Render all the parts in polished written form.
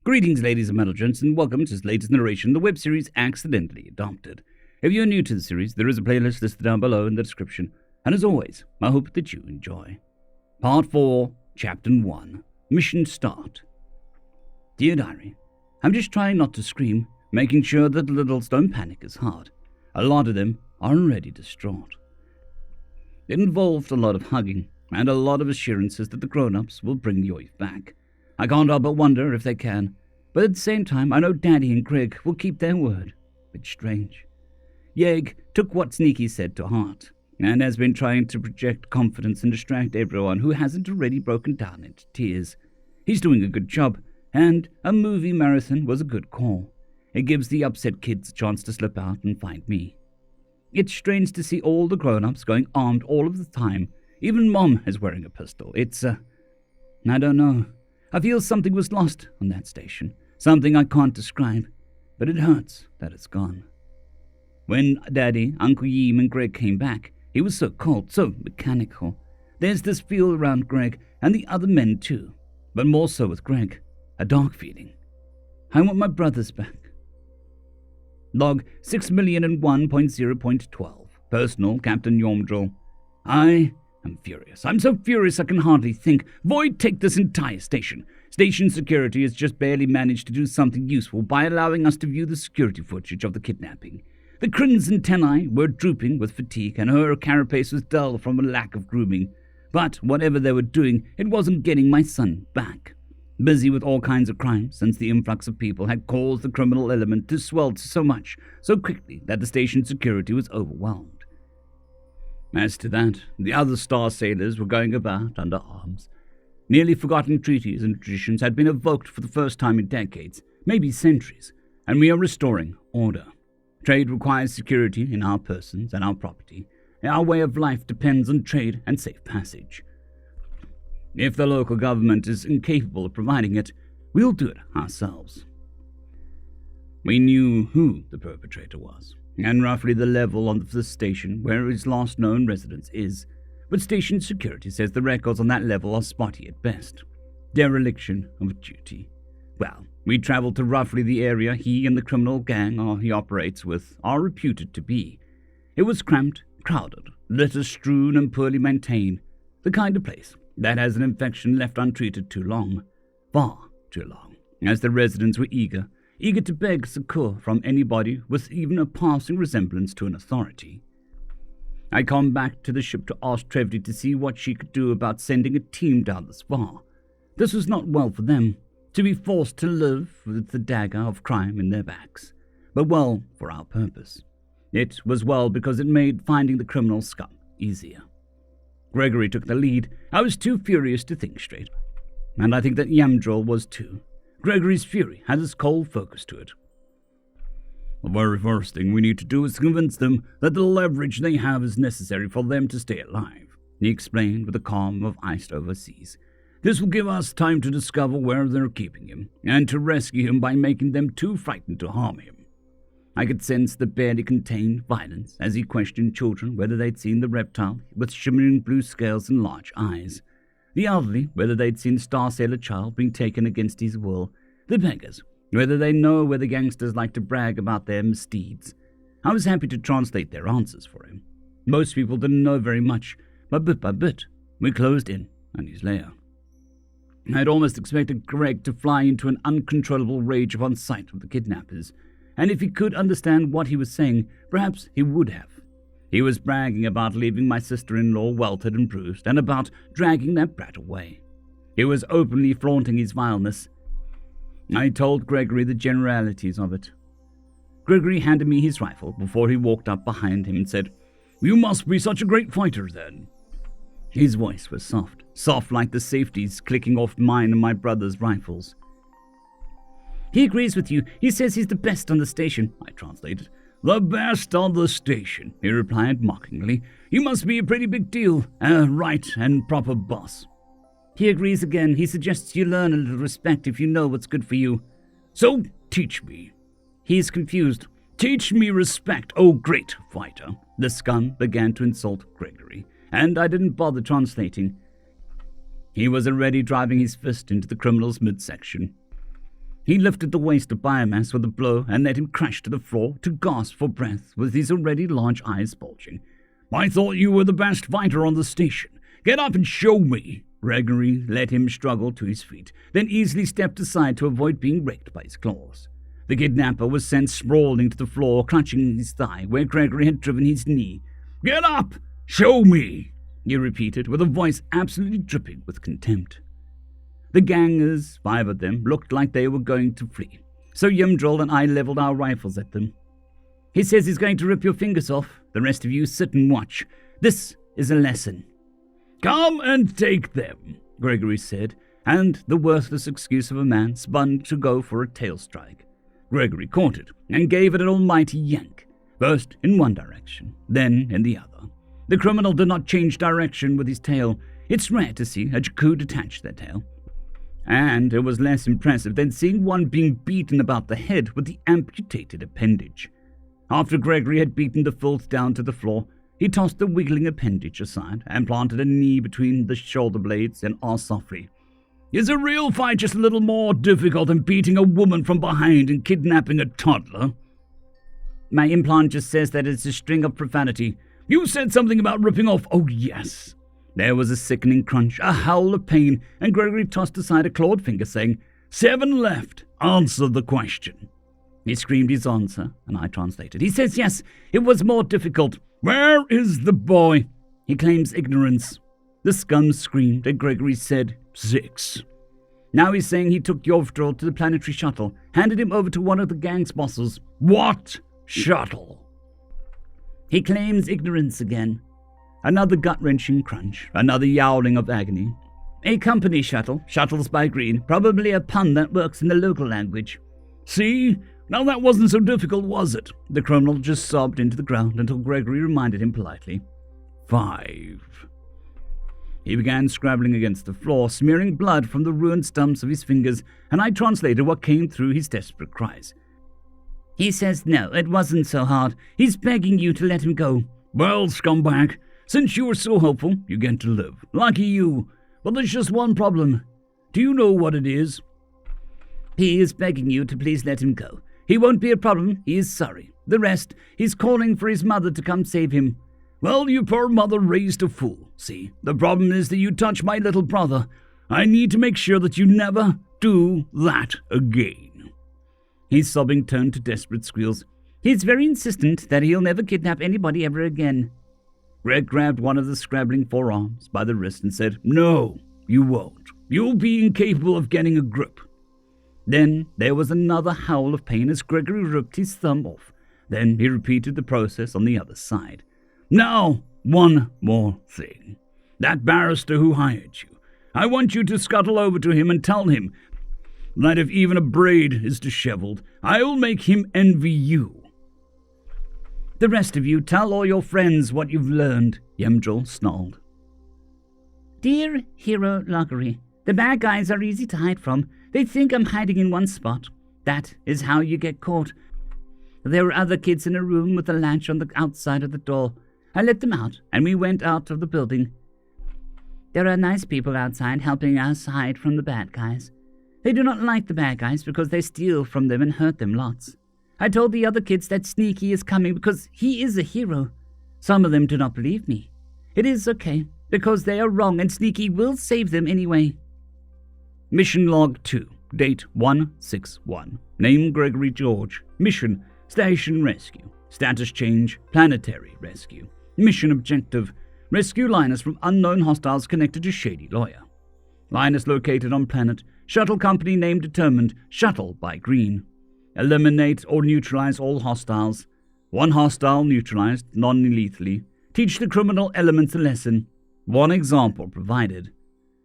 Greetings, ladies and gents, and welcome to this latest narration in the web series Accidentally Adopted. If you're new to the series, there is a playlist listed down below in the description, and as always, I hope that you enjoy. Part 4, Chapter 1, Mission Start. Dear Diary, I'm just trying not to scream, making sure that the littles don't panic is hard. A lot of them are already distraught. It involved a lot of hugging, and a lot of assurances that the grown-ups will bring the oif back. I can't help but wonder if they can, but at the same time, I know Daddy and Greg will keep their word. It's strange. Yeg took what Sneaky said to heart, and has been trying to project confidence and distract everyone who hasn't already broken down into tears. He's doing a good job, and a movie marathon was a good call. It gives the upset kids a chance to slip out and find me. It's strange to see all the grown-ups going armed all of the time. Even Mom is wearing a pistol. I don't know. I feel something was lost on that station, something I can't describe, but it hurts that it's gone. When Daddy, Uncle Yim, and Greg came back, he was so cold, so mechanical. There's this feel around Greg and the other men too, but more so with Greg, a dark feeling. I want my brothers back. Log 6,001.0.12. Personal, Captain Yomdril. I'm furious. I'm so furious I can hardly think. Void, take this entire station. Station security has just barely managed to do something useful by allowing us to view the security footage of the kidnapping. The Crin's antennae were drooping with fatigue, and her carapace was dull from a lack of grooming. But whatever they were doing, it wasn't getting my son back. Busy with all kinds of crimes, since the influx of people had caused the criminal element to swell so much, so quickly that the station security was overwhelmed. As to that, the other star sailors were going about under arms. Nearly forgotten treaties and traditions had been evoked for the first time in decades, maybe centuries, and we are restoring order. Trade requires security in our persons and our property. Our way of life depends on trade and safe passage. If the local government is incapable of providing it, we'll do it ourselves. We knew who the perpetrator was, and roughly the level of the station where his last known residence is, but station security says the records on that level are spotty at best. Dereliction of duty. Well, we traveled to roughly the area he and the criminal gang he operates with are reputed to be. It was cramped, crowded, litter strewn and poorly maintained, the kind of place that has an infection left untreated too long, far too long, as the residents were eager to beg succor from anybody with even a passing resemblance to an authority. I come back to the ship to ask Trevdy to see what she could do about sending a team down this far. This was not well for them, to be forced to live with the dagger of crime in their backs, but well for our purpose. It was well because it made finding the criminal scum easier. Gregory took the lead. I was too furious to think straight, and I think that Yamdril was too. Gregory's fury had this cold focus to it. The very first thing we need to do is convince them that the leverage they have is necessary for them to stay alive, he explained with the calm of iced overseas. This will give us time to discover where they're keeping him, and to rescue him by making them too frightened to harm him. I could sense the barely contained violence as he questioned children whether they'd seen the reptile with shimmering blue scales and large eyes. The elderly, whether they'd seen the Star Sailor child being taken against his will. The beggars, whether they know where the gangsters like to brag about their misdeeds. I was happy to translate their answers for him. Most people didn't know very much, but bit by bit, we closed in on his lair. I'd almost expected Greg to fly into an uncontrollable rage upon sight of the kidnappers, and if he could understand what he was saying, perhaps he would have. He was bragging about leaving my sister-in-law welted and bruised, and about dragging that brat away. He was openly flaunting his vileness. I told Gregory the generalities of it. Gregory handed me his rifle before he walked up behind him and said, "You must be such a great fighter, then." His voice was soft like the safeties clicking off mine and my brother's rifles. "He agrees with you. He says he's the best on the station," I translated. "The best on the station," he replied mockingly. "You must be a pretty big deal, a right and proper boss." He agrees again. He suggests you learn a little respect if you know what's good for you. "So teach me." He's confused. "Teach me respect, oh great fighter." The scum began to insult Gregory, and I didn't bother translating. He was already driving his fist into the criminal's midsection. He lifted the waste of biomass with a blow and let him crash to the floor to gasp for breath with his already large eyes bulging. I thought you were the best fighter on the station. Get up and show me. Gregory let him struggle to his feet, then easily stepped aside to avoid being raked by his claws. The kidnapper was sent sprawling to the floor, clutching his thigh where Gregory had driven his knee. Get up! Show me! He repeated, with a voice absolutely dripping with contempt. The gangers, 5 of them, looked like they were going to flee, so Yimdril and I leveled our rifles at them. He says he's going to rip your fingers off. The rest of you sit and watch. This is a lesson. Come and take them, Gregory said, and the worthless excuse of a man spun to go for a tail strike. Gregory caught it and gave it an almighty yank, first in one direction, then in the other. The criminal did not change direction with his tail. It's rare to see a Jakku detach their tail. And it was less impressive than seeing one being beaten about the head with the amputated appendage. After Gregory had beaten the filth down to the floor, he tossed the wiggling appendage aside and planted a knee between the shoulder blades and asked softly, Is a real fight just a little more difficult than beating a woman from behind and kidnapping a toddler? My implant just says that it's a string of profanity. You said something about ripping off. Oh, yes. There was a sickening crunch, a howl of pain, and Gregory tossed aside a clawed finger, saying, 7 left. Answer the question. He screamed his answer, and I translated. He says, yes, it was more difficult. Where is the boy? He claims ignorance. The scum screamed, and Gregory said, 6. Now he's saying he took Yovdril to the planetary shuttle, handed him over to one of the gang's bosses. What shuttle? He claims ignorance again. Another gut-wrenching crunch, another yowling of agony. A company shuttle, shuttles by Green, probably a pun that works in the local language. See? Now that wasn't so difficult, was it? The criminal just sobbed into the ground until Gregory reminded him politely. 5. He began scrabbling against the floor, smearing blood from the ruined stumps of his fingers, and I translated what came through his desperate cries. He says no, it wasn't so hard. He's begging you to let him go. Well, scumbag, since you were so hopeful, you get to live. Lucky you. But there's just one problem. Do you know what it is? He is begging you to please let him go. He won't be a problem. He is sorry. The rest, he's calling for his mother to come save him. Well, your poor mother raised a fool. See, the problem is that you touch my little brother. I need to make sure that you never do that again. His sobbing turned to desperate squeals. He's very insistent that he'll never kidnap anybody ever again. Greg grabbed one of the scrabbling forearms by the wrist and said, No, you won't. You'll be incapable of getting a grip. Then there was another howl of pain as Gregory ripped his thumb off. Then he repeated the process on the other side. Now, one more thing. That barrister who hired you. I want you to scuttle over to him and tell him that if even a braid is disheveled, I'll make him envy you. The rest of you tell all your friends what you've learned, Yimdril snarled. Dear Hero Loggery, the bad guys are easy to hide from. They think I'm hiding in one spot. That is how you get caught. There were other kids in a room with a latch on the outside of the door. I let them out, and we went out of the building. There are nice people outside helping us hide from the bad guys. They do not like the bad guys because they steal from them and hurt them lots. I told the other kids that Sneaky is coming because he is a hero. Some of them do not believe me. It is okay, because they are wrong and Sneaky will save them anyway. Mission Log 2, date 161. Name Gregory George. Mission, Station Rescue. Status change, Planetary Rescue. Mission objective, rescue Linus from unknown hostiles connected to Shady Lawyer. Linus located on planet. Shuttle company name determined. Shuttle by Green. Eliminate or neutralize all hostiles. One hostile neutralized non-lethally. Teach the criminal elements a lesson. One example provided.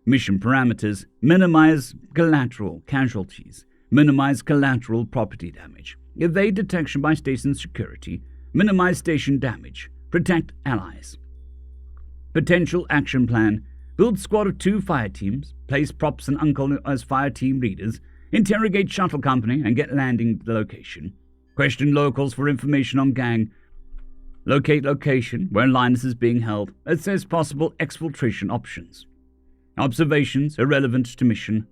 Mission parameters. Minimize collateral casualties. Minimize collateral property damage. Evade detection by station security. Minimize station damage. Protect allies. Potential action plan. Build squad of 2 fire teams. Place Props and Uncle as fire team leaders. Interrogate shuttle company and get landing location. Question locals for information on gang. Locate location where Linus is being held. Assess possible exfiltration options. Observations irrelevant to mission.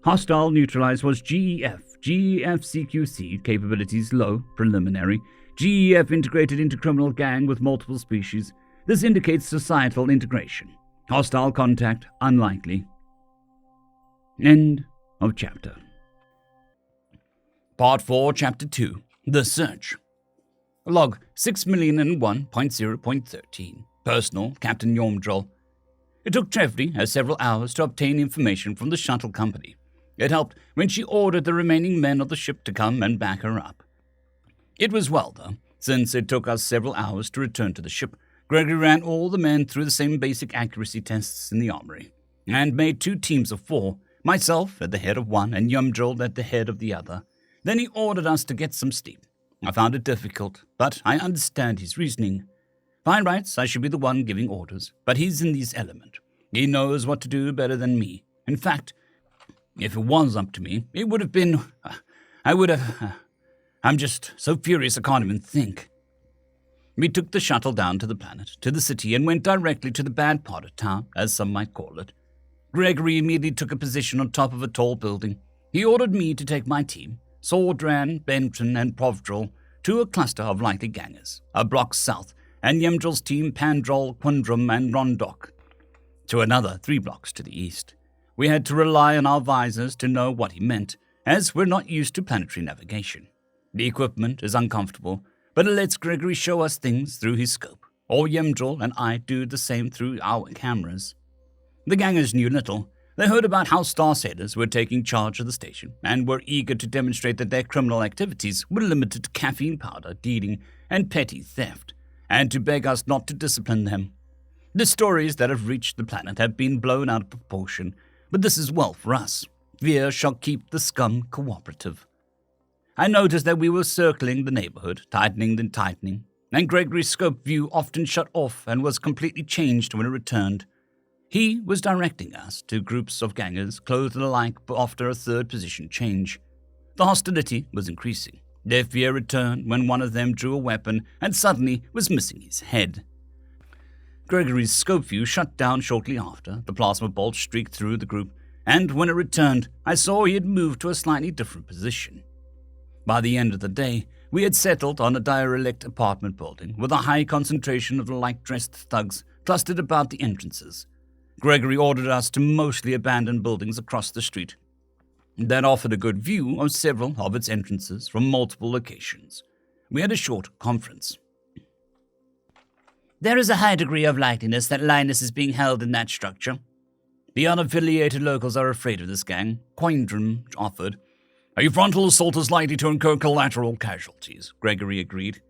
Hostile neutralized was GEF. GEF CQC, capabilities low, preliminary. GEF integrated into criminal gang with multiple species. This indicates societal integration. Hostile contact, unlikely. End of chapter. Part 4, Chapter 2, The Search. Log 6,001.0.13. Personal, Captain Yormdrol. It took Trevdy several hours to obtain information from the shuttle company. It helped when she ordered the remaining men of the ship to come and back her up. It was well, though, since it took us several hours to return to the ship. Gregory ran all the men through the same basic accuracy tests in the armory, and made 2 teams of 4, myself at the head of one and Yormdrol at the head of the other. Then he ordered us to get some sleep. I found it difficult, but I understand his reasoning. By rights, I should be the one giving orders, but he's in his element. He knows what to do better than me. In fact, if it was up to me, it would have been... I'm just so furious I can't even think. We took the shuttle down to the planet, to the city, and went directly to the bad part of town, as some might call it. Gregory immediately took a position on top of a tall building. He ordered me to take my team, Sordran, Benton, and Provdrol, to a cluster of likely gangers, a block south, and Yemdrol's team Pandrol, Quandrum, and Rondok, to another 3 blocks to the east. We had to rely on our visors to know what he meant, as we're not used to planetary navigation. The equipment is uncomfortable, but it lets Gregory show us things through his scope, or Yemdrol and I do the same through our cameras. The gangers knew little. They heard about how Starsailors were taking charge of the station, and were eager to demonstrate that their criminal activities were limited to caffeine powder dealing and petty theft, and to beg us not to discipline them. The stories that have reached the planet have been blown out of proportion, but this is well for us. Fear shall keep the scum cooperative. I noticed that we were circling the neighborhood, tightening and tightening, and Gregory's scope view often shut off and was completely changed when it returned. He was directing us to groups of gangers clothed alike after a 3rd position change. The hostility was increasing. Their fear returned when one of them drew a weapon and suddenly was missing his head. Gregory's scope view shut down shortly after. The plasma bolt streaked through the group, and when it returned, I saw he had moved to a slightly different position. By the end of the day, we had settled on a derelict apartment building with a high concentration of light-dressed thugs clustered about the entrances. Gregory ordered us to mostly abandon buildings across the street that offered a good view of several of its entrances from multiple locations. We had a short conference. There is a high degree of likeliness that Linus is being held in that structure. The unaffiliated locals are afraid of this gang, Quindrum offered. A frontal assault is likely to incur collateral casualties, Gregory agreed.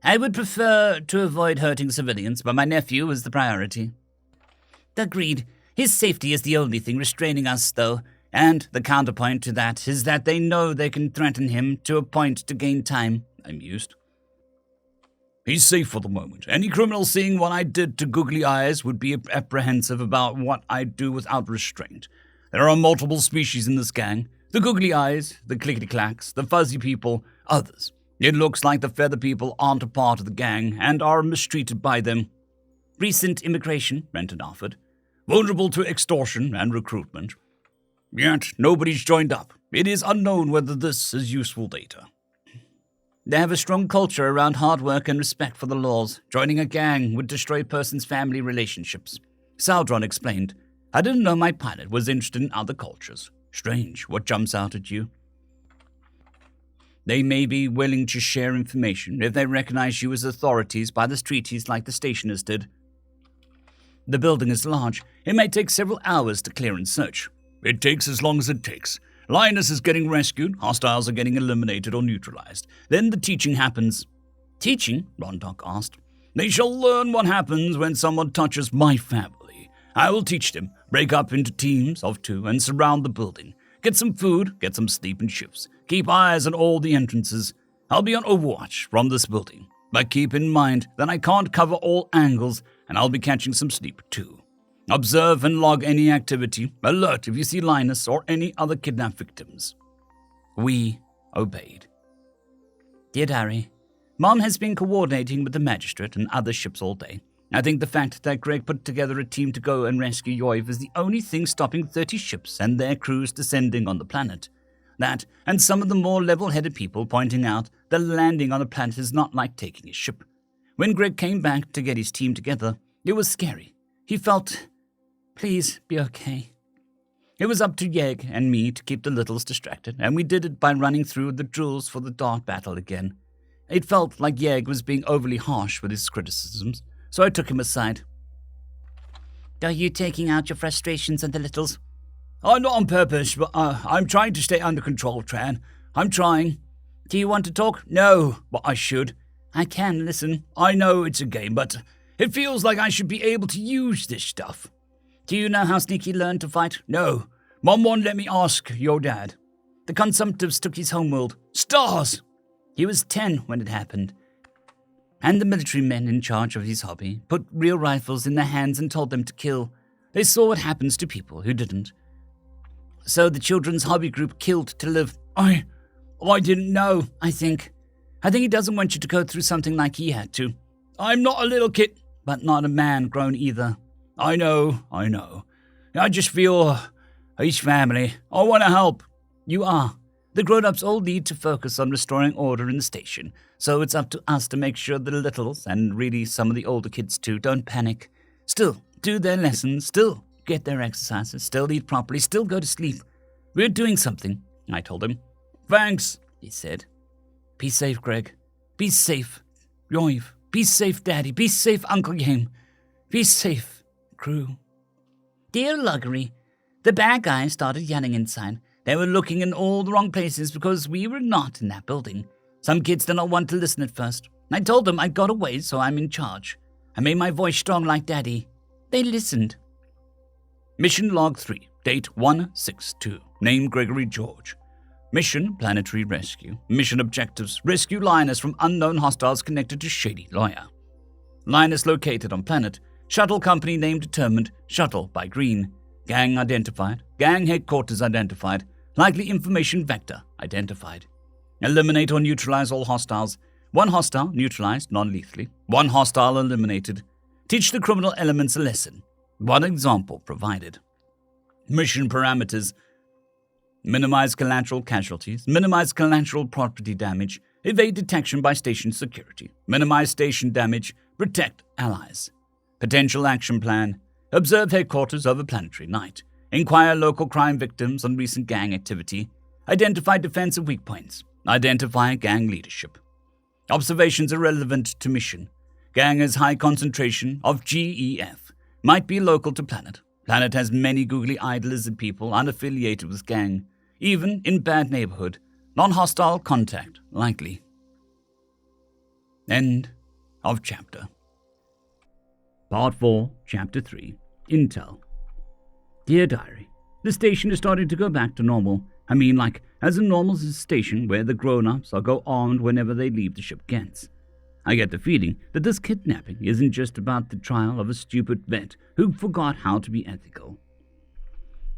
I would prefer to avoid hurting civilians, but my nephew is the priority. Agreed. His safety is the only thing restraining us, though, and the counterpoint to that is that they know they can threaten him to a point to gain time, I mused. He's safe for the moment. Any criminal seeing what I did to Googly Eyes would be apprehensive about what I'd do without restraint. There are multiple species in this gang. The Googly Eyes, the Clickety-Clacks, the Fuzzy People, others. It looks like the Feather People aren't a part of the gang and are mistreated by them. Recent immigration, Renton offered. Vulnerable to extortion and recruitment. Yet nobody's joined up. It is unknown whether this is useful data. They have a strong culture around hard work and respect for the laws. Joining a gang would destroy a person's family relationships. Saldron explained. I didn't know my pilot was interested in other cultures. Strange, what jumps out at you? They may be willing to share information if they recognize you as authorities by the treaties like the stationers did. The building is large. It may take several hours to clear and search. It takes as long as it takes. Linus is getting rescued, hostiles are getting eliminated or neutralized. Then the teaching happens. Teaching? Rondok asked. They shall learn what happens when someone touches my family. I will teach them. Break up into teams of 2 and surround the building. Get some food, get some sleep in shifts. Keep eyes on all the entrances. I'll be on overwatch from this building. But keep in mind that I can't cover all angles, and I'll be catching some sleep too. Observe and log any activity. Alert if you see Linus or any other kidnapped victims. We obeyed. Dear Diary, Mom has been coordinating with the magistrate and other ships all day. I think the fact that Greg put together a team to go and rescue Yoiv is the only thing stopping 30 ships and their crews descending on the planet. That, and some of the more level-headed people pointing out that landing on a planet is not like taking a ship. When Greg came back to get his team together, it was scary. He felt, please be okay. It was up to Yeg and me to keep the littles distracted, and we did it by running through the drills for the dart battle again. It felt like Yeg was being overly harsh with his criticisms, so I took him aside. Are you taking out your frustrations on the littles? Not on purpose, but I'm trying to stay under control, Tran. I'm trying. Do you want to talk? No, but I should. I can listen. I know it's a game, but it feels like I should be able to use this stuff. Do you know how Sneaky learned to fight? No. Mom won't let me ask your dad. The consumptives took his homeworld. Stars! He was 10 when it happened. And the military men in charge of his hobby put real rifles in their hands and told them to kill. They saw what happens to people who didn't. So the children's hobby group killed to live. I didn't know, I think. He doesn't want you to go through something like he had to. I'm not a little kid, but not a man grown either. I know. I just feel he's family. I want to help. You are. The grown-ups all need to focus on restoring order in the station, so it's up to us to make sure the littles, and really some of the older kids too, don't panic. Still do their lessons, still get their exercises, still eat properly, still go to sleep. We're doing something, I told him. Thanks, he said. Be safe, Greg. Be safe, Yoiv. Be safe, Daddy. Be safe, Uncle Yame. Be safe, crew. Dear Luggery, the bad guys started yelling inside. They were looking in all the wrong places because we were not in that building. Some kids did not want to listen at first. I told them I got away, so I'm in charge. I made my voice strong like Daddy. They listened. Mission Log 3, date 162. Name Gregory George. Mission Planetary Rescue. Mission objectives: rescue Linus from unknown hostiles connected to shady lawyer. Linus located on planet. Shuttle company name determined. Shuttle by green. Gang identified. Gang headquarters identified. Likely information vector identified. Eliminate or neutralize all hostiles. One hostile neutralized non-lethally. One hostile eliminated. Teach the criminal elements a lesson. One example provided. Mission parameters: minimize collateral casualties. Minimize collateral property damage. Evade detection by station security. Minimize station damage. Protect allies. Potential action plan: observe headquarters over planetary night. Inquire local crime victims on recent gang activity. Identify defensive weak points. Identify gang leadership. Observations are relevant to mission. Gang has high concentration of GEF. Might be local to planet. Planet has many googly-eyed lizard people unaffiliated with gang. Even in bad neighborhood. Non-hostile contact likely. End of chapter. Part 4, Chapter 3, Intel. Dear Diary, the station is starting to go back to normal. I mean, like, as normal as a station where the grown-ups are go armed whenever they leave the ship gets. I get the feeling that this kidnapping isn't just about the trial of a stupid vet who forgot how to be ethical.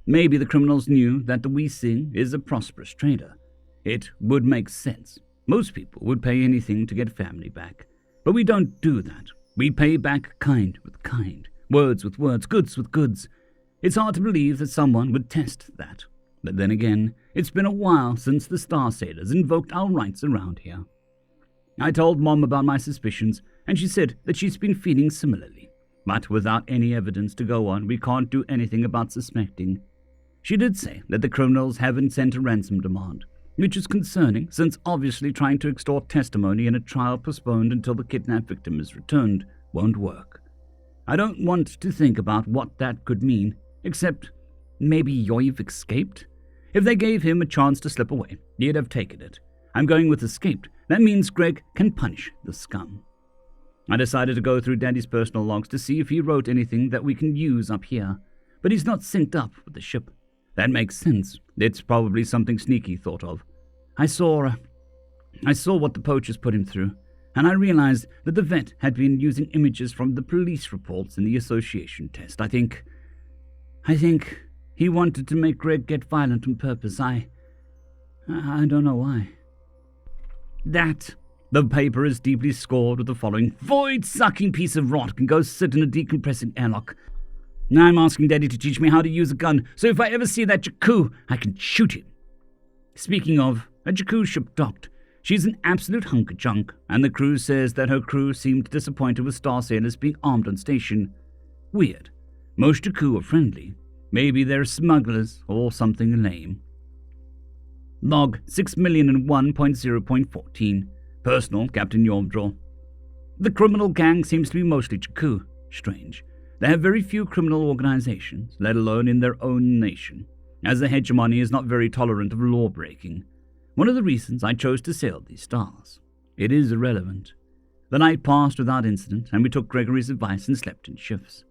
Maybe the criminals knew that the Wee Sing is a prosperous trader. It would make sense. Most people would pay anything to get family back. But we don't do that. We pay back kind with kind, words with words, goods with goods. It's hard to believe that someone would test that. But then again, it's been a while since the Star Sailors invoked our rights around here. I told Mom about my suspicions, and she said that she's been feeling similarly. But without any evidence to go on, we can't do anything about suspecting. She did say that the criminals haven't sent a ransom demand, which is concerning since obviously trying to extort testimony in a trial postponed until the kidnapped victim is returned won't work. I don't want to think about what that could mean, except maybe Yoiv escaped? If they gave him a chance to slip away, he'd have taken it. I'm going with escaped. That means Greg can punish the scum. I decided to go through Daddy's personal logs to see if he wrote anything that we can use up here, but he's not synced up with the ship. That makes sense. It's probably something Sneaky thought of. I saw what the poachers put him through, and I realized that the vet had been using images from the police reports in the association test. I think he wanted to make Greg get violent on purpose. I don't know why. That The paper is deeply scored with the following: "Void-sucking piece of rot can go sit in a decompressing airlock. Now I'm asking Daddy to teach me how to use a gun, so if I ever see that Jakku, I can shoot him." Speaking of, a Jakku ship docked. She's an absolute hunk of junk, and the crew says that her crew seemed disappointed with Star Sailors being armed on station. Weird. Most Jakku are friendly. Maybe they're smugglers or something lame. Log 6,001.0.14. Personal, Captain Yomdrol. The criminal gang seems to be mostly Jakku. Strange. They have very few criminal organizations, let alone in their own nation, as the hegemony is not very tolerant of law-breaking. One of the reasons I chose to sail these stars. It is irrelevant. The night passed without incident, and we took Gregory's advice and slept in shifts.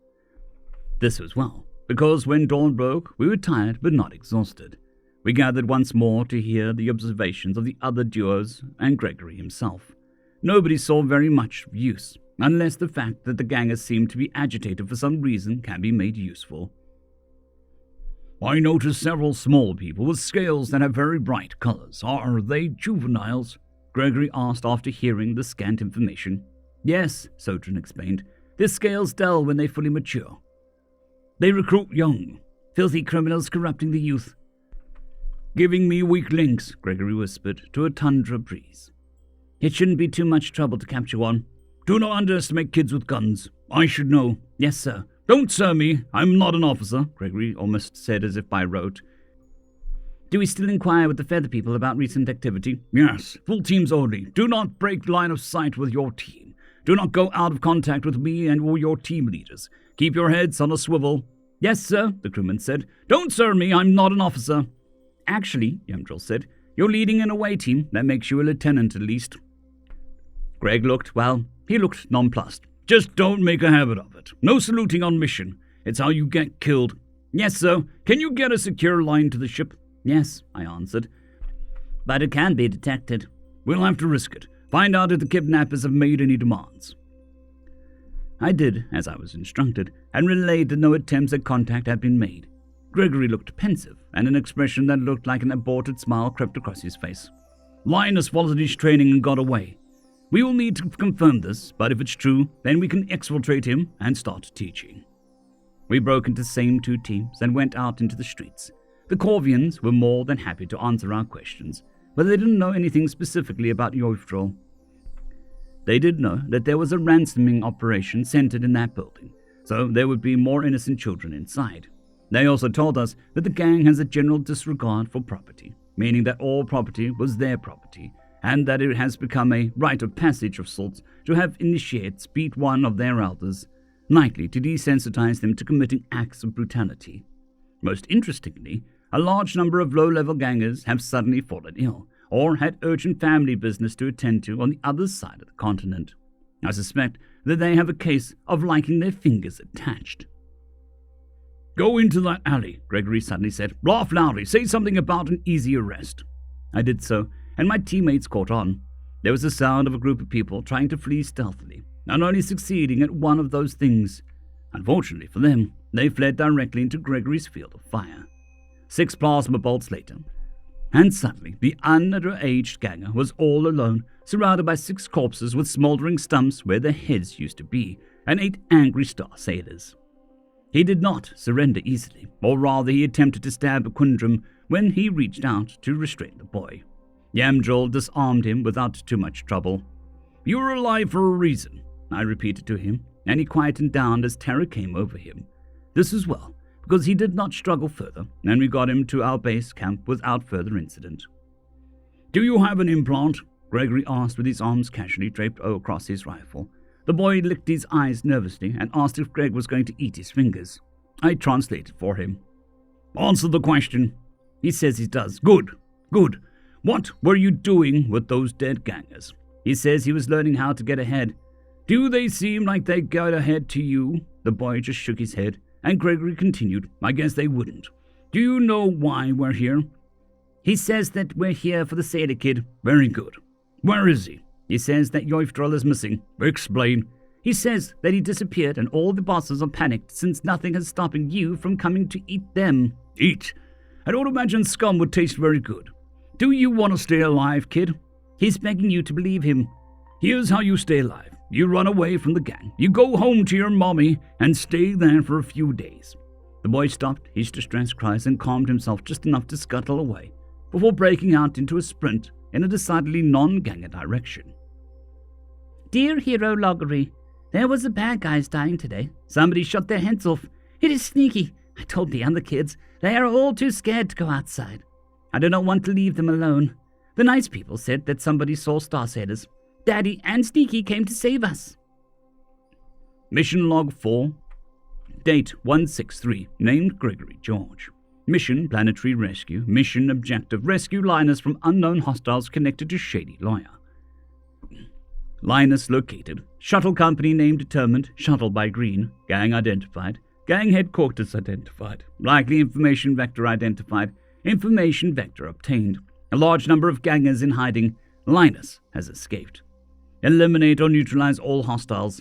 This was well, because when dawn broke, we were tired but not exhausted. We gathered once more to hear the observations of the other duos and Gregory himself. Nobody saw very much use, unless the fact that the gangers seemed to be agitated for some reason can be made useful. "I noticed several small people with scales that have very bright colors. Are they juveniles?" Gregory asked after hearing the scant information. "Yes," Sotrin explained. "Their scales dull when they fully mature. They recruit young. Filthy criminals corrupting the youth." "Giving me weak links," Gregory whispered to a tundra breeze. "It shouldn't be too much trouble to capture one." "Do not underestimate kids with guns. I should know." "Yes, sir." "Don't sir me. I'm not an officer," Gregory almost said as if by rote. "Do we still inquire with the feather people about recent activity?" "Yes. Full teams only. Do not break line of sight with your team. Do not go out of contact with me and or your team leaders. Keep your heads on a swivel." "Yes, sir," the crewman said. "Don't sir me. I'm not an officer." "Actually," Yemdril said, "you're leading an away team. That makes you a lieutenant at least." Greg looked nonplussed. "Just don't make a habit of it. No saluting on mission. It's how you get killed." "Yes, sir. Can you get a secure line to the ship?" "Yes," I answered. "But it can be detected." "We'll have to risk it. Find out if the kidnappers have made any demands." I did as I was instructed, and relayed that no attempts at contact had been made. Gregory looked pensive, and an expression that looked like an aborted smile crept across his face. "Linus followed his training and got away. We will need to confirm this, but if it's true, then we can exfiltrate him and start teaching." We broke into the same two teams and went out into the streets. The Corvians were more than happy to answer our questions, but they didn't know anything specifically about Yoftrol. They did know that there was a ransoming operation centered in that building, so there would be more innocent children inside. They also told us that the gang has a general disregard for property, meaning that all property was their property, and that it has become a rite of passage of sorts to have initiates beat one of their elders, likely to desensitize them to committing acts of brutality. Most interestingly, a large number of low-level gangers have suddenly fallen ill, or had urgent family business to attend to on the other side of the continent. I suspect that they have a case of liking their fingers attached. "Go into that alley," Gregory suddenly said. "Laugh loudly. Say something about an easy arrest." I did so, and my teammates caught on. There was the sound of a group of people trying to flee stealthily, and only succeeding at one of those things. Unfortunately for them, they fled directly into Gregory's field of fire. 6 plasma bolts later, and suddenly the underaged ganger was all alone, surrounded by 6 corpses with smoldering stumps where their heads used to be, and 8 angry Star Sailors. He did not surrender easily, or rather he attempted to stab Aquindrum when he reached out to restrain the boy. Yamdrol disarmed him without too much trouble. "You're alive for a reason," I repeated to him, and he quietened down as terror came over him. This was well, because he did not struggle further, and we got him to our base camp without further incident. "Do you have an implant?" Gregory asked with his arms casually draped across his rifle. The boy licked his eyes nervously and asked if Greg was going to eat his fingers. I translated for him. "Answer the question." "He says he does." Good. "What were you doing with those dead gangers?" "He says he was learning how to get ahead." "Do they seem like they got ahead to you?" The boy just shook his head, and Gregory continued, "I guess they wouldn't. Do you know why we're here?" "He says that we're here for the sailor kid." "Very good. Where is he?" "He says that Yoftrol is missing." "Explain." "He says that he disappeared and all the bosses are panicked since nothing is stopping you from coming to eat them." "Eat? I don't imagine scum would taste very good. Do you want to stay alive, kid?" "He's begging you to believe him." Here's how you stay alive. You run away from the gang. You go home to your mommy and stay there for a few days. The boy stopped his distressed cries and calmed himself just enough to scuttle away, before breaking out into a sprint in a decidedly non-ganger direction. Dear Hero Loggery, there was a bad guys dying today. Somebody shot their heads off. It is sneaky. I told the other kids. They are all too scared to go outside. I do not want to leave them alone. The nice people said that somebody saw Star Sailors. Daddy and Sneaky came to save us. Mission Log 4. Date 163. Named Gregory George. Mission Planetary Rescue. Mission Objective Rescue Linus from unknown hostiles connected to shady lawyer. Linus located. Shuttle company name determined. Shuttle by green. Gang identified. Gang headquarters identified. Likely information vector identified. Information vector obtained. A large number of gangers in hiding. Linus has escaped. Eliminate or neutralize all hostiles.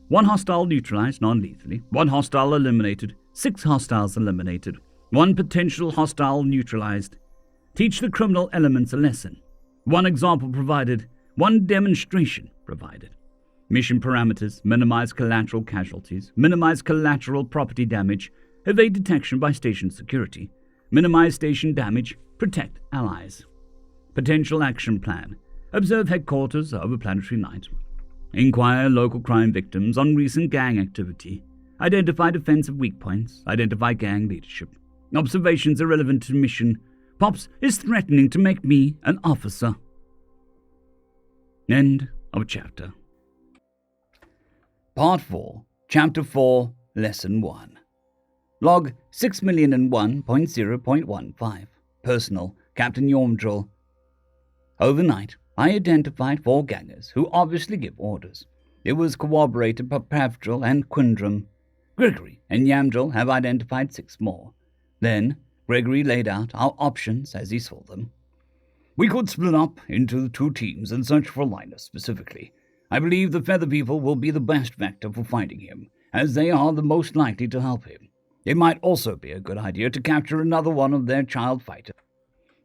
1 hostile neutralized non-lethally. 1 hostile eliminated. 6 hostiles eliminated. 1 potential hostile neutralized. Teach the criminal elements a lesson. 1 example provided. 1 demonstration provided. Mission parameters: minimize collateral casualties, minimize collateral property damage, evade detection by station security, minimize station damage, protect allies. Potential action plan: observe headquarters over planetary night, inquire local crime victims on recent gang activity, identify defensive weak points, identify gang leadership. Observations irrelevant to mission. Pops is threatening to make me an officer. End of chapter. Part 4, Chapter 4, Lesson 1. Log 6,001.0.15. Personal, Captain Yomdril. Overnight, I identified 4 gangers who obviously give orders. It was corroborated by Pavdril and Quindrum. Gregory and Yamdril have identified 6 more. Then, Gregory laid out our options as he saw them. We could split up into 2 teams and search for Linus specifically. I believe the Feather People will be the best vector for finding him, as they are the most likely to help him. It might also be a good idea to capture another one of their child fighters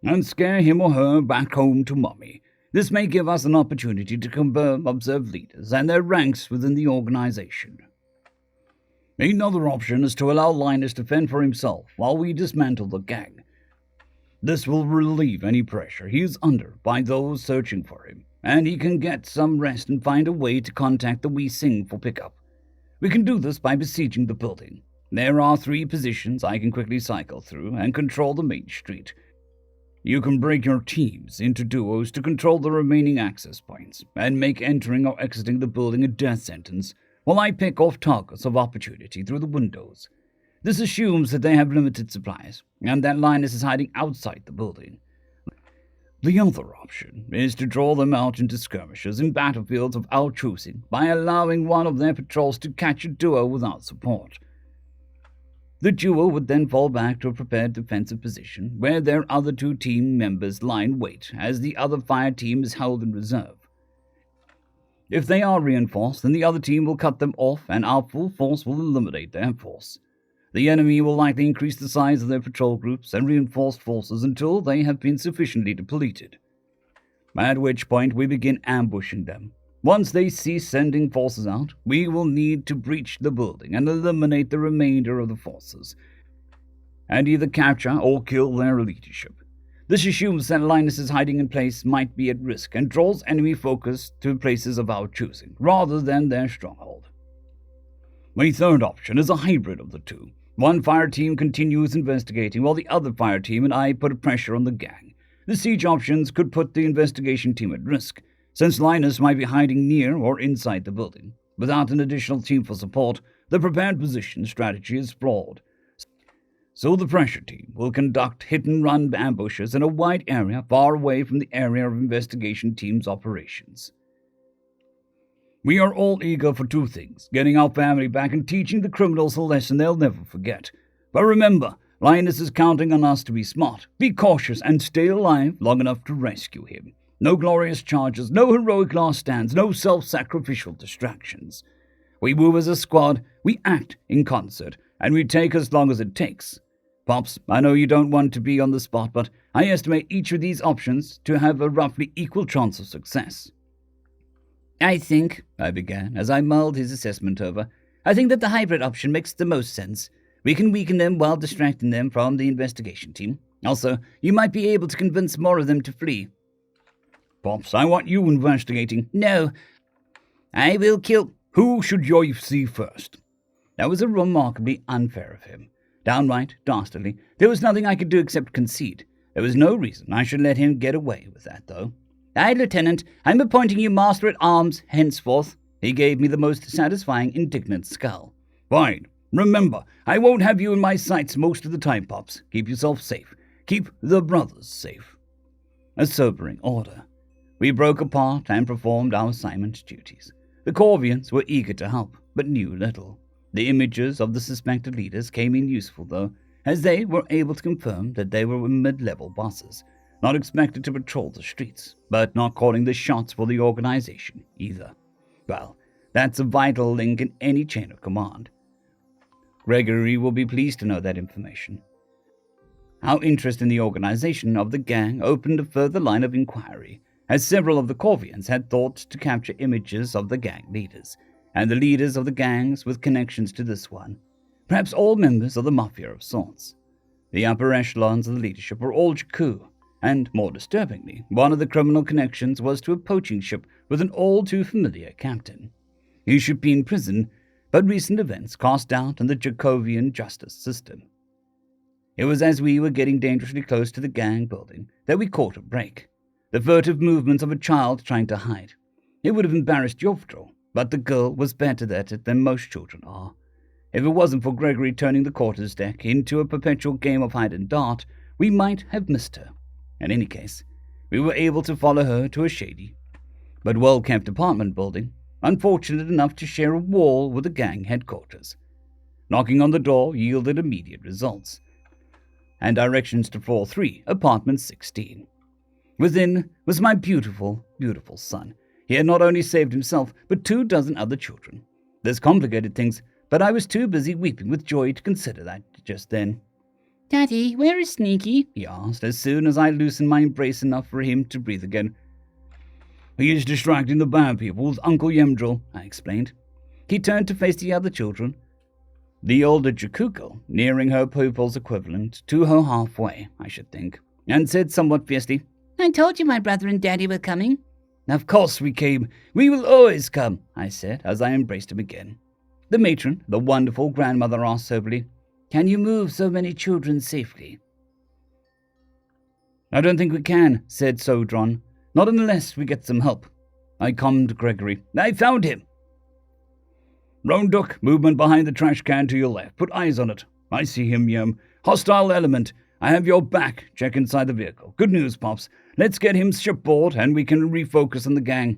and scare him or her back home to Mommy. This may give us an opportunity to confirm observed leaders and their ranks within the organization. Another option is to allow Linus to fend for himself while we dismantle the gang. This will relieve any pressure he is under by those searching for him, and he can get some rest and find a way to contact the Wee Sing for pickup. We can do this by besieging the building. There are 3 positions I can quickly cycle through and control the main street. You can break your teams into duos to control the remaining access points and make entering or exiting the building a death sentence, while I pick off targets of opportunity through the windows. This assumes that they have limited supplies, and that Linus is hiding outside the building. The other option is to draw them out into skirmishes in battlefields of our choosing by allowing one of their patrols to catch a duo without support. The duo would then fall back to a prepared defensive position, where their other 2 team members lie in wait as the other fire team is held in reserve. If they are reinforced, then the other team will cut them off and our full force will eliminate their force. The enemy will likely increase the size of their patrol groups and reinforced forces until they have been sufficiently depleted, at which point we begin ambushing them. Once they cease sending forces out, we will need to breach the building and eliminate the remainder of the forces, and either capture or kill their leadership. This assumes that Linus's hiding in place might be at risk and draws enemy focus to places of our choosing, rather than their stronghold. My third option is a hybrid of the 2. One fire team continues investigating, while the other fire team and I put pressure on the gang. The siege options could put the investigation team at risk, since Linus might be hiding near or inside the building. Without an additional team for support, the prepared position strategy is flawed. So the pressure team will conduct hit-and-run ambushes in a wide area far away from the area of investigation team's operations. We are all eager for 2 things: getting our family back and teaching the criminals a lesson they'll never forget. But remember, Linus is counting on us to be smart, be cautious, and stay alive long enough to rescue him. No glorious charges, no heroic last stands, no self-sacrificial distractions. We move as a squad, we act in concert, and we take as long as it takes. Pops, I know you don't want to be on the spot, but I estimate each of these options to have a roughly equal chance of success. I think, I began, as I mulled his assessment over, I think that the hybrid option makes the most sense. We can weaken them while distracting them from the investigation team. Also, you might be able to convince more of them to flee. Pops, I want you investigating. No, I will kill... Who should you see first? That was remarkably unfair of him. Downright dastardly. There was nothing I could do except concede. There was no reason I should let him get away with that, though. Aye, Lieutenant, I'm appointing you Master-at-Arms henceforth. He gave me the most satisfying, indignant scowl. Fine. Remember, I won't have you in my sights most of the time, Pops. Keep yourself safe. Keep the brothers safe. A sobering order. We broke apart and performed our assignment duties. The Corvians were eager to help, but knew little. The images of the suspected leaders came in useful, though, as they were able to confirm that they were mid-level bosses, not expected to patrol the streets, but not calling the shots for the organization either. Well, that's a vital link in any chain of command. Gregory will be pleased to know that information. Our interest in the organization of the gang opened a further line of inquiry, as several of the Corvians had thought to capture images of the gang leaders, and the leaders of the gangs with connections to this one, perhaps all members of the Mafia of sorts. The upper echelons of the leadership were all Jakku, and, more disturbingly, one of the criminal connections was to a poaching ship with an all-too-familiar captain. He should be in prison, but recent events cast doubt on the Jacovian justice system. It was as we were getting dangerously close to the gang building that we caught a break. The furtive movements of a child trying to hide. It would have embarrassed Jovdro, but the girl was better at it than most children are. If it wasn't for Gregory turning the quarters deck into a perpetual game of hide and dart, we might have missed her. In any case, we were able to follow her to a shady but well-kept apartment building, unfortunate enough to share a wall with the gang headquarters. Knocking on the door yielded immediate results, and directions to floor 3, apartment 16. Within was my beautiful, beautiful son. He had not only saved himself, but 24 other children. This complicated things, but I was too busy weeping with joy to consider that just then. "Daddy, where is Sneaky?" he asked, as soon as I loosened my embrace enough for him to breathe again. He is distracting the bad people with Uncle Yemdril, I explained. He turned to face the other children, the older Jakuko, nearing her pupil's equivalent to her halfway, I should think, and said somewhat fiercely, "I told you my brother and Daddy were coming." "Of course we came. We will always come," I said, as I embraced him again. The matron, the wonderful grandmother, asked soberly, "Can you move so many children safely?" "I don't think we can," said Sodron. "Not unless we get some help." I calmed Gregory. "I found him." "Roan Duck, movement behind the trash can to your left. Put eyes on it." "I see him, Yem. Hostile element. I have your back. Check inside the vehicle. Good news, Pops. Let's get him shipboard and we can refocus on the gang."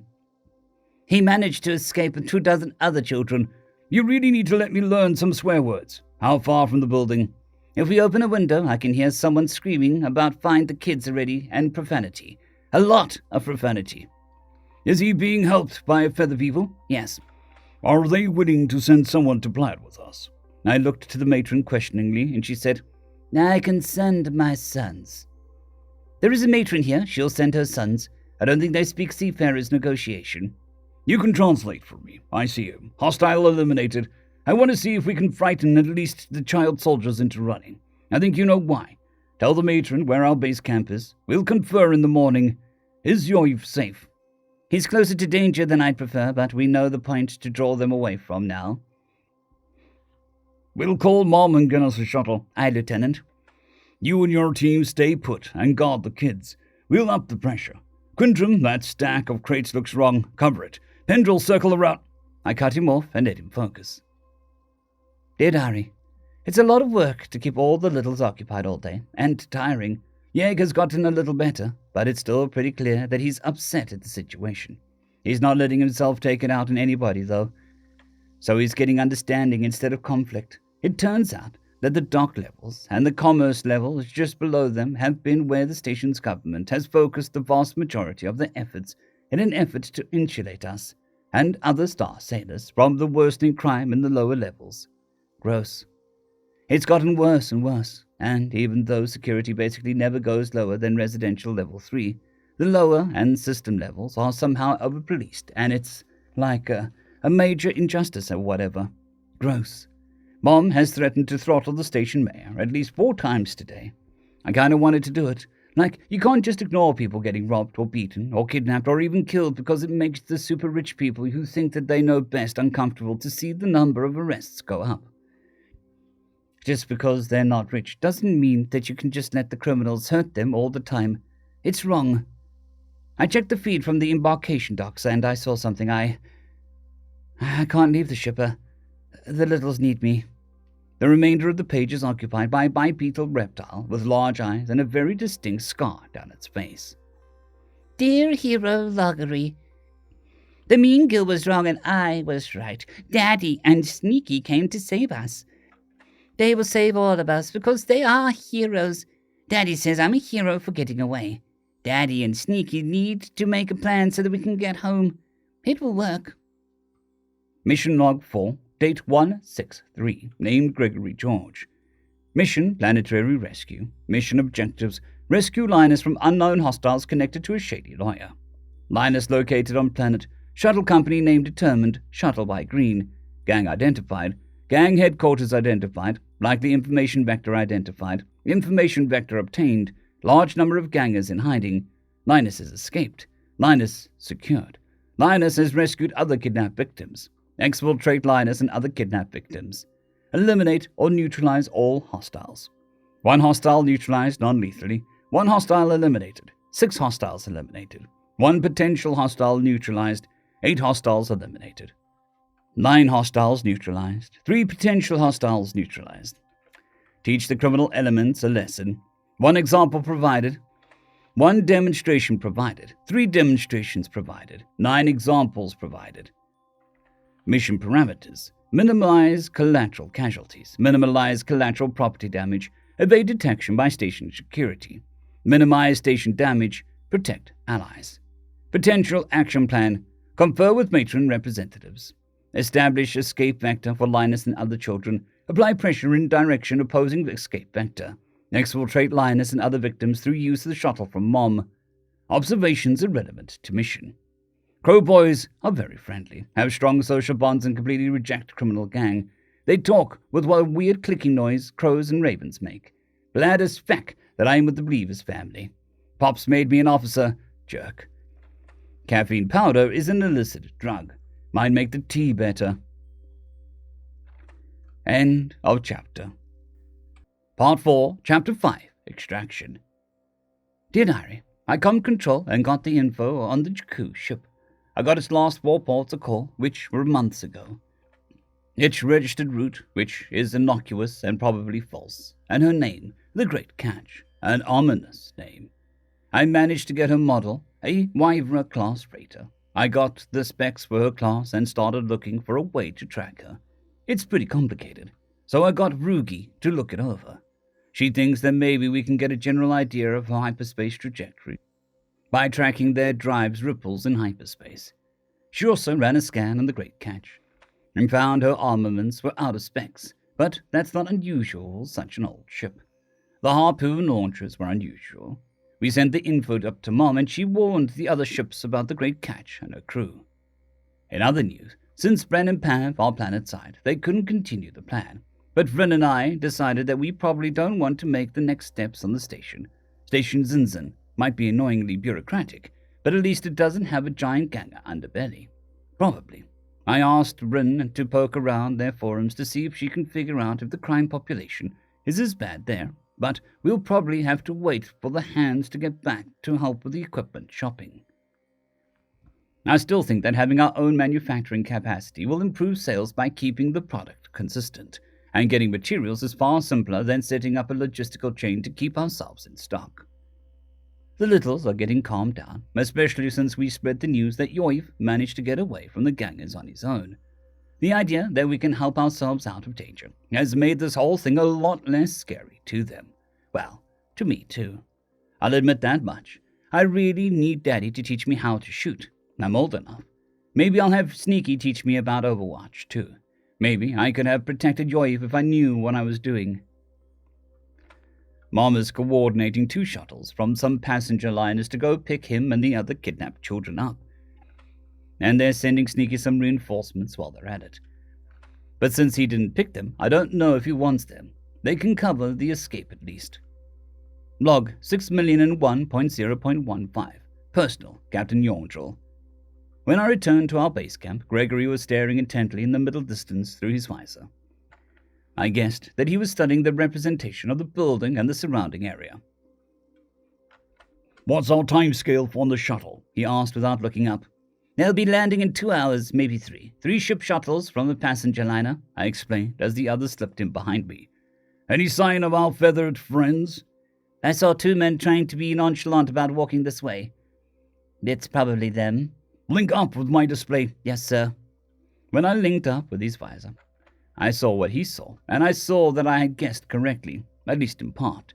"He managed to escape with 24 other children." "You really need to let me learn some swear words. How far from the building?" "If we open a window, I can hear someone screaming about find the kids already and profanity. A lot of profanity." "Is he being helped by Feather People?" "Yes." "Are they willing to send someone to plan with us?" I looked to the matron questioningly, and she said, "I can send my sons." "There is a matron here. She'll send her sons. I don't think they speak seafarers' negotiation." "You can translate for me. I see him. Hostile eliminated. I want to see if we can frighten at least the child soldiers into running. I think you know why. Tell the matron where our base camp is. We'll confer in the morning. Is Yoiv safe?" "He's closer to danger than I'd prefer, but we know the point to draw them away from now." "We'll call Mom and get us a shuttle." "Aye, Lieutenant." "You and your team stay put and guard the kids. We'll up the pressure. Quintrum, that stack of crates looks wrong. Cover it. Pendril, circle around." I cut him off and let him focus. "Dear Diary, it's a lot of work to keep all the littles occupied all day, and tiring. Jaeger's gotten a little better, but it's still pretty clear that he's upset at the situation. He's not letting himself take it out on anybody, though. So he's getting understanding instead of conflict. It turns out that the dock levels and the commerce levels just below them have been where the station's government has focused the vast majority of their efforts in an effort to insulate us and other star sailors from the worsening crime in the lower levels. Gross. It's gotten worse and worse, and even though security basically never goes lower than residential level 3, the lower and system levels are somehow over-policed, and it's Like a major injustice or whatever. Gross. Mom has threatened to throttle the station mayor at least 4 times today. I kinda wanted to do it. Like, you can't just ignore people getting robbed or beaten or kidnapped or even killed because it makes the super rich people who think that they know best uncomfortable to see the number of arrests go up. Just because they're not rich doesn't mean that you can just let the criminals hurt them all the time. It's wrong. I checked the feed from the embarkation docks and I saw something. I can't leave the shipper. The littles need me. The remainder of the page is occupied by a bipedal reptile with large eyes and a very distinct scar down its face. Dear Hero Loggery, the mean girl was wrong and I was right. Daddy and Sneaky came to save us. They will save all of us because they are heroes. Daddy says I'm a hero for getting away. Daddy and Sneaky need to make a plan so that we can get home. It will work. Mission Log 4, date 163, named Gregory George. Mission, Planetary Rescue. Mission Objectives, rescue Linus from unknown hostiles connected to a shady lawyer. Linus located on planet. Shuttle company name determined. Shuttle by green. Gang identified. Gang headquarters identified. Likely information vector identified. Information vector obtained. Large number of gangers in hiding. Linus has escaped. Linus secured. Linus has rescued other kidnapped victims. Exfiltrate Linus and other kidnapped victims. Eliminate or neutralize all hostiles. 1 hostile neutralized non-lethally. 1 hostile eliminated. 6 hostiles eliminated. 1 potential hostile neutralized. 8 hostiles eliminated. 9 hostiles neutralized. 3 potential hostiles neutralized. Teach the criminal elements a lesson. 1 example provided. 1 demonstration provided. 3 demonstrations provided. 9 examples provided. Mission parameters. Minimize collateral casualties. Minimize collateral property damage. Evade detection by station security. Minimize station damage. Protect allies. Potential action plan. Confer with matron representatives. Establish escape vector for Linus and other children. Apply pressure in direction opposing the escape vector. Exfiltrate Linus and other victims through use of the shuttle from Mom. Observations irrelevant to mission. Crow boys are very friendly, have strong social bonds and completely reject criminal gang. They talk with what weird clicking noise crows and ravens make. Glad as feck that I am with the Beavers family. Pops made me an officer. Jerk. Caffeine powder is an illicit drug. Might make the tea better. End of chapter. Part 4, Chapter 5, Extraction. Dear Diary, I come control and got the info on the Jakku ship. I got its last 4 ports of call, which were months ago. Its registered route, which is innocuous and probably false, and her name, the Great Catch, an ominous name. I managed to get her model, a Wyvera class freighter. I got the specs for her class and started looking for a way to track her. It's pretty complicated, so I got Rugi to look it over. She thinks that maybe we can get a general idea of her hyperspace trajectory by tracking their drive's ripples in hyperspace. She also ran a scan on the Great Catch and found her armaments were out of specs, but that's not unusual, such an old ship. The harpoon launchers were unusual. We sent the info up to Mom, and she warned the other ships about the Great Catch and her crew. In other news, since Bren and Pav are planet-side, they couldn't continue the plan. But Bren and I decided that we probably don't want to make the next steps on the station. Station Zinzin might be annoyingly bureaucratic, but at least it doesn't have a giant ganger underbelly. Probably. I asked Bren to poke around their forums to see if she can figure out if the crime population is as bad there, but we'll probably have to wait for the hands to get back to help with the equipment shopping. I still think that having our own manufacturing capacity will improve sales by keeping the product consistent, and getting materials is far simpler than setting up a logistical chain to keep ourselves in stock. The littles are getting calmed down, especially since we spread the news that Yoiv managed to get away from the gangers on his own. The idea that we can help ourselves out of danger has made this whole thing a lot less scary to them. Well, to me too. I'll admit that much. I really need Daddy to teach me how to shoot. I'm old enough. Maybe I'll have Sneaky teach me about Overwatch too. Maybe I could have protected Yoiv if I knew what I was doing. Mom is coordinating 2 shuttles from some passenger liners to go pick him and the other kidnapped children up. and they're sending Sneaky some reinforcements while they're at it. But since he didn't pick them, I don't know if he wants them. They can cover the escape at least. Log 6,001.0.15. Personal, Captain Yongdril. When I returned to our base camp, Gregory was staring intently in the middle distance through his visor. I guessed that he was studying the representation of the building and the surrounding area. "What's our timescale on the shuttle?" he asked without looking up. "They'll be landing in 2 hours, maybe 3. 3 ship shuttles from the passenger liner," I explained as the others slipped in behind me. "Any sign of our feathered friends?" "I saw 2 men trying to be nonchalant about walking this way. It's probably them." "Link up with my display." "Yes, sir." When I linked up with his visor, I saw what he saw, and I saw that I had guessed correctly, at least in part.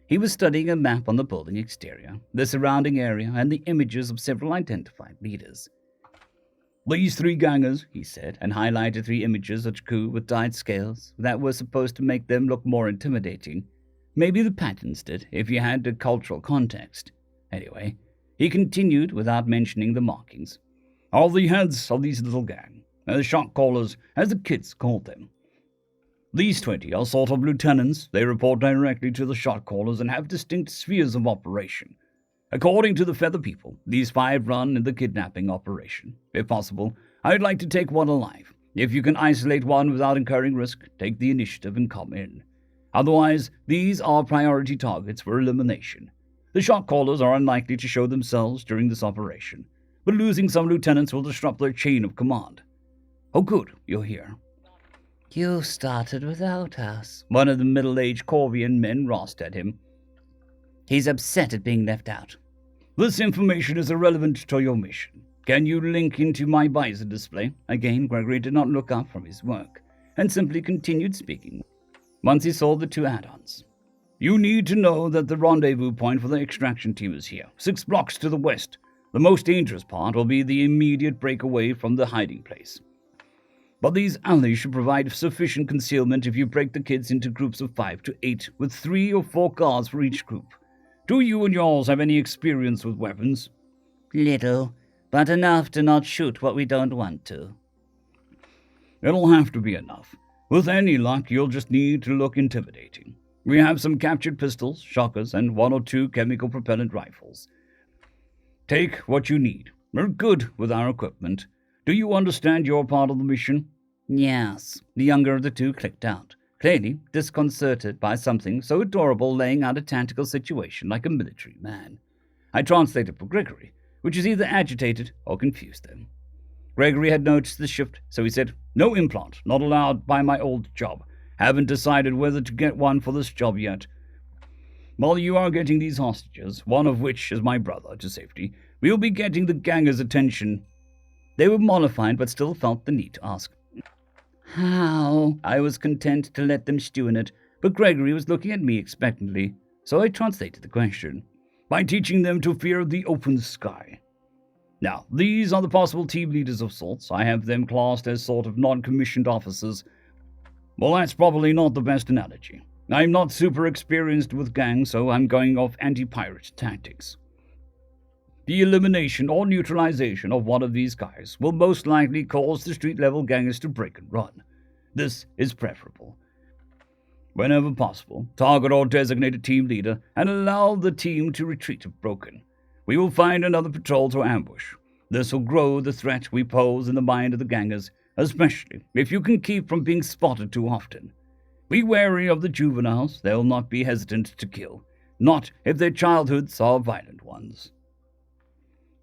He was studying a map on the building exterior, the surrounding area, and the images of several identified leaders. "These 3 gangers," he said, and highlighted 3 images of Jakku with dyed scales that were supposed to make them look more intimidating. Maybe the patterns did, if you had the cultural context. Anyway, he continued without mentioning the markings. "Are the heads of these little gang, the shot callers, as the kids called them. These 20 are sort of lieutenants. They report directly to the shot callers and have distinct spheres of operation. According to the Feather People, these 5 run in the kidnapping operation. If possible, I'd like to take one alive. If you can isolate one without incurring risk, take the initiative and come in. Otherwise, these are priority targets for elimination. The shot callers are unlikely to show themselves during this operation, but losing some lieutenants will disrupt their chain of command." "Oh good, you're here." "You started without us," one of the middle-aged Corvian men rasped at him. "He's upset at being left out." "This information is irrelevant to your mission. Can you link into my visor display?" Again, Gregory did not look up from his work, and simply continued speaking once he saw the 2 add-ons. "You need to know that the rendezvous point for the extraction team is here, 6 blocks to the west. The most dangerous part will be the immediate breakaway from the hiding place. But these alleys should provide sufficient concealment if you break the kids into groups of 5 to 8, with 3 or 4 guards for each group. Do you and yours have any experience with weapons?" "Little, but enough to not shoot what we don't want to." "It'll have to be enough. With any luck, you'll just need to look intimidating. We have some captured pistols, shockers, and 1 or 2 chemical propellant rifles. Take what you need. We're good with our equipment. Do you understand your part of the mission?" "Yes." The younger of the 2 clicked out, clearly disconcerted by something so adorable laying out a tactical situation like a military man. I translated for Gregory, which is either agitated or confused them. Gregory had noticed the shift, so he said, "No implant, not allowed by my old job. Haven't decided whether to get one for this job yet. While you are getting these hostages, one of which is my brother, to safety, we'll be getting the gangers' attention." They were mollified but still felt the need to ask. "How?" I was content to let them stew in it, but Gregory was looking at me expectantly, so I translated the question. "By teaching them to fear the open sky. Now, these are the possible team leaders of sorts. I have them classed as sort of non-commissioned officers. Well, that's probably not the best analogy. I'm not super experienced with gangs, so I'm going off anti-pirate tactics. The elimination or neutralization of one of these guys will most likely cause the street-level gangers to break and run. This is preferable. Whenever possible, target or designate a team leader and allow the team to retreat if broken. We will find another patrol to ambush. This will grow the threat we pose in the mind of the gangers, especially if you can keep from being spotted too often. Be wary of the juveniles. They'll not be hesitant to kill, not if their childhoods are violent ones.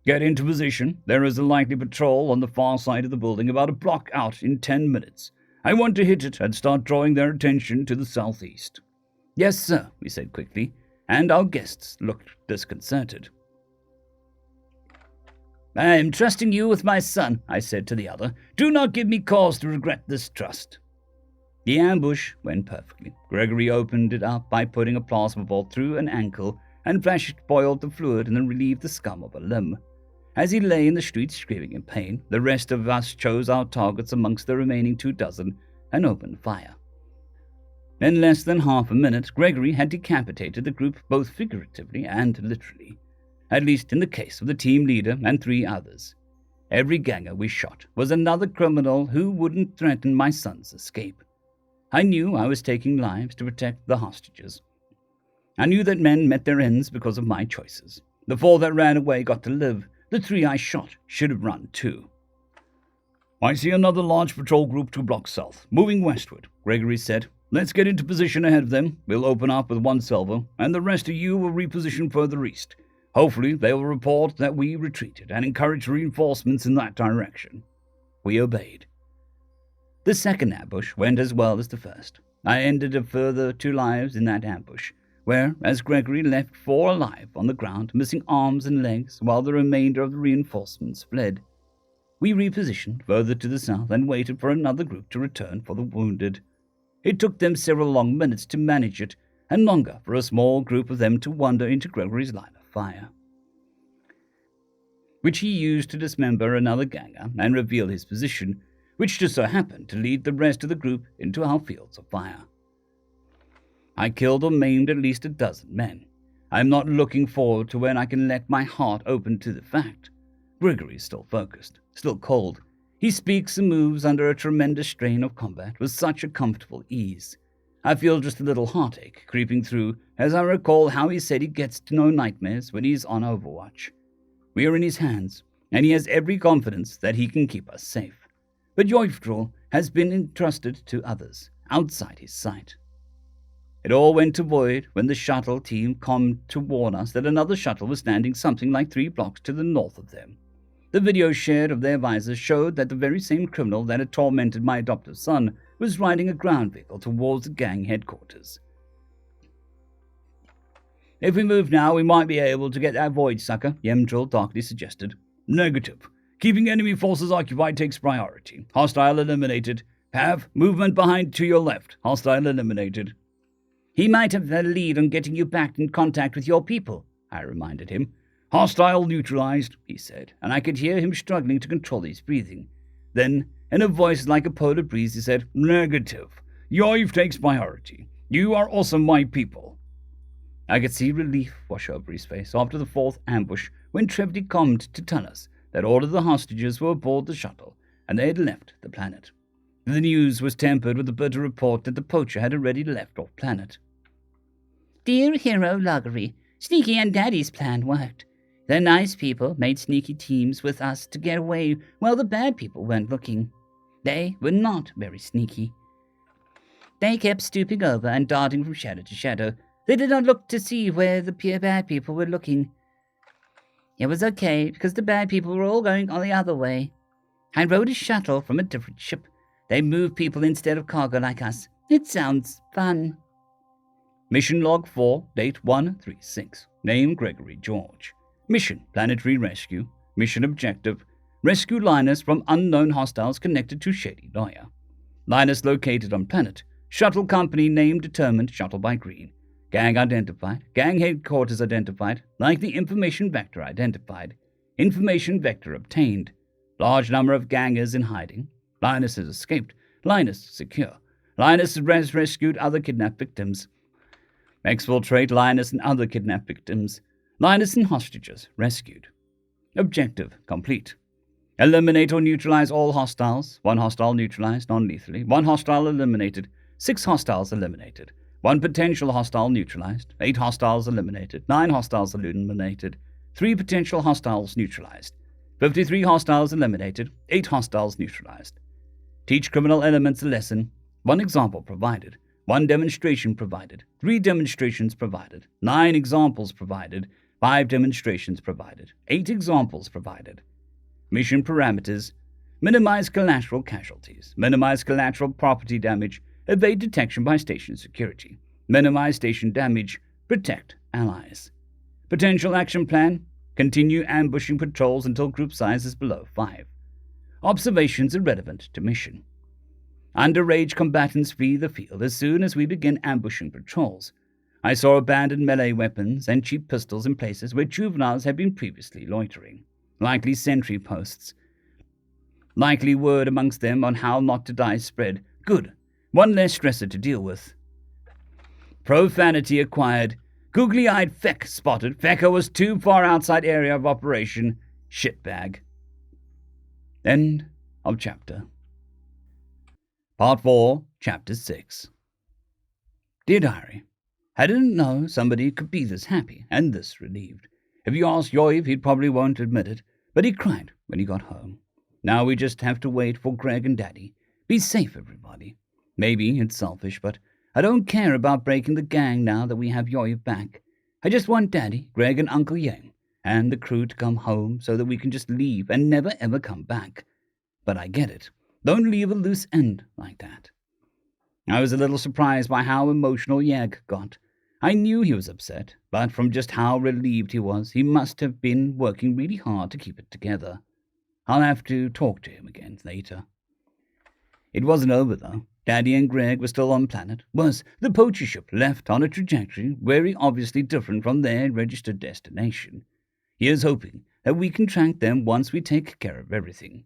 Get into position. There is a likely patrol on the far side of the building about a block out in 10 minutes. I want to hit it and start drawing their attention to the southeast." "Yes, sir," we said quickly, and our guests looked disconcerted. "I am trusting you with my son," I said to the other. "Do not give me cause to regret this trust." The ambush went perfectly. Gregory opened it up by putting a plasma bolt through an ankle and flash boiled the fluid and then relieved the scum of a limb. As he lay in the street screaming in pain, the rest of us chose our targets amongst the remaining 24 and opened fire. In less than half a minute, Gregory had decapitated the group both figuratively and literally, at least in the case of the team leader and 3 others. Every ganger we shot was another criminal who wouldn't threaten my son's escape. I knew I was taking lives to protect the hostages. I knew that men met their ends because of my choices. The 4 that ran away got to live. The 3 I shot should have run too. I see another large patrol group 2 blocks south, moving westward, Gregory said. Let's get into position ahead of them. We'll open up with 1 salvo, and the rest of you will reposition further east. Hopefully they will report that we retreated and encourage reinforcements in that direction. We obeyed. The second ambush went as well as the first. I ended a further 2 lives in that ambush, where, as Gregory left 4 alive on the ground, missing arms and legs, while the remainder of the reinforcements fled. We repositioned further to the south and waited for another group to return for the wounded. It took them several long minutes to manage it, and longer for a small group of them to wander into Gregory's line of fire, which he used to dismember another ganger and reveal his position, which just so happened to lead the rest of the group into our fields of fire. I killed or maimed at least a dozen men. I am not looking forward to when I can let my heart open to the fact. Gregory is still focused, still cold. He speaks and moves under a tremendous strain of combat with such a comfortable ease. I feel just a little heartache creeping through as I recall how he said he gets to know nightmares when he's on Overwatch. We are in his hands, and he has every confidence that he can keep us safe. But Yojvdrul has been entrusted to others, outside his sight. It all went to void when the shuttle team came to warn us that another shuttle was standing something like 3 blocks to the north of them. The video shared of their visors showed that the very same criminal that had tormented my adoptive son was riding a ground vehicle towards the gang headquarters. If we move now, we might be able to get that void sucker, Yemdril darkly suggested. Negative. Keeping enemy forces occupied takes priority. Hostile eliminated. Have movement behind to your left. Hostile eliminated. He might have had a lead on getting you back in contact with your people, I reminded him. Hostile neutralized, he said, and I could hear him struggling to control his breathing. Then, in a voice like a polar breeze, he said, Negative. Yoiv takes priority. You are also my people. I could see relief wash over his face after the 4th ambush when Trevdy called to tell us that all of the hostages were aboard the shuttle and they had left the planet. The news was tempered with the bitter report that the poacher had already left off planet. Dear hero Loggery, Sneaky and Daddy's plan worked. The nice people made sneaky teams with us to get away while the bad people weren't looking. They were not very sneaky. They kept stooping over and darting from shadow to shadow. They did not look to see where the pure bad people were looking. It was okay, because the bad people were all going on the other way. I rode a shuttle from a different ship. They moved people instead of cargo like us. It sounds fun. Mission Log 4, date 136. Name Gregory George. Mission, Planetary Rescue. Mission Objective, rescue Linus from unknown hostiles connected to Shady Lawyer. Linus located on planet. Shuttle company name determined, shuttle by green. Gang identified. Gang headquarters identified. Likely information vector identified. Information vector obtained. Large number of gangers in hiding. Linus has escaped. Linus secure. Linus has rescued other kidnapped victims. Exfiltrate Linus and other kidnapped victims. Linus and hostages rescued. Objective complete. Eliminate or neutralize all hostiles. 1 hostile neutralized non-lethally. 1 hostile eliminated. 6 hostiles eliminated. 1 potential hostile neutralized. 8 hostiles eliminated. 9 hostiles eliminated. 3 potential hostiles neutralized. 53 hostiles eliminated. 8 hostiles neutralized. Teach criminal elements a lesson. 1 example provided. 1 demonstration provided. 3 demonstrations provided. 9 examples provided. 5 demonstrations provided. 8 examples provided. Mission parameters. Minimize collateral casualties. Minimize collateral property damage. Evade detection by station security. Minimize station damage. Protect allies. Potential action plan. Continue ambushing patrols until group size is below 5. Observations irrelevant to mission. Underage combatants flee the field as soon as we begin ambushing patrols. I saw abandoned melee weapons and cheap pistols in places where juveniles had been previously loitering. Likely sentry posts. Likely word amongst them on how not to die spread. Good. 1 less stressor to deal with. Profanity acquired. Googly-eyed Feck spotted. Fecker was too far outside area of operation. Shitbag. End of chapter. Part 4, Chapter 6. Dear Diary, I didn't know somebody could be this happy and this relieved. If you ask Yoiv, he probably won't admit it, but he cried when he got home. Now we just have to wait for Greg and Daddy. Be safe, everybody. Maybe it's selfish, but I don't care about breaking the gang now that we have Yoiv back. I just want Daddy, Greg, and Uncle Yang, and the crew to come home so that we can just leave and never ever come back. But I get it. Don't leave a loose end like that. I was a little surprised by how emotional Yag got. I knew he was upset, but from just how relieved he was, he must have been working really hard to keep it together. I'll have to talk to him again later. It wasn't over, though. Daddy and Greg were still on planet. Worse, the poacher ship left on a trajectory very obviously different from their registered destination. Here's hoping that we can track them once we take care of everything.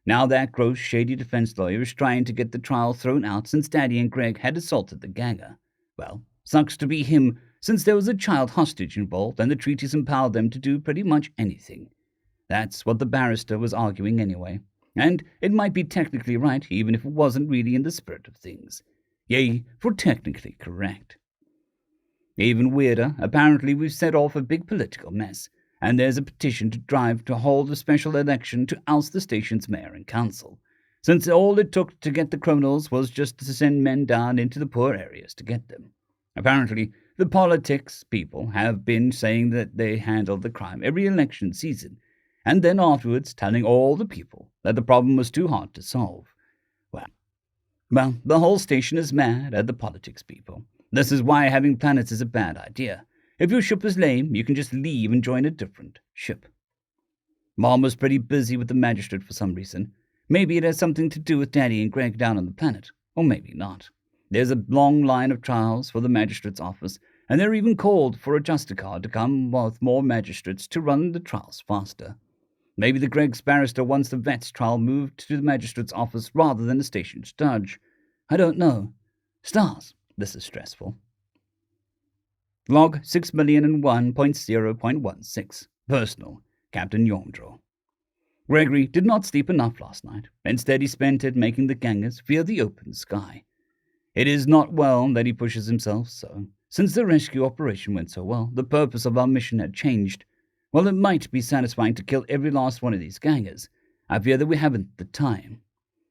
Now that gross, shady defense lawyer is trying to get the trial thrown out since Daddy and Greg had assaulted the ganger. Well, sucks to be him, since there was a child hostage involved and the treaties empowered them to do pretty much anything. That's what the barrister was arguing anyway, and it might be technically right even if it wasn't really in the spirit of things. Yea, for technically correct. Even weirder, apparently we've set off a big political mess, and there's a petition to drive to hold a special election to oust the station's mayor and council, since all it took to get the criminals was just to send men down into the poor areas to get them. Apparently, the politics people have been saying that they handled the crime every election season, and then afterwards telling all the people that the problem was too hard to solve. Well, the whole station is mad at the politics people. This is why having planets is a bad idea. If your ship is lame, you can just leave and join a different ship. Mom was pretty busy with the magistrate for some reason. Maybe it has something to do with Daddy and Greg down on the planet, or maybe not. There's a long line of trials for the magistrate's office, and they're even called for a Justicard to come with more magistrates to run the trials faster. Maybe the Greg's barrister wants the vet's trial moved to the magistrate's office rather than the station's judge. I don't know. Stars, this is stressful. Log 6,001.0.16. Personal, Captain Yomdro. Gregory did not sleep enough last night. Instead, he spent it making the gangers fear the open sky. It is not well that he pushes himself so. Since the rescue operation went so well, the purpose of our mission had changed. While it might be satisfying to kill every last one of these gangers, I fear that we haven't the time.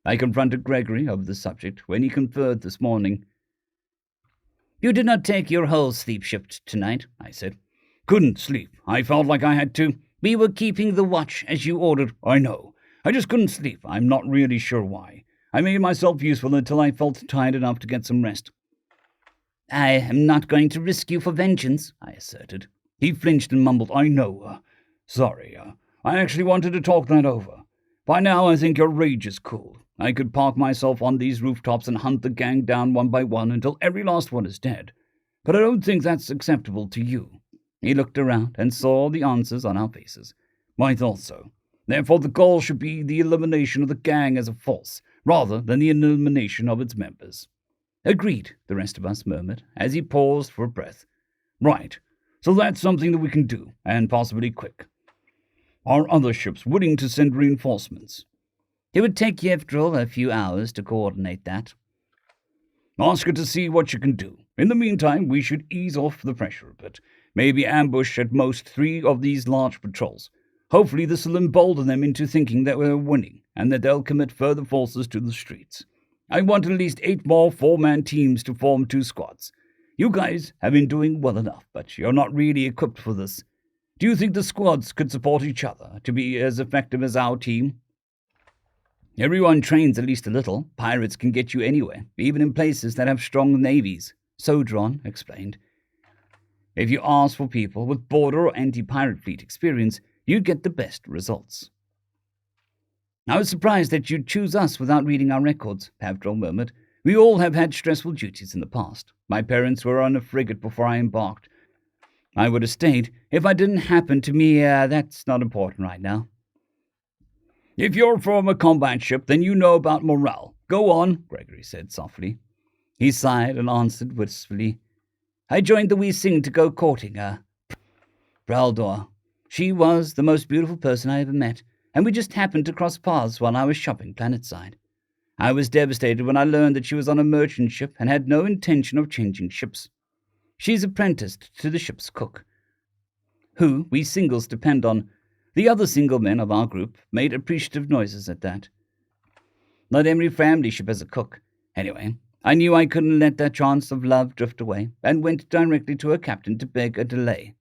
I confronted Gregory over the subject when he conferred this morning. You did not take your whole sleep shift tonight, I said. Couldn't sleep. I felt like I had to. We were keeping the watch as you ordered. I know. I just couldn't sleep. I'm not really sure why. I made myself useful until I felt tired enough to get some rest. I am not going to risk you for vengeance, I asserted. He flinched and mumbled, I know. Sorry. I actually wanted to talk that over. By now I think your rage is cool. I could park myself on these rooftops and hunt the gang down one by one until every last one is dead. But I don't think that's acceptable to you. He looked around and saw the answers on our faces. I thought so. Therefore the goal should be the elimination of the gang as a force, rather than the elimination of its members. Agreed, the rest of us murmured, as he paused for a breath. Right, so that's something that we can do, and possibly quick. Are other ships willing to send reinforcements? It would take Yevdril a few hours to coordinate that. Ask her to see what you can do. In the meantime, we should ease off the pressure a bit. Maybe ambush at most 3 of these large patrols. Hopefully this will embolden them into thinking that we're winning, and that they'll commit further forces to the streets. I want at least 8 more 4-man teams to form 2 squads. You guys have been doing well enough, but you're not really equipped for this. Do you think the squads could support each other to be as effective as our team? Everyone trains at least a little. Pirates can get you anywhere, even in places that have strong navies, Sodron explained. If you ask for people with border or anti-pirate fleet experience, you'd get the best results. I was surprised that you'd choose us without reading our records, Pavdrel murmured. We all have had stressful duties in the past. My parents were on a frigate before I embarked. I would have stayed if I didn't happen to me. That's not important right now. If you're from a combat ship, then you know about morale. Go on, Gregory said softly. He sighed and answered wistfully. I joined the Wee Sing to go courting Braldor. She was the most beautiful person I ever met. and we just happened to cross paths while I was shopping planetside. I was devastated when I learned that she was on a merchant ship and had no intention of changing ships. She's apprenticed to the ship's cook, who we singles depend on. The other single men of our group made appreciative noises at that. Not every family ship has a cook. Anyway, I knew I couldn't let that chance of love drift away, and went directly to her captain to beg a delay.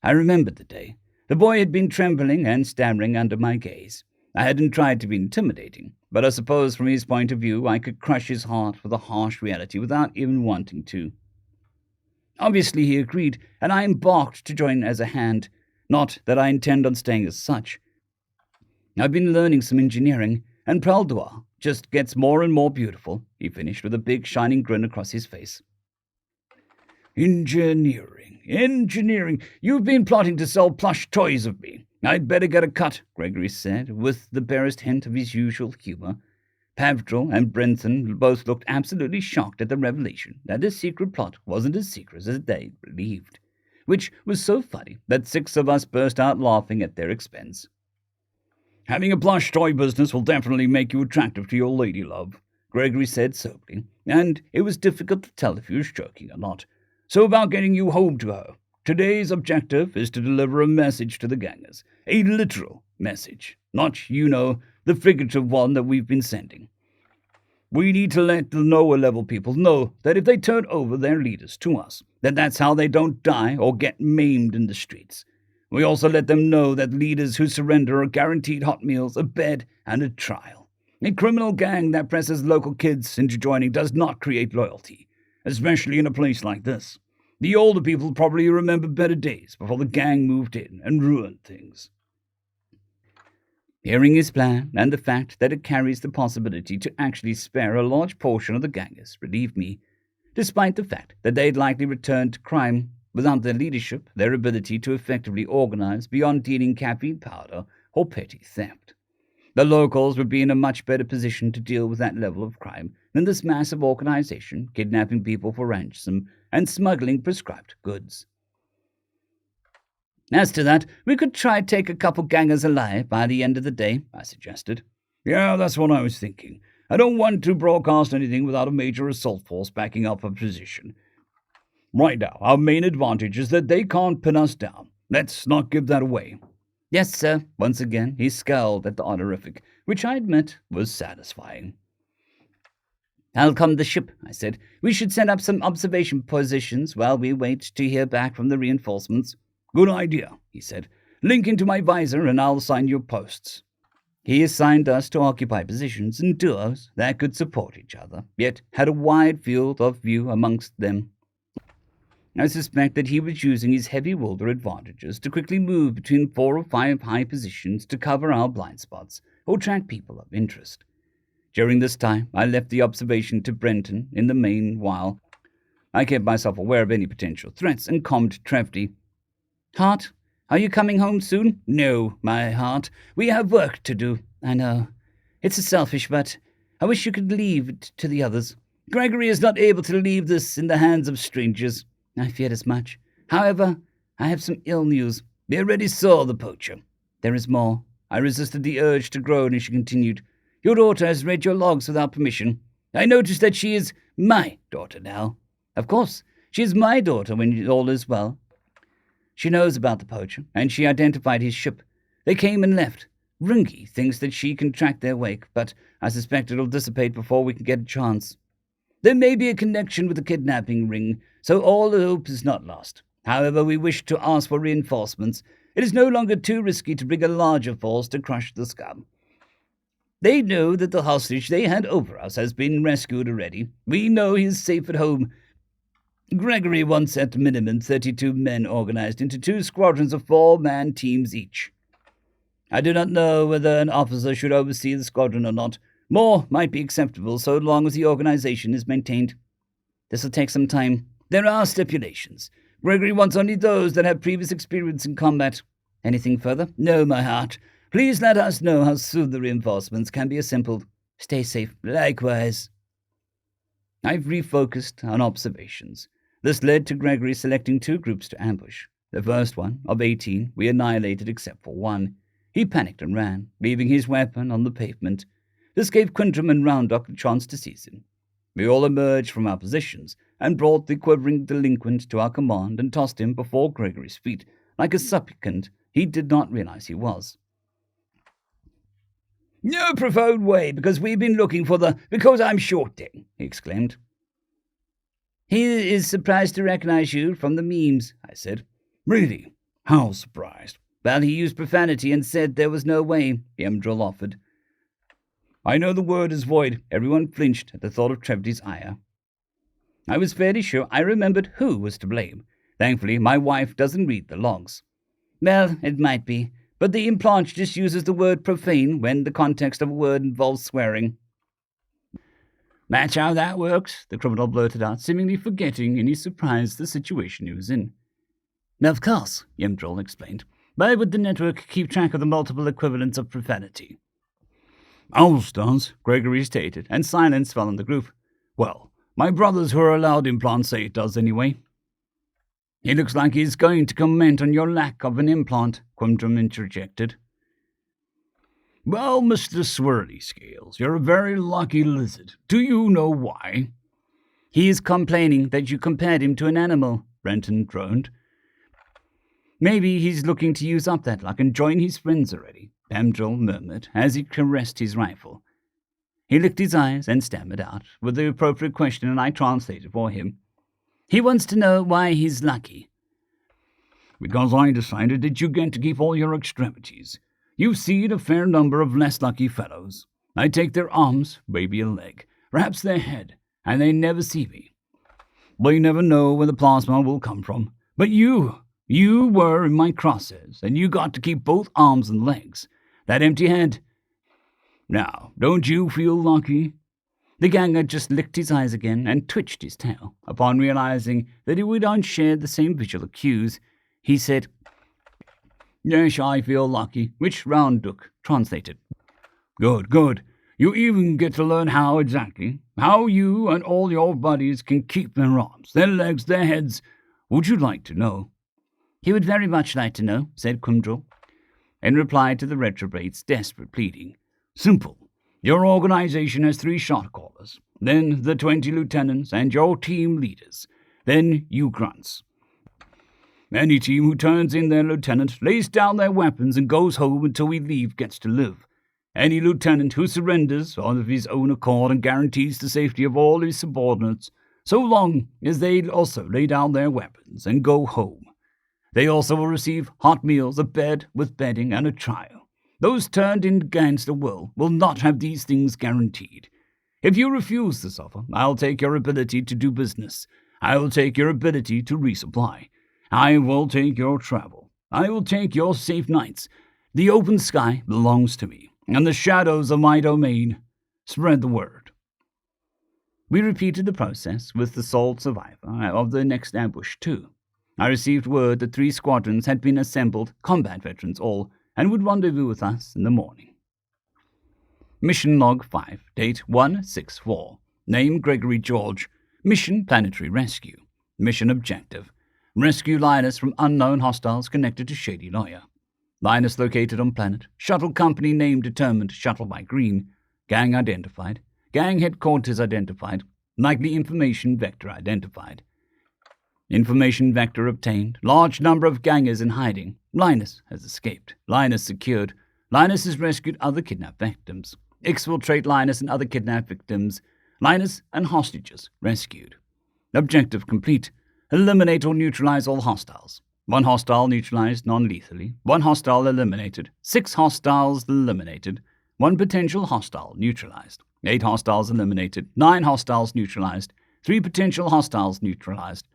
I remembered the day. The boy had been trembling and stammering under my gaze. I hadn't tried to be intimidating, but I suppose from his point of view I could crush his heart with a harsh reality without even wanting to. Obviously he agreed, and I embarked to join as a hand. Not that I intend on staying as such. I've been learning some engineering, and Praldua just gets more and more beautiful, he finished with a big shining grin across his face. Engineering. You've been plotting to sell plush toys of me. I'd better get a cut, Gregory said, with the barest hint of his usual humor. Pavdrel and Brenton both looked absolutely shocked at the revelation that this secret plot wasn't as secret as they believed, which was so funny that 6 of us burst out laughing at their expense. Having a plush toy business will definitely make you attractive to your lady love, Gregory said soberly, and it was difficult to tell if he was joking or not. So about getting you home to her. Today's objective is to deliver a message to the gangers. A literal message. Not, the figurative one that we've been sending. We need to let the lower level people know that if they turn over their leaders to us, that's how they don't die or get maimed in the streets. We also let them know that leaders who surrender are guaranteed hot meals, a bed, and a trial. A criminal gang that presses local kids into joining does not create loyalty, especially in a place like this. The older people probably remember better days before the gang moved in and ruined things. Hearing his plan and the fact that it carries the possibility to actually spare a large portion of the gangers relieved me, despite the fact that they'd likely return to crime without their leadership, their ability to effectively organize beyond dealing caffeine powder or petty theft. The locals would be in a much better position to deal with that level of crime than this massive organization kidnapping people for ransom and smuggling prescribed goods. As to that, we could try to take a couple gangers alive by the end of the day, I suggested. Yeah, that's what I was thinking. I don't want to broadcast anything without a major assault force backing up a position. Right now, our main advantage is that they can't pin us down. Let's not give that away. Yes, sir. Once again, he scowled at the honorific, which I admit was satisfying. I'll come the ship, I said. We should set up some observation positions while we wait to hear back from the reinforcements. Good idea, he said. Link into my visor and I'll assign you posts. He assigned us to occupy positions in duos that could support each other, yet had a wide field of view amongst them. I suspect that he was using his heavy wielder advantages to quickly move between 4 or 5 high positions to cover our blind spots or track people of interest. During this time, I left the observation to Brenton in the main while I kept myself aware of any potential threats and calmed Trevdy. Hart, are you coming home soon? No, my heart. We have work to do. I know. It's selfish, but I wish you could leave it to the others. Gregory is not able to leave this in the hands of strangers. I feared as much. However, I have some ill news. We already saw the poacher. There is more. I resisted the urge to groan as she continued. Your daughter has read your logs without permission. I noticed that she is my daughter now. Of course, she is my daughter when all is well. She knows about the poacher, and she identified his ship. They came and left. Rungi thinks that she can track their wake, but I suspect it'll dissipate before we can get a chance. There may be a connection with the kidnapping ring, so all hope is not lost. However, we wish to ask for reinforcements. It is no longer too risky to bring a larger force to crush the scum. They know that the hostage they had over us has been rescued already. We know he is safe at home. Gregory wants at minimum 32 men organized into 2 squadrons of 4-man teams each. I do not know whether an officer should oversee the squadron or not. More might be acceptable so long as the organization is maintained. This will take some time. There are stipulations. Gregory wants only those that have previous experience in combat. Anything further? No, my heart. Please let us know how soon the reinforcements can be assembled. Stay safe. Likewise. I've refocused on observations. This led to Gregory selecting 2 groups to ambush. The first one, of 18, we annihilated except for 1. He panicked and ran, leaving his weapon on the pavement. This gave Quintram and Roundock a chance to seize him. We all emerged from our positions and brought the quivering delinquent to our command and tossed him before Gregory's feet, like a supplicant he did not realize he was. "No profound way, because we've been looking for because I'm shorting," he exclaimed. "He is surprised to recognize you from the memes," I said. "Really? How surprised?" "Well, he used profanity and said there was no way," Yemdril offered. "I know the word is void." Everyone flinched at the thought of Trevity's ire. I was fairly sure I remembered who was to blame. Thankfully, my wife doesn't read the logs. "Well, it might be, but the implant just uses the word profane when the context of a word involves swearing." "That's how that works," the criminal blurted out, seemingly forgetting in his surprise the situation he was in. "Of course," Yemdril explained. "Why would the network keep track of the multiple equivalents of profanity?" "Ours does," Gregory stated, and silence fell on the group. "Well, my brothers who are allowed implants say it does anyway." "He looks like he's going to comment on your lack of an implant," Quintram interjected. "Well, Mr. Swirly Scales, you're a very lucky lizard. Do you know why?" "He is complaining that you compared him to an animal," Renton droned. "Maybe he's looking to use up that luck and join his friends already," Yemdril murmured as he caressed his rifle. He licked his eyes and stammered out with the appropriate question, and I translated for him. "He wants to know why he's lucky." "Because I decided that you get to keep all your extremities. You've seen a fair number of less lucky fellows. I take their arms, maybe a leg, perhaps their head, and they never see me. They never know where the plasma will come from. But you were in my crosshairs, and you got to keep both arms and legs. That empty head. Now, don't you feel lucky?" The ganger just licked his eyes again and twitched his tail. Upon realizing that we don't share the same visual cues, he said, "Yes, I feel lucky," which Roundock translated. Good. You even get to learn how exactly. How you and all your buddies can keep their arms, their legs, their heads. Would you like to know?" "He would very much like to know," said Quindril, in reply to the retrobate's desperate pleading. "Simple. Your organization has 3 shot callers, then the 20 lieutenants and your team leaders, then you grunts. Any team who turns in their lieutenant lays down their weapons and goes home until we leave gets to live. Any lieutenant who surrenders of his own accord and guarantees the safety of all his subordinates, so long as they also lay down their weapons and go home. They also will receive hot meals, a bed with bedding, and a trial. Those turned in against the will not have these things guaranteed. If you refuse this offer, I'll take your ability to do business. I will take your ability to resupply. I will take your travel. I will take your safe nights. The open sky belongs to me, and the shadows of my domain. Spread the word." We repeated the process with the sole survivor of the next ambush, too. I received word that 3 squadrons had been assembled, combat veterans all, and would rendezvous with us in the morning. Mission Log 5, date 1/6/4. Name Gregory George. Mission Planetary Rescue. Mission Objective: rescue Linus from unknown hostiles connected to Shady Lawyer. Linus located on planet. Shuttle company name determined. Shuttle by green. Gang identified. Gang headquarters identified. Likely information vector identified. Information vector obtained. Large number of gangers in hiding. Linus has escaped. Linus secured. Linus has rescued other kidnapped victims. Exfiltrate Linus and other kidnapped victims. Linus and hostages rescued. Objective complete. Eliminate or neutralize all hostiles. 1 hostile neutralized non-lethally. 1 hostile eliminated. 6 hostiles eliminated. 1 potential hostile neutralized. 8 hostiles eliminated. 9 hostiles neutralized. 3 potential hostiles neutralized.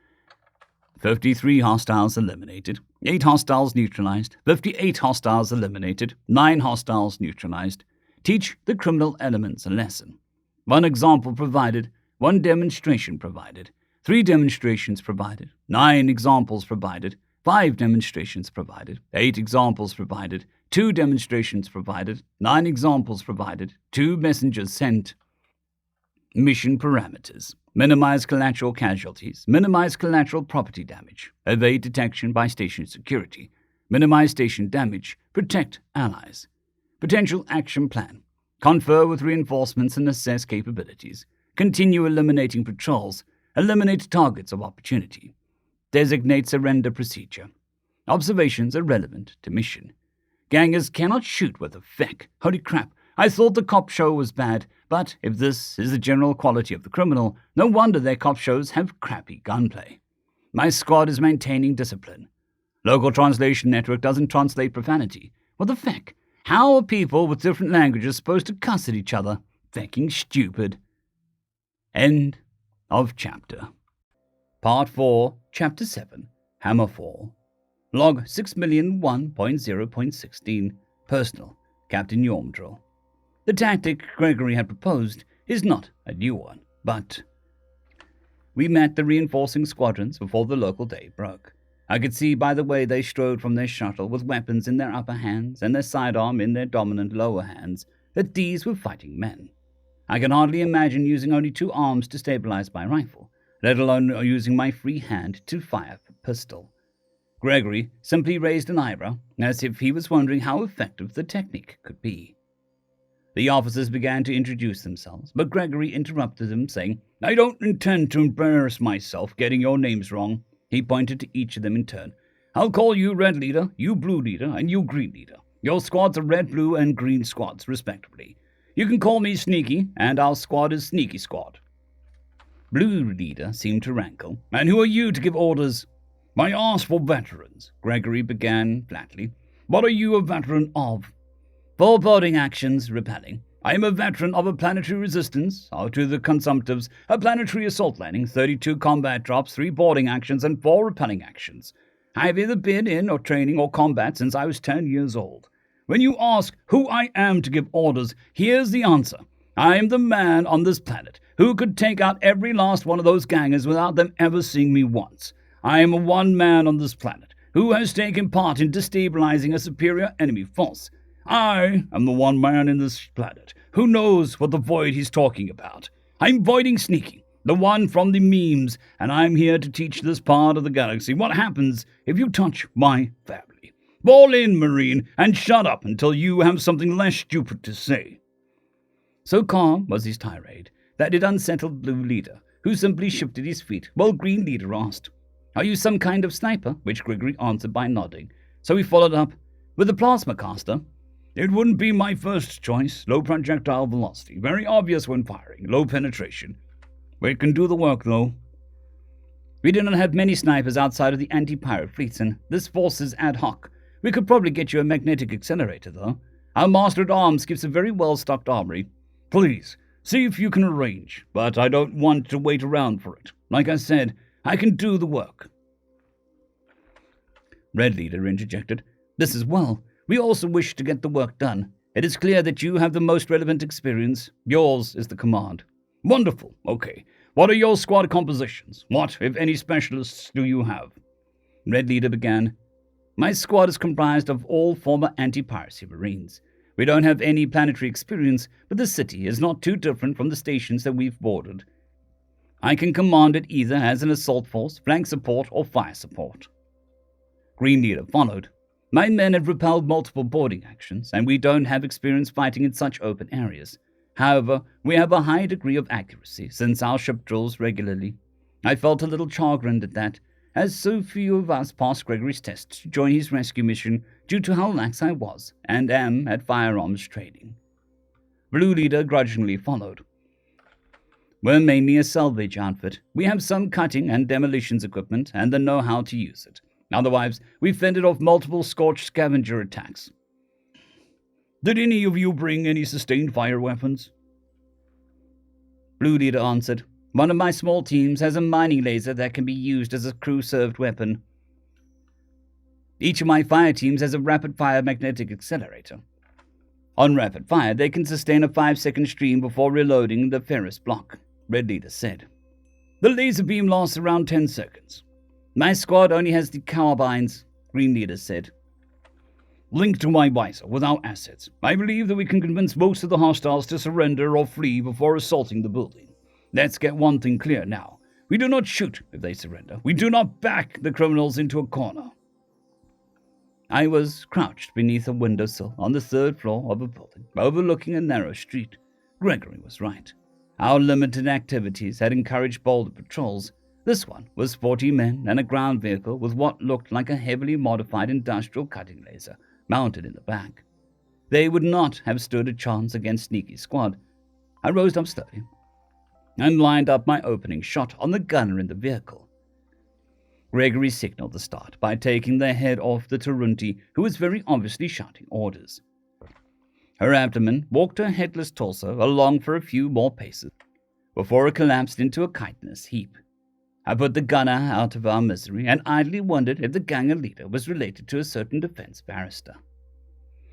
53 hostiles eliminated. 8 hostiles neutralized. 58 hostiles eliminated. 9 hostiles neutralized. Teach the criminal elements a lesson. 1 example provided. 1 demonstration provided. 3 demonstrations provided. 9 examples provided. 5 demonstrations provided. 8 examples provided. 2 demonstrations provided. 9 examples provided. 2 messengers sent. Mission parameters: minimize collateral casualties, minimize collateral property damage, evade detection by station security, Minimize station damage. Protect allies. Potential action plan. Confer with reinforcements and assess capabilities. Continue eliminating patrols. Eliminate targets of opportunity. Designate surrender procedure. Observations are relevant to mission. Gangers cannot shoot with effect. Holy crap, I thought the cop show was bad, but if this is the general quality of the criminal, no wonder their cop shows have crappy gunplay. My squad is maintaining discipline. Local translation network doesn't translate profanity. What the feck? How are people with different languages supposed to cuss at each other? Fecking stupid. End of chapter. Part 4, Chapter 7, Hammerfall. Log 6,001.0.16. Personal, Captain Yormdrill. The tactic Gregory had proposed is not a new one, but we met the reinforcing squadrons before the local day broke. I could see by the way they strode from their shuttle with weapons in their upper hands and their sidearm in their dominant lower hands that these were fighting men. I can hardly imagine using only 2 arms to stabilize my rifle, let alone using my free hand to fire a pistol. Gregory simply raised an eyebrow, as if he was wondering how effective the technique could be. The officers began to introduce themselves, but Gregory interrupted them, saying, "I don't intend to embarrass myself getting your names wrong." He pointed to each of them in turn. "I'll call you Red Leader, you Blue Leader, and you Green Leader. Your squads are Red, Blue, and Green squads, respectively. You can call me Sneaky, and our squad is Sneaky Squad." Blue Leader seemed to rankle. "And who are you to give orders?" "I asked for veterans," Gregory began flatly. "What are you a veteran of?" "4 boarding actions, repelling. I am a veteran of a planetary resistance, or to the consumptives, a planetary assault landing, 32 combat drops, 3 boarding actions, and 4 repelling actions. I have either been in or training or combat since I was 10 years old. When you ask who I am to give orders, here's the answer. I am the man on this planet who could take out every last one of those gangers without them ever seeing me once. I am one man on this planet who has taken part in destabilizing a superior enemy force. I am the one man in this planet who knows what the Void he's talking about. I'm Voiding Sneaky, the one from the memes, and I'm here to teach this part of the galaxy what happens if you touch my family. Ball in, Marine, and shut up until you have something less stupid to say." So calm was his tirade that it unsettled Blue Leader, who simply shifted his feet while Green Leader asked, "Are you some kind of sniper?" which Gregory answered by nodding. So he followed up, "With the plasma caster?" "It wouldn't be my first choice. Low projectile velocity, very obvious when firing, low penetration. We can do the work, though." "We do not have many snipers outside of the anti-pirate fleets, and this force is ad hoc. We could probably get you a magnetic accelerator, though. Our Master-at-Arms keeps a very well-stocked armory." "Please, see if you can arrange, but I don't want to wait around for it. Like I said, I can do the work." Red Leader interjected, "This as well. We also wish to get the work done. It is clear that you have the most relevant experience. Yours is the command." "Wonderful. Okay. What are your squad compositions? What, if any, specialists do you have?" Red Leader began. "My squad is comprised of all former anti-piracy Marines. We don't have any planetary experience, but the city is not too different from the stations that we've boarded. I can command it either as an assault force, flank support, or fire support." Green Leader followed. "My men have repelled multiple boarding actions, and we don't have experience fighting in such open areas. However, we have a high degree of accuracy since our ship drills regularly. I felt a little chagrined at that, as so few of us passed Gregory's test to join his rescue mission due to how lax I was and am at firearms training." Blue Leader grudgingly followed. "We're mainly a salvage outfit. We have some cutting and demolitions equipment and the know-how to use it. Otherwise, we fended off multiple scorched scavenger attacks." "Did any of you bring any sustained fire weapons?" Blue Leader answered, "One of my small teams has a mining laser that can be used as a crew-served weapon. Each of my fire teams has a rapid-fire magnetic accelerator. On rapid fire, they can sustain a 5-second stream before reloading the ferrous block," Red Leader said. "The laser beam lasts around 10 seconds. My squad only has the carbines," Green Leader said. "Link to my visor with our assets. I believe that we can convince most of the hostiles to surrender or flee before assaulting the building. Let's get one thing clear now. We do not shoot if they surrender. We do not back the criminals into a corner." I was crouched beneath a windowsill on the third floor of a building, overlooking a narrow street. Gregory was right. Our limited activities had encouraged bolder patrols. This one was 40 men and a ground vehicle with what looked like a heavily modified industrial cutting laser mounted in the back. They would not have stood a chance against Sneaky's squad. I rose up slowly and lined up my opening shot on the gunner in the vehicle. Gregory signaled the start by taking the head off the Turunti, who was very obviously shouting orders. Her abdomen walked her headless torso along for a few more paces before it collapsed into a chitinous heap. I put the gunner out of our misery and idly wondered if the ganger leader was related to a certain defense barrister.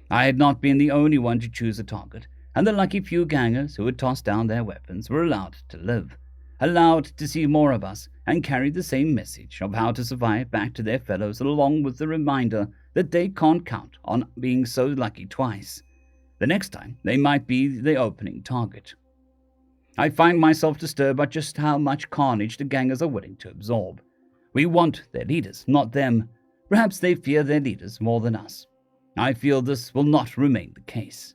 I had not been the only one to choose a target, and the lucky few gangers who had tossed down their weapons were allowed to live, allowed to see more of us, and carry the same message of how to survive back to their fellows, along with the reminder that they can't count on being so lucky twice. The next time, they might be the opening target. I find myself disturbed by just how much carnage the gangers are willing to absorb. We want their leaders, not them. Perhaps they fear their leaders more than us. I feel this will not remain the case.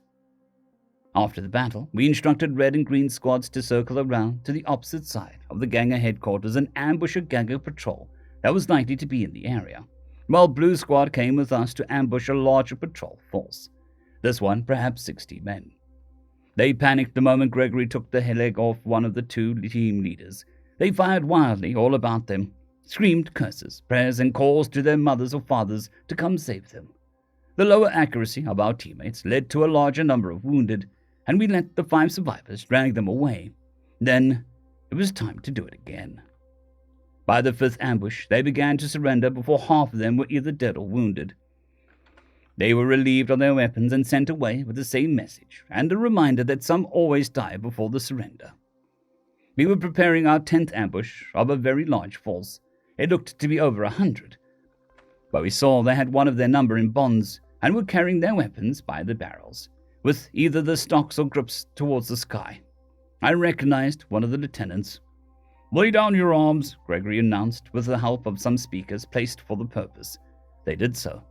After the battle, we instructed red and green squads to circle around to the opposite side of the ganger headquarters and ambush a ganger patrol that was likely to be in the area, while blue squad came with us to ambush a larger patrol force. This one, perhaps 60 men. They panicked the moment Gregory took the leg off one of the two team leaders. They fired wildly all about them, screamed curses, prayers, and calls to their mothers or fathers to come save them. The lower accuracy of our teammates led to a larger number of wounded, and we let the 5 survivors drag them away. Then it was time to do it again. By the 5th ambush, they began to surrender before half of them were either dead or wounded. They were relieved of their weapons and sent away with the same message, and a reminder that some always die before the surrender. We were preparing our 10th ambush of a very large force. It looked to be over 100, but we saw they had one of their number in bonds and were carrying their weapons by the barrels, with either the stocks or grips towards the sky. I recognized one of the lieutenants. "Lay down your arms," Gregory announced, with the help of some speakers placed for the purpose. They did so.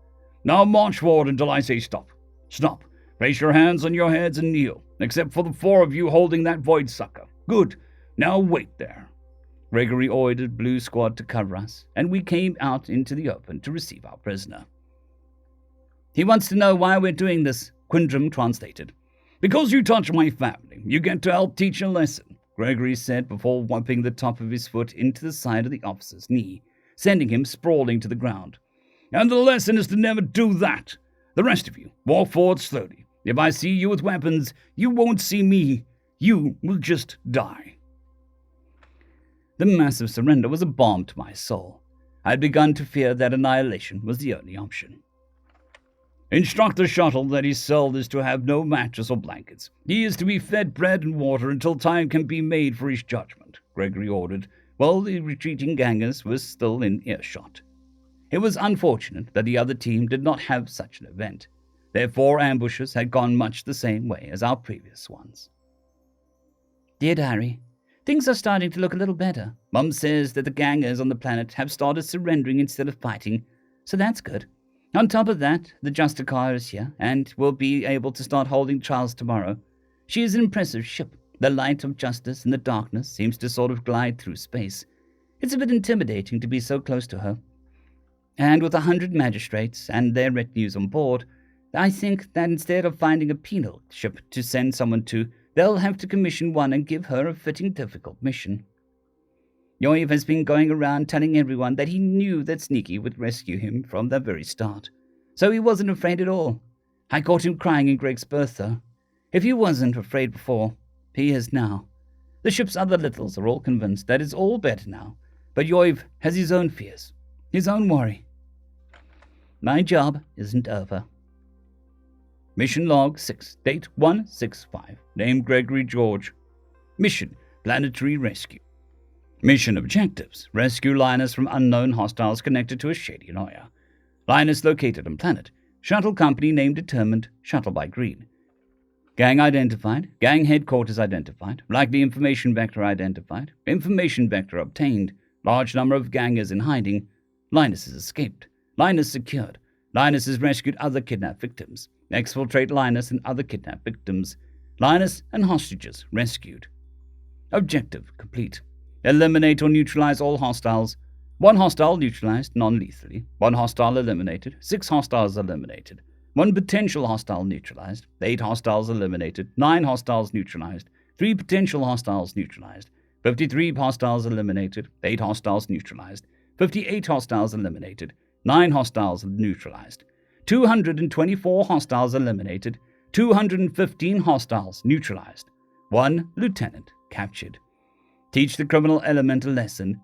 "Now march forward until I say stop. Stop. Place your hands on your heads and kneel, except for the 4 of you holding that void sucker. Good. Now wait there." Gregory ordered Blue Squad to cover us, and we came out into the open to receive our prisoner. "He wants to know why we're doing this," Quindrum translated. "Because you touch my family, you get to help teach a lesson," Gregory said before wiping the top of his foot into the side of the officer's knee, sending him sprawling to the ground. "And the lesson is to never do that. The rest of you, walk forward slowly. If I see you with weapons, you won't see me. You will just die." The massive surrender was a balm to my soul. I had begun to fear that annihilation was the only option. "Instruct the shuttle that his cell is to have no mattress or blankets. He is to be fed bread and water until time can be made for his judgment," Gregory ordered, while the retreating gangers were still in earshot. It was unfortunate that the other team did not have such an event. Their 4 ambushes had gone much the same way as our previous ones. "Dear Diary, things are starting to look a little better. Mum says that the gangers on the planet have started surrendering instead of fighting, so that's good. On top of that, the Justicar is here, and will be able to start holding trials tomorrow. She is an impressive ship. The light of justice in the darkness seems to sort of glide through space. It's a bit intimidating to be so close to her. And with 100 magistrates and their retinues on board, I think that instead of finding a penal ship to send someone to, they'll have to commission one and give her a fitting difficult mission. Yoiv has been going around telling everyone that he knew that Sneaky would rescue him from the very start, so he wasn't afraid at all. I caught him crying in Greg's berth, though. If he wasn't afraid before, he is now. The ship's other littles are all convinced that it's all better now, but Yoiv has his own fears, his own worry. My job isn't over. Mission Log 6, date 165, name Gregory George. Mission, Planetary Rescue. Mission objectives, rescue Linus from unknown hostiles connected to a shady lawyer. Linus located on planet. Shuttle company name determined, shuttle by green. Gang identified, gang headquarters identified, likely information vector identified, information vector obtained, large number of gangers in hiding. Linus has escaped. Linus secured. Linus has rescued other kidnapped victims. Exfiltrate Linus and other kidnapped victims. Linus and hostages rescued. Objective complete. Eliminate or neutralize all hostiles. 1 hostile neutralized non-lethally. 1 hostile eliminated. 6 hostiles eliminated. 1 potential hostile neutralized. 8 hostiles eliminated. 9 hostiles neutralized. 3 potential hostiles neutralized. 53 hostiles eliminated. 8 hostiles neutralized. 58 hostiles eliminated. 9 hostiles neutralized. 224 hostiles eliminated. 215 hostiles neutralized. 1 lieutenant captured. Teach the criminal element a lesson.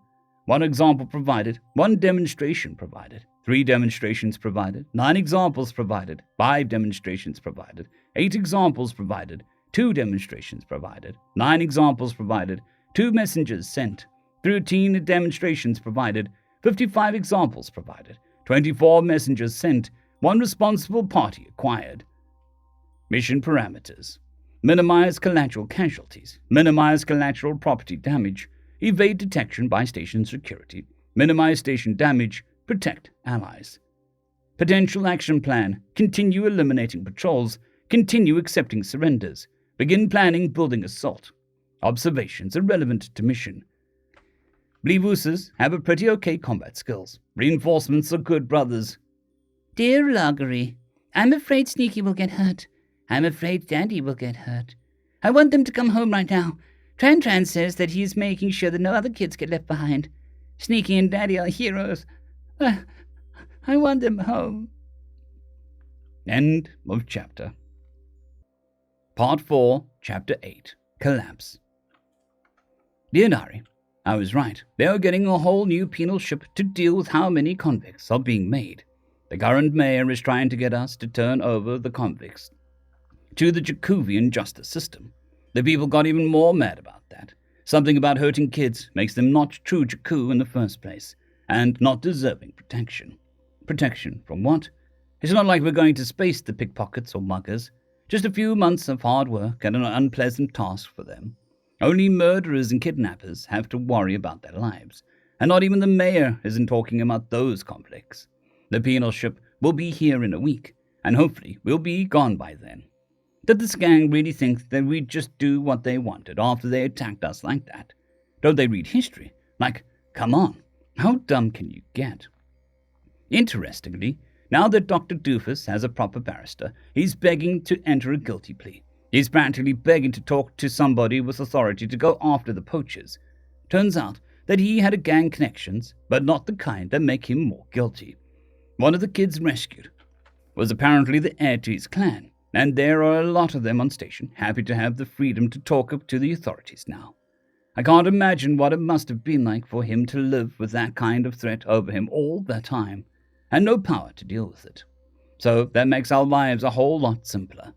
1 example provided. 1 demonstration provided. 3 demonstrations provided. 9 examples provided. 5 demonstrations provided. 8 examples provided. 2 demonstrations provided. 9 examples provided. 2 messengers sent. 13 demonstrations provided. 55 examples provided. 24 messengers sent. 1 responsible party acquired. Mission parameters. Minimize collateral casualties. Minimize collateral property damage. Evade detection by station security. Minimize station damage. Protect allies. Potential action plan. Continue eliminating patrols. Continue accepting surrenders. Begin planning building assault. Observations irrelevant to mission. Bleavooses have a pretty okay combat skills. Reinforcements are good brothers. Dear Loggery, I'm afraid Sneaky will get hurt. I'm afraid Daddy will get hurt. I want them to come home right now. Tran says that he is making sure that no other kids get left behind. Sneaky and Daddy are heroes. I want them home. End of chapter. Part 4, Chapter 8, Collapse. Dear Diary, I was right. They are getting a whole new penal ship to deal with how many convicts are being made. The current mayor is trying to get us to turn over the convicts to the Jacovian justice system. The people got even more mad about that. Something about hurting kids makes them not true Jaku in the first place, and not deserving protection. Protection from what? It's not like we're going to space the pickpockets or muggers. Just a few months of hard work and an unpleasant task for them. Only murderers and kidnappers have to worry about their lives, and not even the mayor isn't talking about those conflicts. The penal ship will be here in a week, and hopefully we'll be gone by then. Did this gang really think that we'd just do what they wanted after they attacked us like that? Don't they read history? Like, come on, how dumb can you get? Interestingly, now that Dr. Doofus has a proper barrister, he's begging to enter a guilty plea. He's practically begging to talk to somebody with authority to go after the poachers. Turns out that he had a gang connections, but not the kind that make him more guilty. One of the kids rescued was apparently the heir to his clan, and there are a lot of them on station, happy to have the freedom to talk up to the authorities now. I can't imagine what it must have been like for him to live with that kind of threat over him all the time, and no power to deal with it. So that makes our lives a whole lot simpler.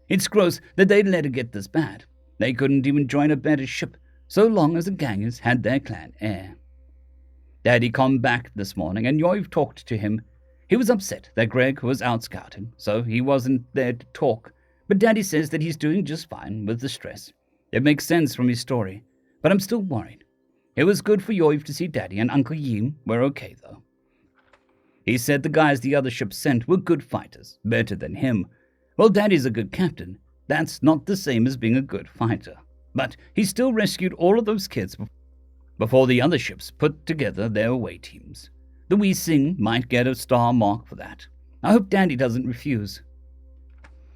It's gross that they'd let it get this bad. They couldn't even join a better ship, so long as the gangers had their clan heir. Daddy come back this morning, and you've talked to him. He was upset that Greg was out scouting, so he wasn't there to talk, but Daddy says that he's doing just fine with the stress. It makes sense from his story, but I'm still worried. It was good for Yoiv to see Daddy, and Uncle Yim were okay, though. He said the guys the other ship sent were good fighters, better than him. Well, Daddy's a good captain. That's not the same as being a good fighter. But he still rescued all of those kids before the other ships put together their away teams. The Wee Sing might get a star mark for that. I hope Daddy doesn't refuse.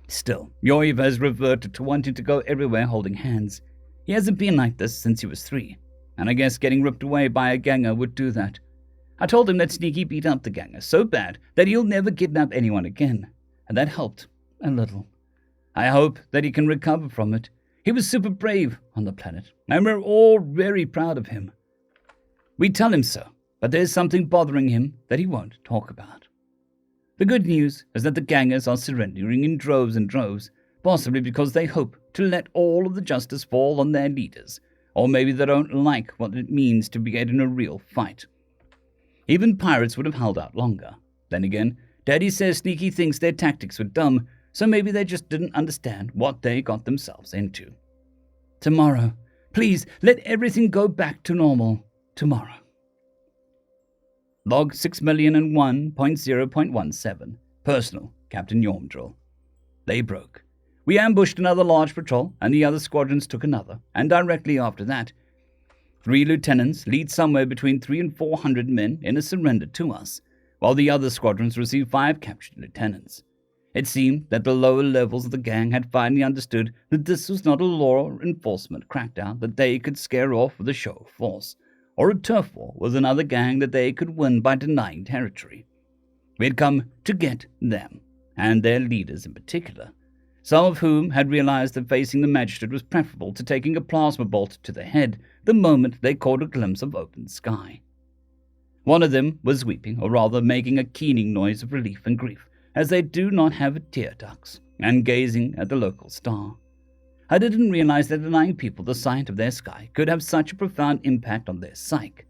Still, Yoiv has reverted to wanting to go everywhere holding hands. He hasn't been like this since he was 3, and I guess getting ripped away by a ganger would do that. I told him that Sneaky beat up the ganger so bad that he'll never kidnap anyone again, and that helped a little. I hope that he can recover from it. He was super brave on the planet, and we're all very proud of him. We tell him so, but there's something bothering him that he won't talk about. The good news is that the gangers are surrendering in droves and droves, possibly because they hope to let all of the justice fall on their leaders, or maybe they don't like what it means to be in a real fight. Even pirates would have held out longer. Then again, Daddy says Sneaky thinks their tactics were dumb, so maybe they just didn't understand what they got themselves into. Tomorrow. Please, let everything go back to normal. Tomorrow. Log 6,001.0.17. Personal, Captain Yormdrill. They broke. We ambushed another large patrol, and the other squadrons took another, and directly after that, 3 lieutenants lead somewhere between 300 and 400 men in a surrender to us, while the other squadrons received 5 captured lieutenants. It seemed that the lower levels of the gang had finally understood that this was not a law enforcement crackdown that they could scare off with a show of force, or a turf war with another gang that they could win by denying territory. We had come to get them, and their leaders in particular, some of whom had realized that facing the magistrate was preferable to taking a plasma bolt to the head the moment they caught a glimpse of open sky. One of them was weeping, or rather making a keening noise of relief and grief, as they do not have tear ducts, and gazing at the local star. I didn't realize that denying people the sight of their sky could have such a profound impact on their psyche.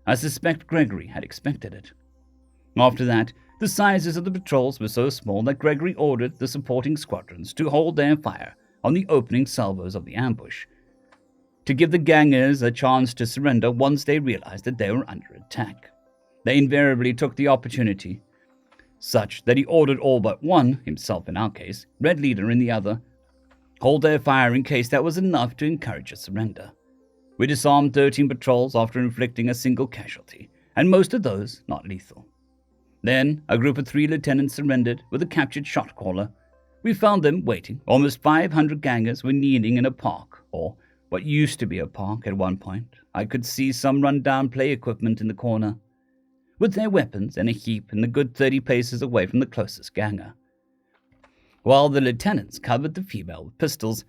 I suspect Gregory had expected it. After that, the sizes of the patrols were so small that Gregory ordered the supporting squadrons to hold their fire on the opening salvos of the ambush, to give the gangers a chance to surrender once they realized that they were under attack. They invariably took the opportunity, such that he ordered all but one, himself in our case, Red Leader in the other, hold their fire in case that was enough to encourage a surrender. We disarmed 13 patrols after inflicting a single casualty, and most of those not lethal. Then, a group of 3 lieutenants surrendered with a captured shot caller. We found them waiting. Almost 500 gangers were kneeling in a park, or what used to be a park at one point. I could see some run-down play equipment in the corner, with their weapons in a heap and a good 30 paces away from the closest ganger. While the lieutenants covered the female with pistols,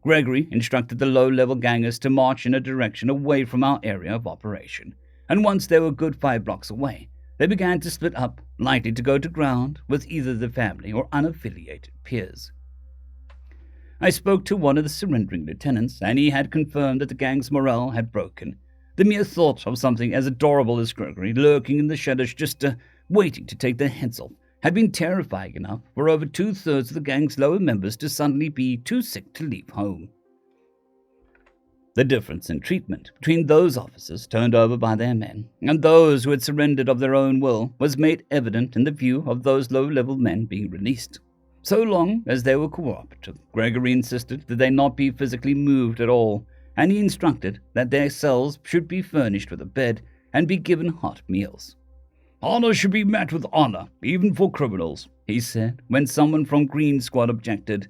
Gregory instructed the low-level gangers to march in a direction away from our area of operation, and once they were a good 5 blocks away, they began to split up, likely to go to ground with either the family or unaffiliated peers. I spoke to one of the surrendering lieutenants, and he had confirmed that the gang's morale had broken. The mere thought of something as adorable as Gregory lurking in the shadows just waiting to take their heads off had been terrifying enough for over 2/3 of the gang's lower members to suddenly be too sick to leave home. The difference in treatment between those officers turned over by their men and those who had surrendered of their own will was made evident in the view of those low-level men being released. So long as they were cooperative, Gregory insisted that they not be physically moved at all, and he instructed that their cells should be furnished with a bed and be given hot meals. "Honor should be met with honor, even for criminals," he said, when someone from Green Squad objected.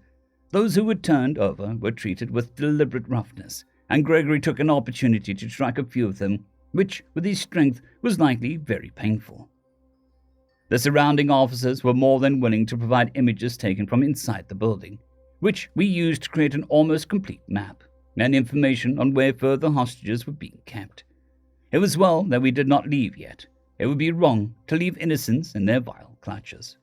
Those who were turned over were treated with deliberate roughness, and Gregory took an opportunity to strike a few of them, which, with his strength, was likely very painful. The surrounding officers were more than willing to provide images taken from inside the building, which we used to create an almost complete map, and information on where further hostages were being kept. It was well that we did not leave yet. It would be wrong to leave innocents in their vile clutches.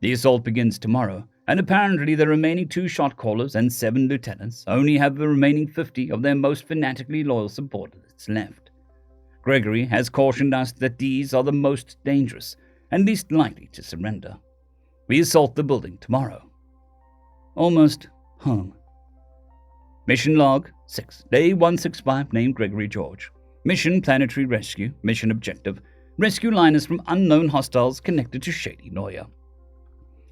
The assault begins tomorrow, and apparently the remaining 2 shot callers and 7 lieutenants only have the remaining 50 of their most fanatically loyal subordinates left. Gregory has cautioned us that these are the most dangerous and least likely to surrender. We assault the building tomorrow. Almost home. Mission Log 6, Day 165, named Gregory George. Mission Planetary Rescue. Mission Objective: rescue Linus from unknown hostiles connected to Shady Noya.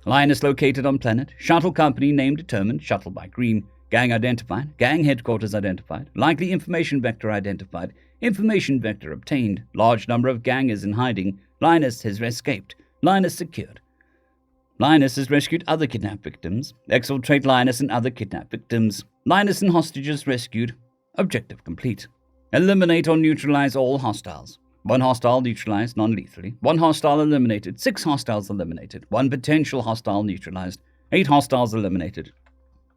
Linus located on planet. Shuttle company name determined. Shuttle by Green. Gang identified. Gang headquarters identified. Likely information vector identified. Information vector obtained. Large number of gang is in hiding. Linus has escaped. Linus secured. Linus has rescued other kidnapped victims. Exfiltrate Linus and other kidnapped victims. Linus and hostages rescued. Objective complete. Eliminate or neutralize all hostiles. 1 hostile neutralized non-lethally. 1 hostile eliminated. 6 hostiles eliminated. 1 potential hostile neutralized. 8 hostiles eliminated.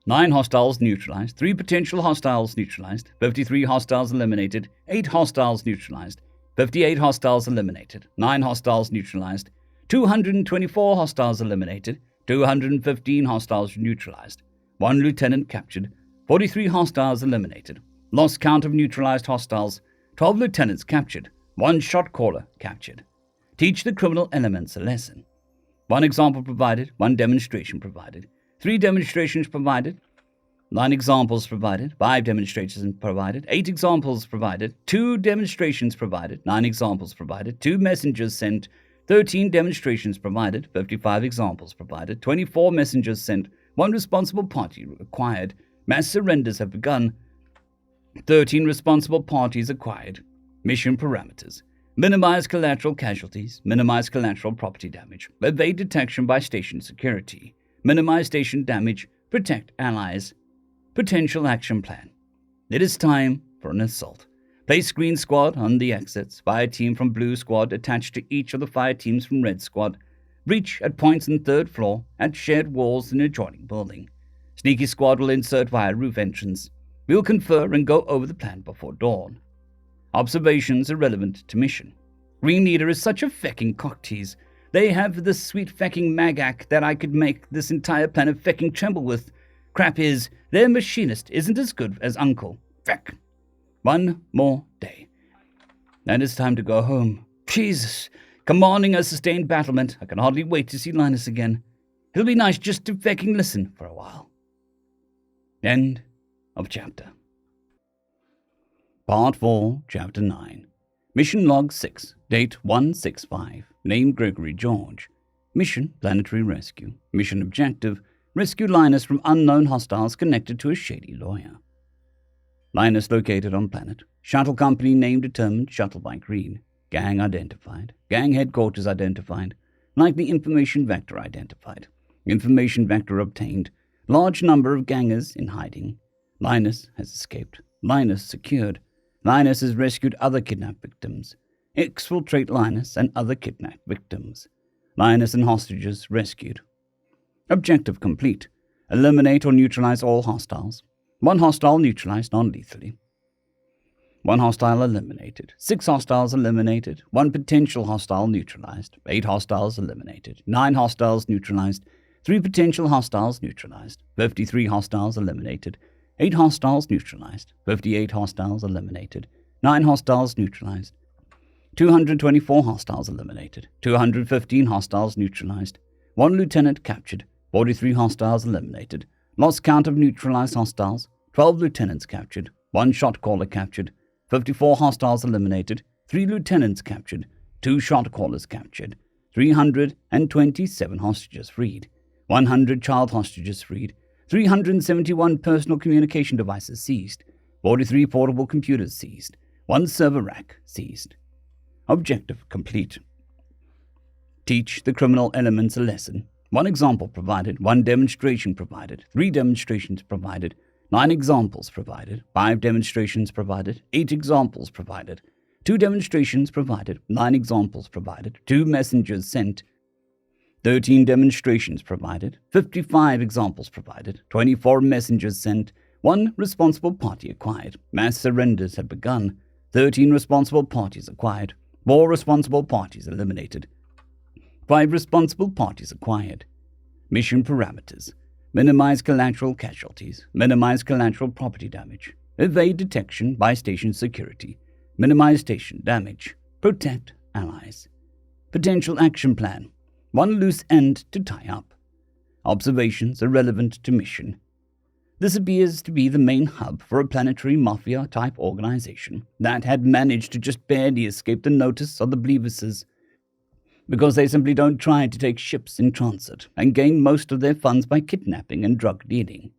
9 hostiles neutralized. 3 potential hostiles neutralized. 53 hostiles eliminated. 8 hostiles neutralized. 58 hostiles eliminated. 9 hostiles neutralized. 224 hostiles eliminated. 215 hostiles neutralized. 1 lieutenant captured. 43 hostiles eliminated. Lost count of neutralized hostiles. 12 lieutenants captured. 1 shot caller captured. Teach the criminal elements a lesson. 1 example provided. 1 demonstration provided. 3 demonstrations provided. 9 examples provided. 5 demonstrations provided. 8 examples provided. 2 demonstrations provided. 9 examples provided. 2 messengers sent. 13 demonstrations provided, 55 examples provided, 24 messengers sent, 1 responsible party acquired, mass surrenders have begun, 13 responsible parties acquired. Mission parameters: minimize collateral casualties, minimize collateral property damage, evade detection by station security, minimize station damage, protect allies. Potential action plan: it is time for an assault. Place green squad on the exits, fire team from blue squad attached to each of the fire teams from red squad. Breach at points in third floor, at shared walls in adjoining building. Sneaky squad will insert via roof entrance. We will confer and go over the plan before dawn. Observations irrelevant to mission. Green Leader is such a fecking cocktease. They have this sweet fecking magac that I could make this entire planet fecking tremble with. Crap is, their machinist isn't as good as Uncle. Feck. 1 more day. And it's time to go home. Jesus. Commanding a sustained battlement. I can hardly wait to see Linus again. It'll be nice just to fecking listen for a while. End of chapter. Part 4, Chapter 9. Mission Log 6, Date 165, Name Gregory George. Mission, Planetary Rescue. Mission Objective, Rescue Linus from unknown hostiles connected to a shady lawyer. Linus located on planet. Shuttle company name determined, shuttle by green. Gang identified. Gang headquarters identified. Likely information vector identified. Information vector obtained. Large number of gangers in hiding. Linus has escaped. Linus secured. Linus has rescued other kidnapped victims. Exfiltrate Linus and other kidnapped victims. Linus and hostages rescued. Objective complete. Eliminate or neutralize all hostiles. 1 hostile neutralized non-lethally. 1 hostile eliminated. 6 hostiles eliminated. 1 potential hostile neutralized. 8 hostiles eliminated. 9 hostiles neutralized. 3 potential hostiles neutralized. 53 hostiles eliminated. 8 hostiles neutralized. 58 hostiles eliminated. 9 hostiles neutralized. 224 hostiles eliminated. 215 hostiles neutralized. 1 lieutenant captured. 43 hostiles eliminated. Lost count of neutralized hostiles. 12 lieutenants captured. 1 shot caller captured. 54 hostiles eliminated. 3 lieutenants captured. 2 shot callers captured. 327 hostages freed. 100 child hostages freed. 371 personal communication devices seized. 43 portable computers seized. 1 server rack seized. Objective complete. Teach the criminal elements a lesson. 1 example provided. 1 demonstration provided. 3 demonstrations provided. 9 examples provided. 5 demonstrations provided. 8 examples provided. 2 demonstrations provided. 9 examples provided. 2 messengers sent. 13 demonstrations provided. 55 examples provided. 24 messengers sent. 1 responsible party acquired. Mass surrenders have begun. 13 responsible parties acquired. 4 responsible parties eliminated. 5 responsible parties acquired. Mission parameters: minimize collateral casualties, minimize collateral property damage, evade detection by station security, minimize station damage, protect allies. Potential action plan: 1 loose end to tie up. Observations irrelevant to mission. This appears to be the main hub for a planetary mafia-type organization that had managed to just barely escape the notice of the Bleavuses, because they simply don't try to take ships in transit and gain most of their funds by kidnapping and drug dealing.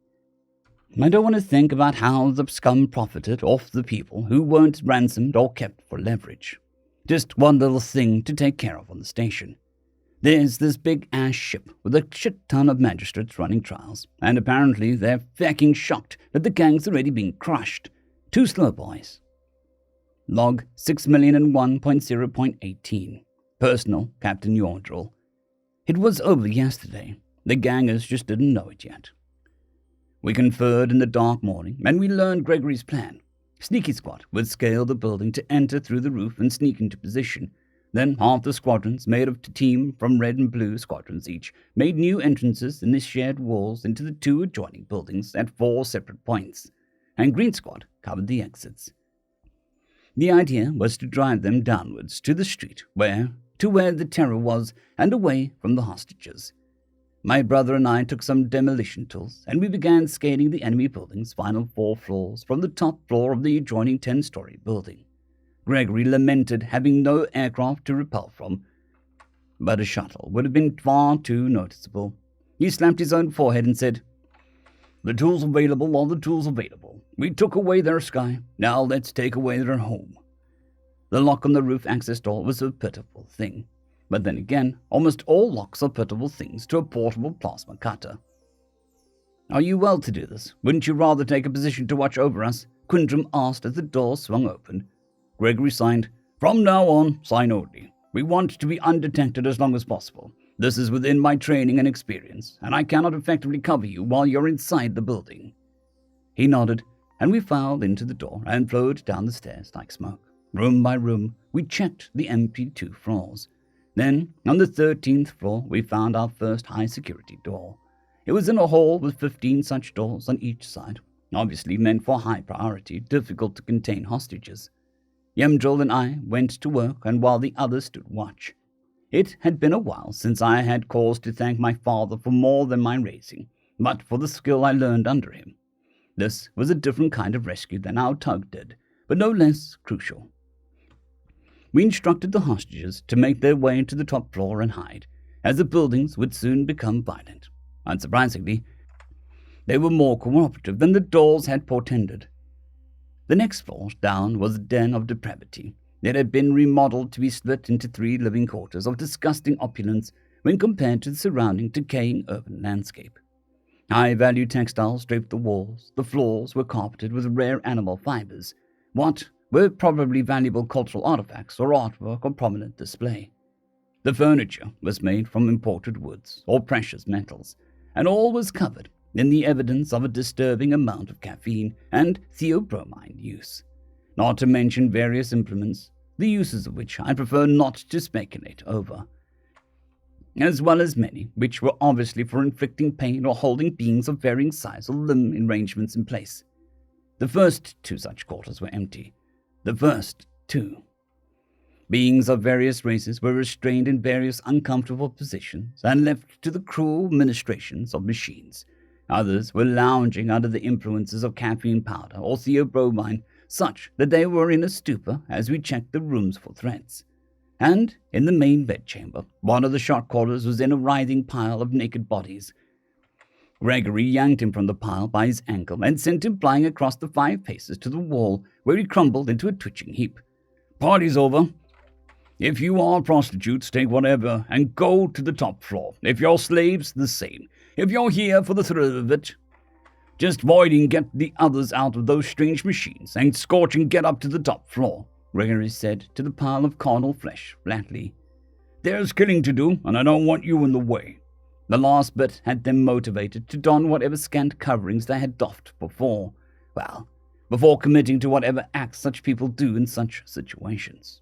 I don't want to think about how the scum profited off the people who weren't ransomed or kept for leverage. Just one little thing to take care of on the station. There's this big-ass ship with a shit-ton of magistrates running trials, and apparently they're fucking shocked that the gang's already been crushed. Too slow, boys. Log 6,001.0.18. Personal, Captain Yordrell. It was over yesterday. The gangers just didn't know it yet. We conferred in the dark morning, and we learned Gregory's plan. Sneaky Squad would scale the building to enter through the roof and sneak into position. Then half the squadrons, made of a team from red and blue squadrons each, made new entrances in the shared walls into the 2 adjoining buildings at 4 separate points, and Green Squad covered the exits. The idea was to drive them downwards to the street where the terror was and away from the hostages. My brother and I took some demolition tools, and we began scaling the enemy building's final 4 floors from the top floor of the adjoining 10-story building. Gregory lamented having no aircraft to repel from. but a shuttle would have been far too noticeable. He slapped his own forehead and said, "The tools available are the tools available. We took away their sky, now let's take away their home." The lock on the roof access door was a pitiful thing. But then again, almost all locks are pitiful things to a portable plasma cutter. "Are you well to do this? Wouldn't you rather take a position to watch over us?" Quindram asked as the door swung open. Gregory signed, "From now on, sign only. We want to be undetected as long as possible. This is within my training and experience, and I cannot effectively cover you while you're inside the building." He nodded, and we filed into the door and flowed down the stairs like smoke. Room by room, we checked the empty 2 floors. Then, on the 13th floor, we found our first high-security door. It was in a hall with 15 such doors on each side, obviously meant for high priority, difficult to contain hostages. Yemdril and I went to work, and while the others stood watch. It had been a while since I had cause to thank my father for more than my raising, but for the skill I learned under him. This was a different kind of rescue than our tug did, but no less crucial. We instructed the hostages to make their way to the top floor and hide, as the buildings would soon become violent. Unsurprisingly, they were more cooperative than the doors had portended. The next floor down was a den of depravity. It had been remodeled to be split into 3 living quarters of disgusting opulence when compared to the surrounding decaying urban landscape. High-value textiles draped the walls. The floors were carpeted with rare animal fibers. What were probably valuable cultural artifacts or artwork on prominent display. The furniture was made from imported woods or precious metals, and all was covered in the evidence of a disturbing amount of caffeine and theobromine use, not to mention various implements, the uses of which I prefer not to speculate over, as well as many which were obviously for inflicting pain or holding beings of varying size or limb arrangements in place. The first 2 such quarters were empty. The first 2. Beings of various races were restrained in various uncomfortable positions and left to the cruel ministrations of machines. Others were lounging under the influences of caffeine powder or theobromine, such that they were in a stupor as we checked the rooms for threats. And in the main bedchamber, one of the shot callers was in a writhing pile of naked bodies. Gregory yanked him from the pile by his ankle and sent him flying across the 5 paces to the wall, where he crumbled into a twitching heap. "Party's over. If you are prostitutes, take whatever and go to the top floor. If you're slaves, the same. If you're here for the thrill of it, just void and get the others out of those strange machines and scorch and get up to the top floor," Gregory said to the pile of carnal flesh flatly. "There's killing to do, and I don't want you in the way." The last bit had them motivated to don whatever scant coverings they had doffed before committing to whatever acts such people do in such situations.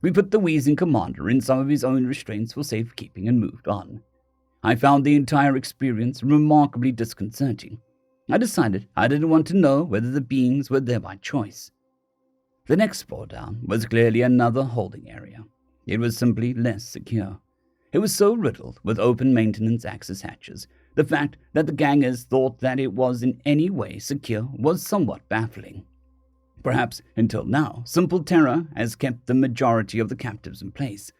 We put the wheezing commander in some of his own restraints for safekeeping and moved on. I found the entire experience remarkably disconcerting. I decided I didn't want to know whether the beings were there by choice. The next floor down was clearly another holding area. It was simply less secure. It was so riddled with open maintenance access hatches, the fact that the gangers thought that it was in any way secure was somewhat baffling. Perhaps, until now, simple terror has kept the majority of the captives in place.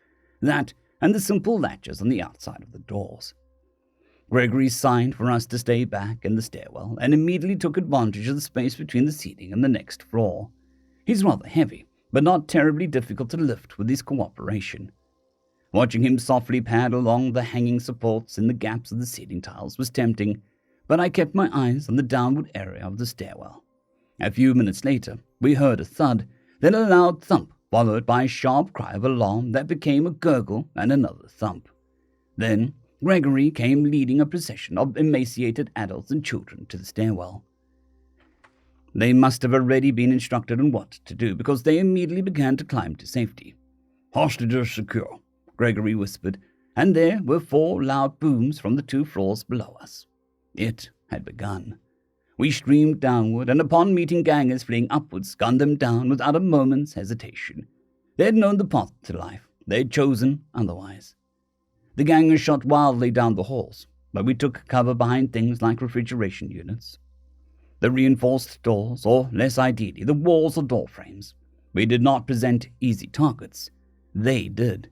That, and the simple latches on the outside of the doors. Gregory signed for us to stay back in the stairwell, and immediately took advantage of the space between the ceiling and the next floor. He's rather heavy, but not terribly difficult to lift with his cooperation. Watching him softly pad along the hanging supports in the gaps of the ceiling tiles was tempting, but I kept my eyes on the downward area of the stairwell. A few minutes later, we heard a thud, then a loud thump, followed by a sharp cry of alarm that became a gurgle and another thump. Then Gregory came leading a procession of emaciated adults and children to the stairwell. They must have already been instructed on what to do, because they immediately began to climb to safety. "Hostages secure," Gregory whispered, and there were 4 loud booms from the 2 floors below us. It had begun. We streamed downward, and upon meeting gangers fleeing upwards, gunned them down without a moment's hesitation. They had known the path to life. They had chosen otherwise. The gangers shot wildly down the halls, but we took cover behind things like refrigeration units, the reinforced doors, or less ideally, the walls or door frames. We did not present easy targets. They did.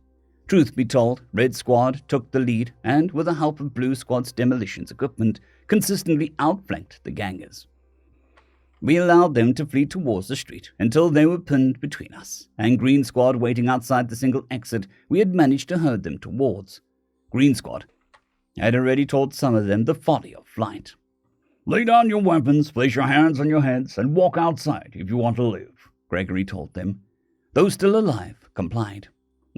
Truth be told, Red Squad took the lead and, with the help of Blue Squad's demolitions equipment, consistently outflanked the gangers. We allowed them to flee towards the street until they were pinned between us, and Green Squad waiting outside the single exit we had managed to herd them towards. Green Squad had already taught some of them the folly of flight. "Lay down your weapons, place your hands on your heads, and walk outside if you want to live," Gregory told them. Those still alive complied.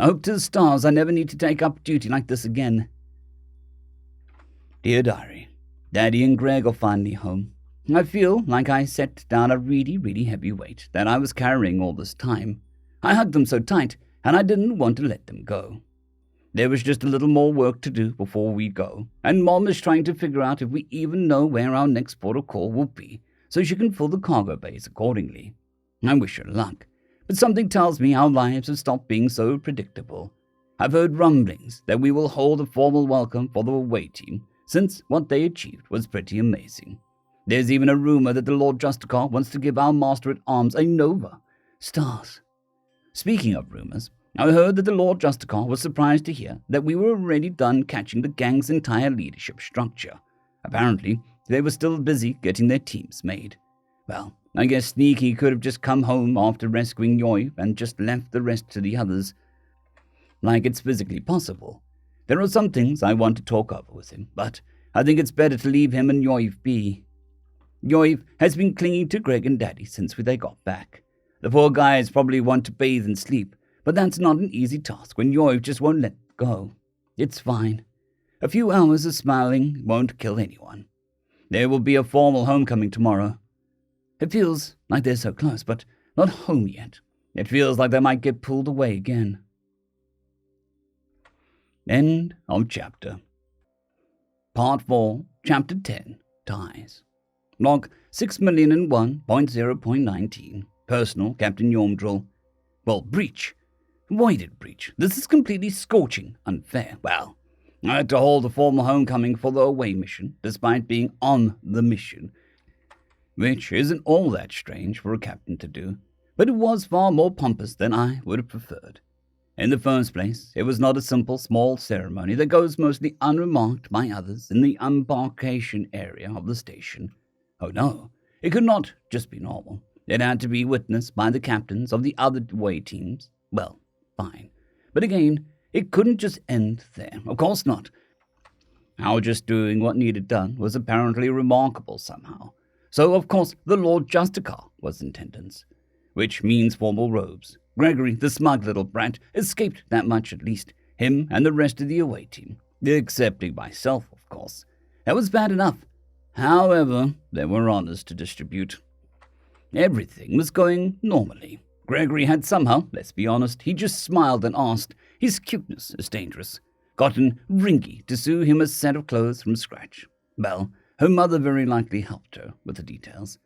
I hope to the stars I never need to take up duty like this again. Dear Diary, Daddy and Greg are finally home. I feel like I set down a really heavy weight that I was carrying all this time. I hugged them so tight, and I didn't want to let them go. There was just a little more work to do before we go, and Mom is trying to figure out if we even know where our next port of call will be, so she can fill the cargo bays accordingly. I wish her luck, but something tells me our lives have stopped being so predictable. I've heard rumblings that we will hold a formal welcome for the away team, since what they achieved was pretty amazing. There's even a rumor that the Lord Justicar wants to give our Master-at-Arms a Nova. Stars. Speaking of rumors, I heard that the Lord Justicar was surprised to hear that we were already done catching the gang's entire leadership structure. Apparently, they were still busy getting their teams made. Well, I guess Sneaky could have just come home after rescuing Yoiv and just left the rest to the others. Like it's physically possible. There are some things I want to talk over with him, but I think it's better to leave him and Yoiv be. Yoiv has been clinging to Greg and Daddy since they got back. The poor guys probably want to bathe and sleep, but that's not an easy task when Yoiv just won't let go. It's fine. A few hours of smiling won't kill anyone. There will be a formal homecoming tomorrow. It feels like they're so close, but not home yet. It feels like they might get pulled away again. End of chapter. Part 4, Chapter 10, Ties. Log 6,001.0.19. Personal, Captain Yormdrill. Well, breach. Why did breach? This is completely scorching unfair. Well, I had to hold a formal homecoming for the away mission, despite being on the mission, which isn't all that strange for a captain to do, but it was far more pompous than I would have preferred. In the first place, it was not a simple small ceremony that goes mostly unremarked by others in the embarkation area of the station. Oh no, it could not just be normal. It had to be witnessed by the captains of the other away teams. Well, fine. But again, it couldn't just end there. Of course not. Our just doing what needed done was apparently remarkable somehow. So, of course, the Lord Justicar was in attendance, which means formal robes. Gregory, the smug little brat, escaped that much at least, him and the rest of the away team, excepting myself, of course. That was bad enough. However, there were honors to distribute. Everything was going normally. Gregory had somehow, let's be honest, he just smiled and asked, his cuteness is dangerous, gotten Ringy to sew him a set of clothes from scratch. Well, her mother very likely helped her with the details.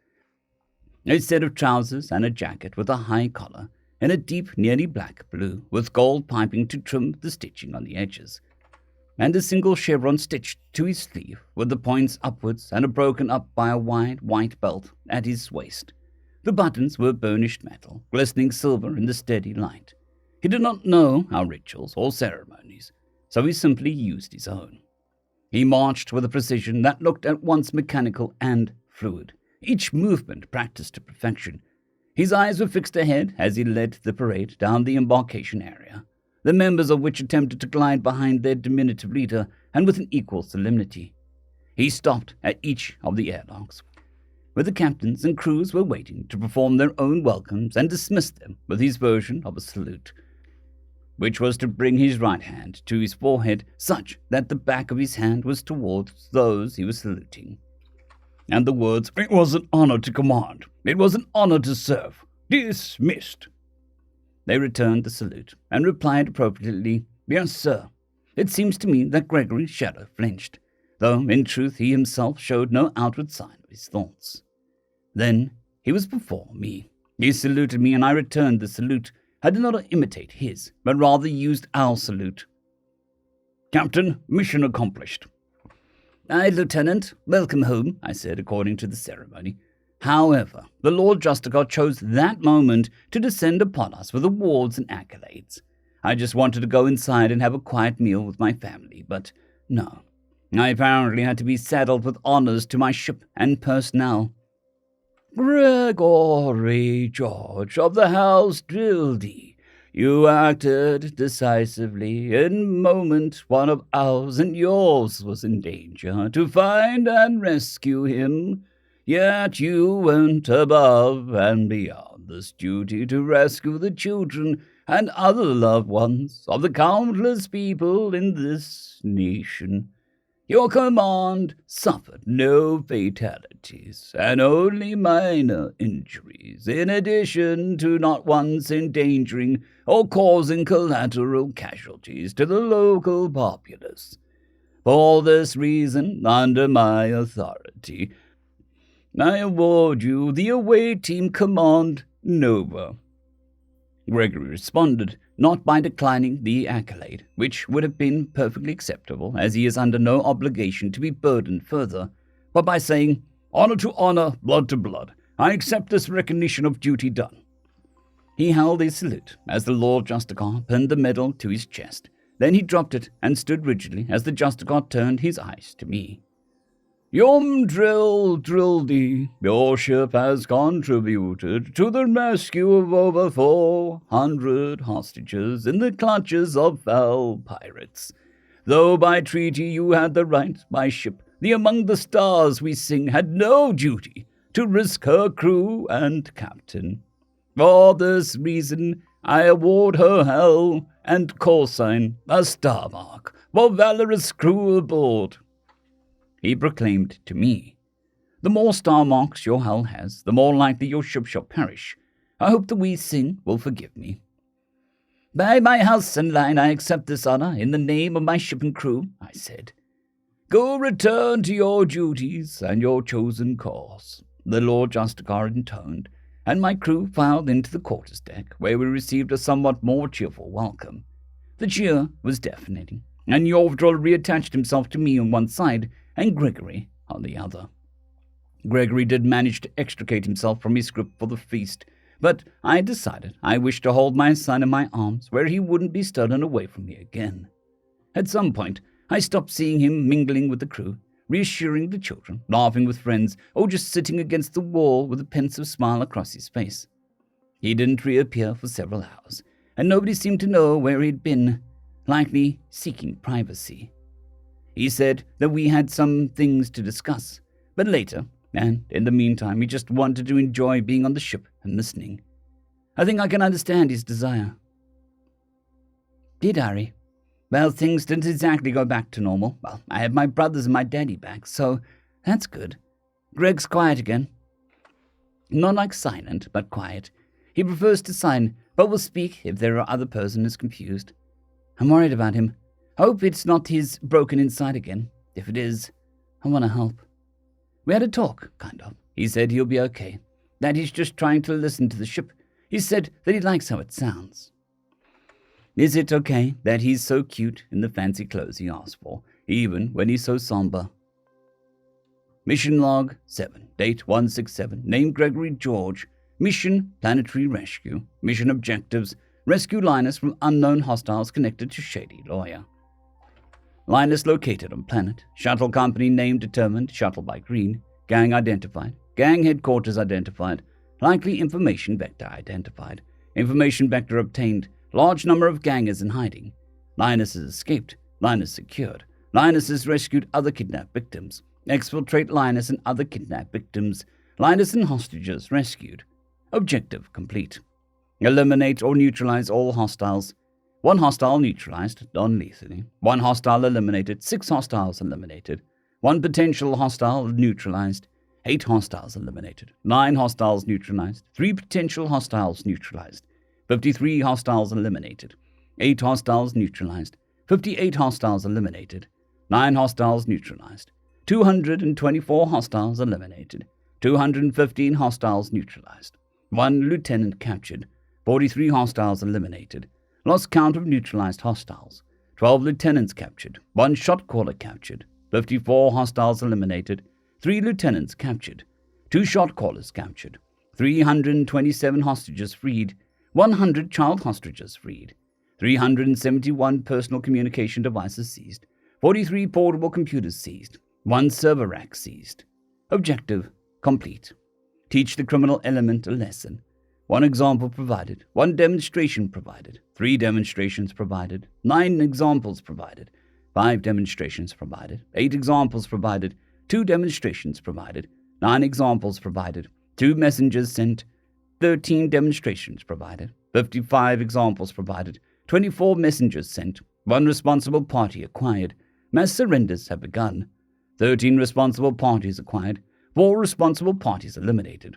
A set of trousers and a jacket with a high collar, and a deep, nearly black blue, with gold piping to trim the stitching on the edges, and a single chevron stitched to his sleeve, with the points upwards and broken up by a wide white belt at his waist. The buttons were burnished metal, glistening silver in the steady light. He did not know our rituals or ceremonies, so he simply used his own. He marched with a precision that looked at once mechanical and fluid, each movement practiced to perfection. His eyes were fixed ahead as he led the parade down the embarkation area, the members of which attempted to glide behind their diminutive leader, and with an equal solemnity. He stopped at each of the airlocks, where the captains and crews were waiting to perform their own welcomes, and dismissed them with his version of a salute, which was to bring his right hand to his forehead such that the back of his hand was towards those he was saluting. And the words, "It was an honor to command. It was an honor to serve. Dismissed." They returned the salute and replied appropriately, "Yes, sir." It seems to me that Gregory's shadow flinched, though in truth he himself showed no outward sign of his thoughts. Then he was before me. He saluted me, and I returned the salute. I did not imitate his, but rather used our salute. "Captain, mission accomplished." "Aye, Lieutenant, welcome home," I said, according to the ceremony. However, the Lord Justicar chose that moment to descend upon us with awards and accolades. I just wanted to go inside and have a quiet meal with my family, but no. I apparently had to be saddled with honors to my ship and personnel. Gregory George of the House Drildy, you acted decisively in moment one of ours and yours was in danger to find and rescue him. Yet you went above and beyond this duty to rescue the children and other loved ones of the countless people in this nation. Your command suffered no fatalities and only minor injuries, in addition to not once endangering or causing collateral casualties to the local populace. For this reason, under my authority, I award you the away team command Nova. Gregory responded, not by declining the accolade, which would have been perfectly acceptable, as he is under no obligation to be burdened further, but by saying, "Honor to honor, blood to blood. I accept this recognition of duty done." He held a salute as the Lord Justicar pinned the medal to his chest. Then he dropped it and stood rigidly as the Justicar turned his eyes to me. Yom Drildy, your ship has contributed to the rescue of over 400 hostages in the clutches of foul pirates. Though by treaty you had the right, my ship, the Among the Stars we sing, had no duty to risk her crew and captain. For this reason, I award her Hell and Coursign a star mark for valorous crew aboard. He proclaimed to me, "The more star marks your hull has, the more likely your ship shall perish. I hope the wee Sing will forgive me." "By my house and line I accept this honor in the name of my ship and crew," I said. "Go return to your duties and your chosen course," the Lord Justicar intoned, and my crew filed into the quarters deck, where we received a somewhat more cheerful welcome. The cheer was deafening, and Yovdrol reattached himself to me on one side, and Gregory on the other. Gregory did manage to extricate himself from his grip for the feast, but I decided I wished to hold my son in my arms where he wouldn't be stolen away from me again. At some point, I stopped seeing him mingling with the crew, reassuring the children, laughing with friends, or just sitting against the wall with a pensive smile across his face. He didn't reappear for several hours, and nobody seemed to know where he'd been, likely seeking privacy. He said that we had some things to discuss, but later, and in the meantime he just wanted to enjoy being on the ship and listening. I think I can understand his desire. Did Harry? Well, things didn't exactly go back to normal. Well, I have my brothers and my daddy back, so that's good. Greg's quiet again. Not like silent, but quiet. He prefers to sign, but will speak if there are other person is confused. I'm worried about him. Hope it's not his broken inside again. If it is, I want to help. We had a talk, kind of. He said he'll be okay, that he's just trying to listen to the ship. He said that he likes how it sounds. Is it okay that he's so cute in the fancy clothes he asked for, even when he's so somber? Mission Log 7, date 167, name Gregory George. Mission, Planetary Rescue. Mission Objectives, rescue Linus from unknown hostiles connected to Shady Lawyer. Linus located on planet. Shuttle company name determined, shuttle by green. Gang identified. Gang headquarters identified. Likely information vector identified. Information vector obtained. Large number of gangers in hiding. Linus has escaped. Linus secured. Linus has rescued other kidnapped victims. Exfiltrate Linus and other kidnapped victims. Linus and hostages rescued. Objective complete. Eliminate or neutralize all hostiles. 1 hostile neutralized, non-lethally. 1 hostile eliminated, 6 hostiles eliminated. 1 potential hostile neutralized, 8 hostiles eliminated. 9 hostiles neutralized, 3 potential hostiles neutralized. 53 hostiles eliminated. 8 hostiles neutralized, 58 hostiles eliminated. 9 hostiles neutralized. 224 hostiles eliminated. 215 hostiles neutralized. 1 lieutenant captured. 43 hostiles eliminated. Lost count of neutralized hostiles. 12 lieutenants captured. 1 shot caller captured. 54 hostiles eliminated. 3 lieutenants captured. 2 shot callers captured. 327 hostages freed. 100 child hostages freed. 371 personal communication devices seized, 43 portable computers seized, 1 server rack seized. Objective complete. Teach the criminal element a lesson. 1 example provided, 1 demonstration provided, 3 demonstrations provided, 9 examples provided, 5 demonstrations provided, 8 examples provided, 2 demonstrations provided, 9 examples provided, 2 messengers sent, 13 demonstrations provided, 55 examples provided, 24 messengers sent, 1 responsible party acquired. Mass surrenders have begun. 13 responsible parties acquired, 4 responsible parties eliminated.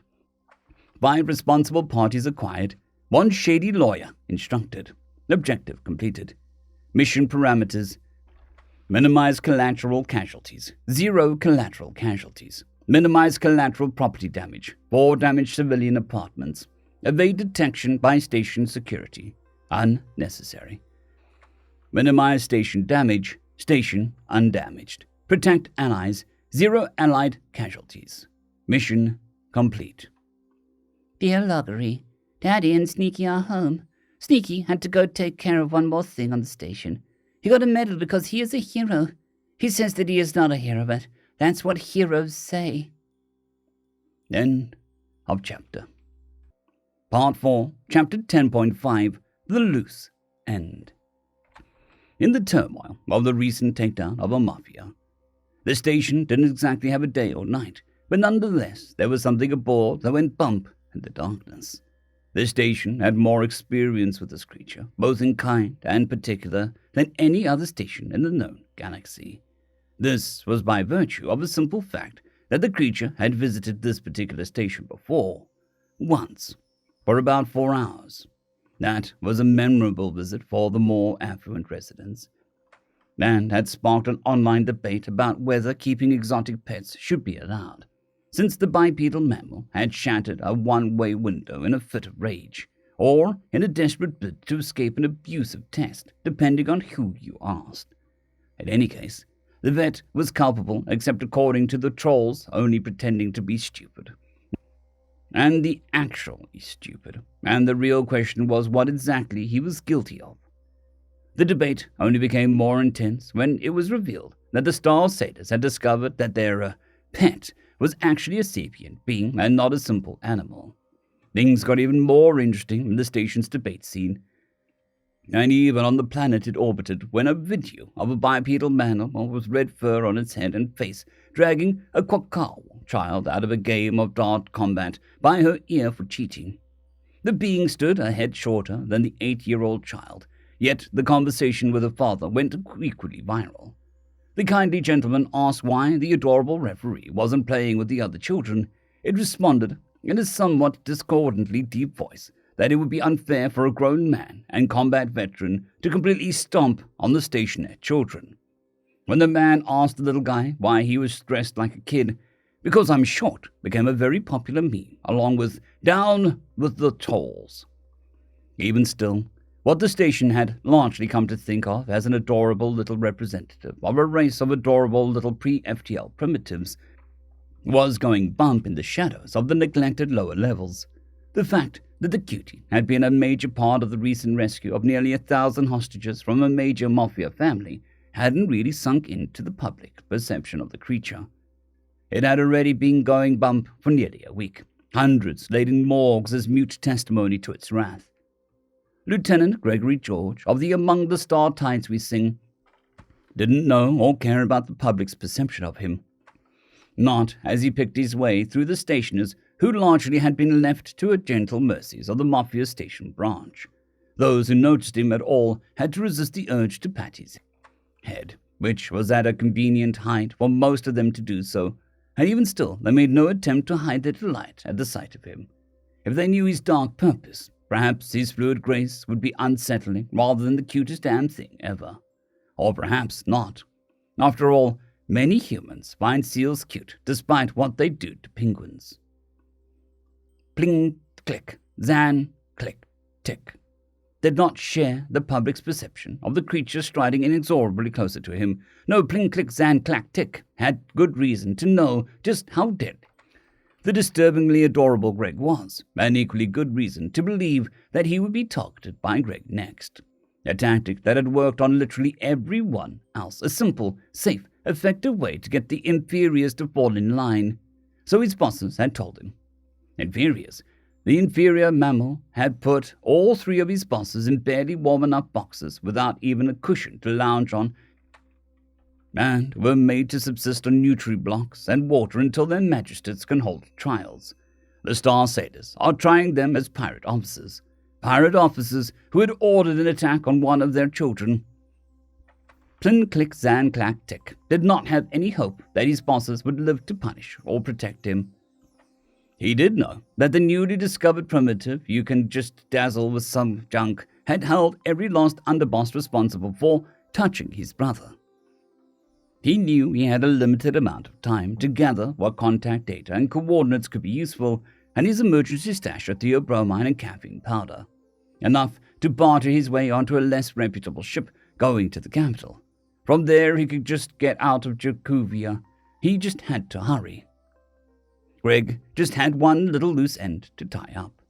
5 responsible parties acquired, 1 shady lawyer instructed. Objective completed. Mission parameters: minimize collateral casualties, 0 collateral casualties. Minimize collateral property damage, 4 damaged civilian apartments. Evade detection by station security, unnecessary. Minimize station damage, station undamaged. Protect allies, 0 allied casualties. Mission complete. Dear Loggery, Daddy and Sneaky are home. Sneaky had to go take care of one more thing on the station. He got a medal because he is a hero. He says that he is not a hero, but that's what heroes say. End of chapter. Part 4, Chapter 10.5, The Loose End. In the turmoil of the recent takedown of a mafia, the station didn't exactly have a day or night, but nonetheless there was something aboard that went bump in the darkness. The station had more experience with this creature, both in kind and particular, than any other station in the known galaxy. This was by virtue of the simple fact that the creature had visited this particular station before, once, for about 4 hours. That was a memorable visit for the more affluent residents, and had sparked an online debate about whether keeping exotic pets should be allowed, since the bipedal mammal had shattered a one-way window in a fit of rage, or in a desperate bid to escape an abusive test, depending on who you asked. In any case, the vet was culpable, except according to the trolls, only pretending to be stupid. And the actually stupid, and the real question was what exactly he was guilty of. The debate only became more intense when it was revealed that the Star Satyrs had discovered that their pet was actually a sapient being and not a simple animal. Things got even more interesting in the station's debate scene, and even on the planet it orbited, when a video of a bipedal mammal with red fur on its head and face dragging a quackal child out of a game of dart combat by her ear for cheating. The being stood a head shorter than the 8-year-old child, yet the conversation with her father went equally viral. The kindly gentleman asked why the adorable referee wasn't playing with the other children. It responded in a somewhat discordantly deep voice that it would be unfair for a grown man and combat veteran to completely stomp on the stationette children. When the man asked the little guy why he was dressed like a kid, "Because I'm short," became a very popular meme, along with "Down with the tolls." Even still, what the station had largely come to think of as an adorable little representative of a race of adorable little pre-FTL primitives was going bump in the shadows of the neglected lower levels. The fact that the cutie had been a major part of the recent rescue of nearly 1,000 hostages from a major mafia family hadn't really sunk into the public perception of the creature. It had already been going bump for nearly a week, hundreds laid in morgues as mute testimony to its wrath. Lieutenant Gregory George, of the Among the Star Tides We Sing, didn't know or care about the public's perception of him. Not as he picked his way through the stationers who largely had been left to a gentle mercies of the Mafia Station branch. Those who noticed him at all had to resist the urge to pat his head, which was at a convenient height for most of them to do so, and even still they made no attempt to hide their delight at the sight of him. If they knew his dark purpose, perhaps his fluid grace would be unsettling rather than the cutest damn thing ever. Or perhaps not. After all, many humans find seals cute despite what they do to penguins. Pling, click, zan, click, tick. Did not share the public's perception of the creature striding inexorably closer to him. No pling, click, zan, clack, tick had good reason to know just how dead the disturbingly adorable Greg was, and equally good reason to believe that he would be targeted by Greg next. a tactic that had worked on literally everyone else, a simple, safe, effective way to get the inferiors to fall in line. So his bosses had told him. Inferiors. The inferior mammal had put all three of his bosses in barely warm enough boxes without even a cushion to lounge on, and were made to subsist on nutri-blocks and water until their magistrates can hold trials. The Star Satyrs are trying them as pirate officers who had ordered an attack on one of their children. Plin-Click Zan-Clack-Tick did not have any hope that his bosses would live to punish or protect him. He did know that the newly discovered primitive you can just dazzle with some junk had held every last underboss responsible for touching his brother. He knew he had a limited amount of time to gather what contact data and coordinates could be useful, and his emergency stash of theobromine and caffeine powder. Enough to barter his way onto a less reputable ship going to the capital. From there he could just get out of Jakuvia. He just had to hurry. Greg just had one little loose end to tie up.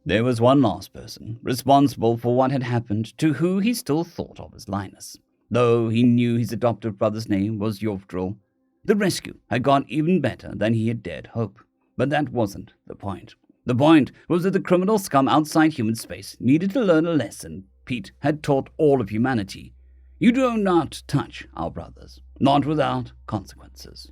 There was one last person responsible for what had happened to who he still thought of as Linus, though he knew his adoptive brother's name was Yovdril. The rescue had gone even better than he had dared hope, but that wasn't the point. The point was that the criminal scum outside human space needed to learn a lesson Pete had taught all of humanity. You do not touch our brothers, not without consequences.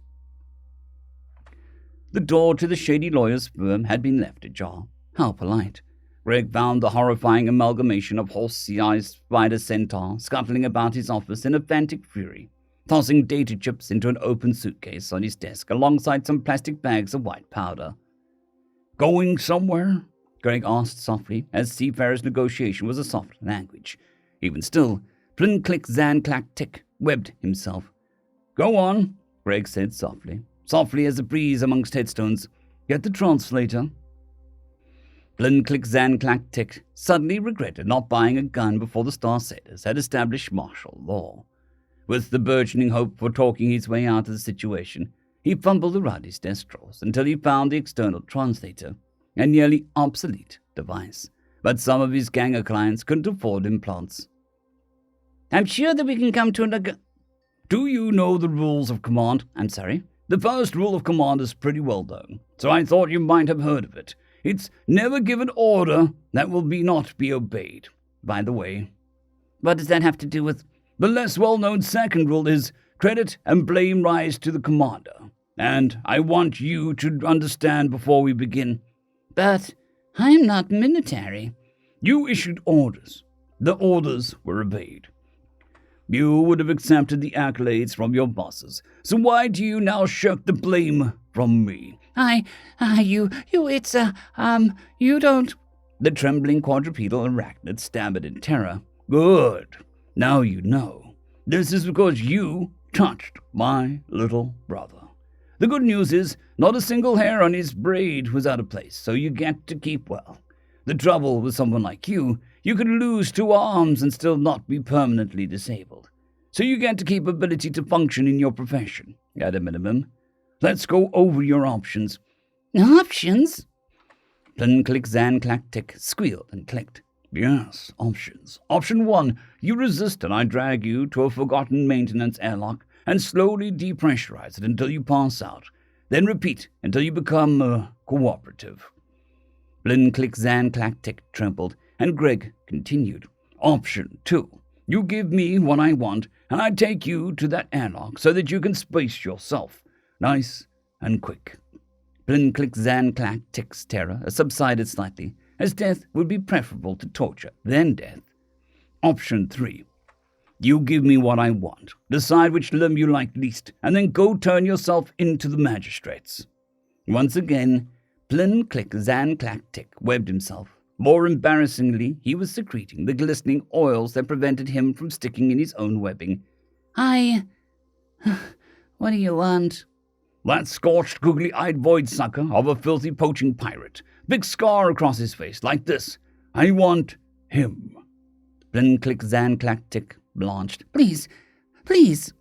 The door to the shady lawyer's firm had been left ajar. How polite. Greg found the horrifying amalgamation of horse-sized spider centaur scuttling about his office in a frantic fury, tossing data chips into an open suitcase on his desk alongside some plastic bags of white powder. "Going somewhere?" Greg asked softly, as seafarers' negotiation was a soft language. Even still, Plin-Click-Zan-Clack-Tick webbed himself. "Go on," Greg said softly as a breeze amongst headstones. "Get the translator." Plin-Click-Zan-Clack-Tick suddenly regretted not buying a gun before the Star Satyrs had established martial law. With the burgeoning hope for talking his way out of the situation, he fumbled around his desk drawers until he found the external translator, a nearly obsolete device. But some of his gang of clients couldn't afford implants. "I'm sure that we can come to an Do you know the rules of command?" "I'm sorry?" "The first rule of command is pretty well known, so I thought you might have heard of it. It's never give an order that will not be obeyed. By the way, What does that have to do with... the less well-known second rule is credit and blame rise to the commander. And I want you to understand before we begin. But I'm not military. You issued orders. The orders were obeyed. You would have accepted the accolades from your bosses, so why do you now shirk the blame from me? You don't... The trembling quadrupedal arachnid stammered in terror. Good. Now you know. This is because you touched my little brother. The good news is, not a single hair on his braid was out of place, so you get to keep well. The trouble with someone like you could lose 2 arms and still not be permanently disabled. So you get to keep ability to function in your profession, at a minimum. Let's go over your options. Options? Plin-Click-Zan-Clack-Tick squealed and clicked. Yes, options. Option 1, you resist and I drag you to a forgotten maintenance airlock and slowly depressurize it until you pass out. Then repeat until you become cooperative. Plin-Click-Zan-Clack-Tick trembled, and Greg continued. Option 2, you give me what I want, and I take you to that airlock so that you can space yourself. Nice and quick. Plin-Click-Zan-Clack-Tick's terror subsided slightly, as death would be preferable to torture than death. Option 3, you give me what I want, decide which limb you like least, and then go turn yourself into the magistrates. Once again, Plin-Click-Zan-Clack-Tick webbed himself. More embarrassingly, he was secreting the glistening oils that prevented him from sticking in his own webbing. What do you want? That scorched, googly-eyed void sucker of a filthy poaching pirate. Big scar across his face, like this. I want him. Plin-Click-Zan-Clack-Tick blanched. Please.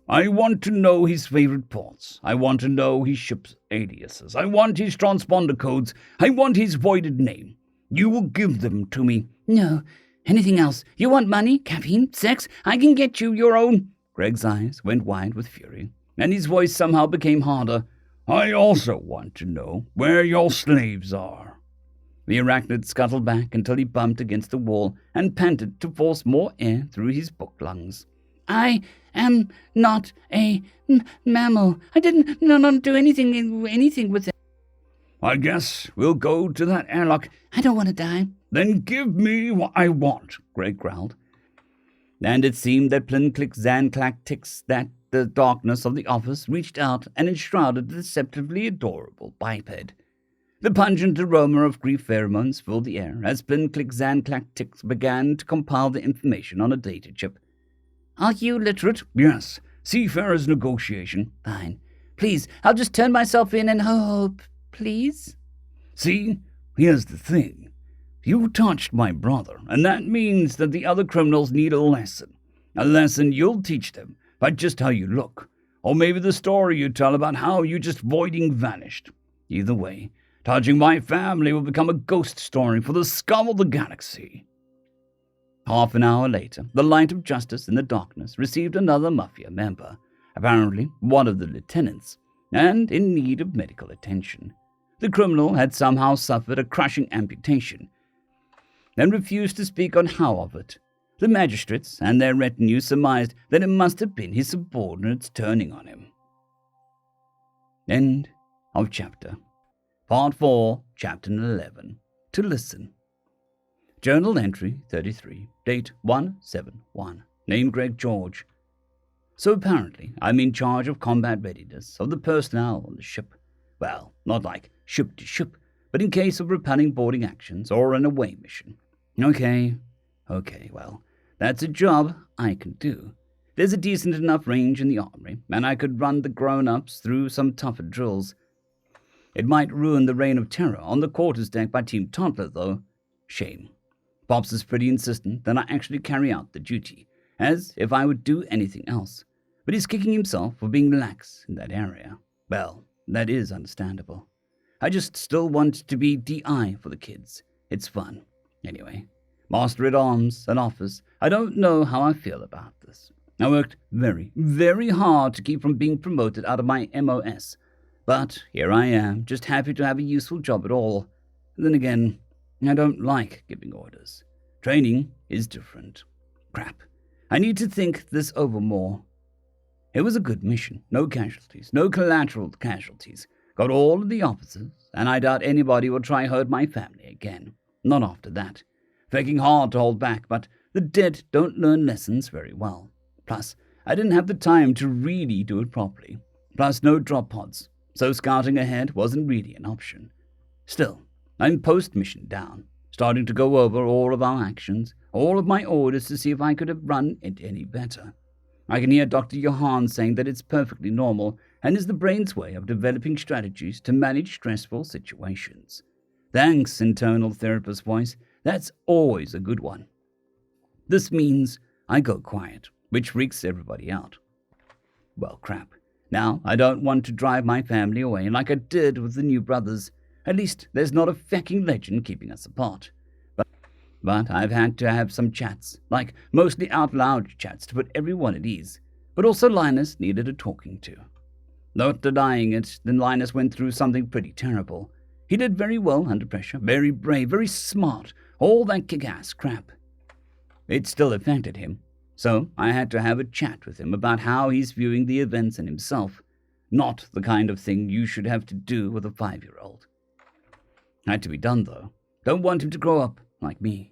I want to know his favorite ports. I want to know his ship's aliases. I want his transponder codes. I want his voided name. You will give them to me. No, Anything else? You want money, caffeine, sex? I can get you your own. Greg's eyes went wide with fury, and his voice somehow became harder. I also want to know where your slaves are. The arachnid scuttled back until he bumped against the wall and panted to force more air through his book lungs. I am not a mammal. I didn't not do anything with it. I guess we'll go to that airlock. I don't want to die. Then give me what I want, Greg growled. And it seemed that Plinclick Zanclack ticks that the darkness of the office reached out and enshrouded the deceptively adorable biped. The pungent aroma of grief pheromones filled the air as Plinclick Zanclack ticks began to compile the information on a data chip. Are you literate? Yes. Seafarer's negotiation. Fine. Please, I'll just turn myself in and hope. Please? See, here's the thing. You touched my brother, and that means that the other criminals need a lesson. A lesson you'll teach them by just how you look. Or maybe the story you tell about how you just voiding vanished. Either way, touching my family will become a ghost story for the scum of the galaxy. Half an hour later, the light of justice in the darkness received another Mafia member, apparently one of the lieutenants, and in need of medical attention. The criminal had somehow suffered a crushing amputation and refused to speak on how of it. The magistrates and their retinue surmised that it must have been his subordinates turning on him. End of chapter. Part 4, Chapter 11. To listen. Journal entry 33, date 171. Name Greg George. So apparently I'm in charge of combat readiness of the personnel on the ship. Well, not like ship to ship, but in case of repelling boarding actions or an away mission. Okay, well, that's a job I can do. There's a decent enough range in the armory, and I could run the grown-ups through some tougher drills. It might ruin the reign of terror on the quarters deck by Team Toddler, though. Shame. Pops is pretty insistent that I actually carry out the duty, as if I would do anything else. But he's kicking himself for being lax in that area. Well, that is understandable. I just still want to be DI for the kids. It's fun. Anyway, Master at Arms at office, I don't know how I feel about this. I worked very, very hard to keep from being promoted out of my MOS. But here I am, just happy to have a useful job at all. Then again, I don't like giving orders. Training is different. Crap. I need to think this over more. It was a good mission. No casualties. No collateral casualties. Got all of the officers, and I doubt anybody will try hurt my family again. Not after that. Faking hard to hold back, but the dead don't learn lessons very well. Plus, I didn't have the time to really do it properly. Plus, no drop pods, so scouting ahead wasn't really an option. Still, I'm post-mission down, starting to go over all of our actions, all of my orders to see if I could have run it any better. I can hear Dr. Johan saying that it's perfectly normal and is the brain's way of developing strategies to manage stressful situations. Thanks, internal therapist voice. That's always a good one. This means I go quiet, which freaks everybody out. Well, crap. Now, I don't want to drive my family away like I did with the new brothers. At least there's not a fecking legend keeping us apart. But I've had to have some chats, like mostly out-loud chats to put everyone at ease. But also Linus needed a talking to. Not denying it, then Linus went through something pretty terrible. He did very well under pressure, very brave, very smart, all that kick-ass crap. It still affected him, so I had to have a chat with him about how he's viewing the events and himself. Not the kind of thing you should have to do with a 5-year-old. Had to be done, though. Don't want him to grow up like me.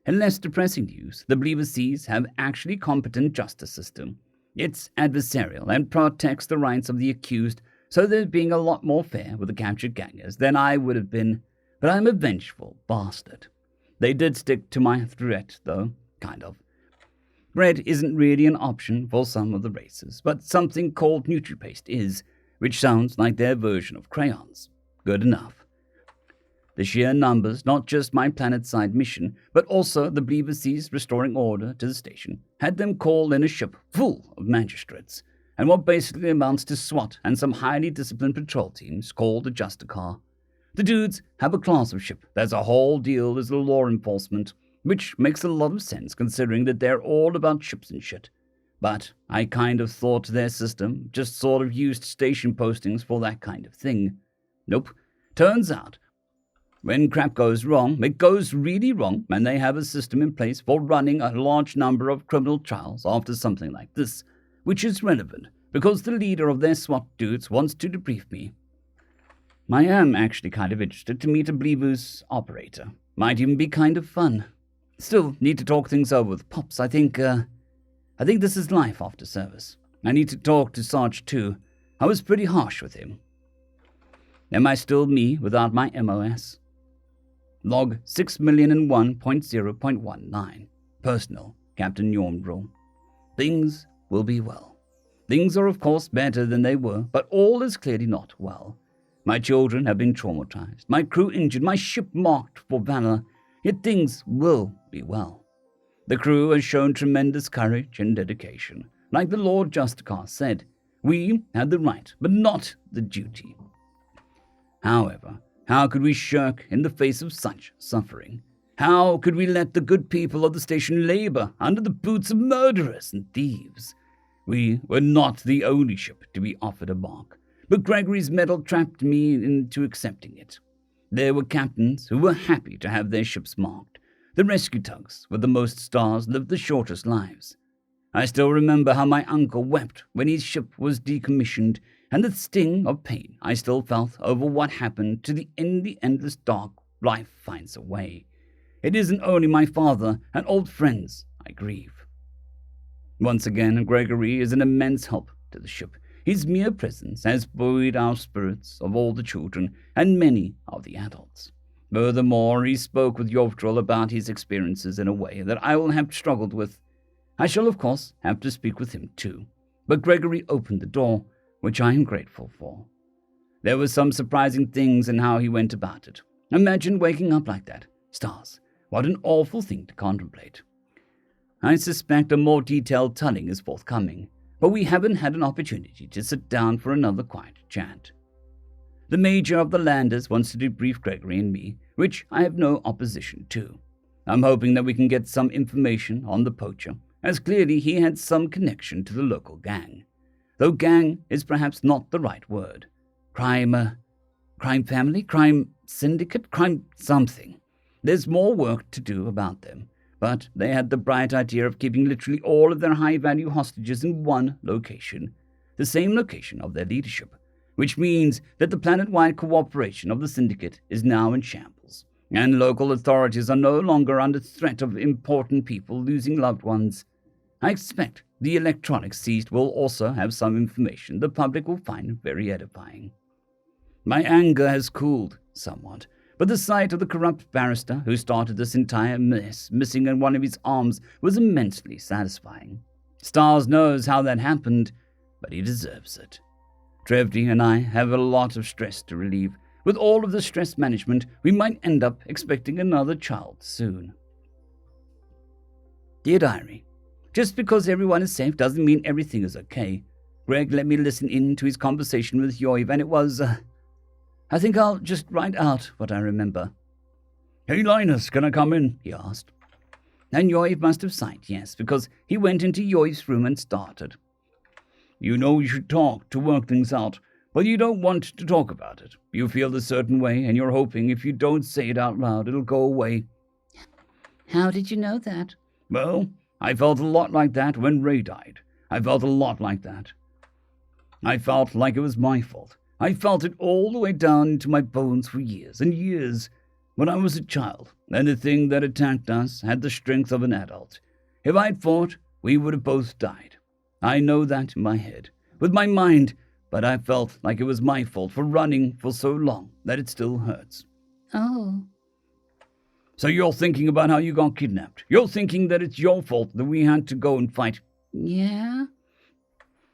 In less depressing news, the Believer Seas have actually competent justice system. It's adversarial and protects the rights of the accused, so they're being a lot more fair with the captured gangers than I would have been, but I'm a vengeful bastard. They did stick to my threat, though, kind of. Bread isn't really an option for some of the races, but something called NutriPaste is, which sounds like their version of crayons. Good enough. The sheer numbers, not just my planet-side mission, but also the Believer Seas restoring order to the station, had them call in a ship full of magistrates, and what basically amounts to SWAT and some highly disciplined patrol teams called the Justicar. The dudes have a class of ship. There's a whole deal as the law enforcement, which makes a lot of sense considering that they're all about ships and shit. But I kind of thought their system just sort of used station postings for that kind of thing. Nope. Turns out, when crap goes wrong, it goes really wrong, and they have a system in place for running a large number of criminal trials after something like this, which is relevant because the leader of their SWAT dudes wants to debrief me. I am actually kind of interested to meet a Bleevu's operator. Might even be kind of fun. Still, need to talk things over with Pops. I think this is life after service. I need to talk to Sarge too. I was pretty harsh with him. Am I still me without my MOS? Log 6,001.0.19. Personal, Captain Yormdrill. Things will be well. Things are of course better than they were, but all is clearly not well. My children have been traumatized, my crew injured, my ship marked for valor, yet things will be well. The crew has shown tremendous courage and dedication. Like the Lord Justicar said, we had the right, but not the duty. However, how could we shirk in the face of such suffering? How could we let the good people of the station labor under the boots of murderers and thieves? We were not the only ship to be offered a mark, but Gregory's medal trapped me into accepting it. There were captains who were happy to have their ships marked. The rescue tugs with the most stars lived the shortest lives. I still remember how my uncle wept when his ship was decommissioned, and the sting of pain I still felt over what happened to the endless dark life finds a way. It isn't only my father and old friends I grieve. Once again, Gregory is an immense help to the ship. His mere presence has buoyed our spirits of all the children and many of the adults. Furthermore, he spoke with Yovdril about his experiences in a way that I will have struggled with. I shall, of course, have to speak with him too. But Gregory opened the door, which I am grateful for. There were some surprising things in how he went about it. Imagine waking up like that. Stars. What an awful thing to contemplate. I suspect a more detailed telling is forthcoming, but we haven't had an opportunity to sit down for another quiet chat. The Major of the Landers wants to debrief Gregory and me, which I have no opposition to. I'm hoping that we can get some information on the poacher, as clearly he had some connection to the local gang. Though gang is perhaps not the right word. Crime family, crime syndicate, crime something. There's more work to do about them, but they had the bright idea of keeping literally all of their high-value hostages in one location, the same location of their leadership, which means that the planet-wide cooperation of the syndicate is now in shambles, and local authorities are no longer under threat of important people losing loved ones. I expect the electronics seized will also have some information the public will find very edifying. My anger has cooled somewhat, but the sight of the corrupt barrister who started this entire mess missing in one of his arms was immensely satisfying. Stars knows how that happened, but he deserves it. Trevdy and I have a lot of stress to relieve. With all of the stress management, we might end up expecting another child soon. Dear Diary, just because everyone is safe doesn't mean everything is okay. Greg let me listen in to his conversation with Yoiv, and it was, I think I'll just write out what I remember. Hey Linus, can I come in? He asked. And Yoiv must have sighed yes, because he went into Yoiv's room and started. You know you should talk to work things out, but you don't want to talk about it. You feel a certain way, and you're hoping if you don't say it out loud, it'll go away. How did you know that? Well, I felt a lot like that when Ray died. I felt a lot like that. I felt like it was my fault. I felt it all the way down into my bones for years and years. When I was a child, and the thing that attacked us had the strength of an adult. If I'd fought, we would have both died. I know that in my head, with my mind, but I felt like it was my fault for running for so long that it still hurts. Oh. So you're thinking about how you got kidnapped. You're thinking that it's your fault that we had to go and fight. Yeah?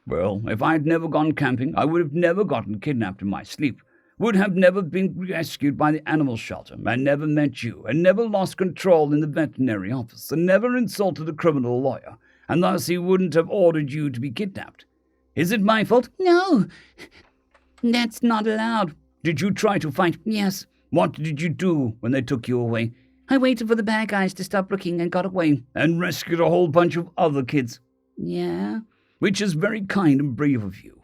Well, if I'd never gone camping, I would have never gotten kidnapped in my sleep, would have never been rescued by the animal shelter, and never met you, and never lost control in the veterinary office, and never insulted a criminal lawyer, and thus he wouldn't have ordered you to be kidnapped. Is it my fault? No. That's not allowed. Did you try to fight? Yes. What did you do when they took you away? I waited for the bad guys to stop looking and got away. And rescued a whole bunch of other kids. Yeah? Which is very kind and brave of you.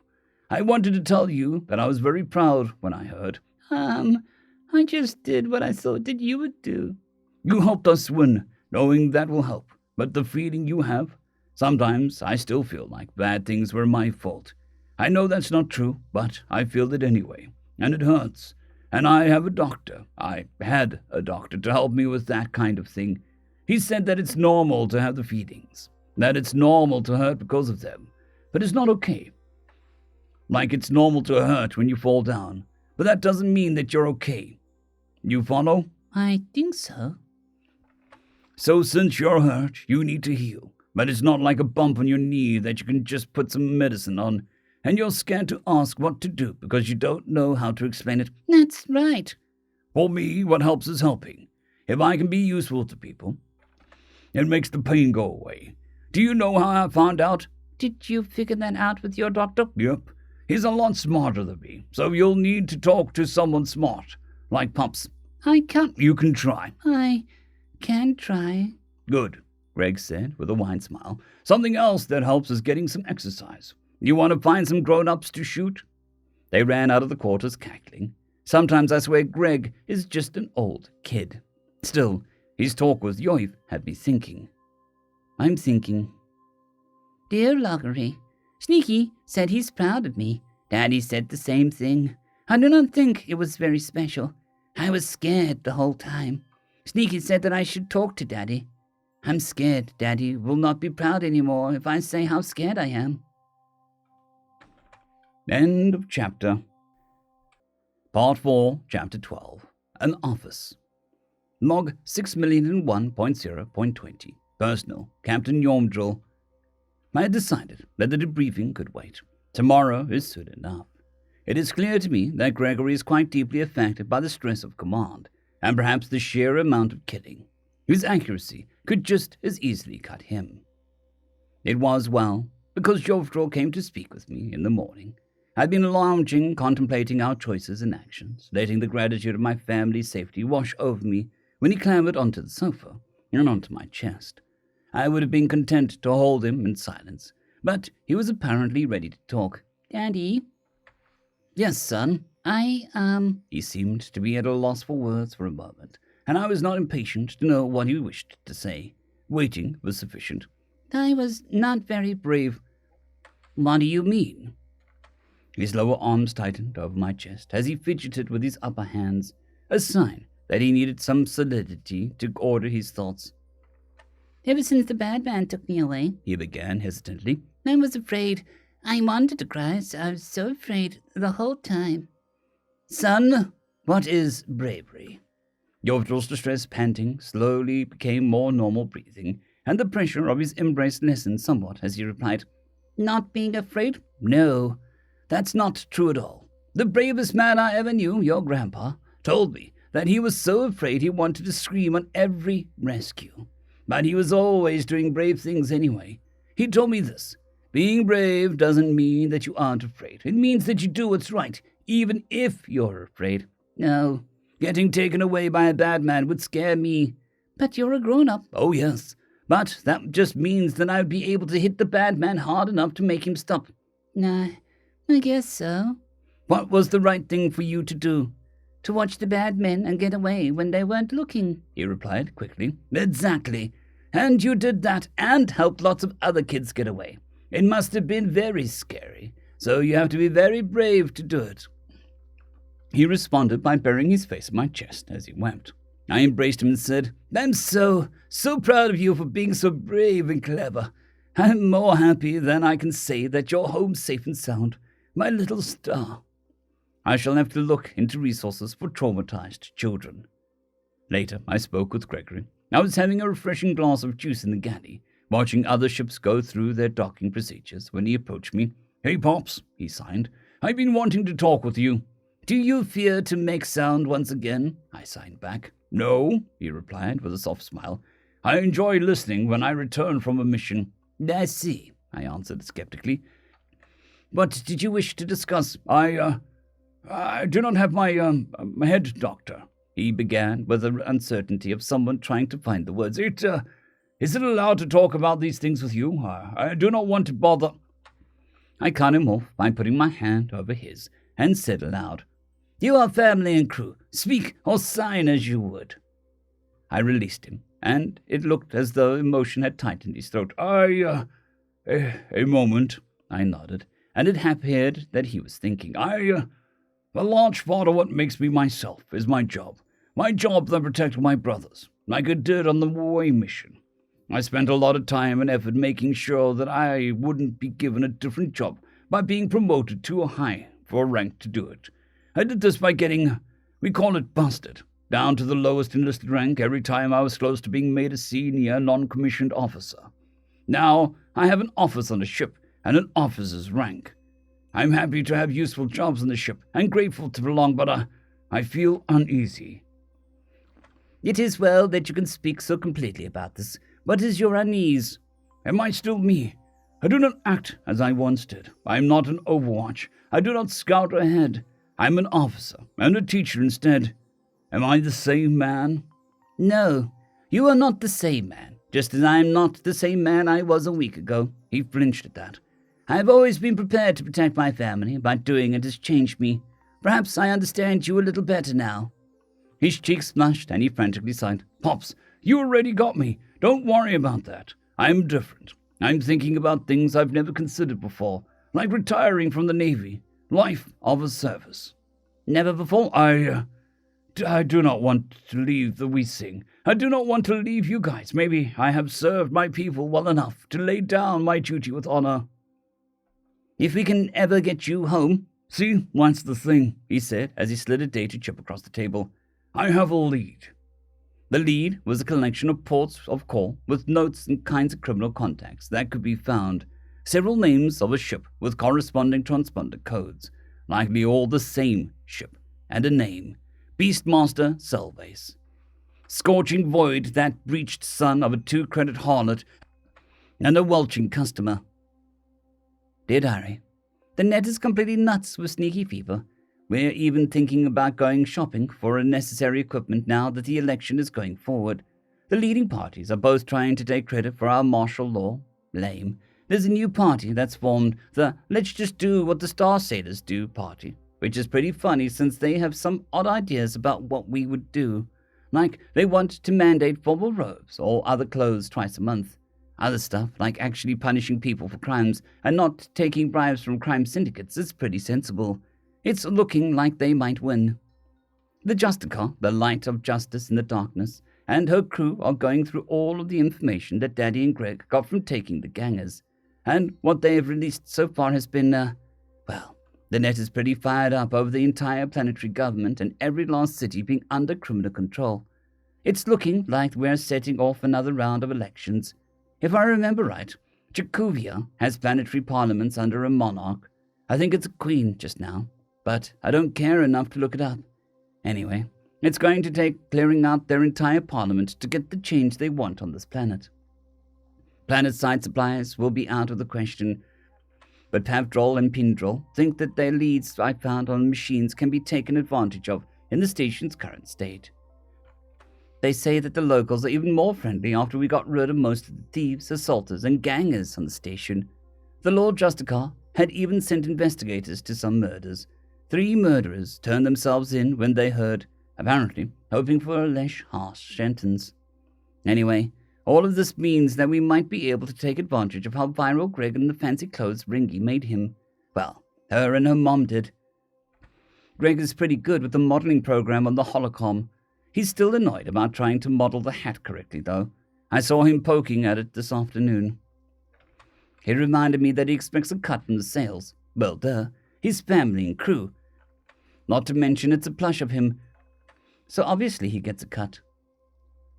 I wanted to tell you that I was very proud when I heard. I just did what I thought that you would do. You helped us win, knowing that will help. But the feeling you have, sometimes I still feel like bad things were my fault. I know that's not true, but I feel it anyway, and it hurts. And I have a doctor. I had a doctor to help me with that kind of thing. He said that it's normal to have the feelings, that it's normal to hurt because of them, but it's not okay. Like it's normal to hurt when you fall down, but that doesn't mean that you're okay. You follow? I think so. So since you're hurt, you need to heal. But it's not like a bump on your knee that you can just put some medicine on, and you're scared to ask what to do because you don't know how to explain it. That's right. For me, what helps is helping. If I can be useful to people, it makes the pain go away. Do you know how I found out? Did you figure that out with your doctor? Yep. He's a lot smarter than me, so you'll need to talk to someone smart, like Pops. I can't. You can try. I can try. Good, Greg said with a wide smile. Something else that helps is getting some exercise. You want to find some grown-ups to shoot? They ran out of the quarters cackling. Sometimes I swear Greg is just an old kid. Still, his talk with Yoiv had me thinking. I'm thinking. Dear Loggery, Sneaky said he's proud of me. Daddy said the same thing. I do not think it was very special. I was scared the whole time. Sneaky said that I should talk to Daddy. I'm scared Daddy will not be proud anymore if I say how scared I am. End of chapter. Part 4, Chapter 12. An Office. Log 6,001.0.20. Personal, Captain Yormdrill. I had decided that the debriefing could wait. Tomorrow is soon enough. It is clear to me that Gregory is quite deeply affected by the stress of command, and perhaps the sheer amount of killing. His accuracy could just as easily cut him. It was, well, because Jovdrol came to speak with me in the morning. I'd been lounging, contemplating our choices and actions, letting the gratitude of my family's safety wash over me when he clambered onto the sofa and onto my chest. I would have been content to hold him in silence, but he was apparently ready to talk. Daddy? Yes, son. He seemed to be at a loss for words for a moment, and I was not impatient to know what he wished to say. Waiting was sufficient. I was not very brave. What do you mean? His lower arms tightened over my chest as he fidgeted with his upper hands, a sign that he needed some solidity to order his thoughts. Ever since the bad man took me away, he began hesitantly, I was afraid. I wanted to cry, so I was so afraid the whole time. Son, what is bravery? Jovdrol's distressed panting slowly became more normal breathing, and the pressure of his embrace lessened somewhat as he replied, Not being afraid? No, that's not true at all. The bravest man I ever knew, your grandpa, told me that he was so afraid he wanted to scream on every rescue. But he was always doing brave things anyway. He told me this. Being brave doesn't mean that you aren't afraid. It means that you do what's right, even if you're afraid. No, getting taken away by a bad man would scare me. But you're a grown-up. Oh, yes. But that just means that I would be able to hit the bad man hard enough to make him stop. Nah, I guess so. What was the right thing for you to do? To watch the bad men and get away when they weren't looking, he replied quickly. Exactly. And you did that and helped lots of other kids get away. It must have been very scary, so you have to be very brave to do it. He responded by burying his face in my chest as he wept. I embraced him and said, I'm so proud of you for being so brave and clever. I'm more happy than I can say that you're home safe and sound, my little star. I shall have to look into resources for traumatized children. Later, I spoke with Gregory. I was having a refreshing glass of juice in the galley, watching other ships go through their docking procedures when he approached me. Hey, Pops, he signed. I've been wanting to talk with you. Do you fear to make sound once again? I signed back. No, he replied with a soft smile. I enjoy listening when I return from a mission. I see, I answered skeptically. What did you wish to discuss? I do not have my head doctor. he began with the uncertainty of someone trying to find the words. Is it allowed to talk about these things with you? I do not want to bother. I cut him off by putting my hand over his and said aloud, "You are family and crew. Speak or sign as you would." I released him, and it looked as though emotion had tightened his throat. A moment, I nodded, and it appeared that he was thinking. A large part of what makes me myself is my job. My job that protected my brothers, like I did on the away mission. I spent a lot of time and effort making sure that I wouldn't be given a different job by being promoted too high for a rank to do it. I did this by getting, we call it busted, down to the lowest enlisted rank every time I was close to being made a senior non-commissioned officer. Now I have an office on the ship and an officer's rank. I'm happy to have useful jobs on the ship and grateful to belong, but I feel uneasy. It is well that you can speak so completely about this. What is your unease? Am I still me? I do not act as I once did. I am not an Overwatch. I do not scout ahead. I am an officer and a teacher instead. Am I the same man? No, you are not the same man, just as I am not the same man I was a week ago. He flinched at that. I have always been prepared to protect my family, but doing it has changed me. Perhaps I understand you a little better now. His cheeks flushed and he frantically sighed. Pops, you already got me. Don't worry about that. I'm different. I'm thinking about things I've never considered before, like retiring from the Navy, life of a service. Never before? I do not want to leave the Weesing. I do not want to leave you guys. Maybe I have served my people well enough to lay down my duty with honor. If we can ever get you home. See, that's the thing, he said as he slid a data chip across the table. I have a lead. The lead was a collection of ports of call with notes and kinds of criminal contacts that could be found. Several names of a ship with corresponding transponder codes, likely all the same ship, and a name, Beastmaster Cellbase. Scorching Void, that breached son of a 2-credit harlot, and a welching customer. Dear Diary, the net is completely nuts with sneaky fever. We're even thinking about going shopping for necessary equipment now that the election is going forward. The leading parties are both trying to take credit for our martial law. Lame. There's a new party that's formed, the Let's Just Do What the Star Sailors Do party, which is pretty funny since they have some odd ideas about what we would do. Like they want to mandate formal robes or other clothes twice a month. Other stuff, like actually punishing people for crimes and not taking bribes from crime syndicates, is pretty sensible. It's looking like they might win. The Justicar, the light of justice in the darkness, and her crew are going through all of the information that Daddy and Greg got from taking the gangers. And what they have released so far has been, well, the net is pretty fired up over the entire planetary government and every last city being under criminal control. It's looking like we're setting off another round of elections. If I remember right, Chakuvia has planetary parliaments under a monarch. I think it's a queen just now, but I don't care enough to look it up. Anyway, it's going to take clearing out their entire parliament to get the change they want on this planet. Planet-side supplies will be out of the question, but Pavdrol and Pindrol think that their leads I found on machines can be taken advantage of in the station's current state. They say that the locals are even more friendly after we got rid of most of the thieves, assaulters, and gangers on the station. The Lord Justicar had even sent investigators to some murders. 3 murderers turned themselves in when they heard, apparently hoping for a less harsh sentence. Anyway, all of this means that we might be able to take advantage of how viral Greg and the fancy clothes Ringy made him. Well, her and her mom did. Greg is pretty good with the modeling program on the holocom. He's still annoyed about trying to model the hat correctly, though. I saw him poking at it this afternoon. He reminded me that he expects a cut from the sales. Well, duh, his family and crew. Not to mention it's a plush of him. So obviously he gets a cut.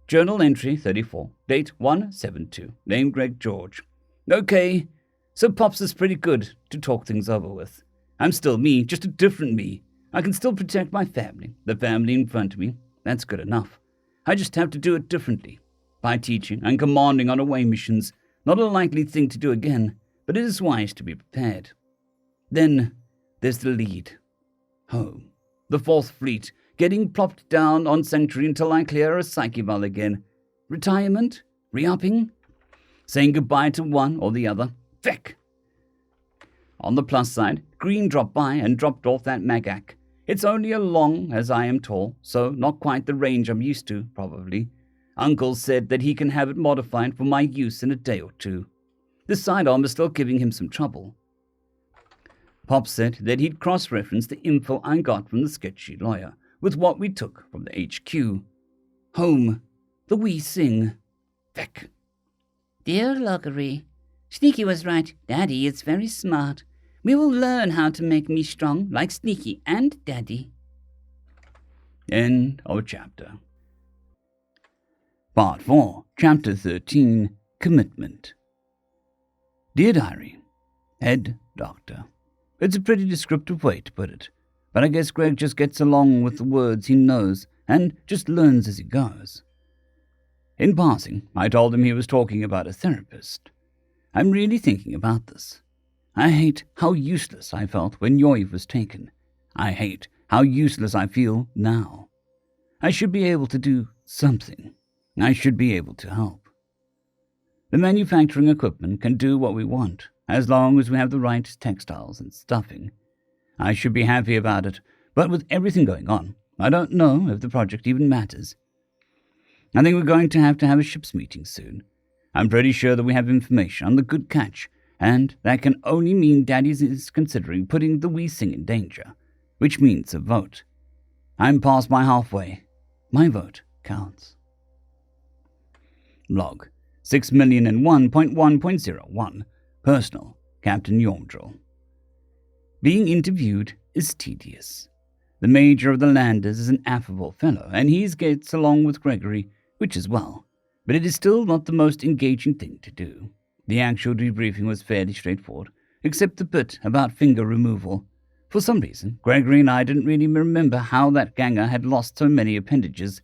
Journal entry 34, date 1/7/2, name Greg George. Okay, so Pops is pretty good to talk things over with. I'm still me, just a different me. I can still protect my family, the family in front of me. That's good enough. I just have to do it differently. By teaching and commanding on away missions, not a likely thing to do again, but it is wise to be prepared. Then there's the lead. Home. The 4th Fleet getting plopped down on sanctuary until I clear a psyche ball again. Retirement? Re-upping? Saying goodbye to one or the other? Feck! On the plus side, Green dropped by and dropped off that Magac. It's only as long as I am tall, so not quite the range I'm used to, probably. Uncle said that he can have it modified for my use in a day or two. The sidearm is still giving him some trouble. Pop said that he'd cross-reference the info I got from the sketchy lawyer with what we took from the HQ. Home. The wee sing. Feck. Dear Loggery, Sneaky was right. Daddy is very smart. We will learn how to make me strong like Sneaky and Daddy. End of chapter. Part 4, Chapter 13, Commitment. Dear Diary, Head Doctor. It's a pretty descriptive way to put it, but I guess Greg just gets along with the words he knows and just learns as he goes. In passing, I told him he was talking about a therapist. I'm really thinking about this. I hate how useless I felt when Yoiv was taken. I hate how useless I feel now. I should be able to do something. I should be able to help. The manufacturing equipment can do what we want, as long as we have the right textiles and stuffing. I should be happy about it, but with everything going on, I don't know if the project even matters. I think we're going to have a ship's meeting soon. I'm pretty sure that we have information on the good catch, and that can only mean Daddy's is considering putting the wee thing in danger, which means a vote. I'm past my halfway. My vote counts. Log 6,001.1.01. Personal, Captain Yormdrill. Being interviewed is tedious. The major of the landers is an affable fellow, and he gets along with Gregory, which is well, but it is still not the most engaging thing to do. The actual debriefing was fairly straightforward, except the bit about finger removal. For some reason, Gregory and I didn't really remember how that ganger had lost so many appendages.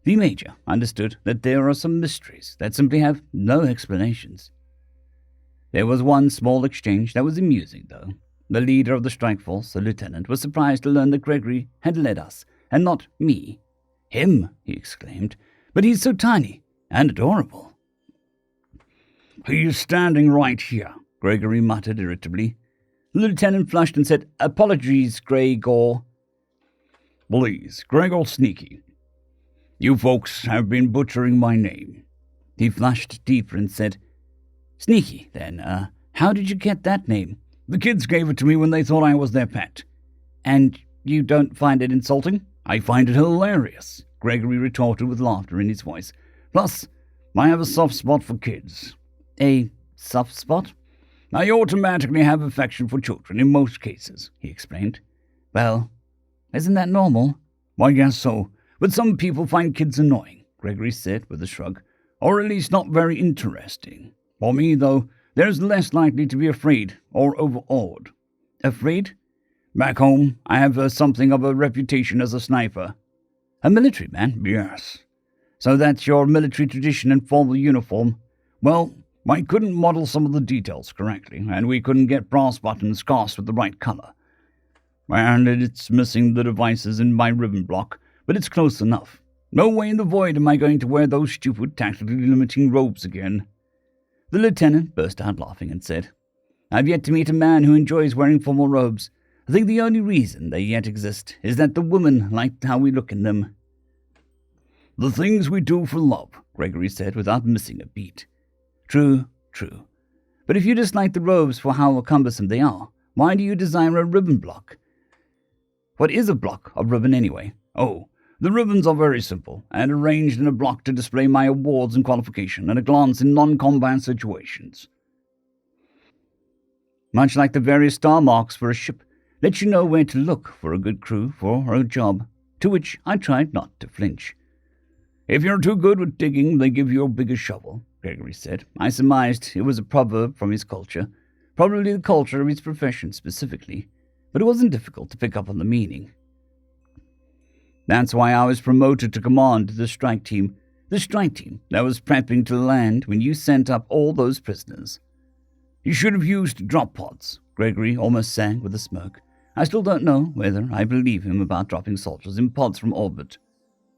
The major understood that there are some mysteries that simply have no explanations. There was one small exchange that was amusing, though. The leader of the strike force, the lieutenant, was surprised to learn that Gregory had led us, and not me. Him, he exclaimed, but he's so tiny and adorable. He's standing right here, Gregory muttered irritably. The lieutenant flushed and said, Apologies, Gregor. Please, Gregor Sneaky. You folks have been butchering my name. He flushed deeper and said, Sneaky, then, how did you get that name? The kids gave it to me when they thought I was their pet. And you don't find it insulting? I find it hilarious, Gregory retorted with laughter in his voice. Plus, I have a soft spot for kids. A soft spot? I automatically have affection for children in most cases, he explained. Well, isn't that normal? I guess so, but some people find kids annoying, Gregory said with a shrug, or at least not very interesting. For me, though, there's less likely to be afraid or overawed. Afraid? Back home, I have something of a reputation as a sniper. A military man? Yes. So that's your military tradition and formal uniform? Well, I couldn't model some of the details correctly, and we couldn't get brass buttons cast with the right color. And it's missing the devices in my ribbon block, but it's close enough. No way in the void am I going to wear those stupid tactically limiting robes again. The lieutenant burst out laughing and said, I've yet to meet a man who enjoys wearing formal robes. I think the only reason they yet exist is that the women like how we look in them. The things we do for love, Gregory said without missing a beat. True. But if you dislike the robes for how cumbersome they are, why do you desire a ribbon block? What is a block of ribbon anyway? Oh, the ribbons are very simple, and arranged in a block to display my awards and qualification at a glance in non-combat situations. Much like the various star marks for a ship, let you know where to look for a good crew for a job, to which I tried not to flinch. If you're too good with digging, they give you a bigger shovel, Gregory said. I surmised it was a proverb from his culture, probably the culture of his profession specifically, but it wasn't difficult to pick up on the meaning. That's why I was promoted to command the strike team that was prepping to land when you sent up all those prisoners. You should have used drop pods, Gregory almost sang with a smirk. I still don't know whether I believe him about dropping soldiers in pods from orbit.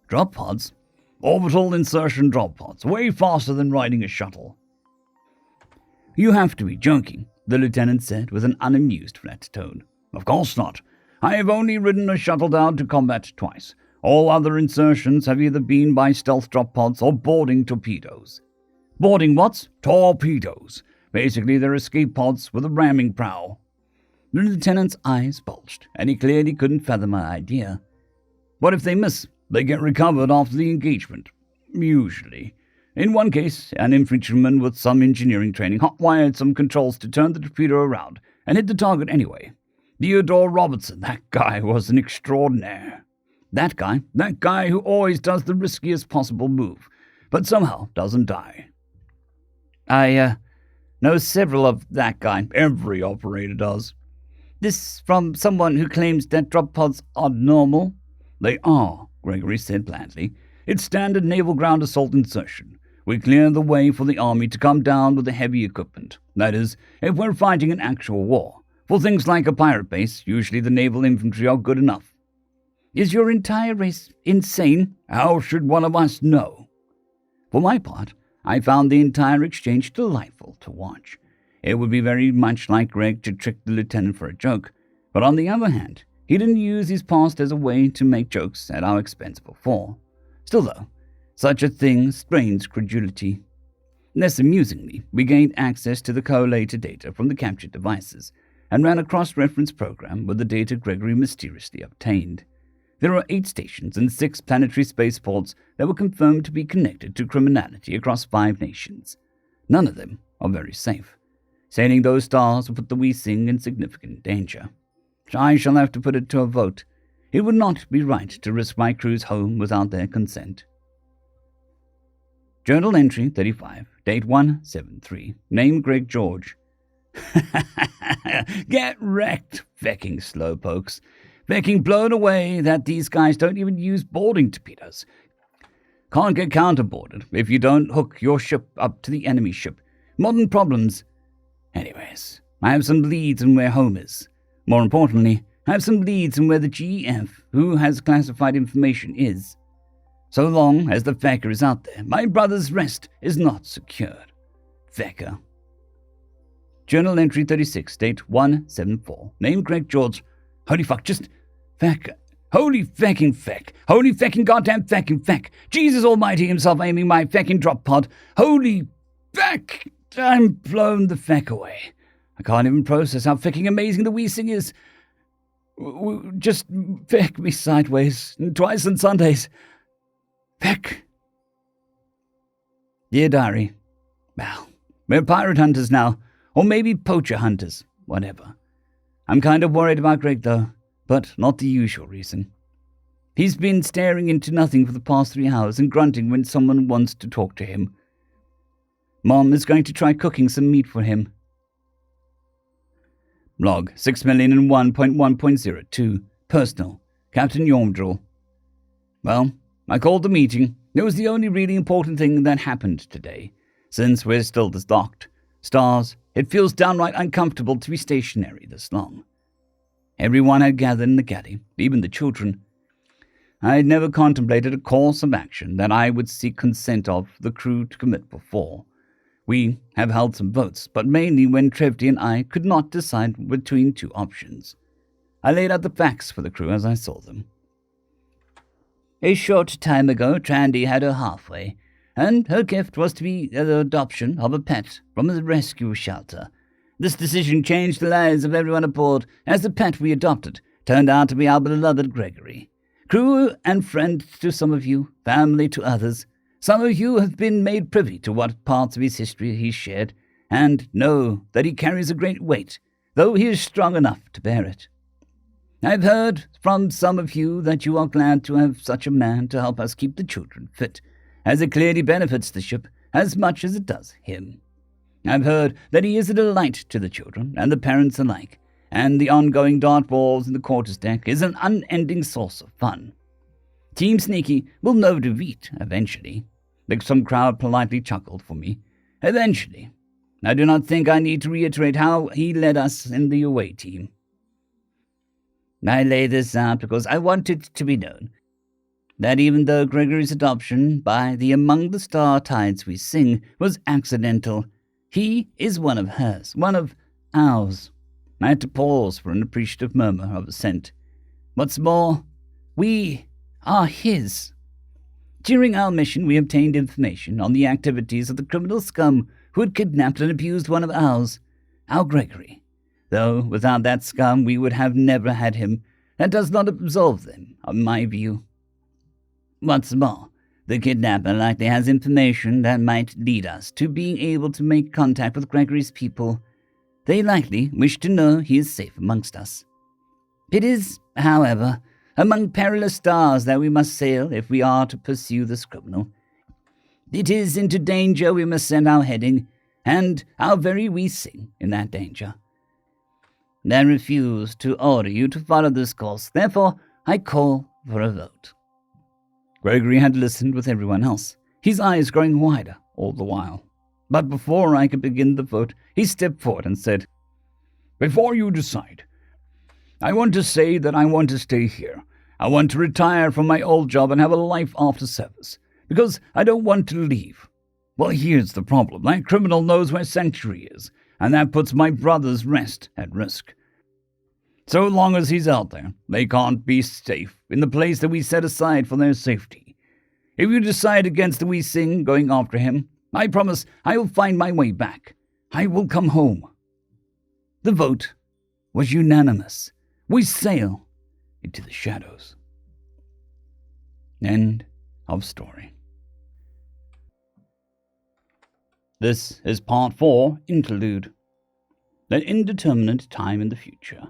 Drop pods? Orbital insertion drop pods, way faster than riding a shuttle. You have to be joking, the lieutenant said with an unamused flat tone. Of course not. I have only ridden a shuttle down to combat twice. All other insertions have either been by stealth drop pods or boarding torpedoes. Boarding what? Torpedoes. Basically, they're escape pods with a ramming prow. The lieutenant's eyes bulged, and he clearly couldn't fathom my idea. What if they miss? They get recovered after the engagement. Usually. In one case, an infantryman with some engineering training hot-wired some controls to turn the torpedo around and hit the target anyway. Theodore Robertson, that guy was an extraordinaire. That guy who always does the riskiest possible move, but somehow doesn't die. I know several of that guy. Every operator does. This from someone who claims that drop pods are normal? They are, Gregory said blandly. It's standard naval ground assault insertion. We clear the way for the army to come down with the heavy equipment. That is, if we're fighting an actual war. For things like a pirate base, usually the naval infantry are good enough. Is your entire race insane? How should one of us know? For my part, I found the entire exchange delightful to watch. It would be very much like Greg to trick the lieutenant for a joke, but on the other hand, he didn't use his past as a way to make jokes at our expense before. Still though, such a thing strains credulity. Less amusingly, we gained access to the collated data from the captured devices, and ran a cross-reference program with the data Gregory mysteriously obtained. There are 8 stations and 6 planetary spaceports that were confirmed to be connected to criminality across 5 nations. None of them are very safe. Sailing those stars will put the Weesing in significant danger. I shall have to put it to a vote. It would not be right to risk my crew's home without their consent. Journal entry 35, date 173, name Greg George. Get wrecked, fecking slowpokes. Fecking blown away that these guys don't even use boarding torpedoes. Can't get counterboarded if you don't hook your ship up to the enemy ship. Modern problems. Anyways, I have some leads on where home is. More importantly, I have some leads on where the GF, who has classified information, is. So long as the fecker is out there, my brother's rest is not secured. Fecker. Journal entry 36, date 174. Name Greg George. Holy fuck, just feck. Holy fecking feck. Holy fecking goddamn fecking feck. Jesus almighty himself aiming my fecking drop pod. Holy feck. I'm blown the feck away. I can't even process how fecking amazing the Weesing is. Just feck me sideways, twice on Sundays. Feck. Dear Diary, well, we're pirate hunters now. Or maybe poacher hunters, whatever. I'm kind of worried about Greg, though, but not the usual reason. He's been staring into nothing for the past 3 hours and grunting when someone wants to talk to him. Mom is going to try cooking some meat for him. Log 6,001.1.02. Personal. Captain Yormdrill. Well, I called the meeting. It was the only really important thing that happened today, since we're still docked. Stars, it feels downright uncomfortable to be stationary this long. Everyone had gathered in the galley, even the children. I had never contemplated a course of action that I would seek consent of the crew to commit before. We have held some votes, but mainly when Trevdy and I could not decide between 2 options. I laid out the facts for the crew as I saw them. A short time ago, Trandy had her halfway, and her gift was to be the adoption of a pet from a rescue shelter. This decision changed the lives of everyone aboard, as the pet we adopted turned out to be our beloved Gregory. Crew and friend to some of you, family to others, some of you have been made privy to what parts of his history he shared, and know that he carries a great weight, though he is strong enough to bear it. I've heard from some of you that you are glad to have such a man to help us keep the children fit, as it clearly benefits the ship as much as it does him. I've heard that he is a delight to the children and the parents alike, and the ongoing dodgeballs in the quarters deck is an unending source of fun. Team Sneaky will know defeat eventually. Some crowd politely chuckled for me. Eventually. I do not think I need to reiterate how he led us in the away team. I lay this out because I want it to be known that even though Gregory's adoption by the Among the Star Tides We Sing was accidental, he is one of hers, one of ours. I had to pause for an appreciative murmur of assent. What's more, we are his. During our mission, we obtained information on the activities of the criminal scum who had kidnapped and abused one of ours, our Gregory. Though without that scum, we would have never had him. That does not absolve them, in my view. What's more, the kidnapper likely has information that might lead us to being able to make contact with Gregory's people. They likely wish to know he is safe amongst us. It is, however, among perilous stars that we must sail if we are to pursue this criminal. It is into danger we must send our heading, and our very we sing in that danger. I refuse to order you to follow this course, therefore I call for a vote. Gregory had listened with everyone else, his eyes growing wider all the while. But before I could begin the vote, he stepped forward and said, "Before you decide, I want to say that I want to stay here. I want to retire from my old job and have a life after service, because I don't want to leave. Well, here's the problem. That criminal knows where Sanctuary is, and that puts my brother's rest at risk. So long as he's out there, they can't be safe in the place that we set aside for their safety. If you decide against the we sing going after him, I promise I will find my way back. I will come home." The vote was unanimous. We sail into the shadows. End of story. This is part 4, Interlude. An indeterminate time in the future.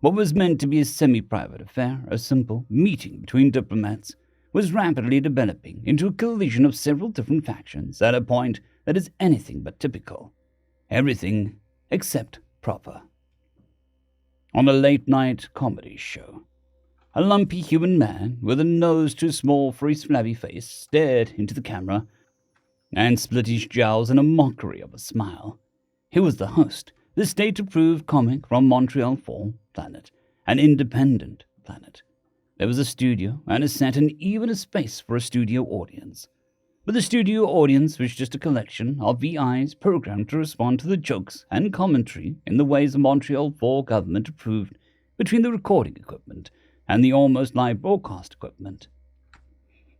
What was meant to be a semi-private affair, a simple meeting between diplomats, was rapidly developing into a collision of several different factions at a point that is anything but typical. Everything except proper. On a late-night comedy show, a lumpy human man with a nose too small for his flabby face stared into the camera and split his jowls in a mockery of a smile. He was the host, the state-approved comic from Montreal 4 planet, an independent planet. There was a studio and a set and even a space for a studio audience. But the studio audience was just a collection of VIs programmed to respond to the jokes and commentary in the ways the Montreal 4 government approved between the recording equipment and the almost live broadcast equipment.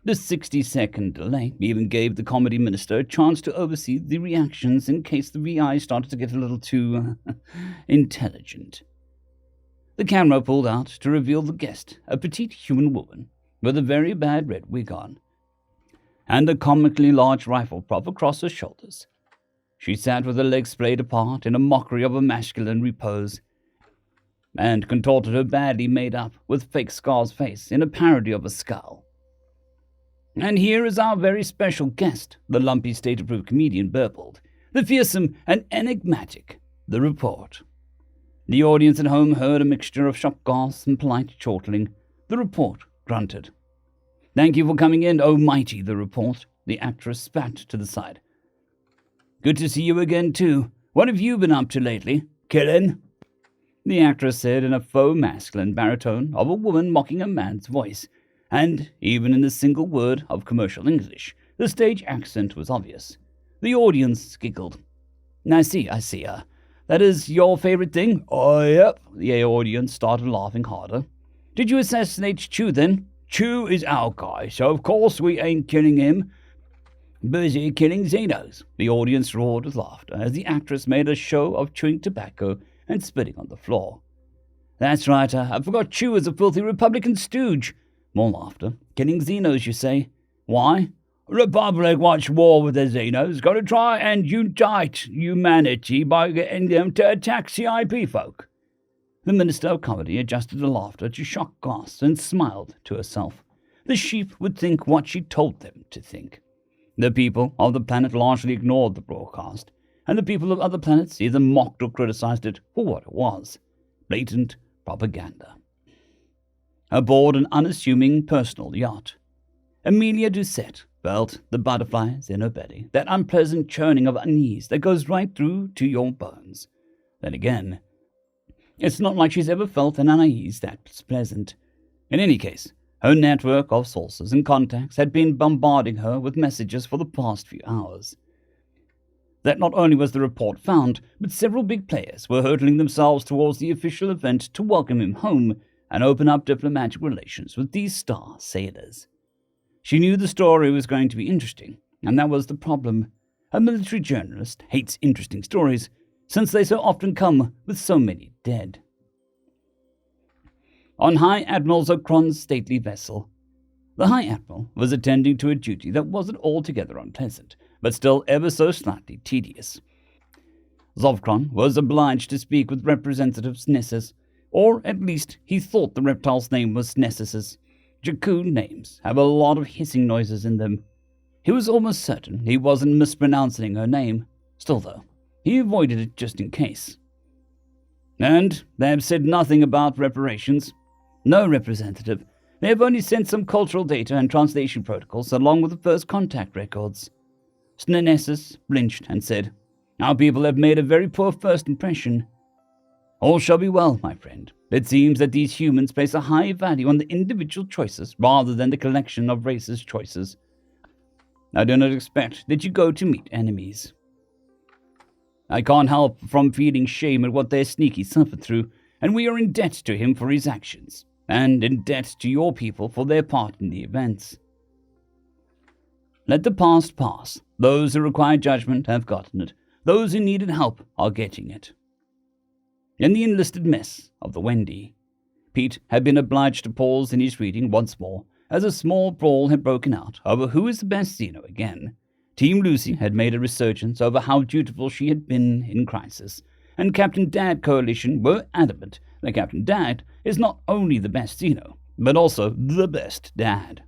The 60-second delay even gave the comedy minister a chance to oversee the reactions in case the VI started to get a little too intelligent. The camera pulled out to reveal the guest, a petite human woman with a very bad red wig on, and a comically large rifle prop across her shoulders. She sat with her legs splayed apart in a mockery of a masculine repose, and contorted her badly made up with fake scar's face in a parody of a skull. "And here is our very special guest," the lumpy state-approved comedian burbled, "the fearsome and enigmatic, the report." The audience at home heard a mixture of shock gasps and polite chortling. The report grunted. "Thank you for coming in, oh mighty, the report," the actress spat to the side. "Good to see you again, too. What have you been up to lately? Killing?" The actress said in a faux masculine baritone of a woman mocking a man's voice, and even in the single word of commercial English, the stage accent was obvious. The audience giggled. I see, that is your favorite thing? Oh, yep. The audience started laughing harder. Did you assassinate Chu, then? Chu is our guy, so of course we ain't killing him. Busy killing Xenos. The audience roared with laughter as the actress made a show of chewing tobacco and spitting on the floor. That's right, I forgot Chu is a filthy Republican stooge. More laughter. Killing Xenos, you say? Why? Republic wants war with the Xenos. Got to try and unite humanity by getting them to attack CIP folk. The Minister of Comedy adjusted the laughter to shock gasps and smiled to herself. The sheep would think what she told them to think. The people of the planet largely ignored the broadcast, and the people of other planets either mocked or criticized it for what it was: blatant propaganda. Aboard an unassuming personal yacht, Amelia Doucette felt the butterflies in her belly, that unpleasant churning of unease that goes right through to your bones. Then again, It's not like she's ever felt an unease that's pleasant. In any case, her network of sources and contacts had been bombarding her with messages for the past few hours. That not only was the report found, but several big players were hurtling themselves towards the official event to welcome him home and open up diplomatic relations with these star sailors. She knew the story was going to be interesting, and that was the problem. A military journalist hates interesting stories, since they so often come with so many dead. On High Admiral Zokron's stately vessel, the High Admiral was attending to a duty that wasn't altogether unpleasant, but still ever so slightly tedious. Zokron was obliged to speak with Representative Nessus, or at least he thought the reptile's name was Nessus's. Jakku names have a lot of hissing noises in them. He was almost certain he wasn't mispronouncing her name. Still, though, he avoided it just in case. And they have said nothing about reparations. No, Representative. They have only sent some cultural data and translation protocols along with the first contact records. Nessus blinched and said, "Our people have made a very poor first impression." "All shall be well, my friend. It seems that these humans place a high value on the individual choices rather than the collection of races' choices. I do not expect that you go to meet enemies. I can't help from feeling shame at what their sneaky suffered through, and we are in debt to him for his actions, and in debt to your people for their part in the events. Let the past pass. Those who require judgment have gotten it. Those who needed help are getting it." In the enlisted mess of the Wendy, Pete had been obliged to pause in his reading once more, as a small brawl had broken out over who is the best Xeno again. Team Lucy had made a resurgence over how dutiful she had been in crisis, and Captain Dad Coalition were adamant that Captain Dad is not only the best Xeno, but also the best dad.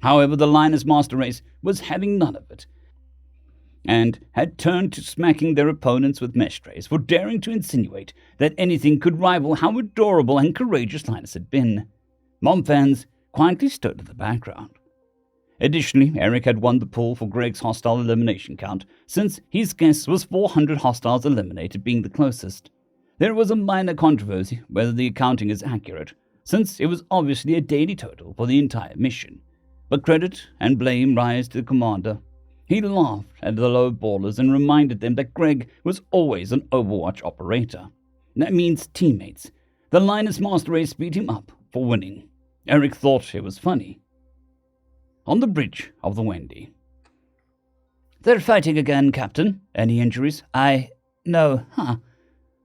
However, the Linus Master Race was having none of it, and had turned to smacking their opponents with mesh trays for daring to insinuate that anything could rival how adorable and courageous Linus had been. Mom fans quietly stood in the background. Additionally, Eric had won the pool for Greg's hostile elimination count, since his guess was 400 hostiles eliminated being the closest. There was a minor controversy whether the accounting is accurate, since it was obviously a daily total for the entire mission. But credit and blame rise to the commander. He laughed at the low ballers and reminded them that Greg was always an Overwatch operator. That means teammates. The Linus Master Race beat him up for winning. Eric thought it was funny. On the bridge of the Wendy. "They're fighting again, Captain. Any injuries?" No.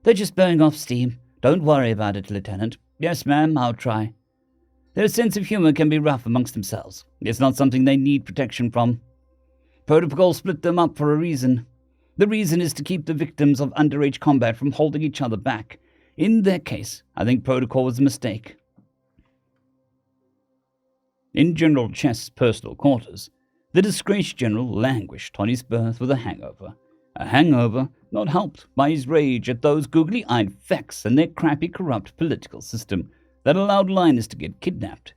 They're just burning off steam. Don't worry about it, Lieutenant." "Yes, ma'am, I'll try." "Their sense of humor can be rough amongst themselves. It's not something they need protection from. Protocol split them up for a reason. The reason is to keep the victims of underage combat from holding each other back. In their case, I think Protocol was a mistake." In General Chest's personal quarters, the disgraced general languished on his berth with a hangover not helped by his rage at those googly-eyed fecks and their crappy, corrupt political system that allowed Linus to get kidnapped.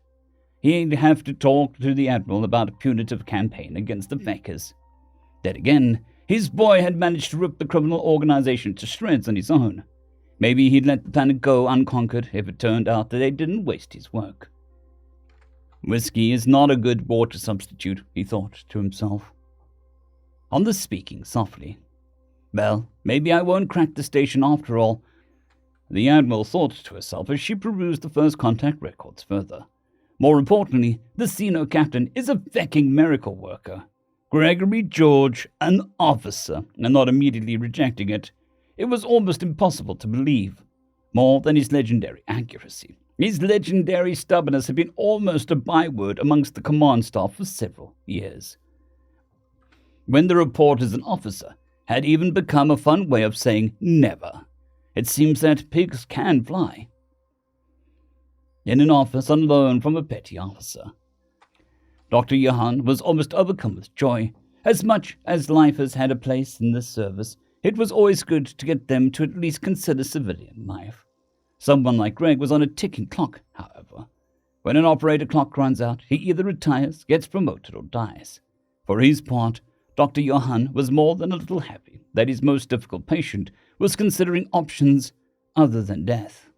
He'd have to talk to the Admiral about a punitive campaign against the feckers. Then again, his boy had managed to rip the criminal organization to shreds on his own. Maybe he'd let the planet go unconquered if it turned out that they didn't waste his work. Whiskey is not a good water substitute, he thought to himself. On the speaking softly. Well, maybe I won't crack the station after all. The Admiral thought to herself as she perused the first contact records further. More importantly, the Xeno captain is a fecking miracle worker. Gregory George, an officer, and not immediately rejecting it. It was almost impossible to believe. More than his legendary accuracy. His legendary stubbornness had been almost a byword amongst the command staff for several years. When the report is an officer had even become a fun way of saying never. It seems that pigs can fly. In an office on loan from a petty officer. Dr. Johann was almost overcome with joy. As much as lifers had a place in this service, it was always good to get them to at least consider civilian life. Someone like Greg was on a ticking clock, however. When an operator clock runs out, he either retires, gets promoted, or dies. For his part, Dr. Johann was more than a little happy that his most difficult patient was considering options other than death.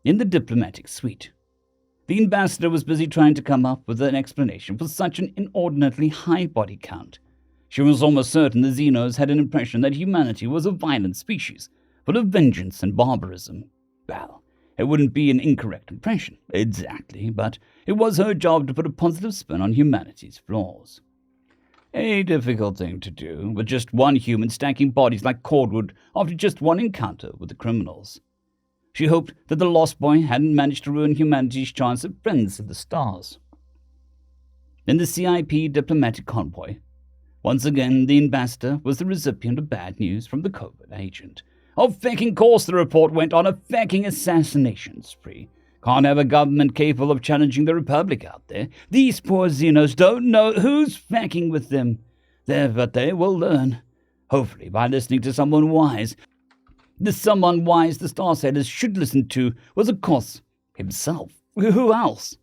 In the diplomatic suite, the ambassador was busy trying to come up with an explanation for such an inordinately high body count. She was almost certain the Xenos had an impression that humanity was a violent species, full of vengeance and barbarism. Well, it wouldn't be an incorrect impression, exactly, but it was her job to put a positive spin on humanity's flaws. A difficult thing to do, with just one human stacking bodies like cordwood after just one encounter with the criminals. She hoped that the Lost Boy hadn't managed to ruin humanity's chance at Friends of the Stars. In the CIP diplomatic convoy, once again the ambassador was the recipient of bad news from the covert agent. Of fecking course the report went on a fecking assassination spree. Can't have a government capable of challenging the Republic out there. These poor Xenos don't know who's fecking with them. But they will learn. Hopefully by listening to someone wise. The someone wise the Starsailors should listen to was, of course, himself. Who else?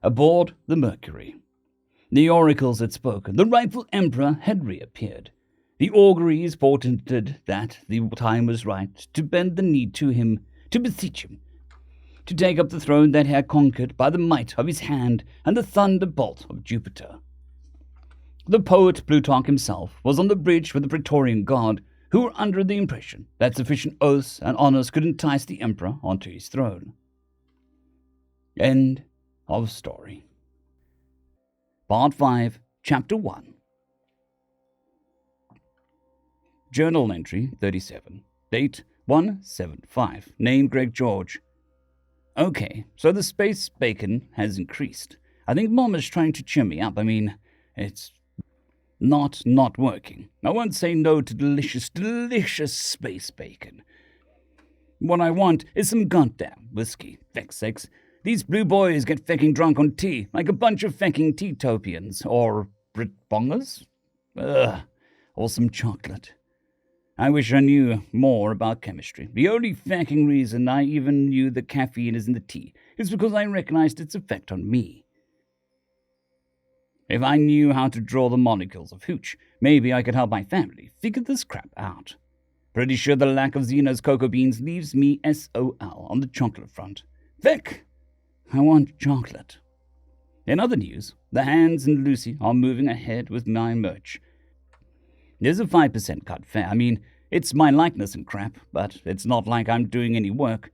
Aboard the Mercury, the oracles had spoken. The rightful emperor had reappeared. The auguries portended that the time was right to bend the knee to him, to beseech him, to take up the throne that had conquered by the might of his hand and the thunderbolt of Jupiter. The poet Plutarch himself was on the bridge with the Praetorian Guard, who were under the impression that sufficient oaths and honors could entice the emperor onto his throne. End of story. Part 5, Chapter 1. Journal entry 37. Date 175. Name Greg George. Okay, so the space bacon has increased. I think Mom is trying to cheer me up. I mean, it's not working. I won't say no to delicious, delicious space bacon. What I want is some goddamn whiskey, feck's sakes. These blue boys get fecking drunk on tea, like a bunch of fecking teetopians, or Britbongers. Or some chocolate. I wish I knew more about chemistry. The only fecking reason I even knew the caffeine is in the tea is because I recognized its effect on me. If I knew how to draw the molecules of hooch, maybe I could help my family figure this crap out. Pretty sure the lack of Xenos cocoa beans leaves me SOL on the chocolate front. Feck! I want chocolate. In other news, the Hands and Lucy are moving ahead with my merch. There's a 5% cut fair. I mean, it's my likeness and crap, but it's not like I'm doing any work.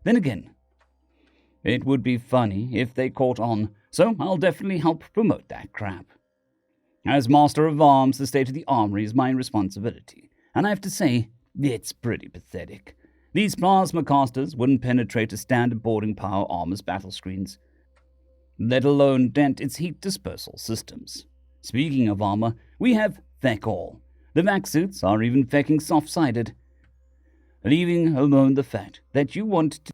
Then again, it would be funny if they caught on, so I'll definitely help promote that crap. As Master of Arms, the state of the armory is my responsibility, and I have to say, it's pretty pathetic. These plasma casters wouldn't penetrate a standard boarding power armor's battle screens, let alone dent its heat dispersal systems. Speaking of armor, we have feck all. The vac suits are even fecking soft-sided, leaving alone the fact that you want to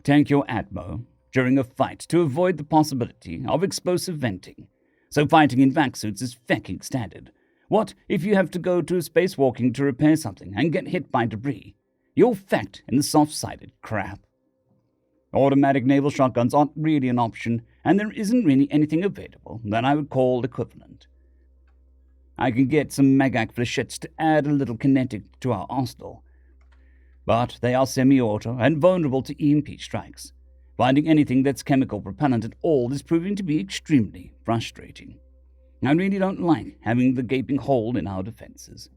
tank your atmo during a fight to avoid the possibility of explosive venting. So fighting in vac suits is fecking standard. What if you have to go to spacewalking to repair something and get hit by debris? You're fecked in the soft-sided crap. Automatic naval shotguns aren't really an option, and there isn't really anything available that I would call equivalent. I can get some Magak flechettes to add a little kinetic to our arsenal, but they are semi-auto and vulnerable to EMP strikes. Finding anything that's chemical propellant at all is proving to be extremely frustrating. I really don't like having the gaping hole in our defenses.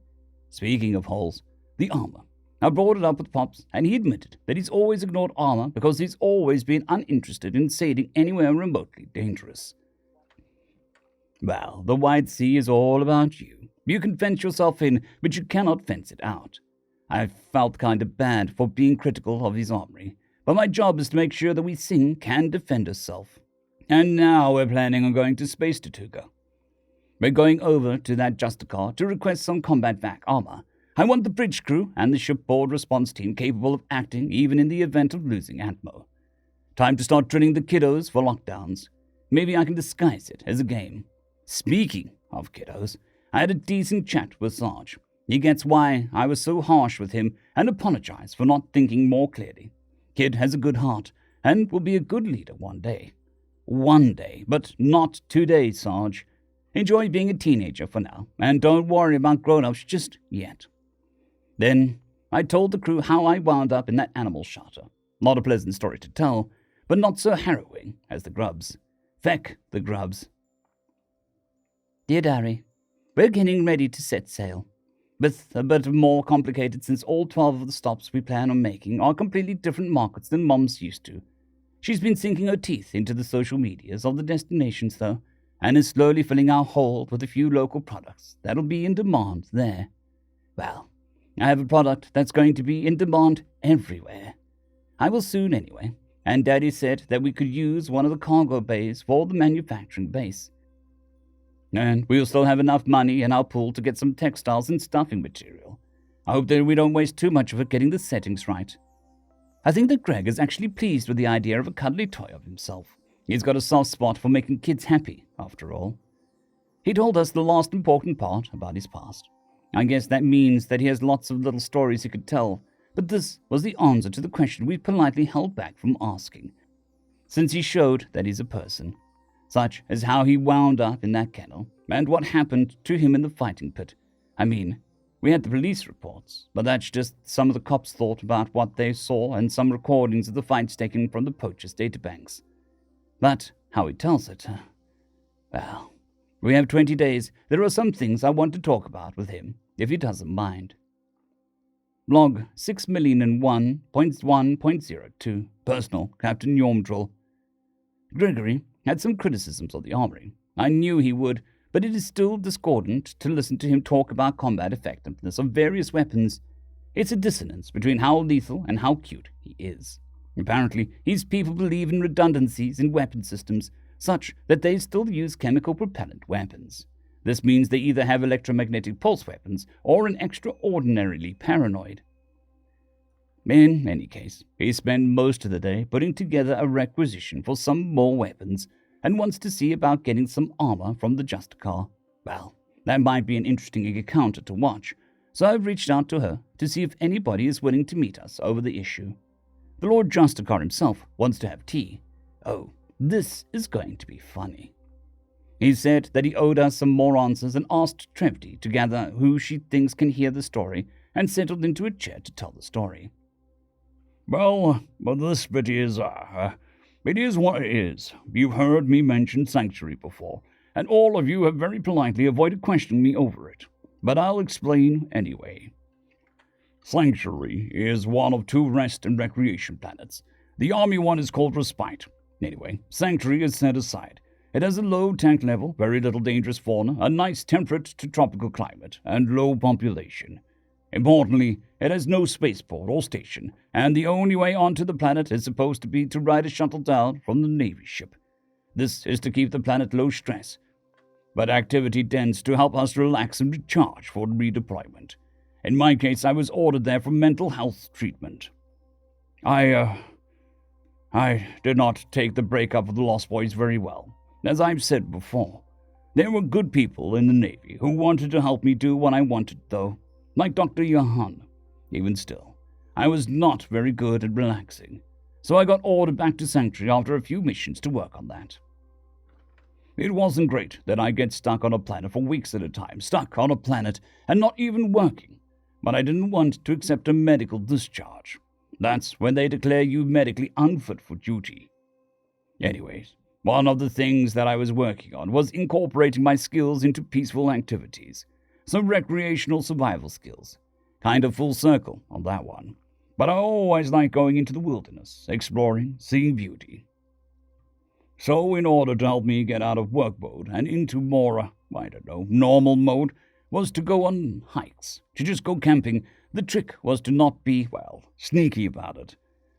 Speaking of holes, the armor. I brought it up with Pops, and he admitted that he's always ignored armor because he's always been uninterested in sailing anywhere remotely dangerous. Well, the White Sea is all about you. You can fence yourself in, but you cannot fence it out. I felt kind of bad for being critical of his armory, but my job is to make sure that we Sing can defend herself. And now we're planning on going to Space Tortuga. We're going over to that Justicar to request some combat vac armor. I want the bridge crew and the shipboard response team capable of acting even in the event of losing Atmo. Time to start drilling the kiddos for lockdowns. Maybe I can disguise it as a game. Speaking of kiddos, I had a decent chat with Sarge. He gets why I was so harsh with him and apologized for not thinking more clearly. Kid has a good heart and will be a good leader one day. One day, but not today, Sarge. Enjoy being a teenager for now, and don't worry about grown-ups just yet. Then I told the crew how I wound up in that animal shelter. Not a pleasant story to tell, but not so harrowing as the grubs. Feck the grubs. Dear Diary, we're getting ready to set sail. With a bit more complicated since all 12 of the stops we plan on making are completely different markets than Mom's used to. She's been sinking her teeth into the social medias of the destinations, though, and is slowly filling our hold with a few local products that'll be in demand there. Well, I have a product that's going to be in demand everywhere. I will soon anyway, and Daddy said that we could use one of the cargo bays for the manufacturing base. And we'll still have enough money in our pool to get some textiles and stuffing material. I hope that we don't waste too much of it getting the settings right. I think that Greg is actually pleased with the idea of a cuddly toy of himself. He's got a soft spot for making kids happy, after all. He told us the last important part about his past. I guess that means that he has lots of little stories he could tell, but this was the answer to the question we politely held back from asking, since he showed that he's a person, such as how he wound up in that kennel, and what happened to him in the fighting pit. I mean, we had the police reports, but that's just some of the cops thought about what they saw and some recordings of the fights taken from the poachers' databanks. But how he tells it, well, we have 20 days. There are some things I want to talk about with him, if he doesn't mind. Log 6,001.1.02. Personal, Captain Yormdrill. Gregory had some criticisms of the armory. I knew he would, but it is still discordant to listen to him talk about combat effectiveness of various weapons. It's a dissonance between how lethal and how cute he is. Apparently, his people believe in redundancies in weapon systems, such that they still use chemical propellant weapons. This means they either have electromagnetic pulse weapons or are extraordinarily paranoid. In any case, he spent most of the day putting together a requisition for some more weapons and wants to see about getting some armor from the Justicar. Well, that might be an interesting encounter to watch, so I've reached out to her to see if anybody is willing to meet us over the issue. The Lord Justicar himself wants to have tea. Oh, this is going to be funny. He said that he owed us some more answers and asked Trevty to gather who she thinks can hear the story and settled into a chair to tell the story. Well, this bit is, it is what it is. You've heard me mention Sanctuary before, and all of you have very politely avoided questioning me over it. But I'll explain anyway. Sanctuary is one of 2 rest and recreation planets. The army one is called Respite. Anyway, Sanctuary is set aside. It has a low tank level, very little dangerous fauna, a nice temperate to tropical climate, and low population. Importantly, it has no spaceport or station, and the only way onto the planet is supposed to be to ride a shuttle down from the Navy ship. This is to keep the planet low stress, but activity tends to help us relax and recharge for redeployment. In my case, I was ordered there for mental health treatment. I did not take the breakup of the Lost Boys very well. As I've said before, there were good people in the Navy who wanted to help me do what I wanted, though, like Dr. Johann. Even still, I was not very good at relaxing, so I got ordered back to Sanctuary after a few missions to work on that. It wasn't great that I get stuck on a planet for weeks at a time, stuck on a planet and not even working, but I didn't want to accept a medical discharge. That's when they declare you medically unfit for duty. Anyways, one of the things that I was working on was incorporating my skills into peaceful activities, some recreational survival skills. Kind of full circle on that one. But I always like going into the wilderness, exploring, seeing beauty. So in order to help me get out of work mode and into more, normal mode, was to go on hikes, to just go camping. The trick was to not be, sneaky about it.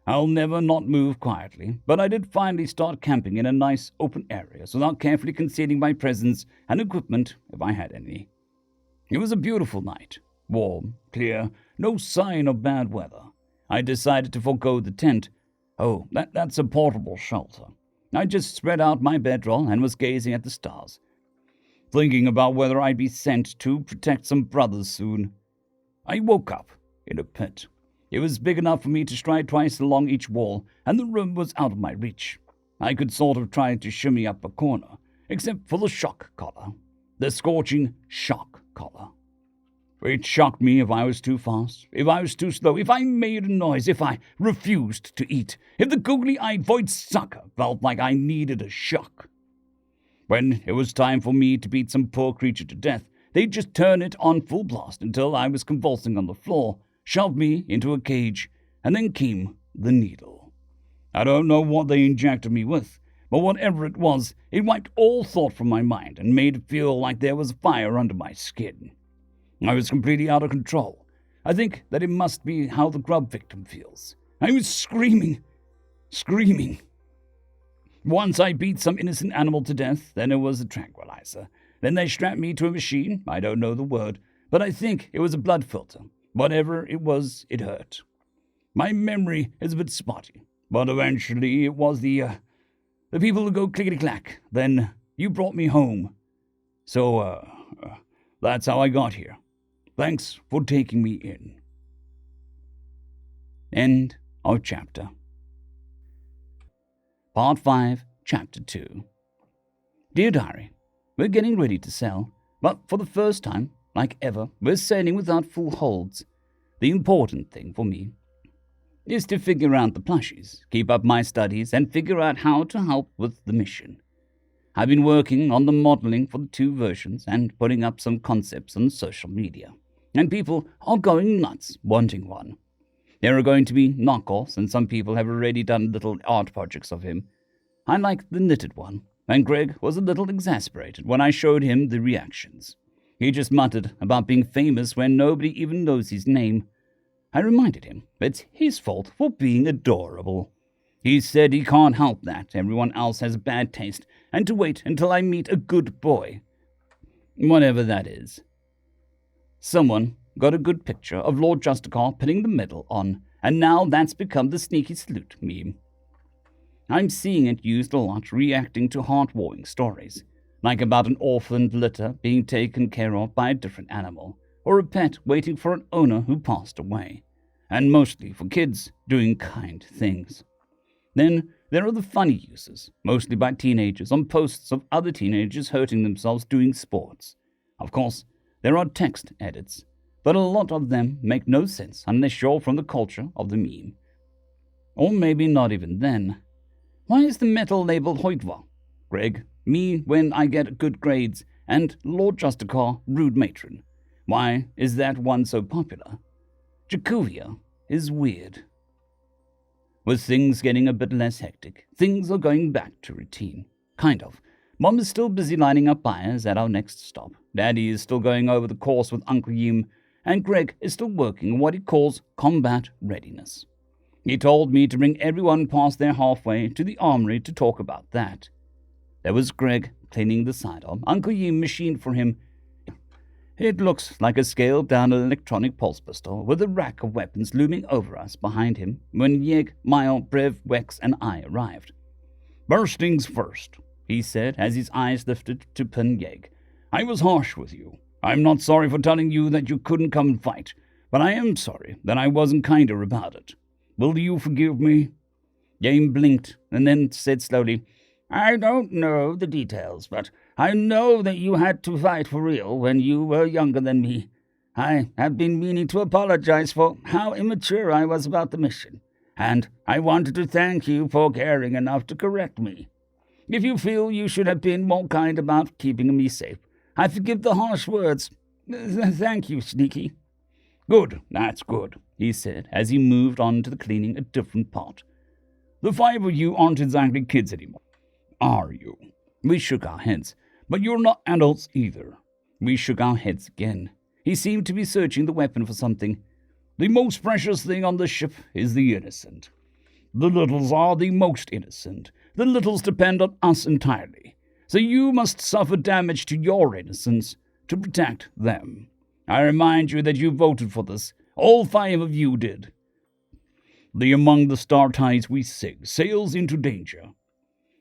I'll never not move quietly, but I did finally start camping in a nice open area without carefully concealing my presence and equipment if I had any. It was a beautiful night, warm, clear, no sign of bad weather. I decided to forego the tent. Oh, that's a portable shelter. I just spread out my bedroll and was gazing at the stars, thinking about whether I'd be sent to protect some brothers soon. I woke up in a pit. It was big enough for me to stride twice along each wall, and the room was out of my reach. I could sort of try to shimmy up a corner, except for the shock collar. The scorching shock collar. It shocked me if I was too fast, if I was too slow, if I made a noise, if I refused to eat, if the googly-eyed void sucker felt like I needed a shock. When it was time for me to beat some poor creature to death, they'd just turn it on full blast until I was convulsing on the floor, shoved me into a cage, and then came the needle. I don't know what they injected me with, but whatever it was, it wiped all thought from my mind and made it feel like there was fire under my skin. I was completely out of control. I think that it must be how the grub victim feels. I was screaming. Once I beat some innocent animal to death, then it was a tranquilizer. Then they strapped me to a machine, I don't know the word, but I think it was a blood filter. Whatever it was, it hurt. My memory is a bit spotty, but eventually it was the people who go clickety-clack. Then you brought me home. So, that's how I got here. Thanks for taking me in. End of chapter. Part 5, Chapter 2. Dear Diary, we're getting ready to sell, but for the first time, like ever, we're sailing without full holds. The important thing for me is to figure out the plushies, keep up my studies, and figure out how to help with the mission. I've been working on the modeling for the 2 versions and putting up some concepts on social media, and people are going nuts wanting one. There are going to be knockoffs, and some people have already done little art projects of him. I like the knitted one, and Greg was a little exasperated when I showed him the reactions. He just muttered about being famous when nobody even knows his name. I reminded him it's his fault for being adorable. He said he can't help that, everyone else has bad taste, and to wait until I meet a good boy. Whatever that is. Someone got a good picture of Lord Justicar pinning the medal on, and now that's become the sneaky salute meme. I'm seeing it used a lot reacting to heart-warming stories, like about an orphaned litter being taken care of by a different animal, or a pet waiting for an owner who passed away, and mostly for kids doing kind things. Then there are the funny uses, mostly by teenagers, on posts of other teenagers hurting themselves doing sports. Of course, there are text edits, but a lot of them make no sense unless you're from the culture of the meme. Or maybe not even then. Why is the metal labeled HFY? Greg, me when I get good grades, and Lord Justicar, rude matron. Why is that one so popular? Jacuvia is weird. With things getting a bit less hectic, things are going back to routine. Kind of. Mom is still busy lining up buyers at our next stop. Daddy is still going over the course with Uncle Yim, and Greg is still working on what he calls combat readiness. He told me to bring everyone past their halfway to the armory to talk about that. There was Greg cleaning the sidearm Uncle Yim machined for him. It looks like a scaled-down electronic pulse pistol with a rack of weapons looming over us behind him when Yeg, Mile, Brev, Wex, and I arrived. "First things first," he said as his eyes lifted to pin Yeg. "I was harsh with you. I'm not sorry for telling you that you couldn't come and fight, but I am sorry that I wasn't kinder about it. Will you forgive me?" Yeg blinked and then said slowly, "I don't know the details, but I know that you had to fight for real when you were younger than me. I have been meaning to apologize for how immature I was about the mission, and I wanted to thank you for caring enough to correct me. If you feel you should have been more kind about keeping me safe, I forgive the harsh words. Thank you, Sneaky." "Good, that's good," he said as he moved on to the cleaning a different part. "The 5 of you aren't exactly kids anymore, are you?" We shook our heads. "But you're not adults either." We shook our heads again. He seemed to be searching the weapon for something. "The most precious thing on the ship is the innocent. The littles are the most innocent. The littles depend on us entirely. So you must suffer damage to your innocence to protect them. I remind you that you voted for this. All 5 of you did. The Among the Star Tides we sing sails into danger."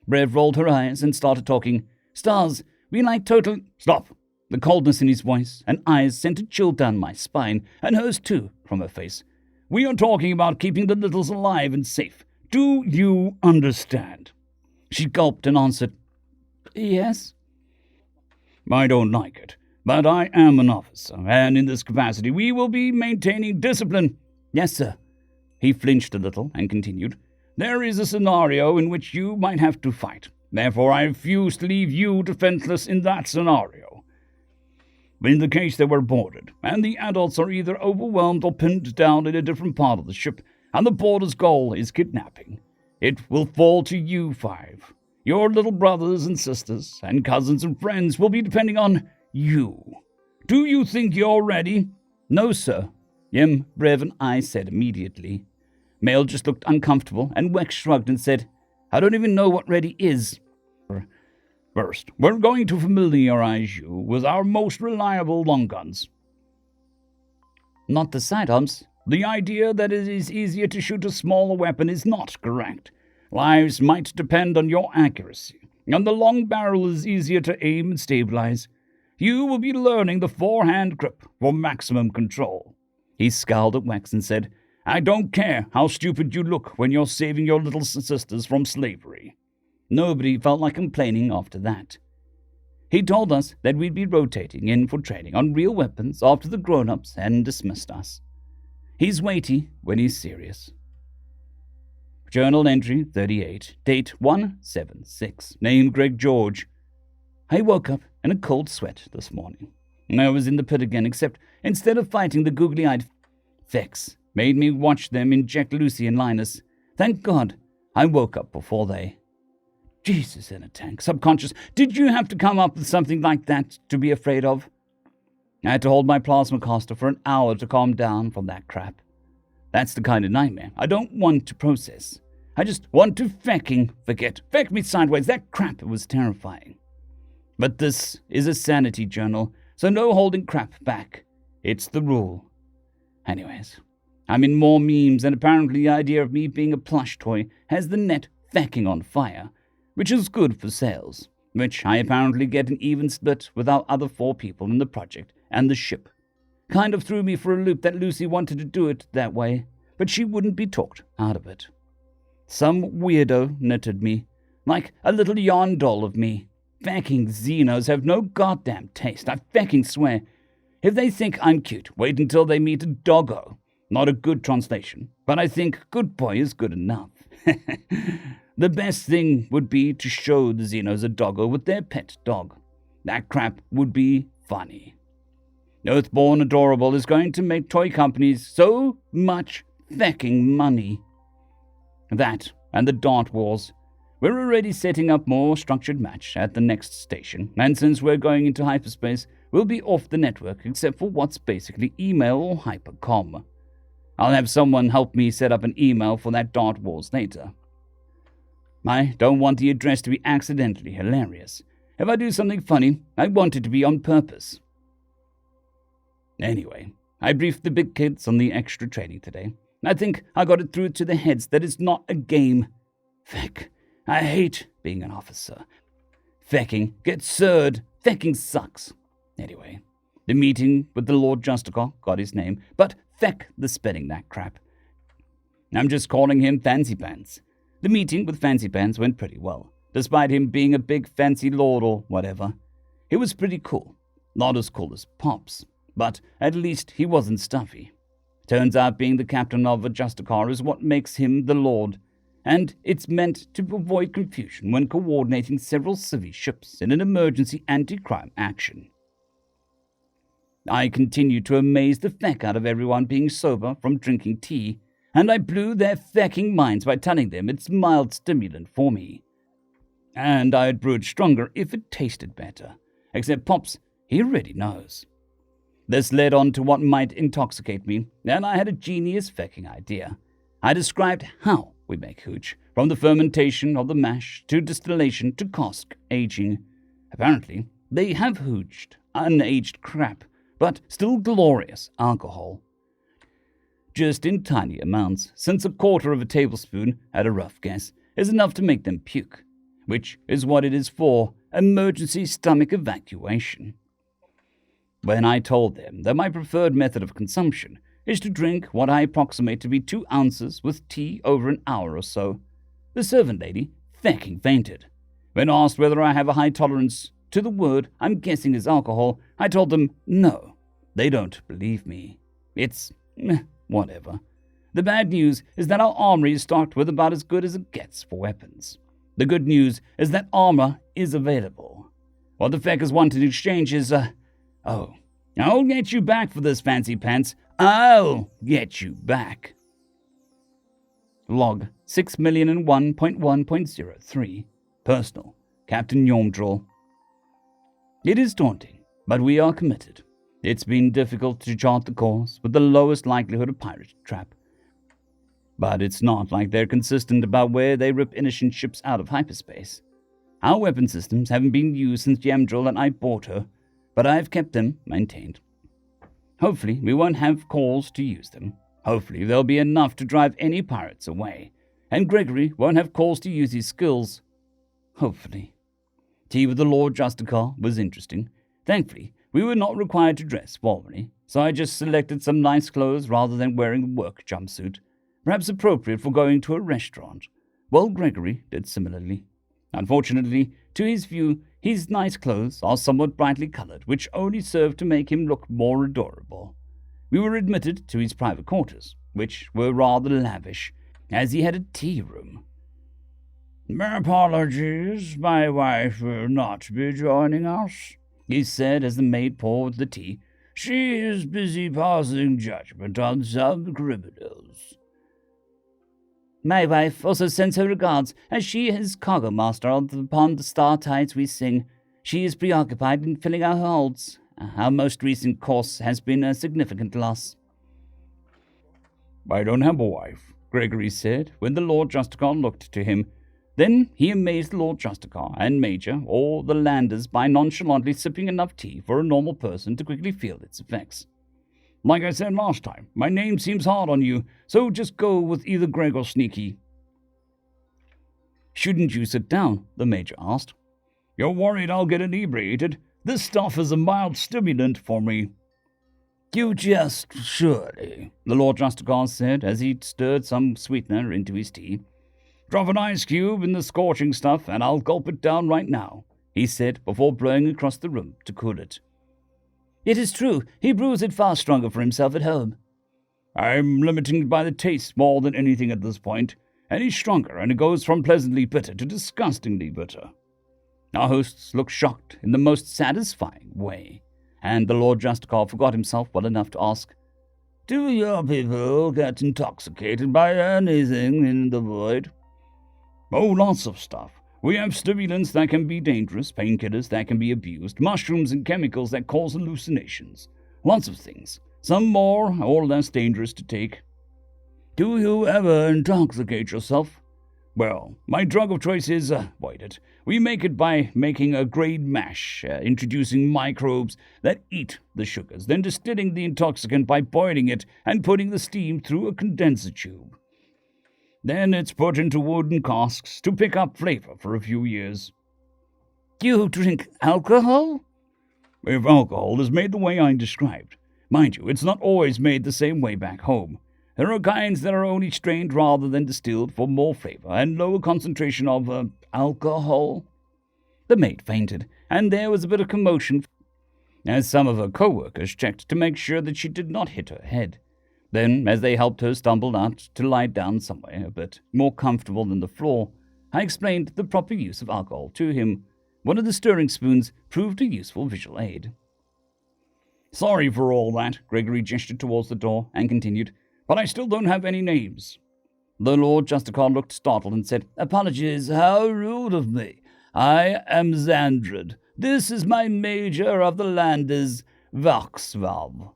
Brev rolled her eyes and started talking. "Stars, we like total—" "Stop!" The coldness in his voice and eyes sent a chill down my spine, and hers too, from her face. "We are talking about keeping the littles alive and safe. Do you understand?" She gulped and answered, "Yes." "I don't like it. But I am an officer, and in this capacity we will be maintaining discipline. Yes, sir. He flinched a little and continued, There is a scenario in which you might have to fight. Therefore, I refuse to leave you defenseless in that scenario. In the case they were boarded, and the adults are either overwhelmed or pinned down in a different part of the ship, and the boarder's goal is kidnapping, it will fall to you five. Your little brothers and sisters and cousins and friends will be depending on you. Do you think you're ready? No, sir, Yem, Brev, and I said immediately. Male just looked uncomfortable, and Wex shrugged and said, I don't even know what ready is. First, we're going to familiarize you with our most reliable long guns. Not the sidearms. The idea that it is easier to shoot a smaller weapon is not correct. Lives might depend on your accuracy, and the long barrel is easier to aim and stabilize. You will be learning the forehand grip for maximum control. He scowled at Wex and said, I don't care how stupid you look when you're saving your little sisters from slavery. Nobody felt like complaining after that. He told us that we'd be rotating in for training on real weapons after the grown-ups and dismissed us. He's weighty when he's serious. Journal entry 38, date 176, name Greg George. I woke up in a cold sweat this morning. I was in the pit again, except instead of fighting the googly-eyed Vex, made me watch them inject Lucy and Linus. Thank God I woke up before they. Jesus in a tank, subconscious. Did you have to come up with something like that to be afraid of? I had to hold my plasma caster for an hour to calm down from that crap. That's the kind of nightmare I don't want to process. I just want to fecking forget. Feck me sideways. That crap was terrifying. But this is a sanity journal, so no holding crap back. It's the rule. Anyways, I'm in more memes, and apparently the idea of me being a plush toy has the net fecking on fire, which is good for sales, which I apparently get an even split with our other 4 people in the project and the ship. Kind of threw me for a loop that Lucy wanted to do it that way, but she wouldn't be talked out of it. Some weirdo knitted me, like a little yarn doll of me. Fecking Xenos have no goddamn taste, I fecking swear. If they think I'm cute, wait until they meet a doggo. Not a good translation, but I think good boy is good enough. The best thing would be to show the Xenos a doggo with their pet dog. That crap would be funny. Earthborn Adorable is going to make toy companies so much fecking money. That and the Dart Wars. We're already setting up more structured match at the next station, and since we're going into hyperspace, we'll be off the network except for what's basically email or hypercom. I'll have someone help me set up an email for that Dart Wars later. I don't want the address to be accidentally hilarious. If I do something funny, I want it to be on purpose. Anyway, I briefed the big kids on the extra training today. I think I got it through to their heads that it's not a game. Feck, I hate being an officer. Fecking gets sirred. Fecking sucks. Anyway, the meeting with the Lord Justicar got his name, but feck the spelling that crap. I'm just calling him Fancy Pants. The meeting with Fancy Pants went pretty well, despite him being a big fancy lord or whatever. He was pretty cool. Not as cool as Pops, but at least he wasn't stuffy. Turns out being the captain of a Justicar is what makes him the lord, and it's meant to avoid confusion when coordinating several civvy ships in an emergency anti-crime action. I continued to amaze the feck out of everyone being sober from drinking tea, and I blew their fecking minds by telling them it's mild stimulant for me. And I'd brew it stronger if it tasted better, except Pops, he already knows. This led on to what might intoxicate me, and I had a genius fecking idea. I described how we make hooch, from the fermentation of the mash to distillation to cask aging. Apparently, they have hooched unaged crap, but still glorious alcohol. Just in tiny amounts, since 1/4 tablespoon, at a rough guess, is enough to make them puke, which is what it is for, emergency stomach evacuation. When I told them that my preferred method of consumption is to drink what I approximate to be 2 ounces with tea over an hour or so, the servant lady fecking fainted. When asked whether I have a high tolerance to the word I'm guessing is alcohol, I told them no. They don't believe me. It's whatever. The bad news is that our armory is stocked with about as good as it gets for weapons. The good news is that armor is available. What the feckers want in exchange is, I'll get you back for this, fancy pants. I'll get you back. Log 6,001.1.03. Personal. Captain Yomdrol. It is daunting, but we are committed. It's been difficult to chart the course with the lowest likelihood of pirate trap. But it's not like they're consistent about where they rip innocent ships out of hyperspace. Our weapon systems haven't been used since Yamdril and I bought her, but I've kept them maintained. Hopefully, we won't have calls to use them. Hopefully, there'll be enough to drive any pirates away, and Gregory won't have calls to use his skills. Hopefully. Tea with the Lord Justicar was interesting. Thankfully, we were not required to dress formally, so I just selected some nice clothes rather than wearing a work jumpsuit, perhaps appropriate for going to a restaurant. Well, Gregory did similarly. Unfortunately, to his view, his nice clothes are somewhat brightly colored, which only served to make him look more adorable. We were admitted to his private quarters, which were rather lavish, as he had a tea room. My apologies, my wife will not be joining us, he said as the maid poured the tea. She is busy passing judgment on some criminals. My wife also sends her regards, as she is cargo master upon the star tides we sing. She is preoccupied in filling our holds. Our most recent course has been a significant loss. I don't have a wife, Gregory said, when the Lord Justicar looked to him. Then he amazed the Lord Justicar and Major, or the landers, by nonchalantly sipping enough tea for a normal person to quickly feel its effects. Like I said last time, my name seems hard on you, so just go with either Greg or Sneaky. Shouldn't you sit down? The Major asked. You're worried I'll get inebriated? This stuff is a mild stimulant for me. You just surely, the Lord Justicar said as he stirred some sweetener into his tea. Drop an ice cube in the scorching stuff and I'll gulp it down right now, he said before blowing across the room to cool it. It is true, he brews it far stronger for himself at home. I'm limiting it by the taste more than anything at this point. Any stronger, and it goes from pleasantly bitter to disgustingly bitter. Our hosts looked shocked in the most satisfying way, and the Lord Justicar forgot himself well enough to ask, Do your people get intoxicated by anything in the void? Oh, lots of stuff. We have stimulants that can be dangerous, painkillers that can be abused, mushrooms and chemicals that cause hallucinations. Lots of things, some more or less dangerous to take. Do you ever intoxicate yourself? Well, my drug of choice is, we make it by making a grade mash, introducing microbes that eat the sugars, then distilling the intoxicant by boiling it and putting the steam through a condenser tube. Then it's put into wooden casks to pick up flavor for a few years. You drink alcohol? If alcohol is made the way I described. Mind you, it's not always made the same way back home. There are kinds that are only strained rather than distilled for more flavor and lower concentration of, alcohol. The maid fainted, and there was a bit of commotion as some of her co-workers checked to make sure that she did not hit her head. Then, as they helped her stumble out to lie down somewhere a bit more comfortable than the floor, I explained the proper use of alcohol to him. One of the stirring spoons proved a useful visual aid. Sorry for all that, Gregory gestured towards the door and continued, but I still don't have any names. The Lord Justicar looked startled and said, Apologies, how rude of me. I am Xandred. This is my Major of the Landers, Vaxvalve.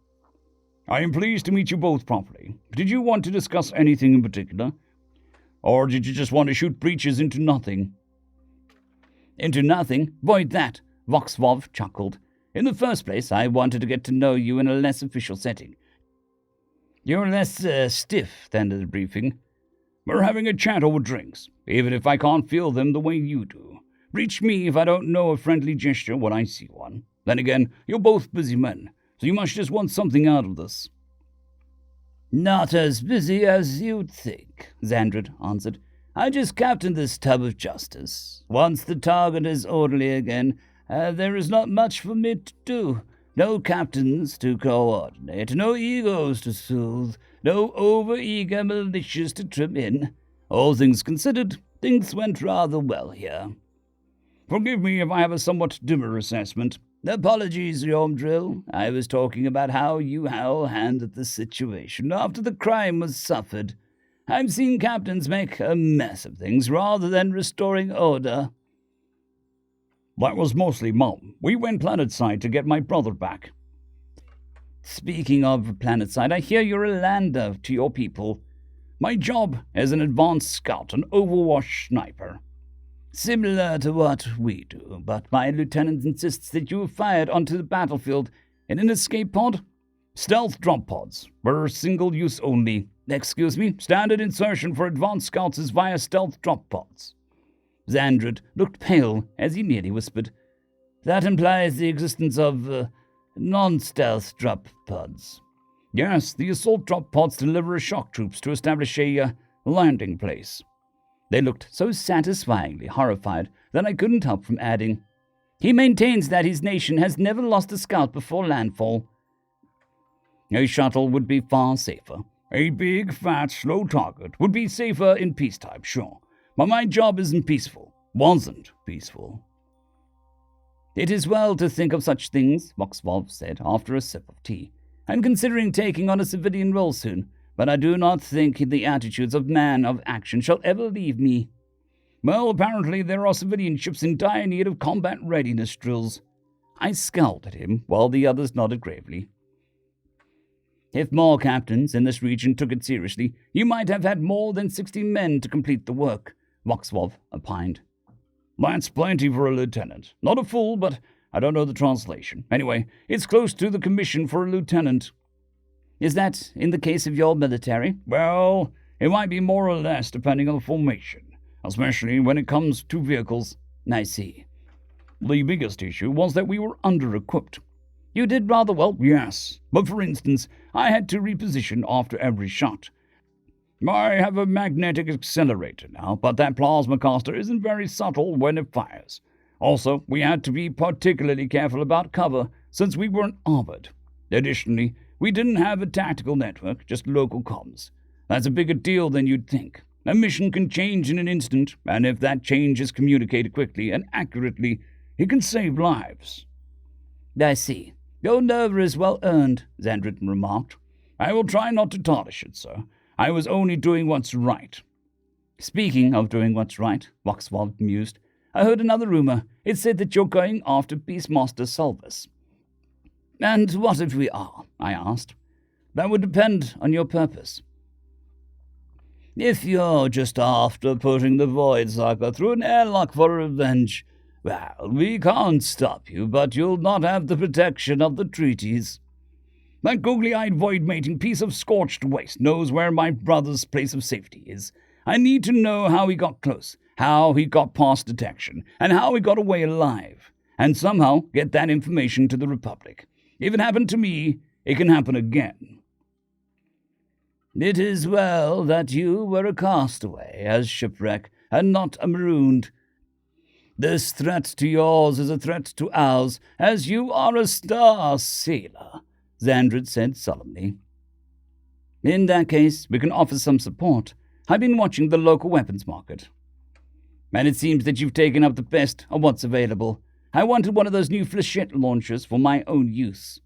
I am pleased to meet you both properly. Did you want to discuss anything in particular? Or did you just want to shoot breaches into nothing? Into nothing? Void that, Voxvov chuckled. In the first place, I wanted to get to know you in a less official setting. You're less stiff than the briefing. We're having a chat over drinks, even if I can't feel them the way you do. Reach me if I don't know a friendly gesture when I see one. Then again, you're both busy men, so you must just want something out of this. Not as busy as you'd think, Xandred answered. I just captained this tub of justice. Once the target is orderly again, there is not much for me to do. No captains to coordinate, no egos to soothe, no over-eager militias to trim in. All things considered, things went rather well here. Forgive me if I have a somewhat dimmer assessment. Apologies, Yomdrill. I was talking about how you handled the situation after the crime was suffered. I've seen captains make a mess of things rather than restoring order. That was mostly Mom. We went planetside to get my brother back. Speaking of planetside, I hear you're a lander to your people. My job as an advanced scout and overwatch sniper. Similar to what we do, but my lieutenant insists that you were fired onto the battlefield in an escape pod. Stealth drop pods were single use only. Excuse me? Standard insertion for advanced scouts is via stealth drop pods. Xandred looked pale as he nearly whispered. That implies the existence of non-stealth drop pods. Yes, the assault drop pods deliver shock troops to establish a landing place. They looked so satisfyingly horrified that I couldn't help from adding, he maintains that his nation has never lost a scout before landfall. A shuttle would be far safer. A big, fat, slow target would be safer in peacetime, sure. But my job isn't peaceful. Wasn't peaceful. It is well to think of such things, Voxvolv said after a sip of tea. I'm considering taking on a civilian role soon, but I do not think the attitudes of man of action shall ever leave me. Well, apparently there are civilian ships in dire need of combat readiness drills. I scowled at him while the others nodded gravely. If more captains in this region took it seriously, you might have had more than 60 men to complete the work, Voxvolv opined. That's plenty for a lieutenant. Not a full, but I don't know the translation. Anyway, it's close to the commission for a lieutenant. Is that in the case of your military? Well, it might be more or less depending on the formation, especially when it comes to vehicles. I see. The biggest issue was that we were under-equipped. You did rather well. Yes, but for instance, I had to reposition after every shot. I have a magnetic accelerator now, but that plasma caster isn't very subtle when it fires. Also, we had to be particularly careful about cover since we weren't armored. Additionally, we didn't have a tactical network, just local comms. That's a bigger deal than you'd think. A mission can change in an instant, and if that change is communicated quickly and accurately, it can save lives. I see. Your nerve is well earned, Xandred remarked. I will try not to tarnish it, sir. I was only doing what's right. Speaking of doing what's right, Voxvolv mused, I heard another rumor. It said that you're going after Beastmaster Solvus. And what if we are? I asked. That would depend on your purpose. If you're just after putting the Void Sucker through an airlock for revenge, well, we can't stop you, but you'll not have the protection of the treaties. That googly-eyed void-mating piece of scorched waste knows where my brother's place of safety is. I need to know how he got close, how he got past detection, and how he got away alive, and somehow get that information to the Republic. If it happened to me, it can happen again. It is well that you were a castaway as shipwreck, and not a marooned. This threat to yours is a threat to ours, as you are a star sailor, Xandred said solemnly. In that case, we can offer some support. I've been watching the local weapons market, and it seems that you've taken up the best of what's available. I wanted one of those new flechette launchers for my own use.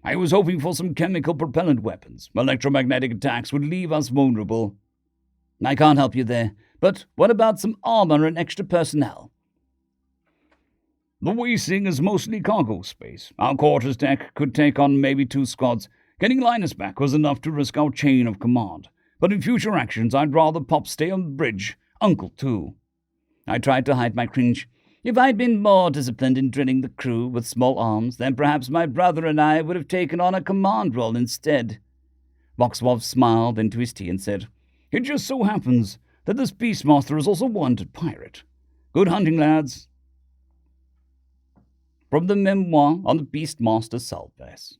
I was hoping for some chemical propellant weapons. Electromagnetic attacks would leave us vulnerable. I can't help you there, but what about some armor and extra personnel? The Weasing is mostly cargo space. Our quarters deck could take on maybe 2 squads. Getting Linus back was enough to risk our chain of command. But in future actions, I'd rather Pop stay on the bridge. Uncle, too. I tried to hide my cringe. If I'd been more disciplined in drilling the crew with small arms, then perhaps my brother and I would have taken on a command role instead. Voxvolv smiled into his tea and said, It just so happens that this Beastmaster is also a wanted pirate. Good hunting, lads. From the memoir on the Beastmaster Solvus.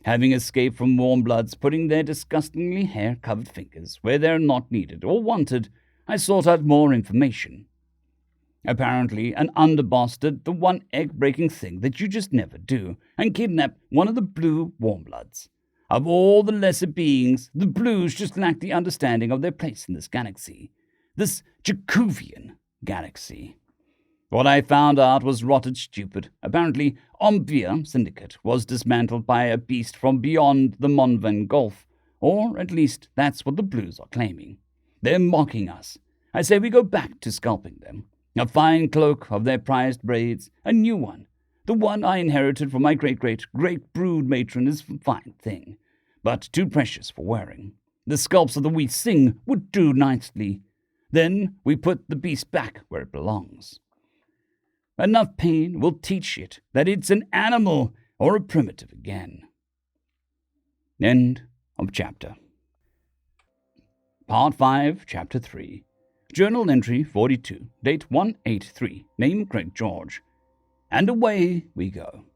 Having escaped from warm bloods putting their disgustingly hair-covered fingers where they're not needed or wanted, I sought out more information. Apparently, an underboss did the one egg-breaking thing that you just never do, and kidnapped one of the blue warmbloods. Of all the lesser beings, the blues just lack the understanding of their place in this galaxy. This Jacovian galaxy. What I found out was rotted stupid. Apparently, Omvia Syndicate was dismantled by a beast from beyond the Monvan Gulf, or at least that's what the blues are claiming. They're mocking us. I say we go back to scalping them. A fine cloak of their prized braids, a new one. The one I inherited from my great-great-great brood matron is a fine thing, but too precious for wearing. The scalps of the wheat sing would do nicely. Then we put the beast back where it belongs. Enough pain will teach it that it's an animal or a primitive again. End of chapter. Part 5, Chapter 3. Journal entry 42, date 183, name Craig George. And away we go.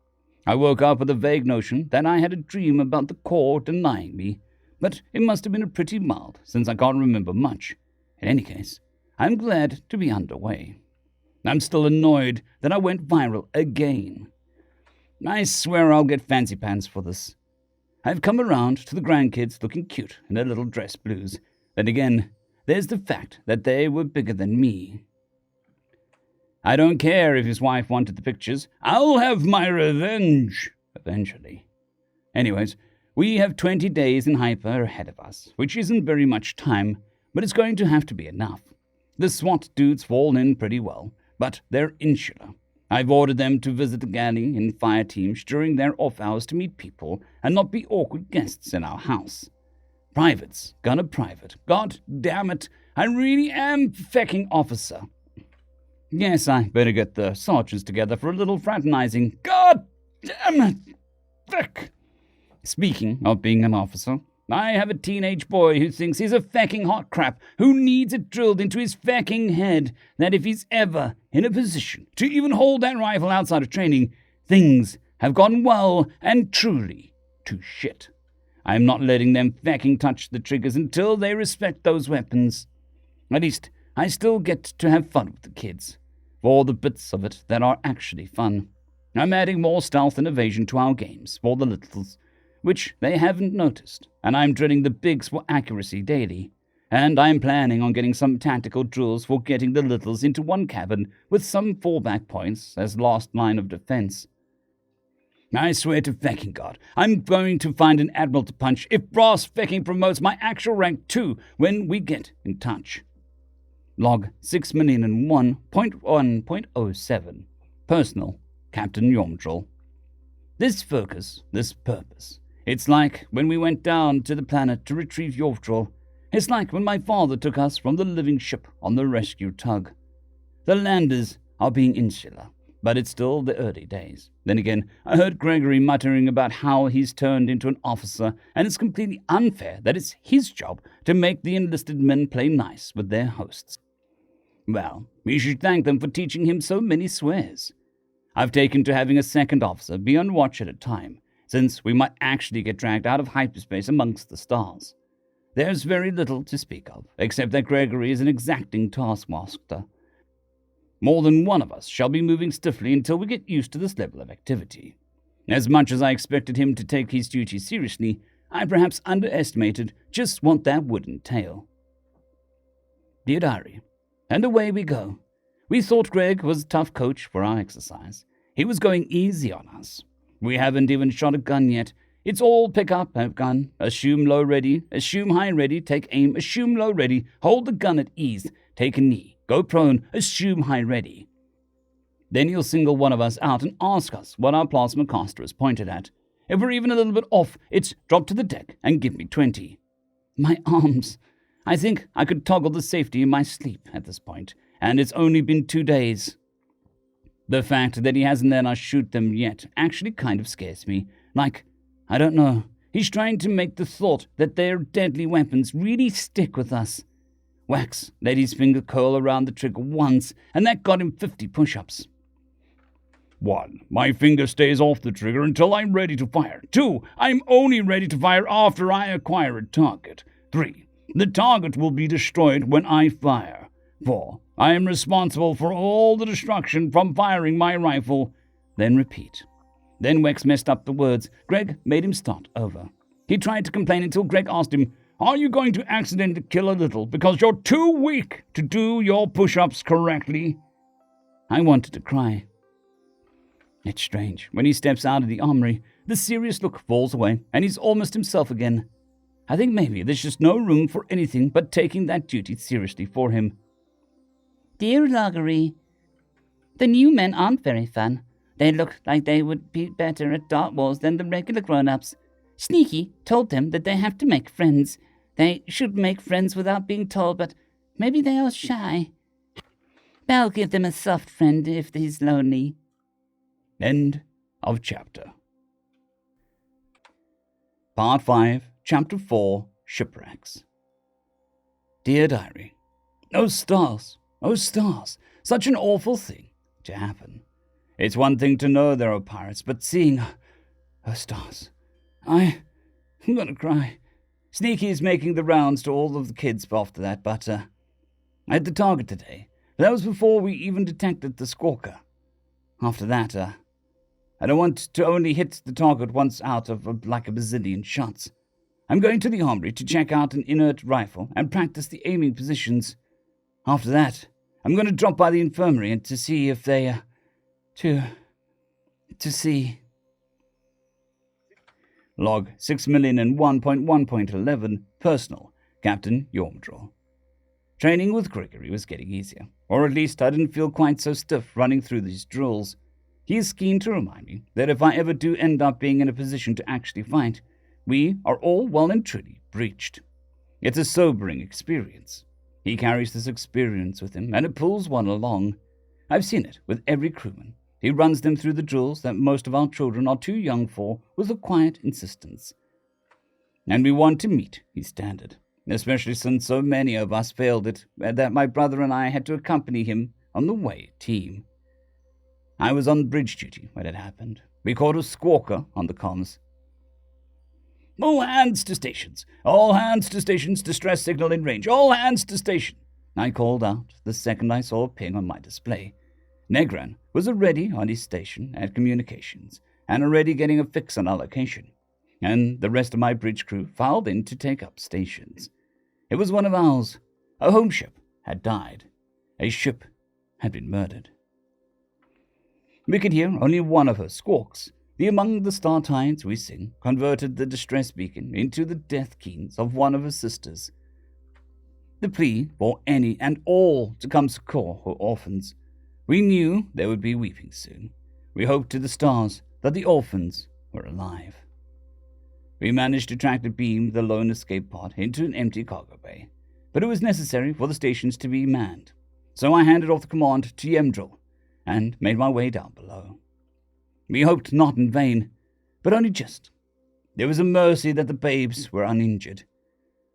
I woke up with a vague notion that I had a dream about the core denying me, but it must have been a pretty mild, since I can't remember much. In any case, I'm glad to be underway. I'm still annoyed that I went viral again. I swear I'll get fancy pants for this. I've come around to the grandkids looking cute in their little dress blues. Then again, there's the fact that they were bigger than me. I don't care if his wife wanted the pictures. I'll have my revenge, eventually. Anyways, we have 20 days in Hyper ahead of us, which isn't very much time, but it's going to have to be enough. The SWAT dudes fall in pretty well, but they're insular. I've ordered them to visit the galley in fire teams during their off hours to meet people and not be awkward guests in our house. Privates, gonna private. God damn it, I really am fecking officer. Yes, I better get the sergeants together for a little fraternizing. God damn it, feck. Speaking of being an officer, I have a teenage boy who thinks he's a fecking hot crap, who needs it drilled into his fecking head that if he's ever in a position to even hold that rifle outside of training, things have gone well and truly to shit. I'm not letting them fecking touch the triggers until they respect those weapons. At least, I still get to have fun with the kids, for the bits of it that are actually fun. I'm adding more stealth and evasion to our games for the littles, which they haven't noticed, and I'm drilling the bigs for accuracy daily. And I'm planning on getting some tactical drills for getting the littles into one cabin with some fallback points as last line of defense. I swear to fecking God, I'm going to find an admiral to punch if Brass fecking promotes my actual rank too when we get in touch. Log 6,001.1.07. Personal, Captain Yomdril. This focus, this purpose. It's like when we went down to the planet to retrieve Yomdril. It's like when my father took us from the living ship on the rescue tug. The landers are being insular, but it's still the early days. Then again, I heard Gregory muttering about how he's turned into an officer, and it's completely unfair that it's his job to make the enlisted men play nice with their hosts. Well, we should thank them for teaching him so many swears. I've taken to having a second officer be on watch at a time, since we might actually get dragged out of hyperspace amongst the stars. There's very little to speak of, except that Gregory is an exacting taskmaster. More than one of us shall be moving stiffly until we get used to this level of activity. As much as I expected him to take his duty seriously, I perhaps underestimated just what that would entail. Dear Diary, and away we go. We thought Greg was a tough coach for our exercise. He was going easy on us. We haven't even shot a gun yet. It's all pick up, have gun, assume low ready, assume high ready, take aim, assume low ready, hold the gun at ease, take a knee, go prone, assume high ready. Then he'll single one of us out and ask us what our plasma caster is pointed at. If we're even a little bit off, it's drop to the deck and give me 20. My arms. I think I could toggle the safety in my sleep at this point, and it's only been 2 days. The fact that he hasn't let us shoot them yet actually kind of scares me. Like, I don't know, he's trying to make the thought that their deadly weapons really stick with us. Wax let his finger curl around the trigger once, and that got him 50 push-ups. 1. My finger stays off the trigger until I'm ready to fire. 2. I'm only ready to fire after I acquire a target. 3. The target will be destroyed when I fire. For I am responsible for all the destruction from firing my rifle. Then repeat. Then Wex messed up the words. Greg made him start over. He tried to complain until Greg asked him, are you going to accidentally kill a little because you're too weak to do your push-ups correctly? I wanted to cry. It's strange. When he steps out of the armory, the serious look falls away and he's almost himself again. I think maybe there's just no room for anything but taking that duty seriously for him. Dear Loggery, the new men aren't very fun. They look like they would be better at Dark Wars than the regular grown-ups. Sneaky told them that they have to make friends. They should make friends without being told, but maybe they are shy. I'll give them a soft friend if he's lonely. End of chapter. Part 5, Chapter 4, Shipwrecks. Dear Diary, oh stars, such an awful thing to happen. It's one thing to know there are pirates, but seeing, oh stars, I'm gonna cry. Sneaky is making the rounds to all of the kids after that, but I had the target today. That was before we even detected the squawker. After that, I don't want to only hit the target once out of like a bazillion shots. I'm going to the armory to check out an inert rifle and practice the aiming positions. After that, I'm going to drop by the infirmary and to see if they, to see. Log 6,001.1.11 Personal, Captain Yormdraw. Training with Gregory was getting easier, or at least I didn't feel quite so stiff running through these drills. He is keen to remind me that if I ever do end up being in a position to actually fight, we are all well and truly breached. It's a sobering experience. He carries this experience with him, and it pulls one along. I've seen it with every crewman. He runs them through the drills that most of our children are too young for with a quiet insistence. And we want to meet his standard, especially since so many of us failed it, that my brother and I had to accompany him on the way team. I was on bridge duty when it happened. We caught a squawker on the comms. All hands to stations. All hands to stations. Distress signal in range. All hands to station. I called out the second I saw a ping on my display. Negran was already on his station at communications and already getting a fix on our location, and the rest of my bridge crew filed in to take up stations. It was one of ours. A home ship had died. A ship had been murdered. We could hear only one of her squawks. The Among the Star Tides we sing converted the distress beacon into the death keens of one of her sisters. The plea for any and all to come succor her orphans. We knew they would be weeping soon. We hoped to the stars that the orphans were alive. We managed to track the beam the lone escape pod into an empty cargo bay, but it was necessary for the stations to be manned, so I handed off the command to Yemdril and made my way down below. We hoped not in vain, but only just. There was a mercy that the babes were uninjured.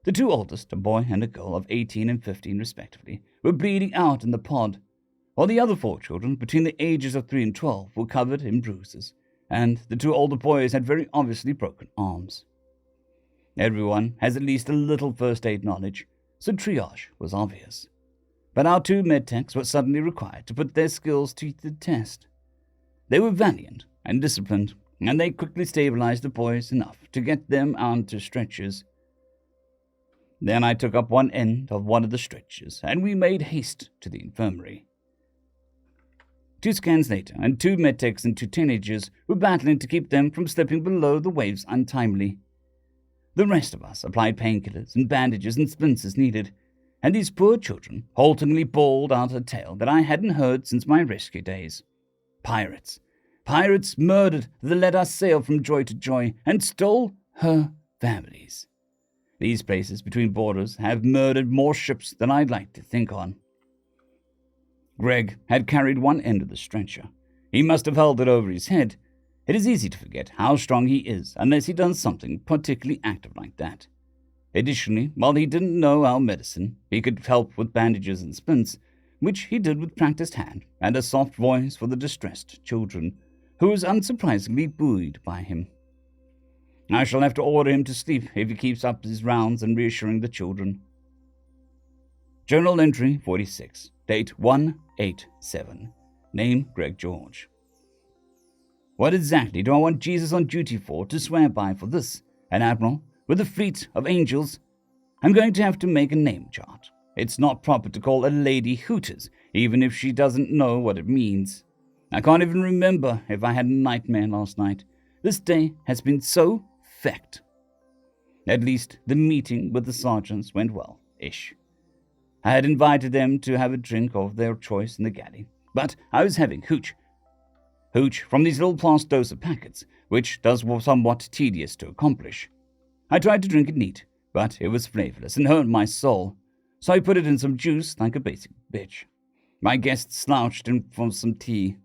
The two oldest, a boy and a girl of 18 and 15 respectively, were bleeding out in the pod, while the other 4 children, between the ages of 3 and 12, were covered in bruises, and the 2 older boys had very obviously broken arms. Everyone has at least a little first aid knowledge, so triage was obvious. But our 2 medtechs were suddenly required to put their skills to the test. They were valiant and disciplined, and they quickly stabilized the boys enough to get them onto stretchers. Then I took up one end of one of the stretchers, and we made haste to the infirmary. 2 scans later, and 2 medtechs and 2 teenagers were battling to keep them from slipping below the waves untimely. The rest of us applied painkillers and bandages and splints as needed, and these poor children haltingly bawled out a tale that I hadn't heard since my rescue days. Pirates. Pirates murdered that let us sail from joy to joy and stole her families. These places between borders have murdered more ships than I'd like to think on. Greg had carried one end of the stretcher. He must have held it over his head. It is easy to forget how strong he is unless he does something particularly active like that. Additionally, while he didn't know our medicine, he could help with bandages and splints, which he did with practiced hand and a soft voice for the distressed children, who was unsurprisingly buoyed by him. I shall have to order him to sleep if he keeps up his rounds and reassuring the children. Journal entry 46, date 187. Name Greg George. What exactly do I want Jesus on duty for to swear by for this? An admiral with a fleet of angels? I'm going to have to make a name chart. It's not proper to call a lady Hooters, even if she doesn't know what it means. I can't even remember if I had a nightmare last night. This day has been so fecked. At least the meeting with the sergeants went well-ish. I had invited them to have a drink of their choice in the galley, but I was having hooch. Hooch from these little plastic packets, which does somewhat tedious to accomplish. I tried to drink it neat, but it was flavorless and hurt my soul, so I put it in some juice like a basic bitch. My guests slouched in for some tea.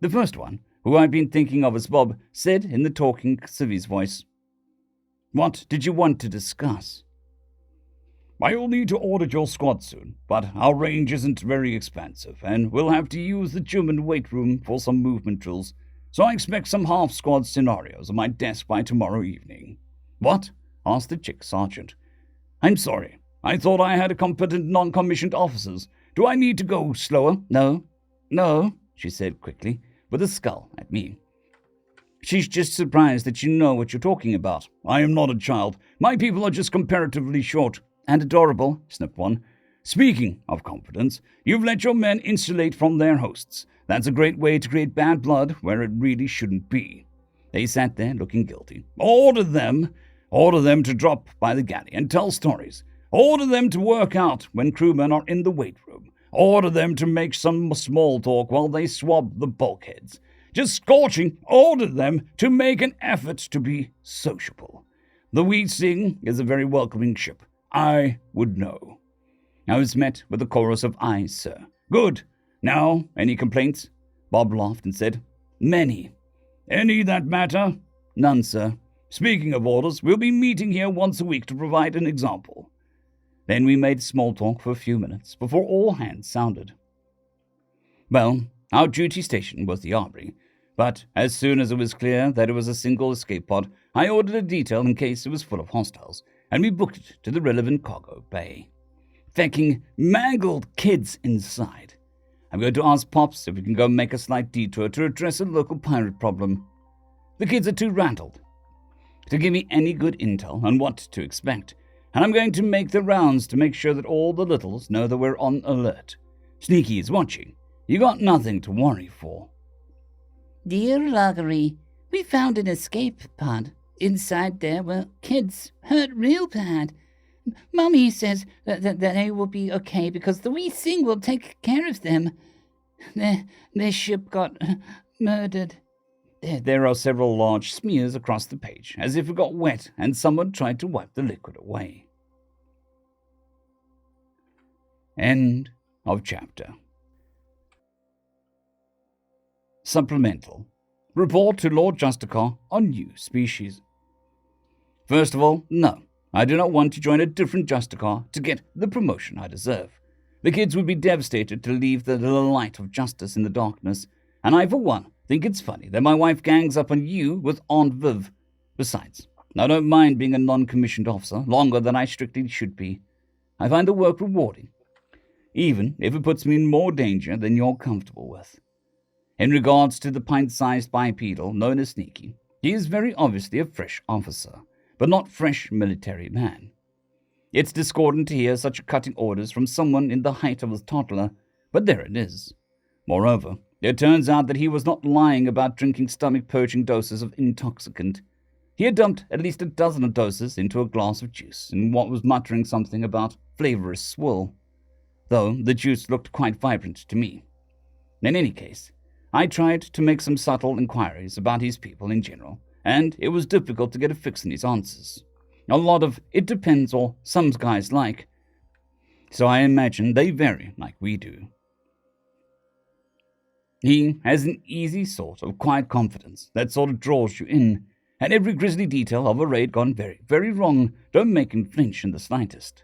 The first one, who I'd been thinking of as Bob, said in the talking civvy's voice, "What did you want to discuss?" "I'll need to audit your squad soon, but our range isn't very expansive, and we'll have to use the gym and weight room for some movement drills, so I expect some half-squad scenarios on my desk by tomorrow evening." "What?" asked the chick sergeant. "I'm sorry. I thought I had a competent non-commissioned officers. Do I need to go slower?" No, she said quickly, with a scowl at me. "She's just surprised that you know what you're talking about." "I am not a child. My people are just comparatively short." "And adorable," snipped one. "Speaking of competence, you've let your men insulate from their hosts. That's a great way to create bad blood where it really shouldn't be." They sat there looking guilty. Order them to drop by the galley and tell stories. Order them to work out when crewmen are in the weight room. Order them to make some small talk while they swab the bulkheads. Just scorching, order them to make an effort to be sociable. The Wee Sing is a very welcoming ship. I would know. I was met with a chorus of "Aye, sir." "Good. Now, any complaints?" Bob laughed and said, "Many." "Any that matter?" "None, sir." "Speaking of orders, we'll be meeting here once a week to provide an example." Then we made small talk for a few minutes before all hands sounded. Well, our duty station was the armory, but as soon as it was clear that it was a single escape pod, I ordered a detail in case it was full of hostiles, and we booked it to the relevant cargo bay. Fecking mangled kids inside. I'm going to ask Pops if we can go make a slight detour to address a local pirate problem. The kids are too rattled to give me any good intel on what to expect, and I'm going to make the rounds to make sure that all the littles know that we're on alert. Sneaky is watching. You got nothing to worry for. "Dear Loggery, we found an escape pod. Inside there were kids, hurt real bad. Mommy says that they will be okay because the Wee Sing will take care of them. Their ship got murdered." There are several large smears across the page, as if it got wet and someone tried to wipe the liquid away. End of chapter. Supplemental. Report to Lord Justicar on new species. First of all, no, I do not want to join a different Justicar to get the promotion I deserve. The kids would be devastated to leave the light of justice in the darkness, and I, for one, think it's funny that my wife gangs up on you with Aunt Viv. Besides, I don't mind being a non-commissioned officer longer than I strictly should be. I find the work rewarding, even if it puts me in more danger than you're comfortable with. In regards to the pint-sized bipedal known as Sneaky, he is very obviously a fresh officer, but not fresh military man. It's discordant to hear such cutting orders from someone in the height of a toddler, but there it is. Moreover, it turns out that he was not lying about drinking stomach-purging doses of intoxicant. He had dumped at least a dozen of doses into a glass of juice and was muttering something about flavorous swill, though the juice looked quite vibrant to me. In any case, I tried to make some subtle inquiries about his people in general, and it was difficult to get a fix in his answers. A lot of "it depends" or "some guys like," so I imagine they vary like we do. He has an easy sort of quiet confidence that sort of draws you in, and every grisly detail of a raid gone very, very wrong don't make him flinch in the slightest.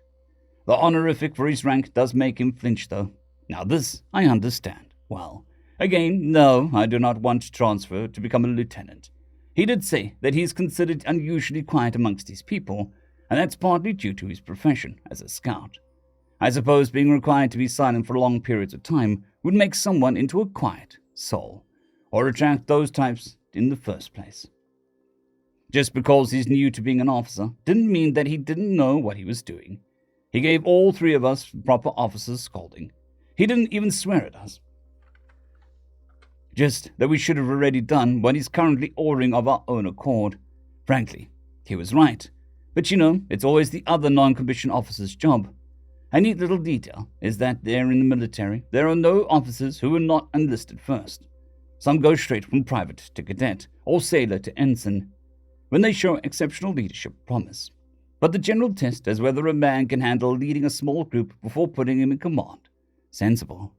The honorific for his rank does make him flinch, though. Now this I understand. Well, again, no, I do not want to transfer to become a lieutenant. He did say that he is considered unusually quiet amongst his people, and that's partly due to his profession as a scout. I suppose being required to be silent for long periods of time would make someone into a quiet soul, or attract those types in the first place. Just because he's new to being an officer didn't mean that he didn't know what he was doing. He gave all three of us proper officers scolding. He didn't even swear at us. Just that we should have already done what he's currently ordering of our own accord. Frankly, he was right. But it's always the other non-commissioned officer's job. A neat little detail is that there in the military, there are no officers who are not enlisted first. Some go straight from private to cadet, or sailor to ensign, when they show exceptional leadership promise. But the general test is whether a man can handle leading a small group before putting him in command. Sensible.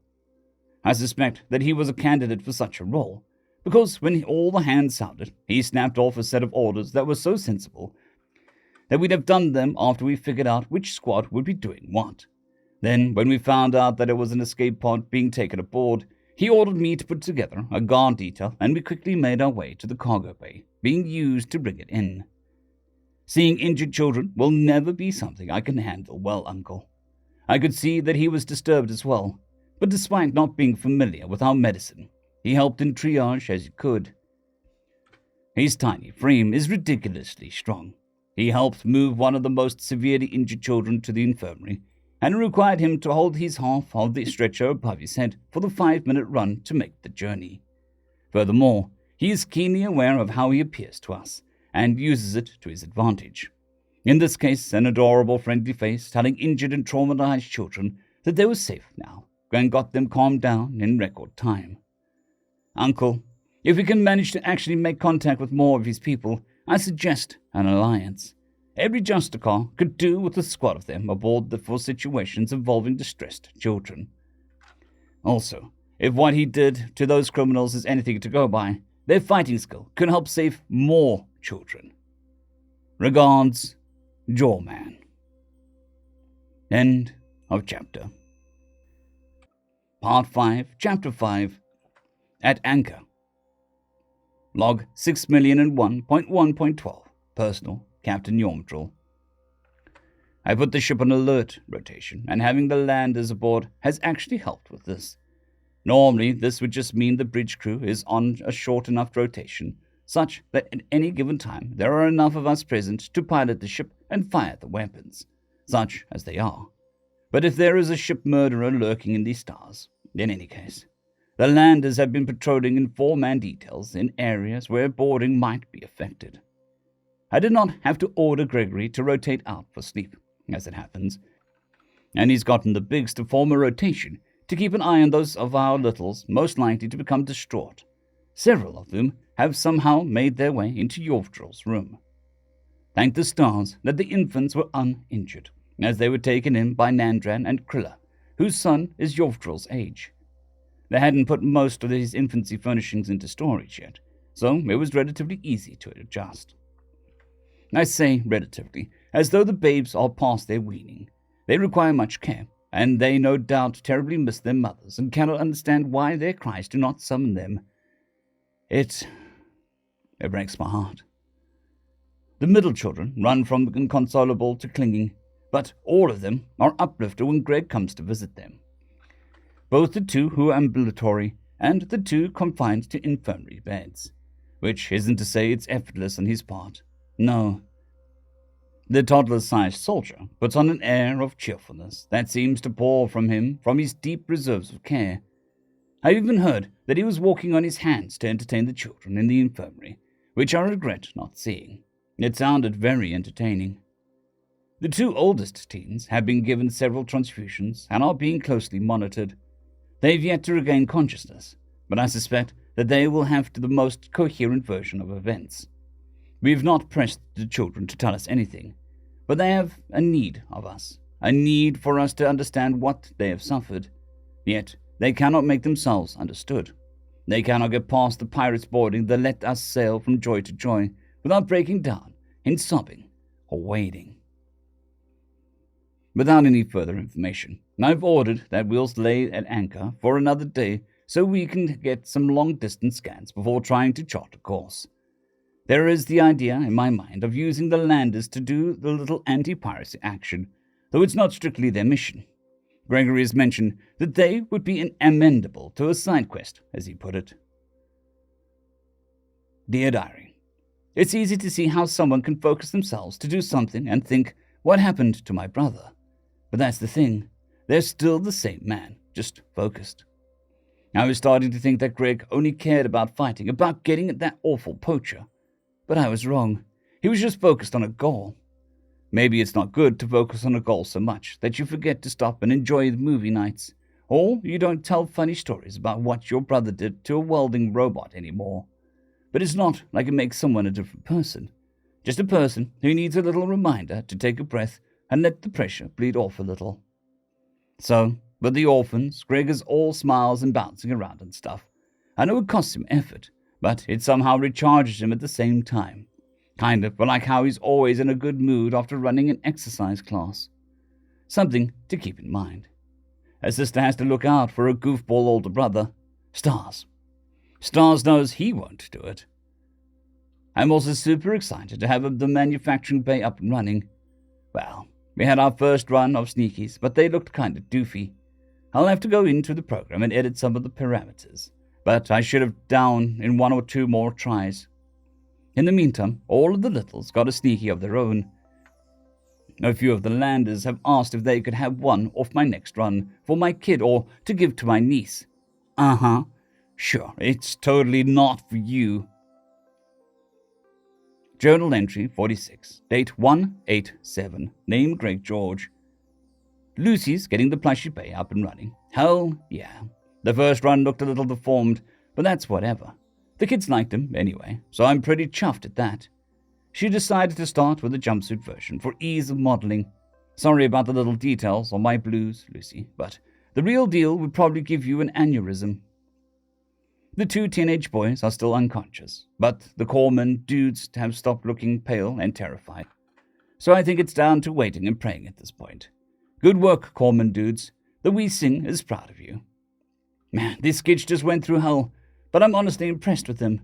I suspect that he was a candidate for such a role, because when all the hands sounded, he snapped off a set of orders that were so sensible that we'd have done them after we figured out which squad would be doing what. Then, when we found out that it was an escape pod being taken aboard, he ordered me to put together a guard detail, and we quickly made our way to the cargo bay, being used to bring it in. Seeing injured children will never be something I can handle well, Uncle. I could see that he was disturbed as well, but despite not being familiar with our medicine, he helped in triage as he could. His tiny frame is ridiculously strong. He helped move one of the most severely injured children to the infirmary, and it required him to hold his half of the stretcher above his head for the 5-minute run to make the journey. Furthermore, he is keenly aware of how he appears to us, and uses it to his advantage. In this case, an adorable friendly face telling injured and traumatized children that they were safe now, and got them calmed down in record time. Uncle, if we can manage to actually make contact with more of his people, I suggest an alliance. Every Justicar could do with a squad of them aboard for situations involving distressed children. Also, if what he did to those criminals is anything to go by, their fighting skill could help save more children. Regards, Jawman. End of chapter. Part 5, Chapter 5, At Anchor. Log 6,001.1.12. Personal, Captain Yomdril. I put the ship on alert rotation, and having the landers aboard has actually helped with this. Normally, this would just mean the bridge crew is on a short enough rotation, such that at any given time there are enough of us present to pilot the ship and fire the weapons, such as they are. But if there is a ship murderer lurking in these stars, in any case, the landers have been patrolling in 4-man details in areas where boarding might be affected. I did not have to order Gregory to rotate out for sleep, as it happens, and he's gotten the bigs to form a rotation to keep an eye on those of our littles most likely to become distraught. Several of them have somehow made their way into Yovdril's room. Thank the stars that the infants were uninjured, as they were taken in by Nandran and Krilla, whose son is Yovdril's age. They hadn't put most of his infancy furnishings into storage yet, so it was relatively easy to adjust. I say relatively, as though the babes are past their weaning. They require much care, and they no doubt terribly miss their mothers and cannot understand why their cries do not summon them. It breaks my heart. The middle children run from inconsolable to clinging, but all of them are uplifted when Greg comes to visit them. Both the two who are ambulatory and the two confined to infirmary beds, which isn't to say it's effortless on his part. No. The toddler-sized soldier puts on an air of cheerfulness that seems to pour from him from his deep reserves of care. I've even heard that he was walking on his hands to entertain the children in the infirmary, which I regret not seeing. It sounded very entertaining. The 2 oldest teens have been given several transfusions and are being closely monitored. They've yet to regain consciousness, but I suspect that they will have the most coherent version of events. We've not pressed the children to tell us anything, but they have a need of us, a need for us to understand what they have suffered. Yet they cannot make themselves understood. They cannot get past the pirates boarding that let us sail from joy to joy without breaking down in sobbing or wailing. Without any further information, I've ordered that we'll lay at anchor for another day so we can get some long-distance scans before trying to chart a course. There is the idea in my mind of using the landers to do the little anti-piracy action, though it's not strictly their mission. Gregory has mentioned that they would be amenable to a side quest, as he put it. Dear Diary, it's easy to see how someone can focus themselves to do something and think, what happened to my brother? But that's the thing. They're still the same man, just focused. I was starting to think that Greg only cared about fighting, about getting at that awful poacher. But I was wrong. He was just focused on a goal. Maybe it's not good to focus on a goal so much that you forget to stop and enjoy the movie nights, or you don't tell funny stories about what your brother did to a welding robot anymore. But it's not like it makes someone a different person. Just a person who needs a little reminder to take a breath and let the pressure bleed off a little. So, with the orphans, Greg is all smiles and bouncing around and stuff. I know it costs him effort, but it somehow recharges him at the same time. Kind of like how he's always in a good mood after running an exercise class. Something to keep in mind. A sister has to look out for a goofball older brother. Stars. Stars knows he won't do it. I'm also super excited to have the manufacturing bay up and running. Well, we had our first run of sneakies, but they looked kind of doofy. I'll have to go into the program and edit some of the parameters, but I should have down in 1 or 2 more tries. In the meantime, all of the littles got a sneaky of their own. A few of the landers have asked if they could have one off my next run for my kid or to give to my niece. Sure, it's totally not for you. Journal entry 46, date 1/8/7, name Greg George. Lucy's getting the plushie bay up and running. Hell yeah. The first run looked a little deformed, but that's whatever. The kids liked him anyway, so I'm pretty chuffed at that. She decided to start with a jumpsuit version for ease of modeling. Sorry about the little details on my blues, Lucy, but the real deal would probably give you an aneurysm. The 2 teenage boys are still unconscious, but the corpsmen dudes have stopped looking pale and terrified. So I think it's down to waiting and praying at this point. Good work, corpsmen dudes. The Wee Sing is proud of you. Man, these kids just went through hell, but I'm honestly impressed with them.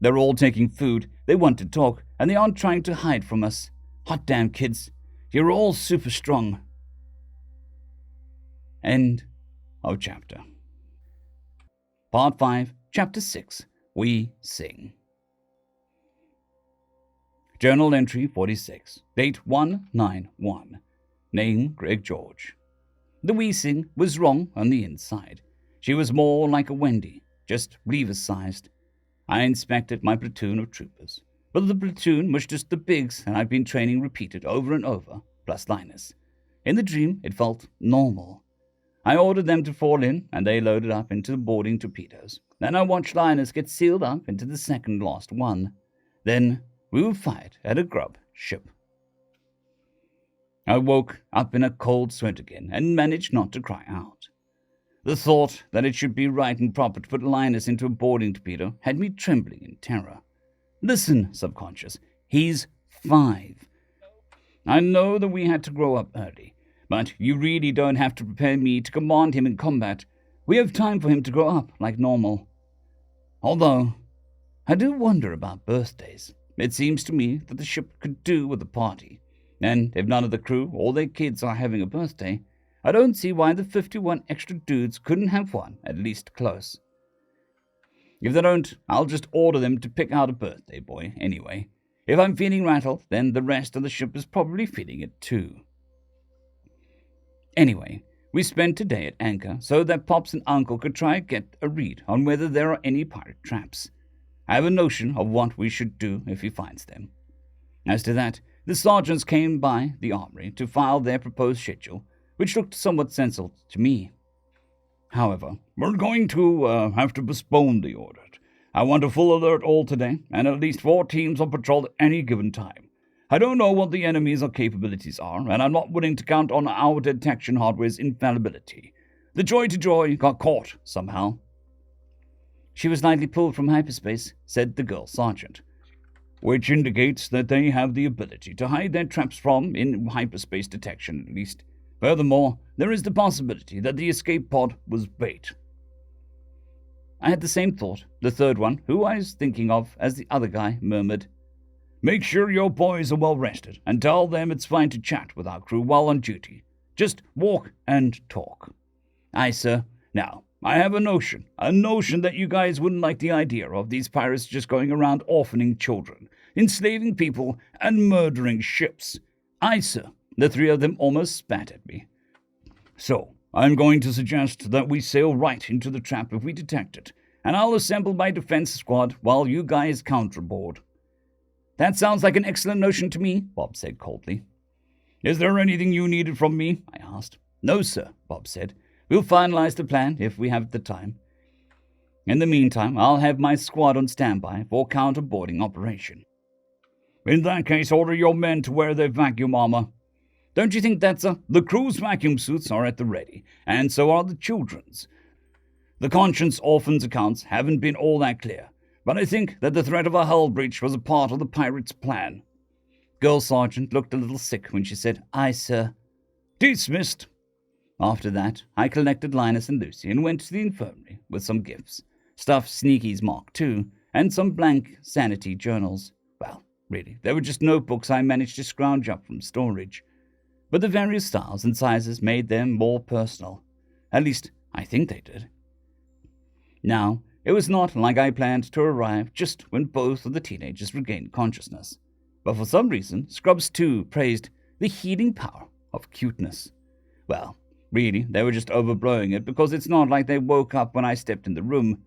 They're all taking food, they want to talk, and they aren't trying to hide from us. Hot damn, kids. You're all super strong. End of chapter. Part 5, Chapter 6, We Sing. Journal entry 46, date 1/9/1, name Greg George. The Wee Sing was wrong on the inside. She was more like a Wendy, just Reaver-sized. I inspected my platoon of troopers, but the platoon was just the bigs and I'd been training repeated over and over, plus Linus. In the dream, it felt normal. I ordered them to fall in, and they loaded up into the boarding torpedoes. Then I watched Linus get sealed up into the second last one. Then we would fight at a grub ship. I woke up in a cold sweat again and managed not to cry out. The thought that it should be right and proper to put Linus into a boarding torpedo had me trembling in terror. Listen, subconscious, he's 5. I know that we had to grow up early, but you really don't have to prepare me to command him in combat. We have time for him to grow up like normal. Although, I do wonder about birthdays. It seems to me that the ship could do with a party, and if none of the crew or their kids are having a birthday, I don't see why the 51 extra dudes couldn't have one, at least close. If they don't, I'll just order them to pick out a birthday boy anyway. If I'm feeling rattled, then the rest of the ship is probably feeling it too. Anyway, we spent today at anchor so that Pops and Uncle could try and get a read on whether there are any pirate traps. I have a notion of what we should do if he finds them. As to that, the sergeants came by the armory to file their proposed schedule, which looked somewhat sensible to me. However, we're going to have to postpone the order. I want a full alert all today, and at least 4 teams on patrol at any given time. I don't know what the enemy's capabilities are, and I'm not willing to count on our detection hardware's infallibility. The Joy-to-Joy got caught somehow. She was lightly pulled from hyperspace, said the girl sergeant, which indicates that they have the ability to hide their traps from in hyperspace detection at least. Furthermore, there is the possibility that the escape pod was bait. I had the same thought. The third one, who I was thinking of as the other guy, murmured, "Make sure your boys are well rested, and tell them it's fine to chat with our crew while on duty. Just walk and talk. Aye, sir. Now, I have a notion that you guys wouldn't like the idea of these pirates just going around orphaning children, enslaving people, and murdering ships. Aye, sir. The three of them almost spat at me. So, I'm going to suggest that we sail right into the trap if we detect it, and I'll assemble my defense squad while you guys counterboard. That sounds like an excellent notion to me, Bob said coldly. Is there anything you needed from me? I asked. No, sir, Bob said. We'll finalize the plan if we have the time. In the meantime, I'll have my squad on standby for counterboarding operation. In that case, order your men to wear their vacuum armor. Don't you think that's The crew's vacuum suits are at the ready, and so are the children's. The conscience orphans' accounts haven't been all that clear, but I think that the threat of a hull breach was a part of the pirates' plan. Girl Sergeant looked a little sick when she said, Aye, sir. Dismissed. After that, I collected Linus and Lucy and went to the infirmary with some gifts, stuffed Sneaky's Mark II, and some blank sanity journals. Well, really, they were just notebooks I managed to scrounge up from storage. But the various styles and sizes made them more personal. At least, I think they did. Now, it was not like I planned to arrive just when both of the teenagers regained consciousness. But for some reason, Scrubs 2 praised the healing power of cuteness. Well, really, they were just overblowing it because it's not like they woke up when I stepped in the room.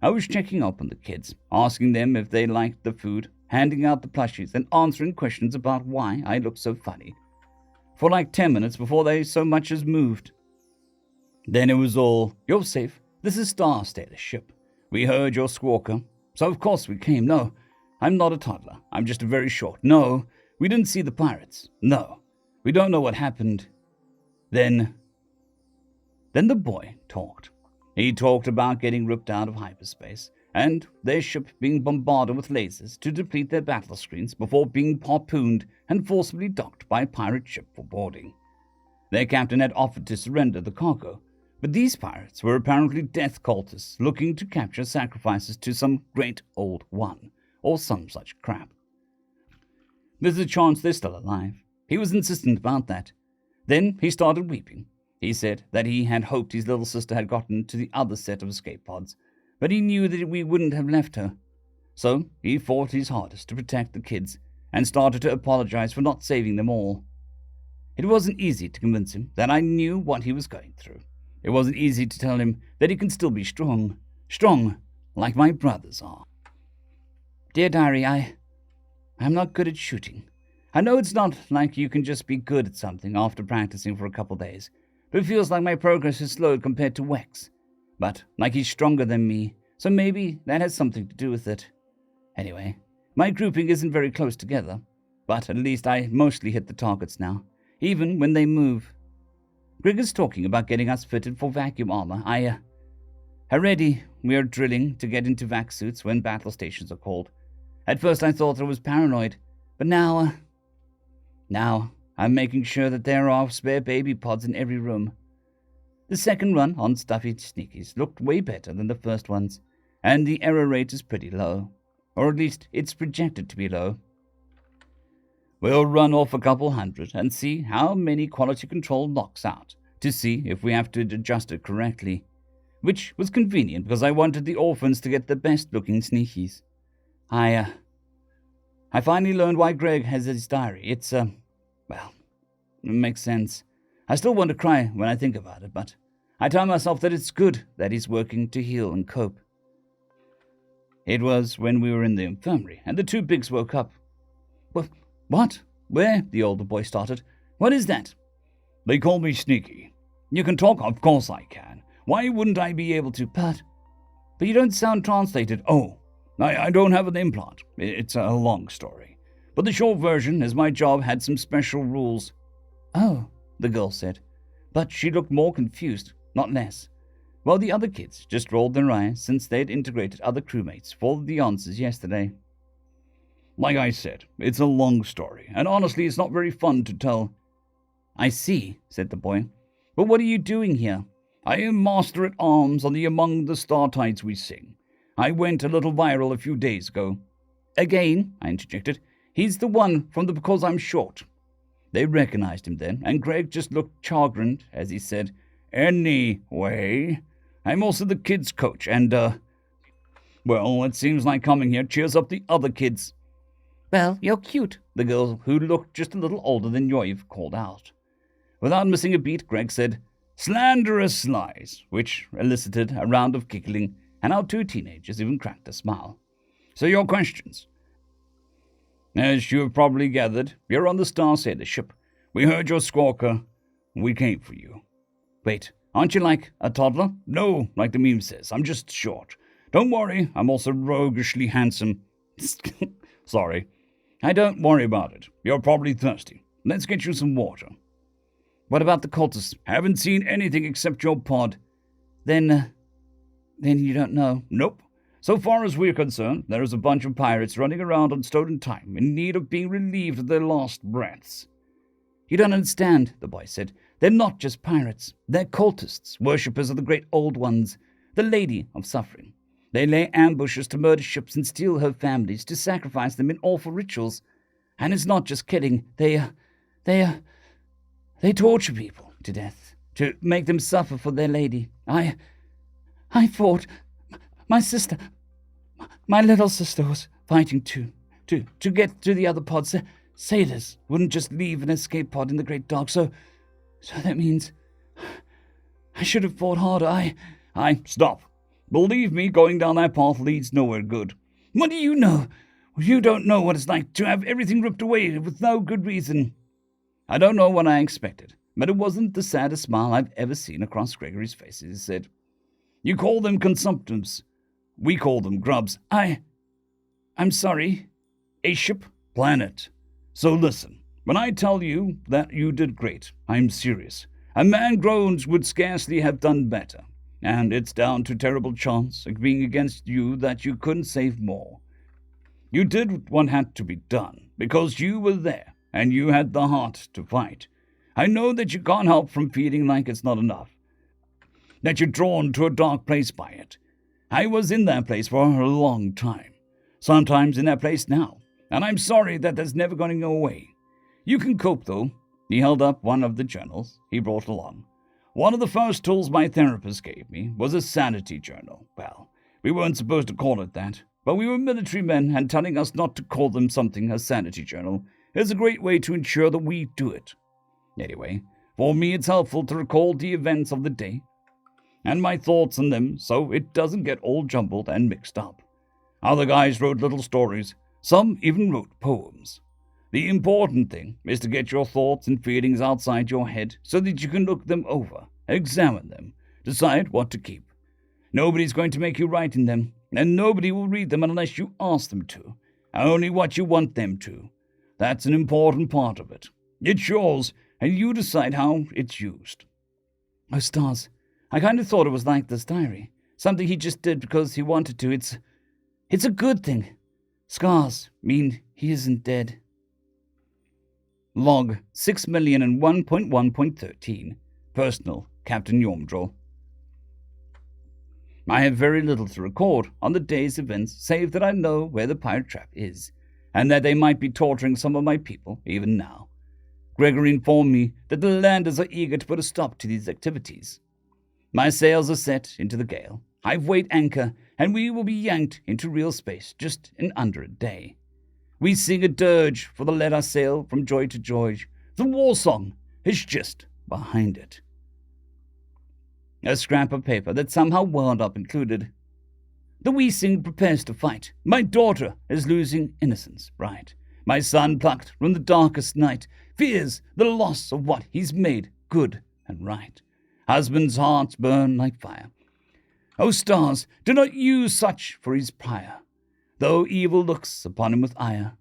I was checking up on the kids, asking them if they liked the food, handing out the plushies, and answering questions about why I looked so funny. For like 10 minutes before they so much as moved. Then it was all, You're safe. This is Star Status ship. We heard your squawker, so of course we came. No, I'm not a toddler. I'm just very short. No, we didn't see the pirates. No, we don't know what happened. Then the boy talked. He talked about getting ripped out of hyperspace, and their ship being bombarded with lasers to deplete their battle screens before being harpooned and forcibly docked by a pirate ship for boarding. Their captain had offered to surrender the cargo, but these pirates were apparently death cultists looking to capture sacrifices to some great old one, or some such crap. There's a chance they're still alive. He was insistent about that. Then he started weeping. He said that he had hoped his little sister had gotten to the other set of escape pods, but he knew that we wouldn't have left her. So he fought his hardest to protect the kids and started to apologize for not saving them all. It wasn't easy to convince him that I knew what he was going through. It wasn't easy to tell him that he can still be strong like my brothers are. Dear Diary, I'm not good at shooting. I know it's not like you can just be good at something after practicing for a couple days, but it feels like my progress is slowed compared to Wex. But like he's stronger than me, so maybe that has something to do with it. Anyway, my grouping isn't very close together, but at least I mostly hit the targets now, even when they move. Greg is talking about getting us fitted for vacuum armor. Already we are drilling to get into vac suits when battle stations are called. At first I thought I was paranoid, but now I'm making sure that there are spare baby pods in every room. The second run on Stuffy Sneakies looked way better than the first ones, and the error rate is pretty low, or at least it's projected to be low. We'll run off a couple hundred and see how many quality control knocks out, to see if we have to adjust it correctly, which was convenient because I wanted the orphans to get the best-looking Sneakies. I finally learned why Greg has his diary. It's, well, it makes sense. I still want to cry when I think about it, but I tell myself that it's good that he's working to heal and cope. It was when we were in the infirmary, and the two bigs woke up. What? Where? The older boy started. What is that? They call me Sneaky. You can talk? Of course I can. Why wouldn't I be able to? But you don't sound translated. Oh, I don't have an implant. It's a long story. But the short version is my job had some special rules. Oh, the girl said. But she looked more confused, not less. While the other kids just rolled their eyes since they'd integrated other crewmates for the answers yesterday. Like I said, it's a long story, and honestly it's not very fun to tell. I see, said the boy. But what are you doing here? I am Master at Arms on the Among the Star Tides We Sing. I went a little viral a few days ago. Again, I interjected. He's the one from the Because I'm Short. They recognized him then, and Greg just looked chagrined as he said, "Anyway, I'm also the kids' coach, and, well, it seems like coming here cheers up the other kids." Well, you're cute, The girl, who looked just a little older than Yoiv, called out. Without missing a beat, Greg said, "Slanderous lies," which elicited a round of giggling, and our two teenagers even cracked a smile. "So your questions. As you have probably gathered, you're on the Star Sailor ship. We heard your squawker. We came for you." "Wait, aren't you like a toddler?" "No, like the meme says. I'm just short. Don't worry, I'm also roguishly handsome." "Sorry. I don't worry about it. You're probably thirsty. Let's get you some water." "What about the cultists?" "Haven't seen anything except your pod." Then you don't know." "Nope. So far as we're concerned, there is a bunch of pirates running around on stolen time in need of being relieved of their last breaths." "You don't understand," the boy said. "They're not just pirates. They're cultists, worshippers of the great old ones, the Lady of Suffering. They lay ambushes to murder ships and steal her families, to sacrifice them in awful rituals. And it's not just killing. They torture people to death, to make them suffer for their lady. I fought. My sister, my little sister was fighting too, to get to the other pods. Sailors wouldn't just leave an escape pod in the Great Dark, so that means I should have fought harder. Stop. Believe me, going down that path leads nowhere good." "What do you know? You don't know what it's like to have everything ripped away with no good reason." "I don't know what I expected, but it wasn't the saddest smile I've ever seen across Gregory's face as he said, 'You call them consumptives. We call them grubs.'" I'm sorry. "A ship, planet. So listen, when I tell you that you did great, I'm serious. A man grown would scarcely have done better. And it's down to terrible chance of being against you that you couldn't save more. You did what had to be done, because you were there, and you had the heart to fight. I know that you can't help from feeling like it's not enough, that you're drawn to a dark place by it. I was in that place for a long time, sometimes in that place now, and I'm sorry that that's never going to go away. You can cope, though." He held up one of the journals he brought along. "One of the first tools my therapist gave me was a sanity journal. Well, we weren't supposed to call it that, but we were military men, and telling us not to call them something a sanity journal is a great way to ensure that we do it. Anyway, for me it's helpful to recall the events of the day and my thoughts on them so it doesn't get all jumbled and mixed up. Other guys wrote little stories. Some even wrote poems. The important thing is to get your thoughts and feelings outside your head so that you can look them over, examine them, decide what to keep. Nobody's going to make you write in them, and nobody will read them unless you ask them to. Only what you want them to. That's an important part of it. It's yours, and you decide how it's used." "Oh, Stars, I kind of thought it was like this diary. Something he just did because he wanted to. It's a good thing. Scars mean he isn't dead." Log 6,001.1.13. Personal, Captain Yormdrel. I have very little to record on the day's events, save that I know where the pirate trap is, and that they might be torturing some of my people even now. Gregory informed me that the landers are eager to put a stop to these activities. My sails are set into the gale. I've weighed anchor, and we will be yanked into real space just in under a day. We sing a dirge for the Let Us Sail from Joy to Joy. The war song is just behind it. A scrap of paper that somehow wound up included. The wee sing prepares to fight. My daughter is losing innocence, bright. My son, plucked from the darkest night, fears the loss of what he's made good and right. Husbands' hearts burn like fire. O stars, do not use such for his pyre, though evil looks upon him with ire.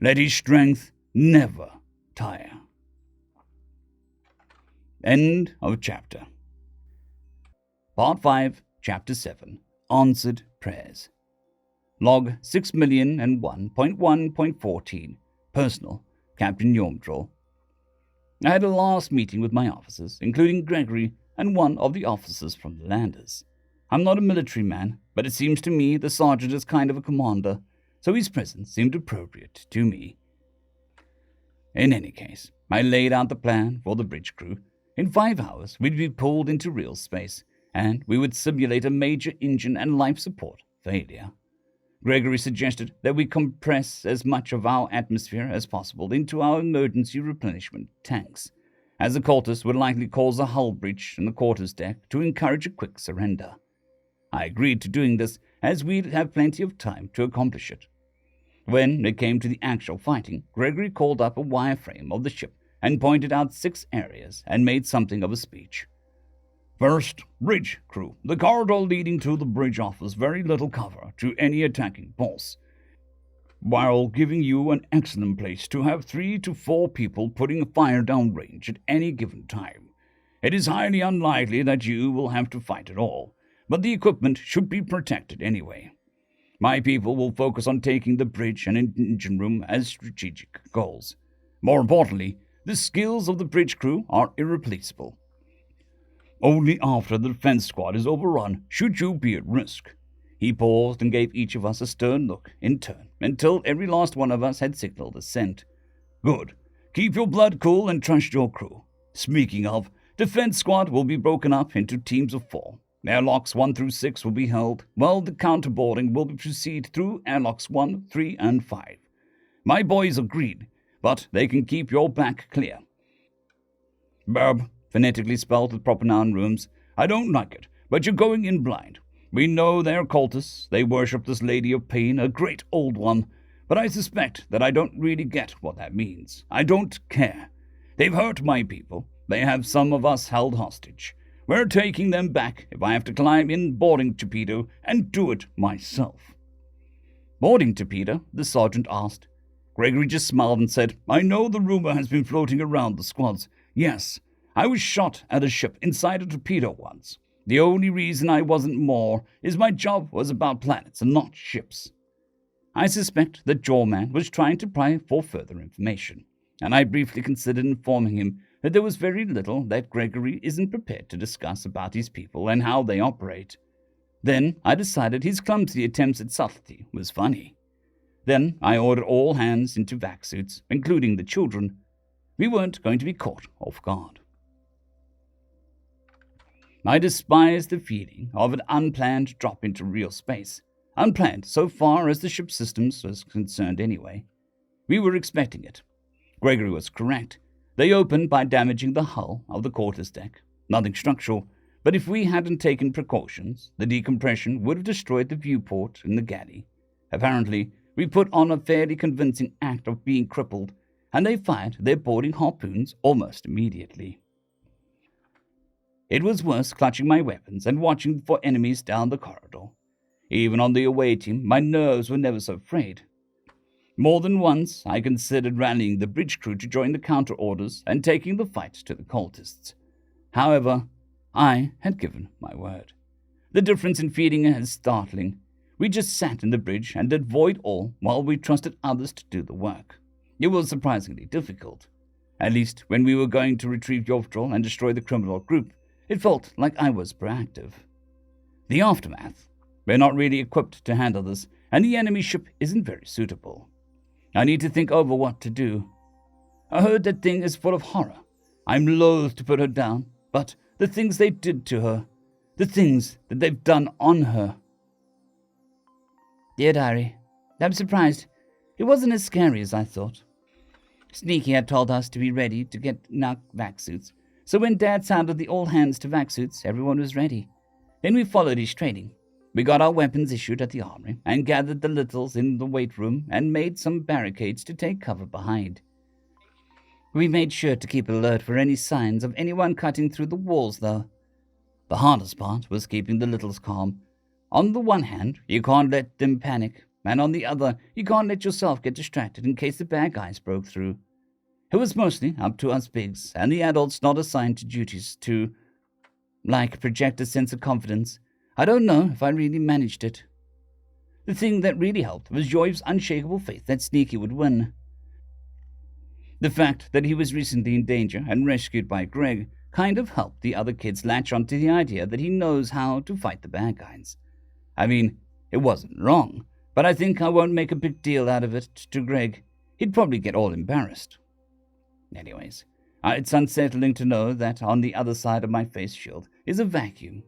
Let his strength never tire. End of chapter. Part 5, Chapter 7, Answered Prayers. Log 6,001.1.14. Personal, Captain Yormdrel. I had a last meeting with my officers, including Gregory and one of the officers from the landers. I'm not a military man, but it seems to me the sergeant is kind of a commander, so his presence seemed appropriate to me. In any case, I laid out the plan for the bridge crew. In 5 hours, we'd be pulled into real space, and we would simulate a major engine and life support failure. Gregory suggested that we compress as much of our atmosphere as possible into our emergency replenishment tanks, as the cultists would likely cause a hull breach in the quarters deck to encourage a quick surrender. I agreed to doing this as we'd have plenty of time to accomplish it. When it came to the actual fighting, Gregory called up a wireframe of the ship and pointed out 6 areas and made something of a speech. First, bridge crew. The corridor leading to the bridge offers very little cover to any attacking force, while giving you an excellent place to have 3 to 4 people putting fire down range at any given time. It is highly unlikely that you will have to fight at all, but the equipment should be protected anyway. My people will focus on taking the bridge and engine room as strategic goals. More importantly, the skills of the bridge crew are irreplaceable. Only after the defense squad is overrun should you be at risk. He paused and gave each of us a stern look in turn until every last one of us had signaled assent. Good. Keep your blood cool and trust your crew. Speaking of, defense squad will be broken up into teams of 4. Airlocks 1 through 6 will be held, while the counterboarding will proceed through airlocks 1, 3, and 5. My boys agreed, but they can keep your back clear. Burb, phonetically spelled with proper noun rooms. I don't like it, but you're going in blind. We know they're cultists. They worship this Lady of Pain, a great old one, but I suspect that I don't really get what that means. I don't care. They've hurt my people. They have some of us held hostage. We're taking them back if I have to climb in boarding torpedo and do it myself. Boarding torpedo? The sergeant asked. Gregory just smiled and said, I know the rumor has been floating around the squads. Yes, I was shot at a ship inside a torpedo once. The only reason I wasn't more is my job was about planets and not ships. I suspect that Jawman was trying to pry for further information, and I briefly considered informing him that there was very little that Gregory isn't prepared to discuss about his people and how they operate. Then I decided his clumsy attempts at subtlety was funny. Then I ordered all hands into vac suits, including the children. We weren't going to be caught off guard. I despised the feeling of an unplanned drop into real space. Unplanned so far as the ship systems was concerned anyway. We were expecting it. Gregory was correct. They opened by damaging the hull of the quarters deck. Nothing structural, but if we hadn't taken precautions, the decompression would have destroyed the viewport in the galley. Apparently, we put on a fairly convincing act of being crippled, and they fired their boarding harpoons almost immediately. It was worse clutching my weapons and watching for enemies down the corridor. Even on the away team, my nerves were never so frayed. More than once, I considered rallying the bridge crew to join the counter-orders and taking the fight to the cultists. However, I had given my word. The difference in feeling is startling. We just sat in the bridge and did void all while we trusted others to do the work. It was surprisingly difficult. At least when we were going to retrieve Yovtrol and destroy the criminal group, it felt like I was proactive. The aftermath. We're not really equipped to handle this, and the enemy ship isn't very suitable. I need to think over what to do. I heard that thing is full of horror. I'm loath to put her down, but the things they did to her, the things that they've done on her. Dear Diary, I'm surprised. It wasn't as scary as I thought. Sneaky had told us to be ready to get in our vac suits, so when Dad sounded the all hands to vac suits, everyone was ready. Then we followed his training. We got our weapons issued at the armory and gathered the littles in the weight room and made some barricades to take cover behind. We made sure to keep alert for any signs of anyone cutting through the walls, though. The hardest part was keeping the littles calm. On the one hand, you can't let them panic, and on the other, you can't let yourself get distracted in case the bad guys broke through. It was mostly up to us bigs and the adults not assigned to duties to, project a sense of confidence. I don't know if I really managed it. The thing that really helped was Joy's unshakable faith that Sneaky would win. The fact that he was recently in danger and rescued by Greg kind of helped the other kids latch onto the idea that he knows how to fight the bad guys. I mean, it wasn't wrong, but I think I won't make a big deal out of it to Greg. He'd probably get all embarrassed. Anyways, it's unsettling to know that on the other side of my face shield is a vacuum,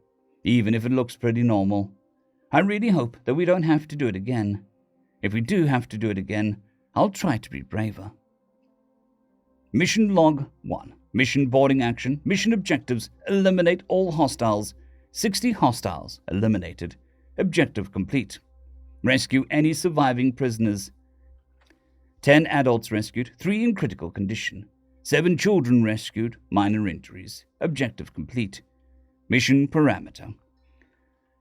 even if it looks pretty normal. I really hope that we don't have to do it again. If we do have to do it again, I'll try to be braver. Mission Log 1. Mission Boarding Action. Mission Objectives. Eliminate all hostiles. 60 hostiles eliminated. Objective complete. Rescue any surviving prisoners. 10 adults rescued, 3 in critical condition. 7 children rescued, minor injuries. Objective complete. Mission parameter.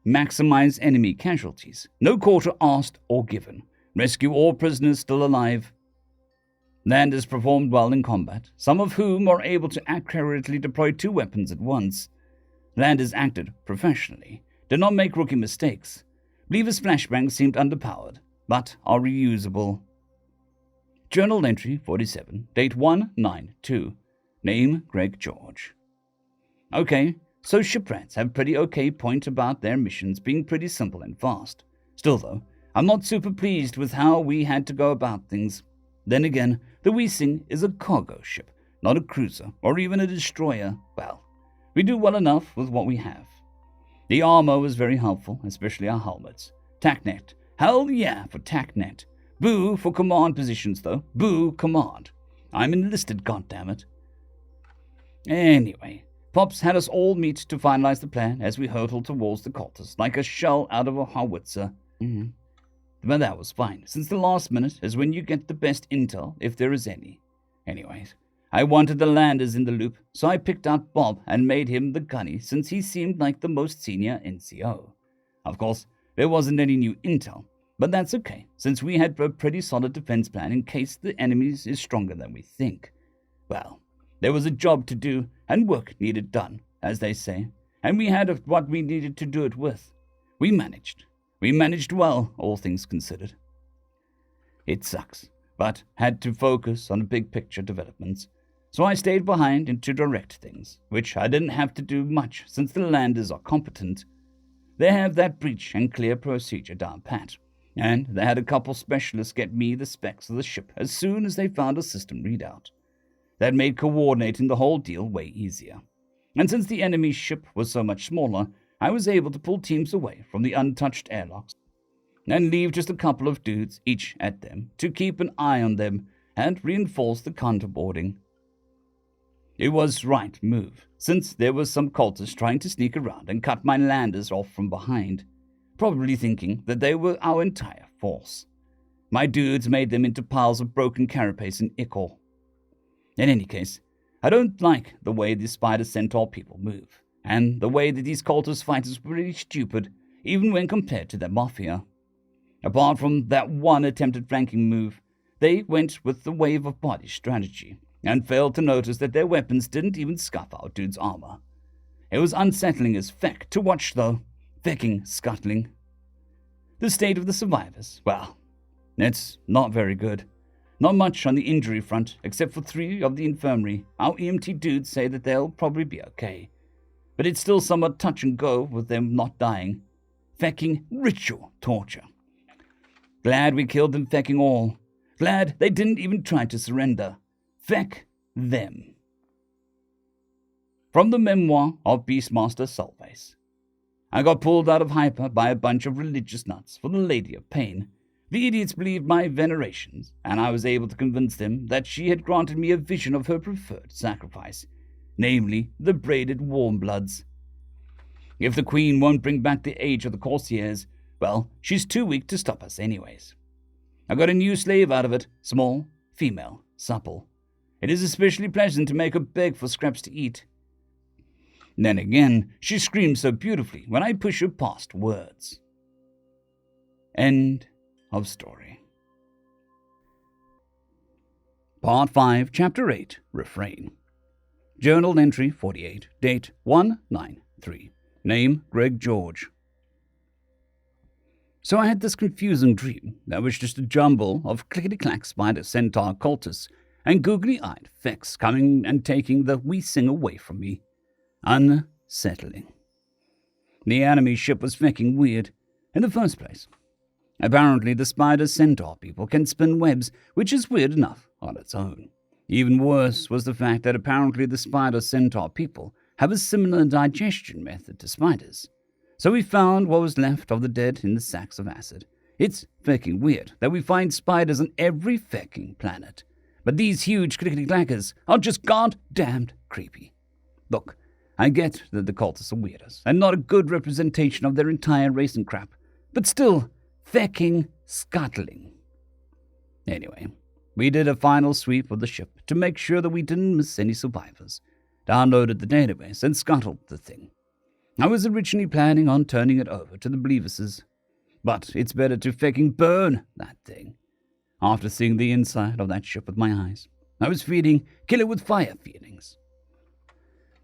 Maximize enemy casualties. No quarter asked or given. Rescue all prisoners still alive. Landers performed well in combat, some of whom are able to accurately deploy 2 weapons at once. Landers acted professionally, did not make rookie mistakes. Lever's flashbangs seemed underpowered, but are reusable. Journal entry 47, date 1/9/2. Name Greg George. Okay, so shipwrights have pretty okay point about their missions being pretty simple and fast. Still though, I'm not super pleased with how we had to go about things. Then again, the Weesing is a cargo ship, not a cruiser or even a destroyer. Well, we do well enough with what we have. The armor was very helpful, especially our helmets. TACnet. Hell yeah for TACnet. Boo for command positions though. Boo command. I'm enlisted, goddammit. Anyway, Pops had us all meet to finalize the plan as we hurtled towards the cultists like a shell out of a howitzer. But that was fine, since the last minute is when you get the best intel, if there is any. Anyways, I wanted the landers in the loop, so I picked out Bob and made him the gunny since he seemed like the most senior NCO. Of course, there wasn't any new intel, but that's okay, since we had a pretty solid defense plan in case the enemy is stronger than we think. Well, there was a job to do and work needed done, as they say, and we had what we needed to do it with. We managed. We managed well, all things considered. It sucks, but had to focus on big picture developments, so I stayed behind and to direct things, which I didn't have to do much since the landers are competent. They have that breach and clear procedure down pat, and they had a couple specialists get me the specs of the ship as soon as they found a system readout. That made coordinating the whole deal way easier. And since the enemy's ship was so much smaller, I was able to pull teams away from the untouched airlocks and leave just a couple of dudes each at them to keep an eye on them and reinforce the counterboarding. It was right move, since there was some cultists trying to sneak around and cut my landers off from behind, probably thinking that they were our entire force. My dudes made them into piles of broken carapace and ichor. In any case, I don't like the way the Spider Centaur people move, and the way that these cultist fighters were pretty stupid, even when compared to their mafia. Apart from that one attempted flanking move, they went with the wave of body strategy, and failed to notice that their weapons didn't even scuff our dude's armor. It was unsettling as feck to watch, though. Fecking scuttling. The state of the survivors, well, it's not very good. Not much on the injury front, except for 3 of the infirmary. Our EMT dudes say that they'll probably be okay. But it's still somewhat touch and go with them not dying. Fecking ritual torture. Glad we killed them fecking all. Glad they didn't even try to surrender. Feck them. From the memoir of Beastmaster Sulface. I got pulled out of Hyper by a bunch of religious nuts for the Lady of Pain. The idiots believed my venerations, and I was able to convince them that she had granted me a vision of her preferred sacrifice, namely the braided warmbloods. If the Queen won't bring back the age of the courtiers, well, she's too weak to stop us anyways. I got a new slave out of it, small, female, supple. It is especially pleasant to make her beg for scraps to eat. Then again, she screams so beautifully when I push her past words. End of story. Part 5, Chapter 8, Refrain. Journal entry 48, date 1/9/3. Name Greg George. So I had this confusing dream that was just a jumble of clickety-clack spider centaur cultists and googly-eyed fecks coming and taking the Weesing away from me. Unsettling. The enemy ship was fecking weird in the first place. Apparently the spider centaur people can spin webs, which is weird enough on its own. Even worse was the fact that apparently the spider centaur people have a similar digestion method to spiders. So we found what was left of the dead in the sacks of acid. It's fecking weird that we find spiders on every fecking planet. But these huge clickety-clackers are just goddamned creepy. Look, I get that the cultists are weirdos and not a good representation of their entire race and crap, but still, fecking scuttling. Anyway, we did a final sweep of the ship to make sure that we didn't miss any survivors, downloaded the database, and scuttled the thing. I was originally planning on turning it over to the Bleevises, but it's better to fecking burn that thing. After seeing the inside of that ship with my eyes, I was feeling kill it with fire feelings.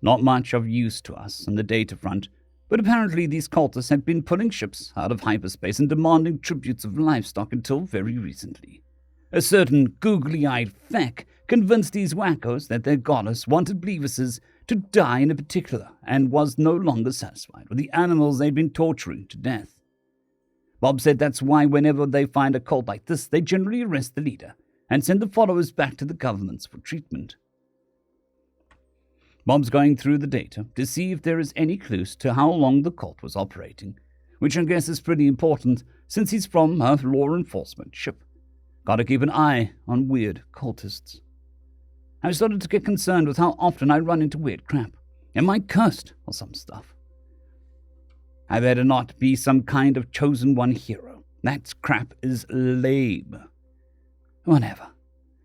Not much of use to us on the data front, but apparently these cultists had been pulling ships out of hyperspace and demanding tributes of livestock until very recently. A certain googly-eyed feck convinced these wackos that their goddess wanted Bleevises to die in particular and was no longer satisfied with the animals they'd been torturing to death. Bob said that's why whenever they find a cult like this, they generally arrest the leader and send the followers back to the governments for treatment. Bob's going through the data to see if there is any clues to how long the cult was operating, which I guess is pretty important since he's from a law enforcement ship. Gotta keep an eye on weird cultists. I started to get concerned with how often I run into weird crap. Am I cursed or some stuff? I better not be some kind of chosen one hero. That crap is lame. Whatever.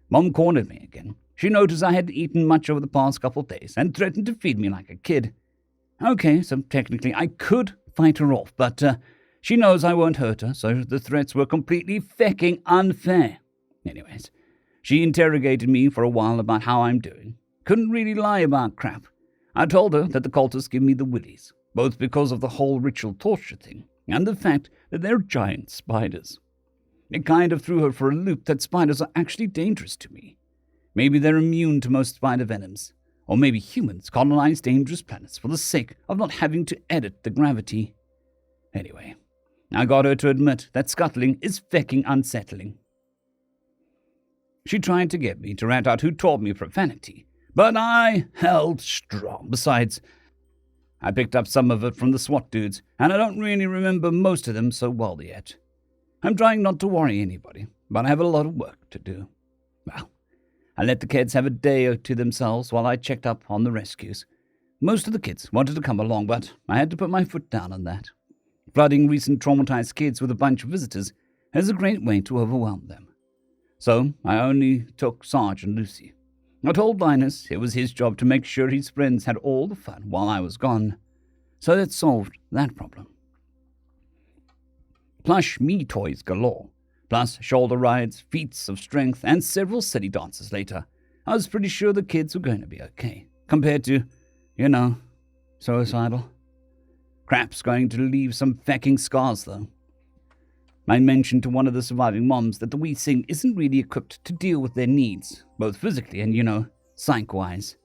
Mom cornered me again. She noticed I hadn't eaten much over the past couple of days and threatened to feed me like a kid. Okay, so technically I could fight her off, but she knows I won't hurt her, so the threats were completely fecking unfair. Anyways, she interrogated me for a while about how I'm doing. Couldn't really lie about crap. I told her that the cultists give me the willies, both because of the whole ritual torture thing and the fact that they're giant spiders. It kind of threw her for a loop that spiders are actually dangerous to me. Maybe they're immune to most spider venoms, or maybe humans colonize dangerous planets for the sake of not having to edit the gravity. Anyway, I got her to admit that scuttling is fecking unsettling. She tried to get me to rat out who taught me profanity, but I held strong. Besides, I picked up some of it from the SWAT dudes, and I don't really remember most of them so well yet. I'm trying not to worry anybody, but I have a lot of work to do. Well, I let the kids have a day to themselves while I checked up on the rescues. Most of the kids wanted to come along, but I had to put my foot down on that. Flooding recent traumatized kids with a bunch of visitors is a great way to overwhelm them. So I only took Sarge and Lucy. I told Linus it was his job to make sure his friends had all the fun while I was gone. So that solved that problem. Plush me toys galore, plus shoulder rides, feats of strength, and several silly dances later. I was pretty sure the kids were going to be okay, compared to, suicidal. Crap's going to leave some fecking scars, though. I mentioned to one of the surviving moms that the wee thing isn't really equipped to deal with their needs, both physically and, psych-wise.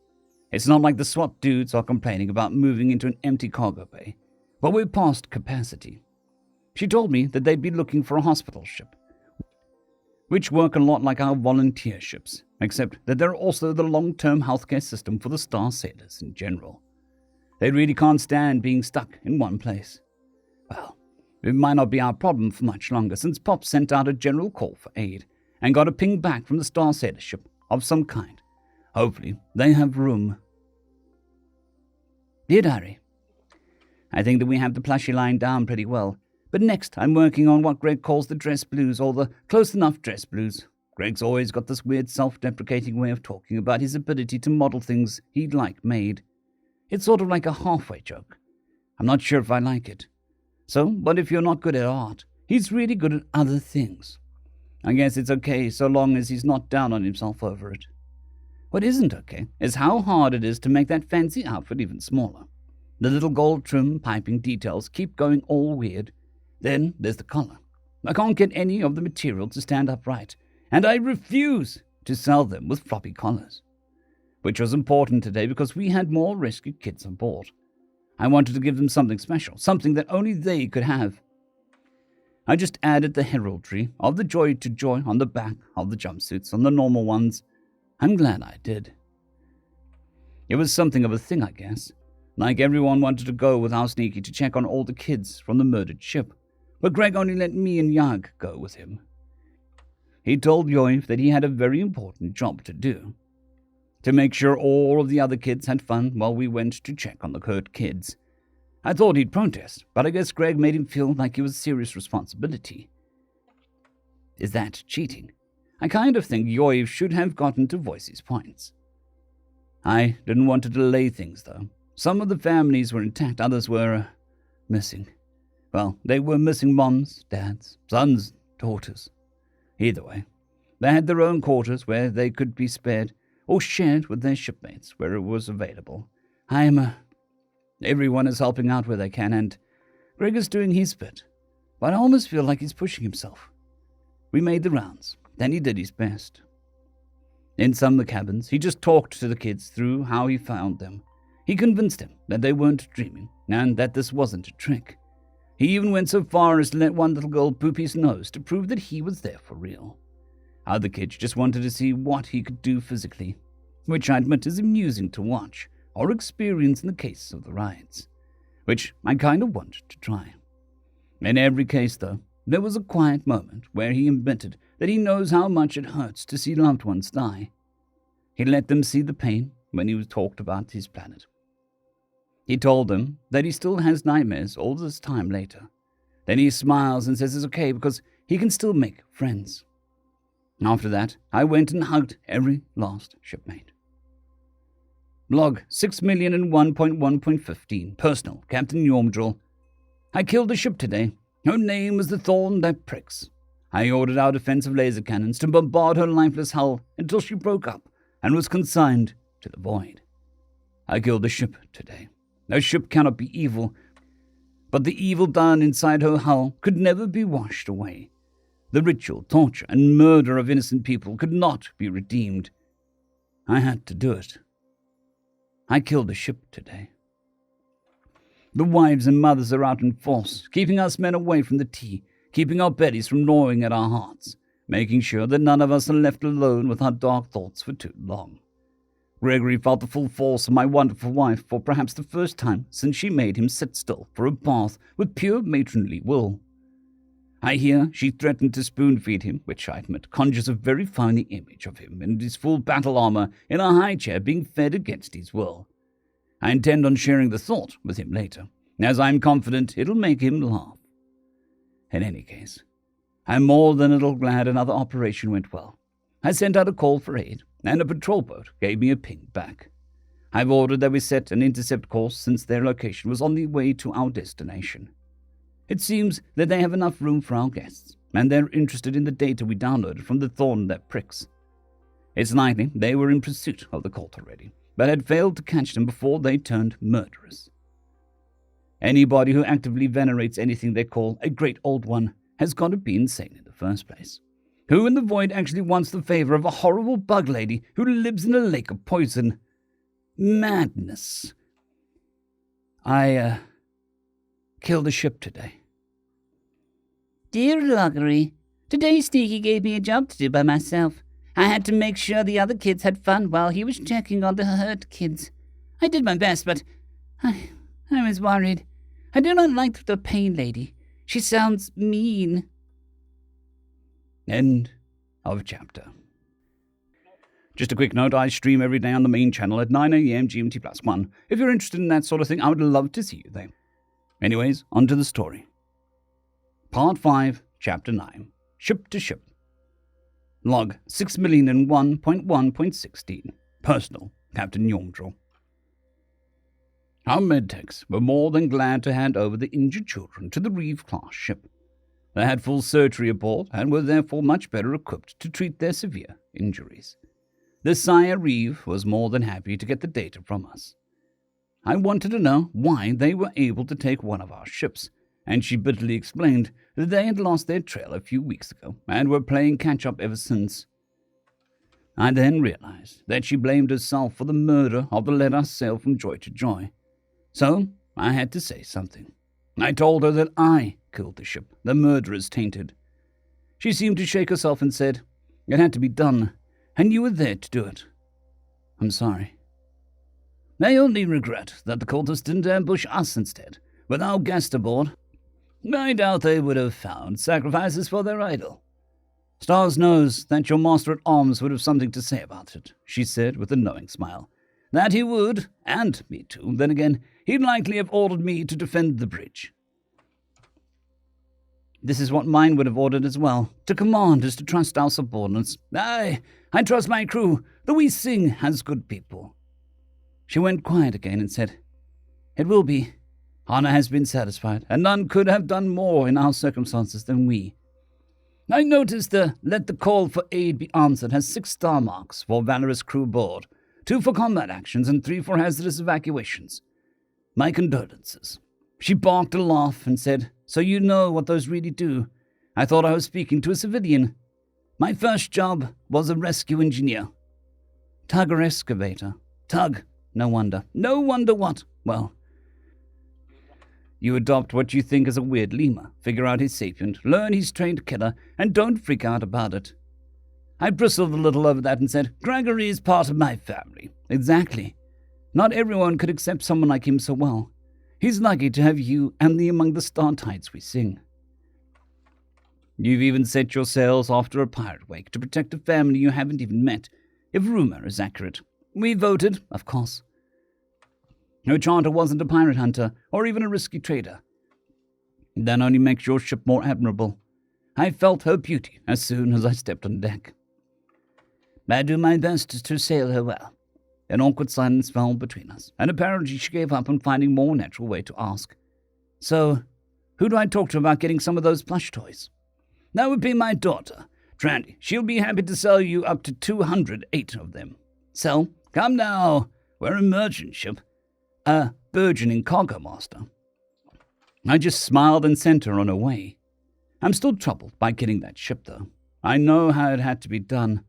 It's not like the SWAT dudes are complaining about moving into an empty cargo bay, but we're past capacity. She told me that they'd be looking for a hospital ship, which work a lot like our volunteer ships, except that they're also the long-term healthcare system for the Star Sailors in general. They really can't stand being stuck in one place. Well, it might not be our problem for much longer, since Pop sent out a general call for aid and got a ping back from the Star Sailor ship of some kind. Hopefully, they have room. Dear Diary, I think that we have the plushie line down pretty well, but next I'm working on what Greg calls the dress blues, or the close enough dress blues. Greg's always got this weird self-deprecating way of talking about his ability to model things he'd like made. It's sort of like a halfway joke. I'm not sure if I like it. So, but if you're not good at art, he's really good at other things. I guess it's okay so long as he's not down on himself over it. What isn't okay is how hard it is to make that fancy outfit even smaller. The little gold trim piping details keep going all weird. Then there's the collar. I can't get any of the material to stand up right, and I refuse to sell them with floppy collars. Which was important today because we had more rescued kids on board. I wanted to give them something special, something that only they could have. I just added the heraldry of the Joy to Joy on the back of the jumpsuits on the normal ones. I'm glad I did. It was something of a thing, I guess. Like everyone wanted to go with our Sneaky to check on all the kids from the murdered ship, but Greg only let me and Yag go with him. He told Yoiv that he had a very important job to do, to make sure all of the other kids had fun while we went to check on the hurt kids. I thought he'd protest, but I guess Greg made him feel like it was a serious responsibility. Is that cheating? I kind of think Yoiv should have gotten to voice his points. I didn't want to delay things, though. Some of the families were intact, others were missing. Well, they were missing moms, dads, sons, daughters. Either way, they had their own quarters where they could be spared or shared with their shipmates where it was available. Everyone is helping out where they can, and Greg is doing his bit, but I almost feel like he's pushing himself. We made the rounds, then he did his best. In some of the cabins, he just talked to the kids through how he found them. He convinced them that they weren't dreaming, and that this wasn't a trick. He even went so far as to let one little girl poop his nose to prove that he was there for real. Other kids just wanted to see what he could do physically, which I admit is amusing to watch, or experience in the case of the rides, which I kind of wanted to try. In every case, though, there was a quiet moment where he admitted that he knows how much it hurts to see loved ones die. He let them see the pain when he talked about his planet. He told them that he still has nightmares all this time later. Then he smiles and says it's okay because he can still make friends. After that, I went and hugged every last shipmate. Log 6,001.1.15. Personal, Captain Yormdrill. I killed a ship today. Her name was the Thorn That Pricks. I ordered our defensive laser cannons to bombard her lifeless hull until she broke up and was consigned to the void. I killed a ship today. A ship cannot be evil, but the evil done inside her hull could never be washed away. The ritual, torture, and murder of innocent people could not be redeemed. I had to do it. I killed a ship today. The wives and mothers are out in force, keeping us men away from the tea, keeping our bellies from gnawing at our hearts, making sure that none of us are left alone with our dark thoughts for too long. Gregory felt the full force of my wonderful wife for perhaps the first time since she made him sit still for a bath with pure matronly will. I hear she threatened to spoon-feed him, which I admit conjures a very funny image of him in his full battle armor in a high chair being fed against his will. I intend on sharing the thought with him later, as I'm confident it'll make him laugh. In any case, I'm more than a little glad another operation went well. I sent out a call for aid, and a patrol boat gave me a ping back. I've ordered that we set an intercept course since their location was on the way to our destination. It seems that they have enough room for our guests, and they're interested in the data we downloaded from the Thorn That Pricks. It's likely they were in pursuit of the cult already, but had failed to catch them before they turned murderous. Anybody who actively venerates anything they call a great old one has got to be insane in the first place. Who in the void actually wants the favor of a horrible bug lady who lives in a lake of poison? Madness. I killed a ship today. Dear Loggery, today Sneaky gave me a job to do by myself. I had to make sure the other kids had fun while he was checking on the hurt kids. I did my best, but I was worried. I do not like the pain lady. She sounds mean. End of chapter. Just a quick note, I stream every day on the main channel at 9 a.m. GMT+1. If you're interested in that sort of thing, I would love to see you there. Anyways, on to the story. Part 5, Chapter 9, Ship to Ship. Log 6,001.1.16. Personal, Captain Yormdrill. Our medtechs were more than glad to hand over the injured children to the Reeve-class ship. They had full surgery aboard and were therefore much better equipped to treat their severe injuries. The Sire Reeve was more than happy to get the data from us. I wanted to know why they were able to take one of our ships, and she bitterly explained that they had lost their trail a few weeks ago and were playing catch-up ever since. I then realized that she blamed herself for the murder of the Let Us Sail from Joy to Joy. So I had to say something. I told her that I killed the ship the murderers tainted. She seemed to shake herself and said, "It had to be done. and you were there to do it. I'm sorry. I only regret that the cultists didn't ambush us instead, with our guest aboard. I doubt they would have found sacrifices for their idol. Stars knows that your master at arms would have something to say about it, she said with a knowing smile. That he would, and me too. Then again, he'd likely have ordered me to defend the bridge. This is what mine would have ordered as well. To command is to trust our subordinates. I trust my crew. The We Sing has good people. She went quiet again and said, It will be. Honor has been satisfied, and none could have done more in our circumstances than we. I noticed the let the call for aid be answered has 6 star marks for valorous crew aboard, 2 for combat actions and 3 for hazardous evacuations. My condolences. She barked a laugh and said, So you know what those really do. I thought I was speaking to a civilian. My first job was a rescue engineer. Tug or excavator? Tug. No wonder. No wonder what? Well, you adopt what you think is a weird lemur, figure out he's sapient, learn he's trained killer, and don't freak out about it. I bristled a little over that and said, Gregory is part of my family. Exactly. Not everyone could accept someone like him so well. He's lucky to have you and the among the star tides we sing. You've even set your sails after a pirate wake to protect a family you haven't even met, if rumor is accurate. We voted, of course. Her charter wasn't a pirate hunter, or even a risky trader. That only makes your ship more admirable. I felt her beauty as soon as I stepped on deck. I do my best to sail her well. An awkward silence fell between us, and apparently she gave up on finding a more natural way to ask. So, who do I talk to about getting some of those plush toys? That would be my daughter, Trandy. She'll be happy to sell you up to 208 of them. Sell? Come now, we're a merchant ship. A burgeoning cargo master. I just smiled and sent her on her way. I'm still troubled by getting that ship, though. I know how it had to be done.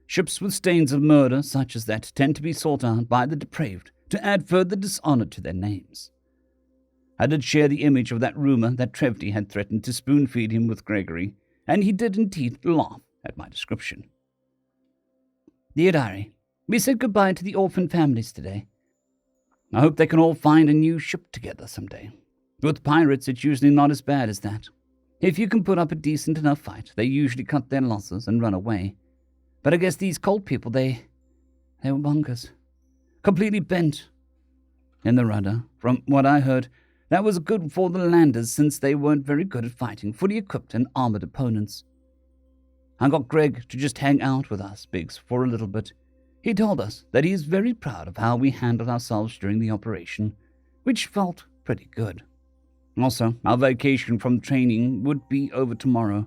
Ships with stains of murder such as that tend to be sought out by the depraved to add further dishonor to their names. I did share the image of that rumor that Trevty had threatened to spoon-feed him with Gregory, and he did indeed laugh at my description. Dear Diary, we said goodbye to the orphan families today. I hope they can all find a new ship together someday. With pirates, it's usually not as bad as that. If you can put up a decent enough fight, they usually cut their losses and run away. But I guess these cold people, they were bonkers. Completely bent in the rudder. From what I heard, that was good for the landers since they weren't very good at fighting fully equipped and armored opponents. I got Greg to just hang out with us, Biggs, for a little bit. He told us that he is very proud of how we handled ourselves during the operation, which felt pretty good. Also, our vacation from training would be over tomorrow,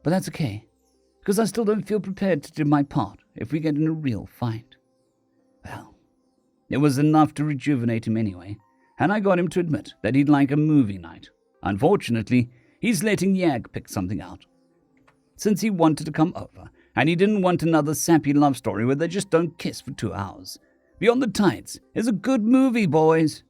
but that's okay, because I still don't feel prepared to do my part if we get in a real fight. Well, it was enough to rejuvenate him anyway, and I got him to admit that he'd like a movie night. Unfortunately, he's letting Yag pick something out, since he wanted to come over. And he didn't want another sappy love story where they just don't kiss for 2 hours. Beyond the Tides is a good movie, boys.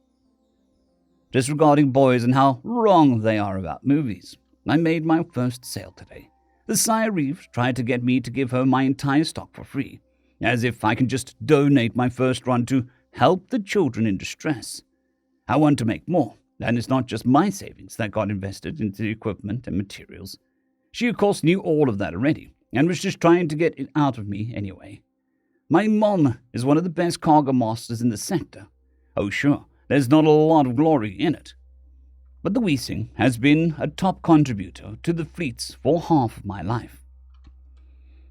Disregarding boys and how wrong they are about movies, I made my first sale today. The Sire Reeve tried to get me to give her my entire stock for free, as if I can just donate my first run to help the children in distress. I want to make more, and it's not just my savings that got invested into equipment and materials. She, of course, knew all of that already, and was just trying to get it out of me anyway. My mom is one of the best cargo masters in the sector. Oh sure, there's not a lot of glory in it. But the Weesing has been a top contributor to the fleets for half of my life.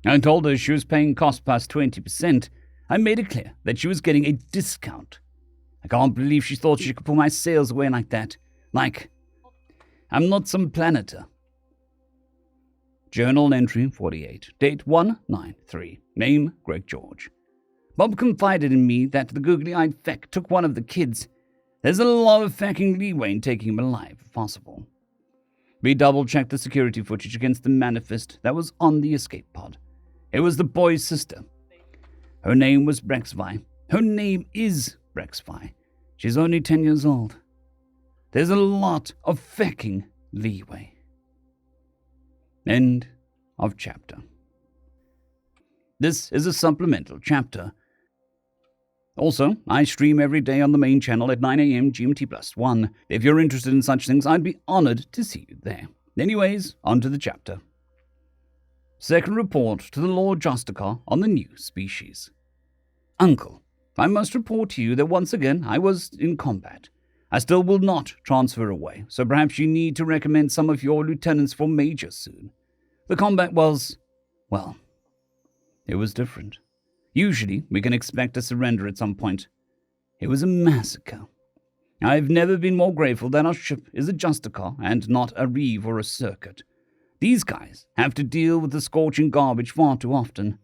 I told her she was paying cost plus 20%. I made it clear that she was getting a discount. I can't believe she thought she could pull my sales away like that. Like, I'm not some planeter. Journal entry 48, date 193, name Greg George. Bob confided in me that the googly-eyed feck took one of the kids. There's a lot of fecking leeway in taking him alive, if possible. We double-checked the security footage against the manifest that was on the escape pod. It was the boy's sister. Her name was Brexvi. Her name is Brexvi. She's only 10 years old. There's a lot of fecking leeway. End of chapter. This is a supplemental chapter. Also, I stream every day on the main channel at 9 a.m. GMT+1. If you're interested in such things, I'd be honored to see you there. Anyways, on to the chapter. Second report to the Lord Justicar on the new species. Uncle, I must report to you that once again I was in combat. I still will not transfer away, so perhaps you need to recommend some of your lieutenants for major soon. The combat was, well, it was different. Usually, we can expect a surrender at some point. It was a massacre. I've never been more grateful that our ship is a Justicar and not a Reeve or a Circuit. These guys have to deal with the scorching garbage far too often.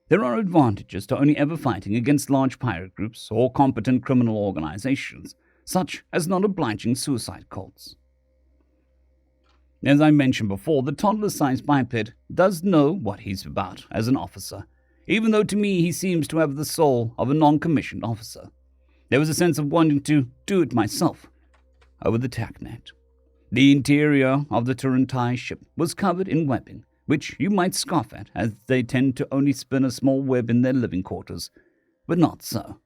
There are advantages to only ever fighting against large pirate groups or competent criminal organizations, such as non-obliging suicide cults. As I mentioned before, the toddler-sized biped does know what he's about as an officer, even though to me he seems to have the soul of a non-commissioned officer. There was a sense of wanting to do it myself over the TACnet. The interior of the Turantai ship was covered in webbing, which you might scoff at, as they tend to only spin a small web in their living quarters, but not so.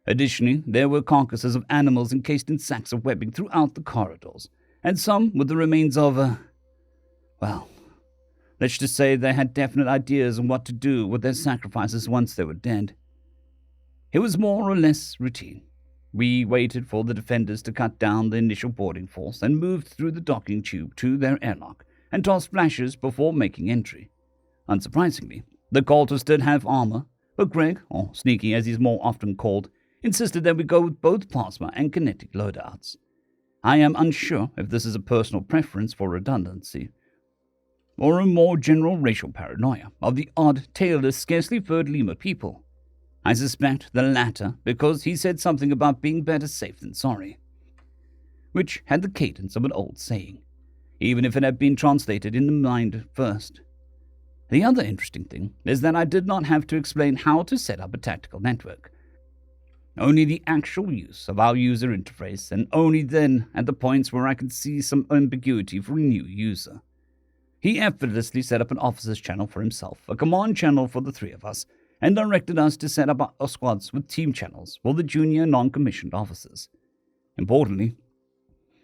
Additionally, there were carcasses of animals encased in sacks of webbing throughout the corridors, and some with the remains of well, let's just say they had definite ideas on what to do with their sacrifices once they were dead. It was more or less routine. We waited for the defenders to cut down the initial boarding force and moved through the docking tube to their airlock and tossed flashes before making entry. Unsurprisingly, the cultists did have armor, but Greg, or Sneaky as he's more often called, insisted that we go with both plasma and kinetic loadouts. I am unsure if this is a personal preference for redundancy, or a more general racial paranoia of the odd, tailless, scarcely furred lemur people. I suspect the latter because he said something about being better safe than sorry, which had the cadence of an old saying, even if it had been translated in the mind first. The other interesting thing is that I did not have to explain how to set up a tactical network. Only the actual use of our user interface, and only then at the points where I could see some ambiguity for a new user. He effortlessly set up an officer's channel for himself, a command channel for the three of us, and directed us to set up our squads with team channels for the junior non-commissioned officers. Importantly,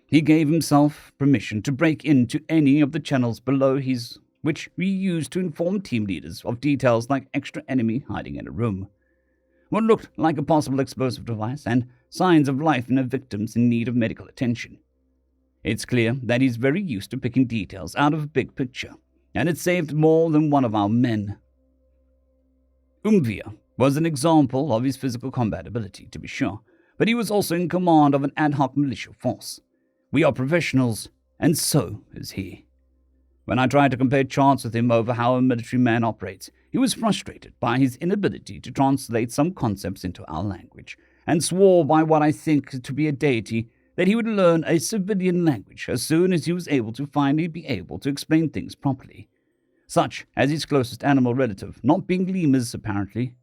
he gave himself permission to break into any of the channels below his, which we used to inform team leaders of details like extra enemy hiding in a room, what looked like a possible explosive device, and signs of life in a victims in need of medical attention. It's clear that he's very used to picking details out of a big picture, and it saved more than one of our men. Umvia was an example of his physical combat ability, to be sure, but he was also in command of an ad hoc militia force. We are professionals, and so is he. When I tried to compare charts with him over how a military man operates, he was frustrated by his inability to translate some concepts into our language, and swore by what I think to be a deity that he would learn a civilian language as soon as he was able to finally be able to explain things properly, such as his closest animal relative not being lemurs, apparently.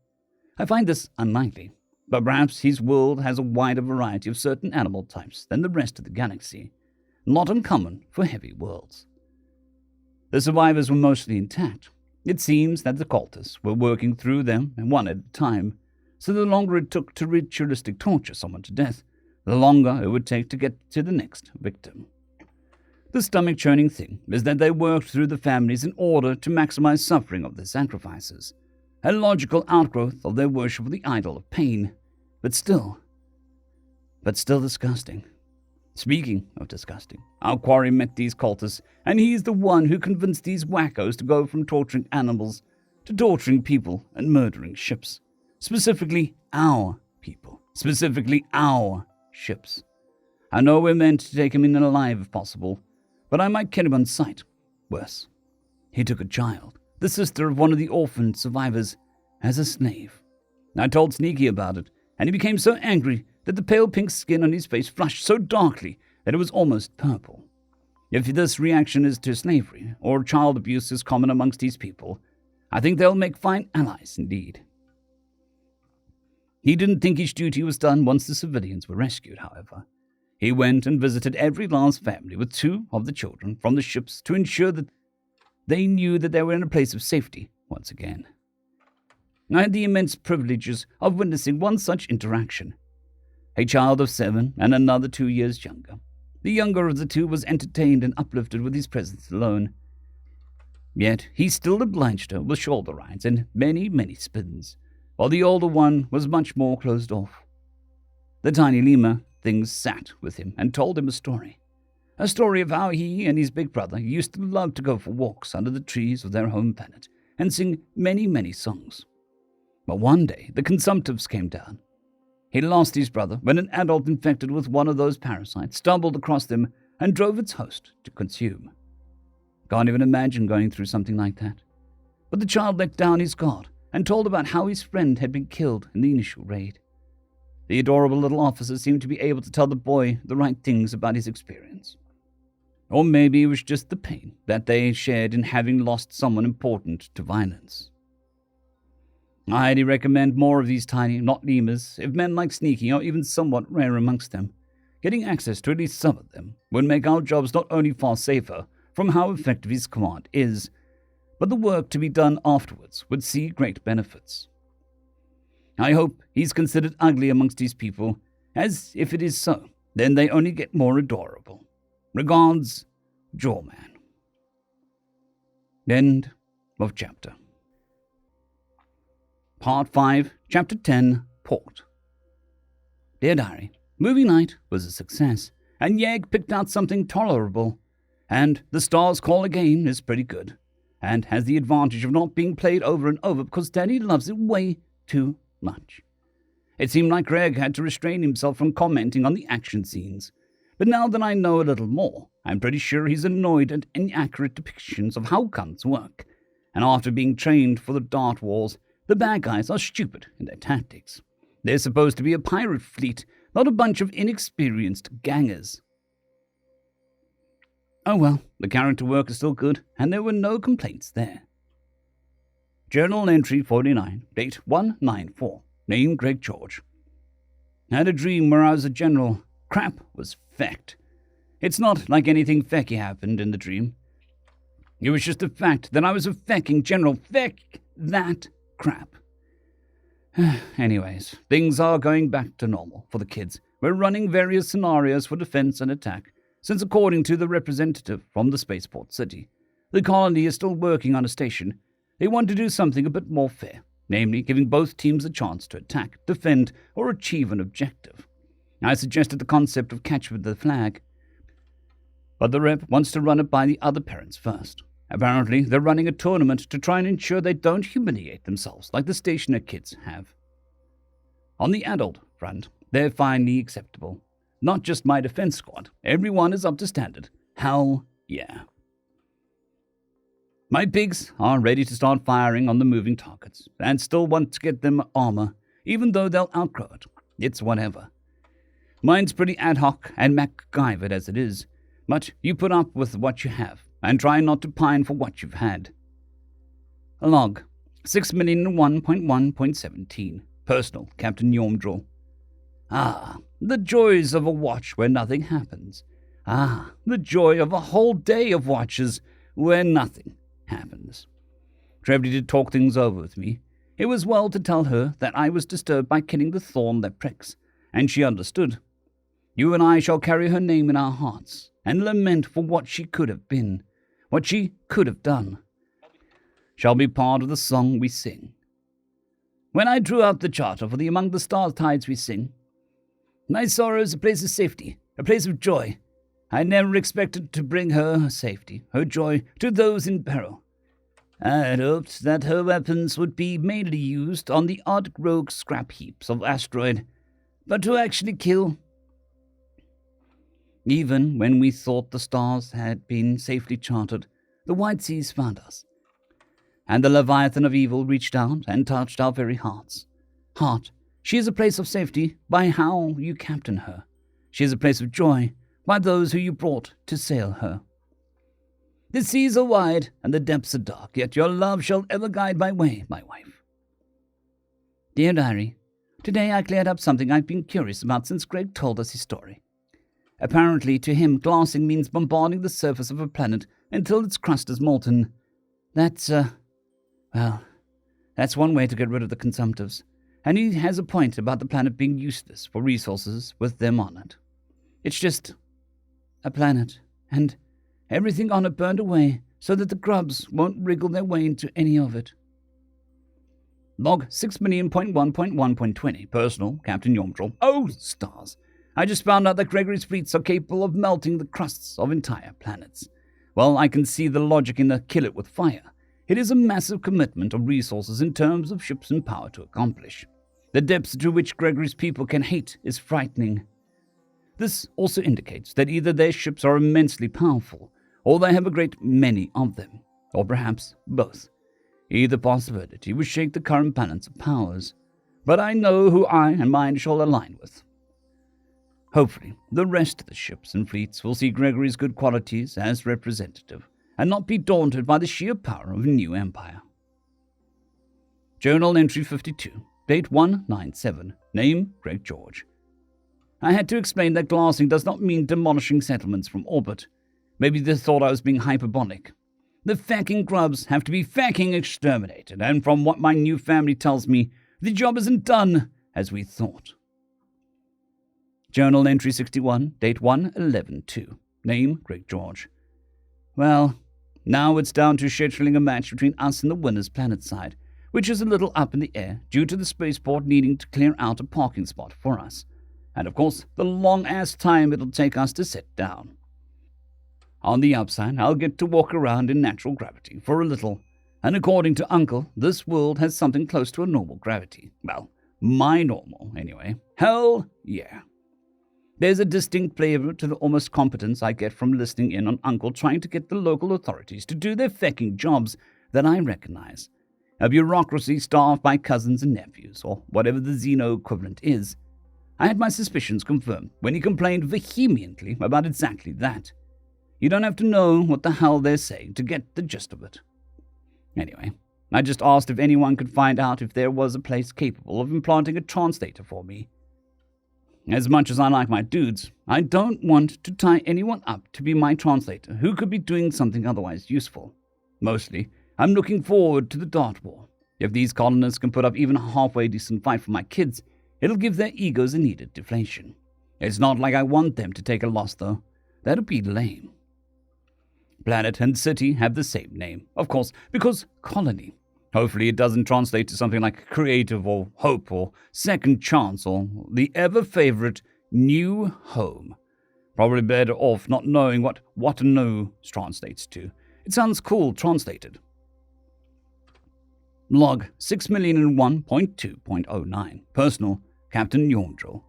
I find this unlikely, but perhaps his world has a wider variety of certain animal types than the rest of the galaxy, not uncommon for heavy worlds. The survivors were mostly intact. It seems that the cultists were working through them one at a time, so the longer it took to ritualistic torture someone to death, the longer it would take to get to the next victim. The stomach-churning thing is that they worked through the families in order to maximize suffering of their sacrifices, a logical outgrowth of their worship of the idol of pain, but still disgusting. Speaking of disgusting, our quarry met these cultists, and he's the one who convinced these wackos to go from torturing animals to torturing people and murdering ships. Specifically, our people. Specifically, our ships. I know we're meant to take him in alive if possible, but I might kill him on sight. Worse, he took a child, the sister of one of the orphaned survivors, as a slave. I told Sneaky about it, and he became so angry that the pale pink skin on his face flushed so darkly that it was almost purple. If this reaction is to slavery, or child abuse is common amongst these people, I think they'll make fine allies indeed. He didn't think his duty was done once the civilians were rescued, however. He went and visited every last family with 2 of the children from the ships to ensure that they knew that they were in a place of safety once again. I had the immense privileges of witnessing one such interaction. A child of 7 and another 2 years younger. The younger of the two was entertained and uplifted with his presence alone. Yet he still obliged her with shoulder rides and many, many spins, while the older one was much more closed off. The tiny lemur things sat with him and told him a story of how he and his big brother used to love to go for walks under the trees of their home planet and sing many, many songs. But one day the consumptives came down. He lost his brother when an adult infected with one of those parasites stumbled across them and drove its host to consume. Can't even imagine going through something like that. But the child let down his guard and told about how his friend had been killed in the initial raid. The adorable little officer seemed to be able to tell the boy the right things about his experience. Or maybe it was just the pain that they shared in having lost someone important to violence. I highly recommend more of these tiny, not lemurs, if men like sneaking are even somewhat rare amongst them. Getting access to at least some of them would make our jobs not only far safer from how effective his command is, but the work to be done afterwards would see great benefits. I hope he's considered ugly amongst these people, as if it is so, then they only get more adorable. Regards, Jawman. End of chapter. Part 5, Chapter 10, Port. Dear Diary, movie night was a success, and Yeg picked out something tolerable, and The Stars Call Again is pretty good, and has the advantage of not being played over and over because Daddy loves it way too much. It seemed like Greg had to restrain himself from commenting on the action scenes, but now that I know a little more, I'm pretty sure he's annoyed at inaccurate depictions of how guns work, and after being trained for the dart wars, the bad guys are stupid in their tactics. They're supposed to be a pirate fleet, not a bunch of inexperienced gangers. Oh well, the character work is still good, and there were no complaints there. Journal entry 49, date 194, name Greg George. Had a dream where I was a general. Crap was fecked. It's not like anything fecky happened in the dream. It was just the fact that I was a fecking general. Feck that crap. Anyways, things are going back to normal for the kids. We're running various scenarios for defense and attack, since according to the representative from the spaceport city, the colony is still working on a station. They want to do something a bit more fair, namely giving both teams a chance to attack, defend, or achieve an objective. I suggested the concept of catch with the flag, but the rep wants to run it by the other parents first. Apparently, they're running a tournament to try and ensure they don't humiliate themselves like the stationer kids have. On the adult front, they're finally acceptable. Not just my defense squad. Everyone is up to standard. Hell yeah. My pigs are ready to start firing on the moving targets and still want to get them armor, even though they'll outgrow it. It's whatever. Mine's pretty ad hoc and MacGyvered as it is, but you put up with what you have and try not to pine for what you've had. Log 6,001.1.17. Personal, Captain Yomdril. Ah, the joys of a watch where nothing happens. Ah, the joy of a whole day of watches where nothing happens. Trevdy did talk things over with me. It was well to tell her that I was disturbed by killing the thorn that pricks, and she understood. You and I shall carry her name in our hearts, and lament for what she could have been, what she could have done, shall be part of the song we sing. When I drew out the charter for the Among the Stars Tides we sing, my sorrow is a place of safety, a place of joy. I never expected to bring her safety, her joy, to those in peril. I had hoped that her weapons would be mainly used on the odd rogue scrap heaps of asteroid, but to actually kill. Even when we thought the stars had been safely charted, the White Seas found us, and the Leviathan of evil reached out and touched our very hearts. Heart, she is a place of safety by how you captain her. She is a place of joy by those who you brought to sail her. The seas are wide and the depths are dark, yet your love shall ever guide my way, my wife. Dear Diary, today I cleared up something I've been curious about since Greg told us his story. Apparently, to him, glassing means bombarding the surface of a planet until its crust is molten. That's That's one way to get rid of the consumptives. And he has a point about the planet being useless for resources with them on it. It's just a planet, and everything on it burned away so that the grubs won't wriggle their way into any of it. Log 6,000,1.1.20. Personal, Captain Yomdrel. Oh, stars. I just found out that Gregory's fleets are capable of melting the crusts of entire planets. Well, I can see the logic in the kill it with fire. It is a massive commitment of resources in terms of ships and power to accomplish. The depths to which Gregory's people can hate is frightening. This also indicates that either their ships are immensely powerful, or they have a great many of them, or perhaps both. Either possibility would shake the current balance of powers, but I know who I and mine shall align with. Hopefully, the rest of the ships and fleets will see Gregory's good qualities as representative, and not be daunted by the sheer power of a new empire. Journal Entry 52, date 197, name Greg George. I had to explain that glassing does not mean demolishing settlements from orbit. Maybe they thought I was being hyperbolic. The facking grubs have to be facking exterminated, and from what my new family tells me, the job isn't done as we thought. Journal Entry 61, date 1/11/2, name Greg George. Well, now it's down to scheduling a match between us and the winner's planet side, which is a little up in the air due to the spaceport needing to clear out a parking spot for us, and of course the long-ass time it'll take us to sit down. On the upside, I'll get to walk around in natural gravity for a little, and according to Uncle, this world has something close to a normal gravity. Well, my normal, anyway. Hell yeah. There's a distinct flavor to the almost competence I get from listening in on Uncle trying to get the local authorities to do their fecking jobs that I recognize. A bureaucracy staffed by cousins and nephews, or whatever the Xeno equivalent is. I had my suspicions confirmed when he complained vehemently about exactly that. You don't have to know what the hell they're saying to get the gist of it. Anyway, I just asked if anyone could find out if there was a place capable of implanting a translator for me. As much as I like my dudes, I don't want to tie anyone up to be my translator who could be doing something otherwise useful. Mostly, I'm looking forward to the Dart War. If these colonists can put up even a halfway decent fight for my kids, it'll give their egos a needed deflation. It's not like I want them to take a loss, though. That'd be lame. Planet and city have the same name, of course, because colony. Hopefully it doesn't translate to something like creative or hope or second chance or the ever-favorite new home. Probably better off not knowing what Watano translates to. It sounds cool translated. Log 6,001.2.09. Personal, Captain Yomdrel.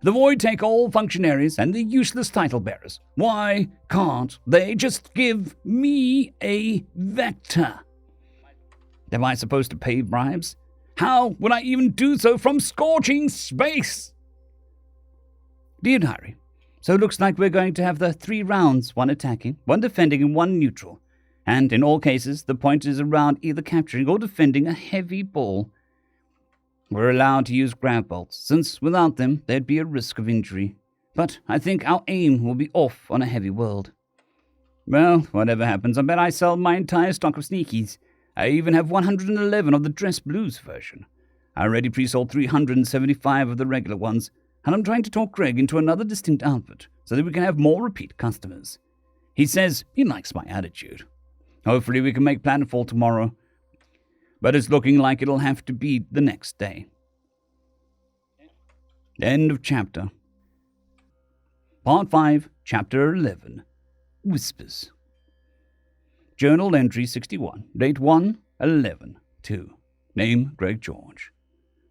The Void take all functionaries and the useless title bearers. Why can't they just give me a vector? Am I supposed to pay bribes? How would I even do so from scorching space? Dear Diary, so it looks like we're going to have the 3 rounds, 1 attacking, 1 defending and 1 neutral. And in all cases, the point is around either capturing or defending a heavy ball. We're allowed to use grab bolts, since without them, there'd be a risk of injury. But I think our aim will be off on a heavy world. Well, whatever happens, I bet I sell my entire stock of sneakies. I even have 111 of the Dress Blues version. I already pre-sold 375 of the regular ones, and I'm trying to talk Greg into another distinct outfit so that we can have more repeat customers. He says he likes my attitude. Hopefully we can make planetfall tomorrow, but it's looking like it'll have to be the next day. End of chapter. Part 5, Chapter 11. Whispers. Journal Entry 61, date 1/11/2. Name Greg George.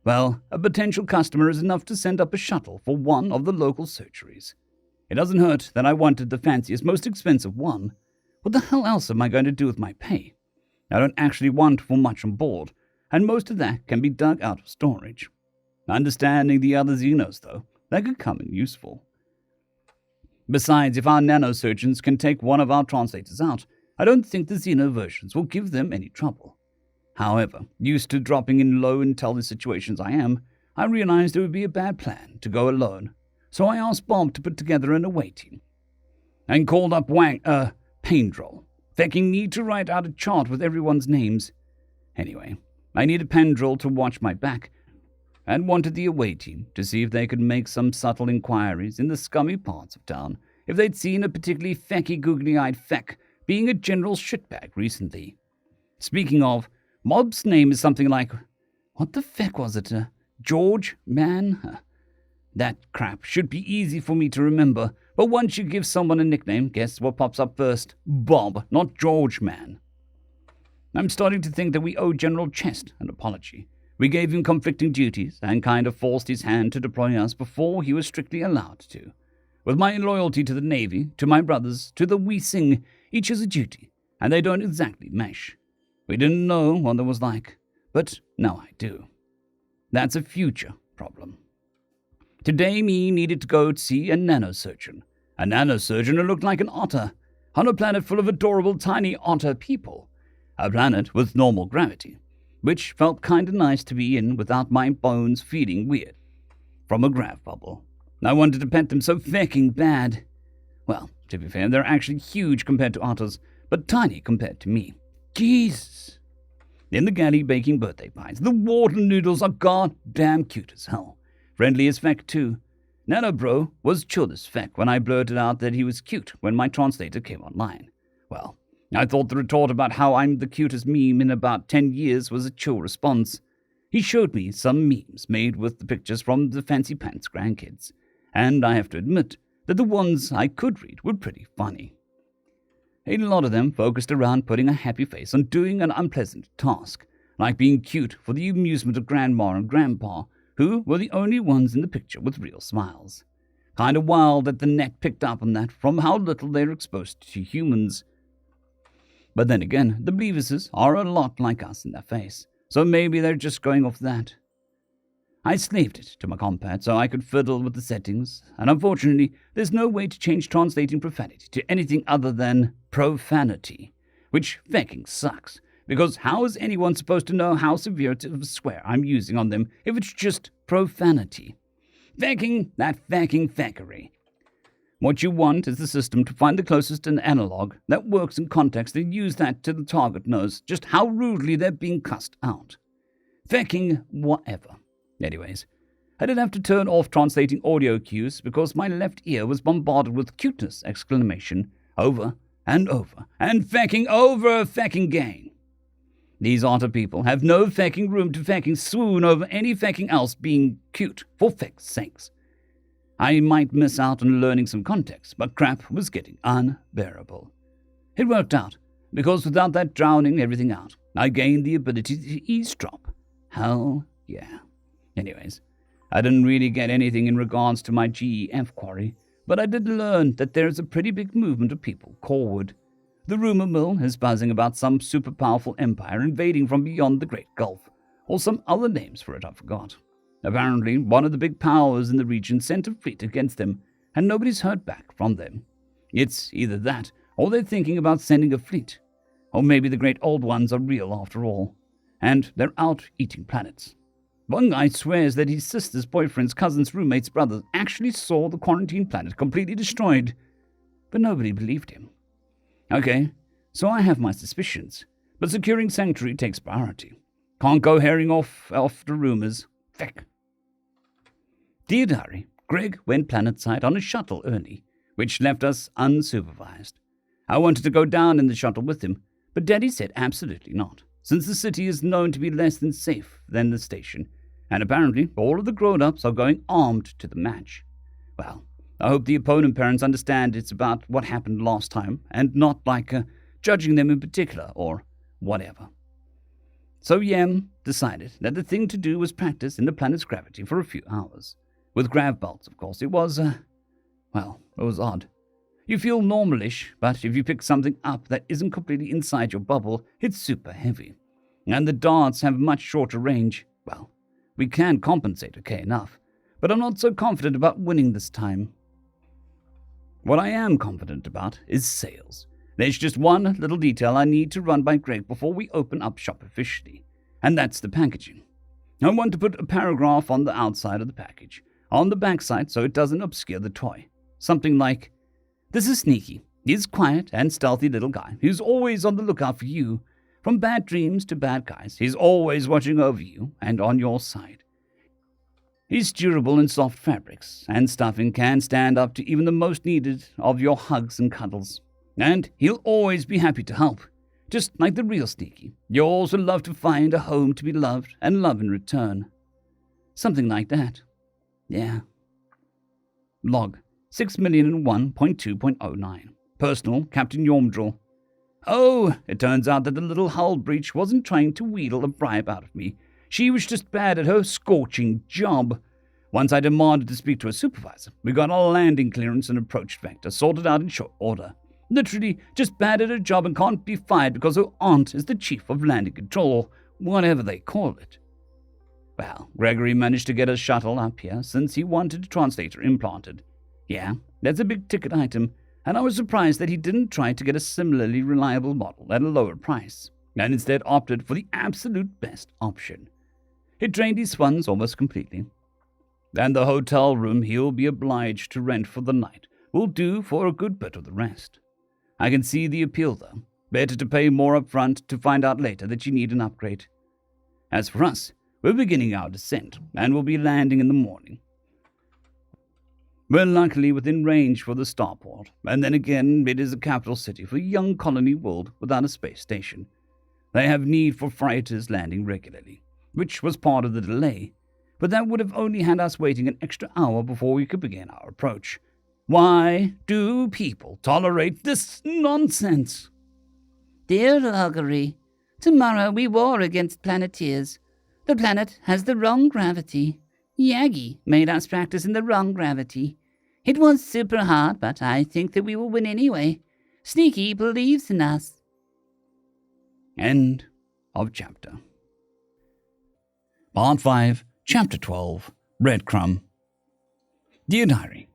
Well, a potential customer is enough to send up a shuttle for one of the local surgeries. It doesn't hurt that I wanted the fanciest, most expensive one. What the hell else am I going to do with my pay? I don't actually want for much on board, and most of that can be dug out of storage. Understanding the other Xenos, though, that could come in useful. Besides, if our nanosurgeons can take one of our translators out, I don't think the Xeno versions will give them any trouble. However, used to dropping in low intel situations I am, I realized it would be a bad plan to go alone, so I asked Bob to put together an away team. And called up Paindrol, thinking me to write out a chart with everyone's names. Anyway, I needed Pendrell to watch my back, and wanted the away team to see if they could make some subtle inquiries in the scummy parts of town if they'd seen a particularly fecky googly-eyed feck being a general shitbag recently. Speaking of, Mob's name is something like, what the feck was it, George Man? That crap should be easy for me to remember, but once you give someone a nickname, guess what pops up first? Bob, not George Man. I'm starting to think that we owe General Chest an apology. We gave him conflicting duties and kind of forced his hand to deploy us before he was strictly allowed to. With my loyalty to the Navy, to my brothers, to the We Sing, each has a duty, and they don't exactly mesh. We didn't know what that was like, but now I do. That's a future problem. Today me needed to go see a nanosurgeon. A nanosurgeon who looked like an otter, on a planet full of adorable tiny otter people. A planet with normal gravity, which felt kinda nice to be in without my bones feeling weird. From a grav bubble. I wanted to pet them so fecking bad. Well, to be fair, they're actually huge compared to otters, but tiny compared to me. Jesus. In the galley baking birthday pies, the water noodles are goddamn cute as hell. Friendly as feck too. Nano Bro was chill as feck when I blurted out that he was cute when my translator came online. Well, I thought the retort about how I'm the cutest meme in about 10 years was a chill response. He showed me some memes made with the pictures from the Fancy Pants grandkids, and I have to admit that the ones I could read were pretty funny. A lot of them focused around putting a happy face on doing an unpleasant task, like being cute for the amusement of Grandma and Grandpa, who were the only ones in the picture with real smiles. Kinda wild that the net picked up on that from how little they're exposed to humans. But then again, the Beavises are a lot like us in their face, so maybe they're just going off that. I slaved it to my compad so I could fiddle with the settings, and unfortunately, there's no way to change translating profanity to anything other than profanity, which fecking sucks, because how is anyone supposed to know how severe of a swear I'm using on them if it's just profanity? Fecking that fecking feckery. What you want is the system to find the closest an analog that works in context and use that till the target knows just how rudely they're being cussed out. Fecking whatever. Anyways, I did have to turn off translating audio cues because my left ear was bombarded with cuteness exclamation over and fecking over fecking gain. These otter people have no fecking room to fecking swoon over any fecking else being cute, for feck's sakes. I might miss out on learning some context, but crap was getting unbearable. It worked out, because without that drowning everything out, I gained the ability to eavesdrop. Hell yeah. Anyways, I didn't really get anything in regards to my GEF quarry, but I did learn that there is a pretty big movement of people coreward. The rumor mill is buzzing about some super powerful empire invading from beyond the Great Gulf, or some other names for it I forgot. Apparently, one of the big powers in the region sent a fleet against them, and nobody's heard back from them. It's either that, or they're thinking about sending a fleet. Or maybe the Great Old Ones are real after all, and they're out eating planets. One guy swears that his sister's boyfriend's cousin's roommate's brother actually saw the quarantine planet completely destroyed, but nobody believed him. Okay, so I have my suspicions, but securing Sanctuary takes priority. Can't go herring off after rumors. Feck. Dear Diary, Greg went planetside on a shuttle early, which left us unsupervised. I wanted to go down in the shuttle with him, but Daddy said absolutely not, since the city is known to be less than safe than the station, and apparently all of the grown-ups are going armed to the match. Well, I hope the opponent parents understand it's about what happened last time, and not like judging them in particular, or whatever. So Yem decided that the thing to do was practice in the planet's gravity for a few hours. With grav belts, of course, it was, it was odd. You feel normalish, but if you pick something up that isn't completely inside your bubble, it's super heavy. And the darts have much shorter range. Well, we can compensate okay enough, but I'm not so confident about winning this time. What I am confident about is sales. There's just one little detail I need to run by Greg before we open up shop officially, and that's the packaging. I want to put a paragraph on the outside of the package, on the backside so it doesn't obscure the toy. Something like, "This is Sneaky. He's a quiet and stealthy little guy who's always on the lookout for you. From bad dreams to bad guys, he's always watching over you and on your side. He's durable in soft fabrics, and stuffing can stand up to even the most needed of your hugs and cuddles. And he'll always be happy to help, just like the real Sneaky. You'll also love to find a home to be loved and love in return. Something like that. Yeah. Log 6,001.2.09. Personal, Captain Yormdraw. Oh, it turns out that the little hull breach wasn't trying to wheedle a bribe out of me. She was just bad at her scorching job. Once I demanded to speak to a supervisor, we got our landing clearance and approach vector sorted out in short order. Literally just bad at her job and can't be fired because her aunt is the chief of landing control, or whatever they call it. Well, Gregory managed to get a shuttle up here since he wanted a translator implanted. Yeah, that's a big ticket item, and I was surprised that he didn't try to get a similarly reliable model at a lower price, and instead opted for the absolute best option. It drained his funds almost completely. And the hotel room he'll be obliged to rent for the night will do for a good bit of the rest. I can see the appeal, though. Better to pay more up front to find out later that you need an upgrade. As for us, we're beginning our descent, and we'll be landing in the morning. We're luckily within range for the starport, and then again, it is a capital city for a young colony world without a space station. They have need for freighters landing regularly, which was part of the delay, but that would have only had us waiting an extra hour before we could begin our approach. Why do people tolerate this nonsense? Dear Loggery, tomorrow we war against Planeteers. The planet has the wrong gravity. Yagi made us practice in the wrong gravity. It was super hard, but I think that we will win anyway. Sneaky believes in us. End of chapter. Part 5, Chapter 12, Breadcrumb. Dear Diary,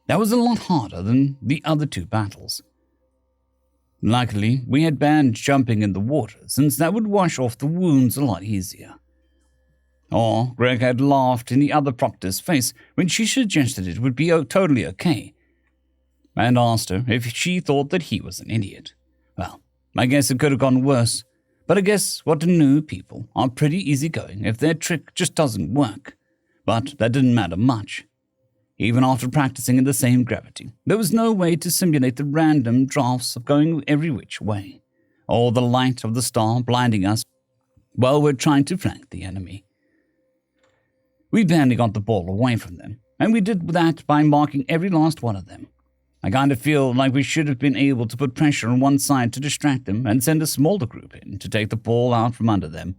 that was a lot harder than the other two battles. Luckily, we had banned jumping in the water, since that would wash off the wounds a lot easier. Or Greg had laughed in the other proctor's face when she suggested it would be totally okay, and asked her if she thought that he was an idiot. Well, I guess it could have gone worse, but I guess what new people are pretty easygoing if their trick just doesn't work. But that didn't matter much. Even after practicing in the same gravity, there was no way to simulate the random drafts of going every which way, or the light of the star blinding us while we're trying to flank the enemy. We barely got the ball away from them, and we did that by marking every last one of them. I kind of feel like we should have been able to put pressure on one side to distract them and send a smaller group in to take the ball out from under them,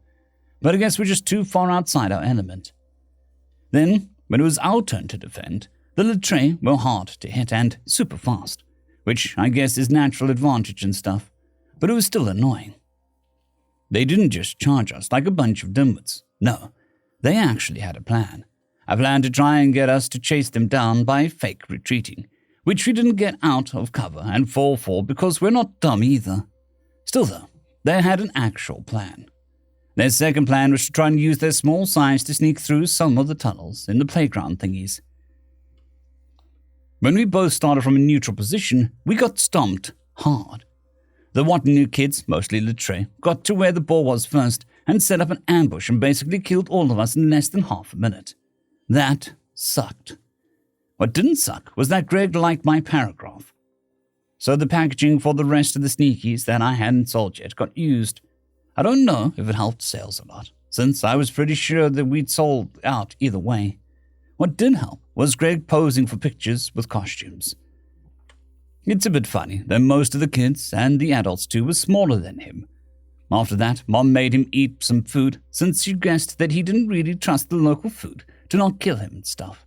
but I guess we're just too far outside our element. Then, when it was our turn to defend, the Latreille were hard to hit and super fast, which I guess is natural advantage and stuff, but it was still annoying. They didn't just charge us like a bunch of dimwits. No, they actually had a plan to try and get us to chase them down by fake retreating, which we didn't get out of cover and fall for because we're not dumb either. Still though, they had an actual plan. Their second plan was to try and use their small size to sneak through some of the tunnels in the playground thingies. When we both started from a neutral position, we got stomped hard. The Watanu kids, mostly Latreille, got to where the ball was first and set up an ambush and basically killed all of us in less than half a minute. That sucked. What didn't suck was that Greg liked my paragraph. So the packaging for the rest of the sneakies that I hadn't sold yet got used. I don't know if it helped sales or not, since I was pretty sure that we'd sold out either way. What did help was Greg posing for pictures with costumes. It's a bit funny that most of the kids, and the adults too, were smaller than him. After that, Mom made him eat some food, since she guessed that he didn't really trust the local food to not kill him and stuff.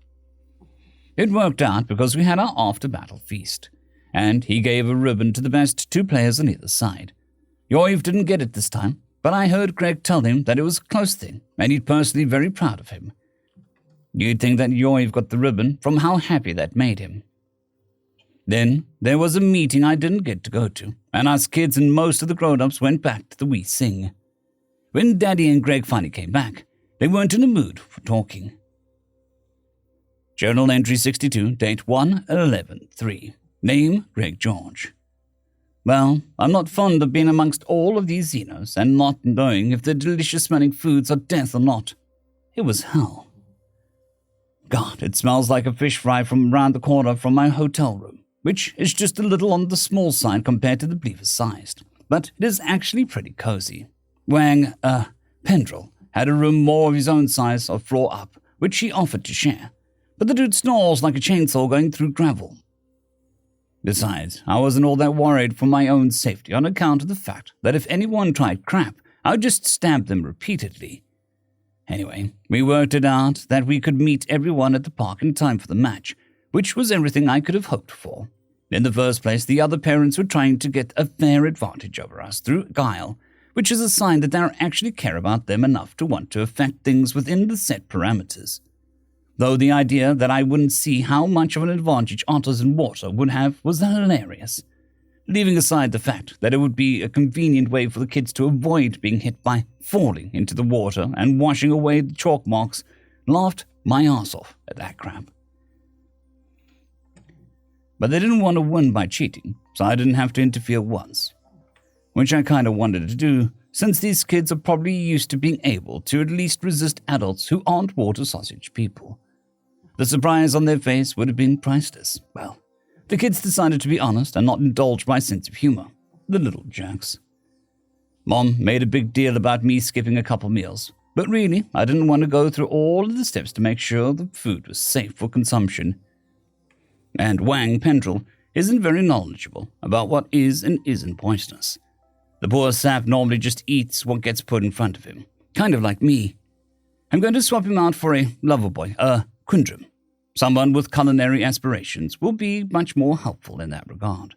It worked out because we had our after-battle feast, and he gave a ribbon to the best two players on either side. Yoiv didn't get it this time, but I heard Greg tell him that it was a close thing, and he'd personally very proud of him. You'd think that Yoiv got the ribbon from how happy that made him. Then there was a meeting I didn't get to go to, and us kids and most of the grown-ups went back to the Wee Sing. When Daddy and Greg finally came back, they weren't in a mood for talking. Journal entry 62, date 1/11/3. Name, Greg George. Well, I'm not fond of being amongst all of these Xenos and not knowing if the delicious-smelling foods are death or not. It was hell. God, it smells like a fish fry from around the corner from my hotel room, which is just a little on the small side compared to the Beaver-sized, but it is actually pretty cozy. Pendrell had a room more of his own size or floor up, which he offered to share, but the dude snores like a chainsaw going through gravel. Besides, I wasn't all that worried for my own safety on account of the fact that if anyone tried crap, I would just stab them repeatedly. Anyway, we worked it out that we could meet everyone at the park in time for the match, which was everything I could have hoped for. In the first place, the other parents were trying to get a fair advantage over us through guile, which is a sign that they actually care about them enough to want to affect things within the set parameters. Though the idea that I wouldn't see how much of an advantage otters in water would have was hilarious. Leaving aside the fact that it would be a convenient way for the kids to avoid being hit by falling into the water and washing away the chalk marks, laughed my ass off at that crap. But they didn't want to win by cheating, so I didn't have to interfere once. Which I kind of wanted to do, since these kids are probably used to being able to at least resist adults who aren't water sausage people. The surprise on their face would have been priceless. Well, the kids decided to be honest and not indulge my sense of humor. The little jerks. Mom made a big deal about me skipping a couple meals, but really, I didn't want to go through all of the steps to make sure the food was safe for consumption. And Wang Pendrell isn't very knowledgeable about what is and isn't poisonous. The poor sap normally just eats what gets put in front of him, kind of like me. I'm going to swap him out for a lover boy, Quindrim. Someone with culinary aspirations will be much more helpful in that regard.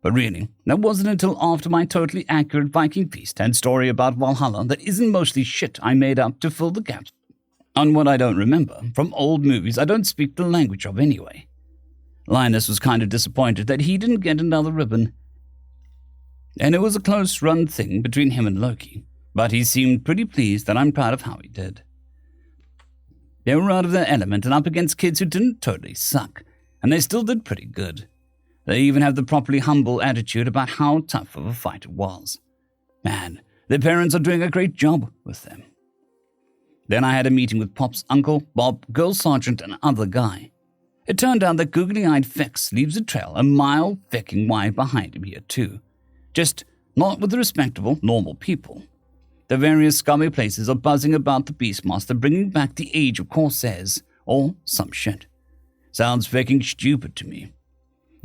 But really, that wasn't until after my totally accurate Viking feast and story about Valhalla that isn't mostly shit I made up to fill the gaps on what I don't remember from old movies I don't speak the language of anyway. Linus was kind of disappointed that he didn't get another ribbon. And it was a close-run thing between him and Loki, but he seemed pretty pleased that I'm proud of how he did. They were out of their element and up against kids who didn't totally suck, and they still did pretty good. They even have the properly humble attitude about how tough of a fight it was. Man, their parents are doing a great job with them. Then I had a meeting with Pop's uncle, Bob, Girl Sergeant, and other guy. It turned out that googly-eyed Fex leaves a trail a mile fecking wide behind him here too. Just not with the respectable, normal people. The various scummy places are buzzing about the Beastmaster bringing back the age of Corsairs, or some shit. Sounds fucking stupid to me.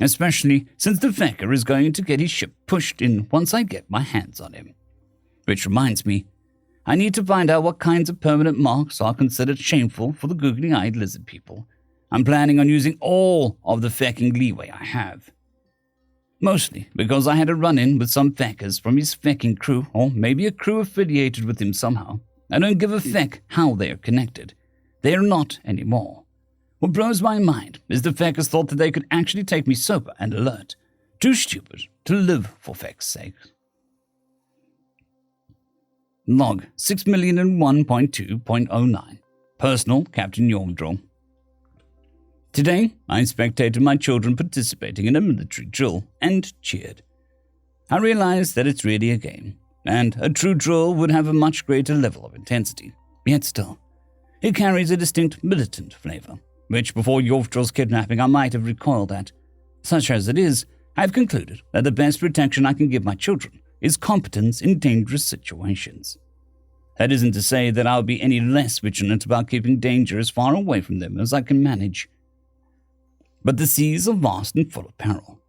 Especially since the fecker is going to get his ship pushed in once I get my hands on him. Which reminds me, I need to find out what kinds of permanent marks are considered shameful for the googly-eyed lizard people. I'm planning on using all of the fecking leeway I have. Mostly because I had a run-in with some feckers from his fecking crew, or maybe a crew affiliated with him somehow. I don't give a feck how they are connected. They are not anymore. What blows my mind is the feckers thought that they could actually take me sober and alert. Too stupid to live for feck's sake. Log 6,001.2.09. Personal Captain Yormdraw. Today, I spectated my children participating in a military drill and cheered. I realized that it's really a game, and a true drill would have a much greater level of intensity. Yet still, it carries a distinct militant flavor, which before Yormdraw's kidnapping I might have recoiled at. Such as it is, I've concluded that the best protection I can give my children is competence in dangerous situations. That isn't to say that I'll be any less vigilant about keeping danger as far away from them as I can manage. But the seas are vast and full of peril.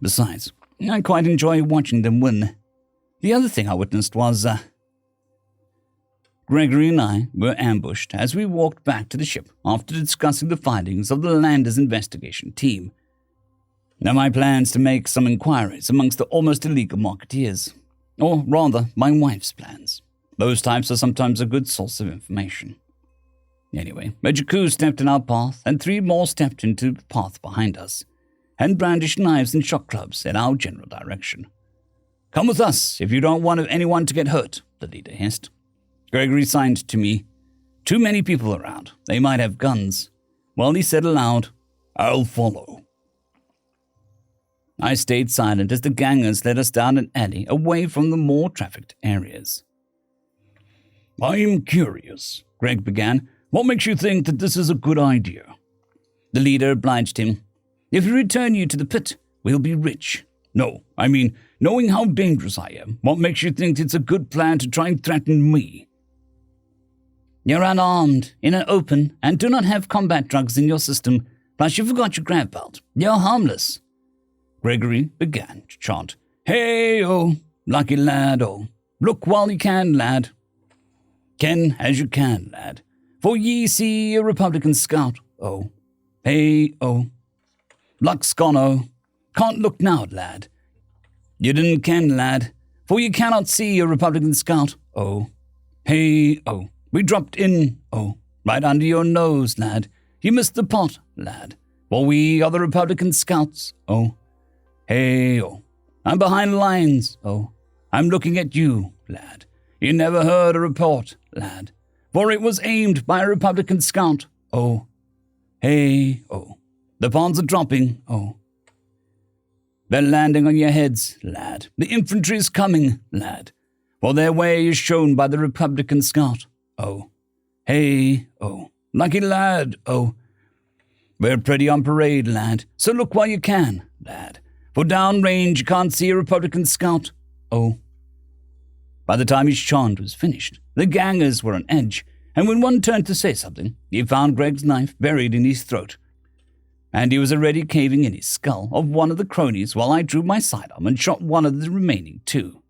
Besides, I quite enjoy watching them win. The other thing I witnessed was, Gregory and I were ambushed as we walked back to the ship after discussing the findings of the Landers investigation team. Now my plans to make some inquiries amongst the almost illegal marketeers. Or rather, my wife's plans. Those types are sometimes a good source of information. Anyway, Major Koo stepped in our path, and 3 more stepped into the path behind us, and brandished knives and shock clubs in our general direction. "Come with us, if you don't want anyone to get hurt," the leader hissed. Gregory signed to me. "Too many people around. They might have guns." While he said aloud, "I'll follow." I stayed silent as the gangers led us down an alley away from the more trafficked areas. I'm curious, Greg began. What makes you think that this is a good idea? The leader obliged him. If we return you to the pit, we'll be rich. No, I mean, knowing how dangerous I am, what makes you think it's a good plan to try and threaten me? You're unarmed, in an open, and do not have combat drugs in your system, plus you forgot your grav belt. You're harmless. Gregory began to chant, Hey-oh, lucky lad, oh, look while you can, lad. Ken as you can, lad, for ye see a Republican scout, oh. Hey-oh, luck's gone, oh, can't look now, lad. You didn't ken, lad, for you cannot see a Republican scout, oh. Hey-oh, we dropped in, oh, right under your nose, lad. You missed the pot, lad, for we are the Republican scouts, oh. Hey-oh, I'm behind lines, oh. I'm looking at you, lad. You never heard a report, lad, for it was aimed by a Republican scout, oh. Hey-oh, the pods are dropping, oh. They're landing on your heads, lad. The infantry is coming, lad, for their way is shown by the Republican scout, oh. Hey-oh, lucky lad, oh. We're pretty on parade, lad, so look while you can, lad. For downrange you can't see a Republican scout, oh. By the time his chant was finished, the gangers were on edge, and when one turned to say something, he found Greg's knife buried in his throat. And he was already caving in his skull of one of the cronies while I drew my sidearm and shot one of the remaining two.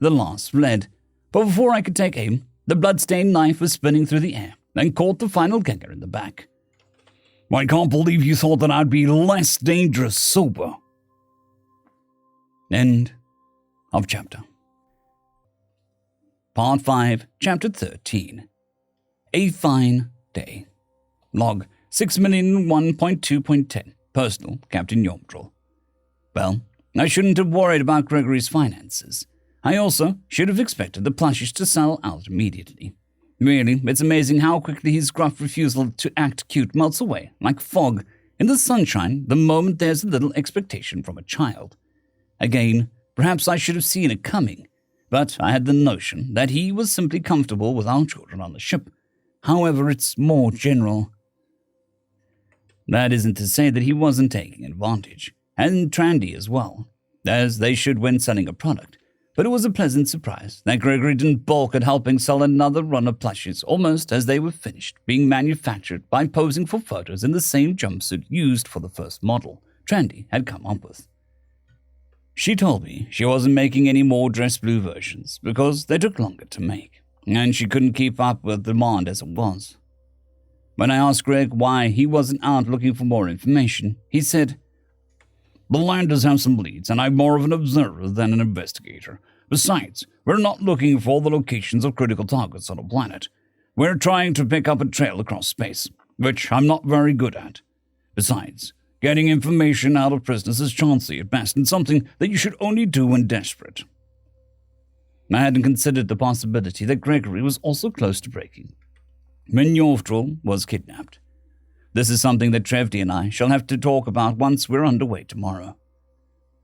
The last fled, but before I could take aim, the blood-stained knife was spinning through the air and caught the final ganger in the back. I can't believe you thought that I'd be less dangerous sober. End of chapter. Part 5, Chapter 13. A Fine Day. Log 6,001.2.10. Personal, Captain Yomdril. Well, I shouldn't have worried about Gregory's finances. I also should have expected the plushies to sell out immediately. Really, it's amazing how quickly his gruff refusal to act cute melts away, like fog, in the sunshine the moment there's a little expectation from a child. Again, perhaps I should have seen it coming, but I had the notion that he was simply comfortable with our children on the ship. However, it's more general. That isn't to say that he wasn't taking advantage, and Trandy as well, as they should when selling a product. But it was a pleasant surprise that Gregory didn't balk at helping sell another run of plushies almost as they were finished being manufactured by posing for photos in the same jumpsuit used for the first model Trandy had come up with. She told me she wasn't making any more dress blue versions because they took longer to make, and she couldn't keep up with demand as it was. When I asked Greg why he wasn't out looking for more information, he said, "The landers have some leads, and I'm more of an observer than an investigator. Besides, we're not looking for the locations of critical targets on a planet. We're trying to pick up a trail across space, which I'm not very good at. Besides, getting information out of prisoners is chancy at best and something that you should only do when desperate." I hadn't considered the possibility that Gregory was also close to breaking when Yovdril was kidnapped. This is something that Trevdy and I shall have to talk about once we're underway tomorrow.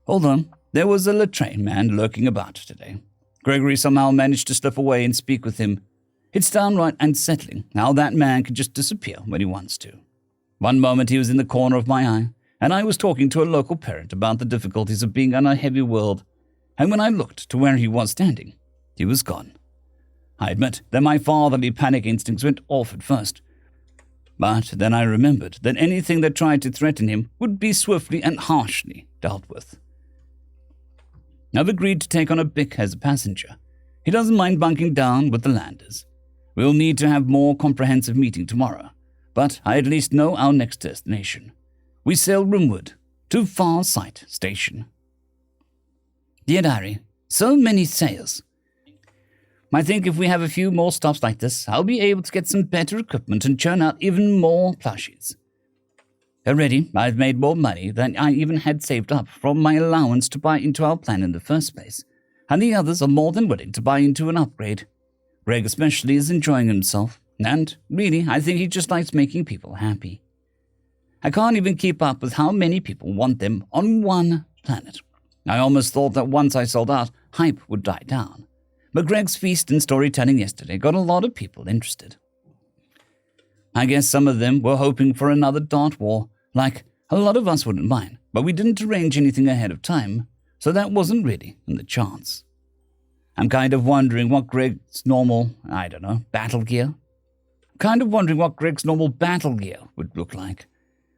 Although there was a Latrine man lurking about today, Gregory somehow managed to slip away and speak with him. It's downright unsettling how that man can just disappear when he wants to. One moment he was in the corner of my eye, and I was talking to a local parent about the difficulties of being on a heavy world, and when I looked to where he was standing, he was gone. I admit that my fatherly panic instincts went off at first, but then I remembered that anything that tried to threaten him would be swiftly and harshly dealt with. I've agreed to take on a Bick as a passenger. He doesn't mind bunking down with the landers. We'll need to have more comprehensive meeting tomorrow, but I at least know our next destination. We sail Rimwood to Far Sight Station. Dear Diary, so many sails. I think if we have a few more stops like this, I'll be able to get some better equipment and churn out even more plushies. Already, I've made more money than I even had saved up from my allowance to buy into our plan in the first place, and the others are more than willing to buy into an upgrade. Greg especially is enjoying himself, and really, I think he just likes making people happy. I can't even keep up with how many people want them on one planet. I almost thought that once I sold out, hype would die down. But Greg's feast and storytelling yesterday got a lot of people interested. I guess some of them were hoping for another Dart War, like a lot of us wouldn't mind, but we didn't arrange anything ahead of time, so that wasn't really in the chance. I'm kind of wondering what Greg's normal, battle gear would look like.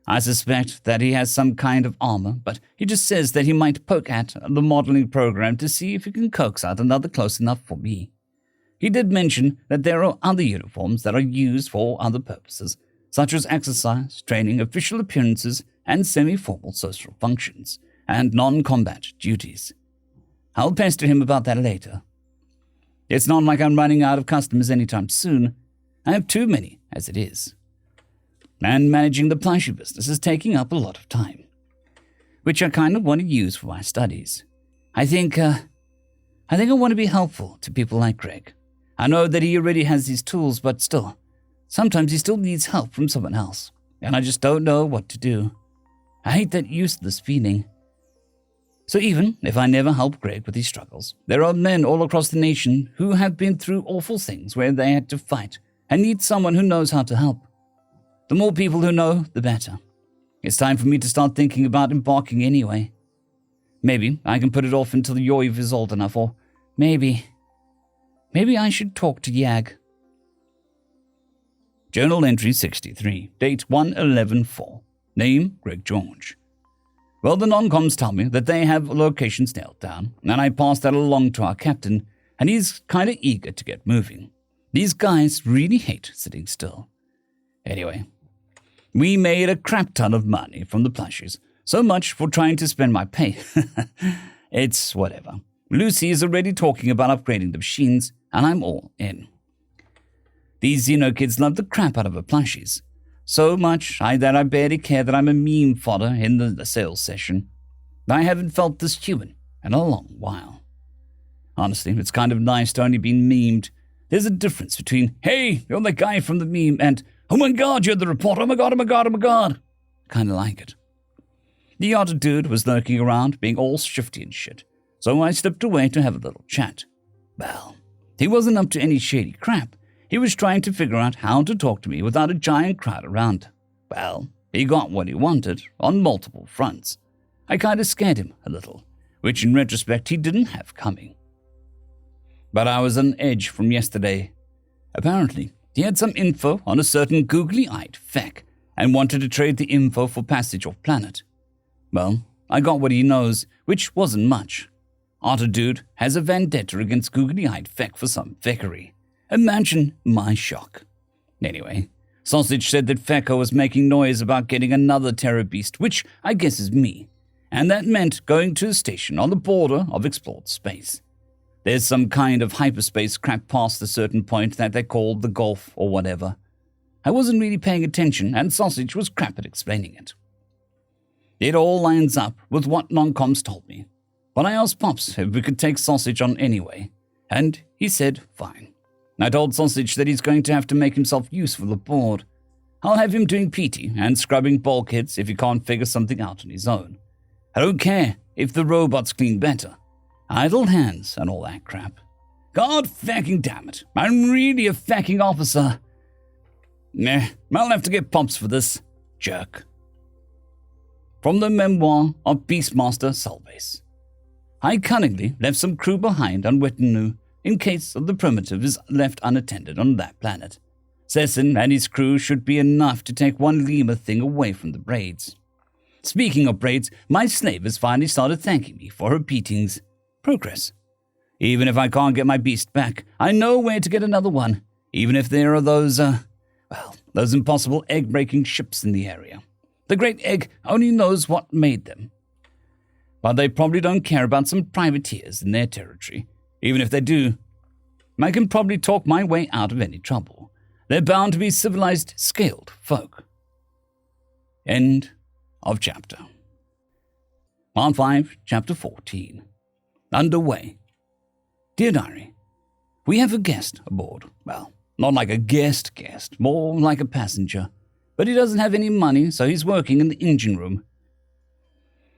I suspect that he has some kind of armor, but he just says that he might poke at the modeling program to see if he can coax out another close enough for me. He did mention that there are other uniforms that are used for other purposes, such as exercise, training, official appearances, and semi-formal social functions, and non-combat duties. I'll pester him about that later. It's not like I'm running out of customers anytime soon. I have too many as it is. And managing the plushie business is taking up a lot of time, which I kind of want to use for my studies. I think I want to be helpful to people like Greg. I know that he already has these tools, but still, sometimes he still needs help from someone else, and I just don't know what to do. I hate that useless feeling. So even if I never help Greg with his struggles, there are men all across the nation who have been through awful things where they had to fight and need someone who knows how to help. The more people who know, the better. It's time for me to start thinking about embarking anyway. Maybe I can put it off until Yoiv is old enough, or maybe I should talk to Yag. Journal entry 63, date 1/11/4. Name, Greg George. Well, the non-coms tell me that they have locations nailed down, and I passed that along to our captain, and he's kind of eager to get moving. These guys really hate sitting still. Anyway, we made a crap ton of money from the plushies, so much for trying to spend my pay. It's whatever. Lucy is already talking about upgrading the machines, and I'm all in. These Xeno kids love the crap out of her plushies. So much that I barely care that I'm a meme fodder in the sales session. I haven't felt this human in a long while. Honestly, it's kind of nice to only be memed. There's a difference between, hey, you're the guy from the meme, and, oh my god, you're the reporter, oh my god, oh my god, oh my god. Kind of like it. The otter dude was lurking around, being all shifty and shit, so I slipped away to have a little chat. Well, he wasn't up to any shady crap. He was trying to figure out how to talk to me without a giant crowd around. Well, he got what he wanted on multiple fronts. I kind of scared him a little, which in retrospect he didn't have coming. But I was on edge from yesterday. Apparently, he had some info on a certain googly-eyed feck and wanted to trade the info for passage off planet. Well, I got what he knows, which wasn't much. Otter Dude has a vendetta against googly-eyed feck for some feckery. Imagine my shock. Anyway, Sausage said that Fecko was making noise about getting another terror beast, which I guess is me, and that meant going to a station on the border of explored space. There's some kind of hyperspace crap past a certain point that they called the Gulf or whatever. I wasn't really paying attention, and Sausage was crap at explaining it. It all lines up with what non-coms told me, but I asked Pops if we could take Sausage on anyway, and he said fine. I told Sausage that he's going to have to make himself useful aboard. I'll have him doing PT and scrubbing bulkheads if he can't figure something out on his own. I don't care if the robots clean better. Idle hands and all that crap. God fucking damn it. I'm really a fucking officer. Nah, I'll have to get Pops for this. Jerk. From the memoir of Beastmaster Salbase. I cunningly left some crew behind on Wetanu in case of the primitive is left unattended on that planet. Sessin and his crew should be enough to take one lemur thing away from the braids. Speaking of braids, my slave has finally started thanking me for her beatings. Progress. Even if I can't get my beast back, I know where to get another one, even if there are those impossible egg-breaking ships in the area. The Great Egg only knows what made them. But they probably don't care about some privateers in their territory. Even if they do, I can probably talk my way out of any trouble. They're bound to be civilized, scaled folk. End of chapter. Part 5, Chapter 14. Underway. Dear Diary, we have a guest aboard. Well, not like a guest, more like a passenger. But he doesn't have any money, so he's working in the engine room.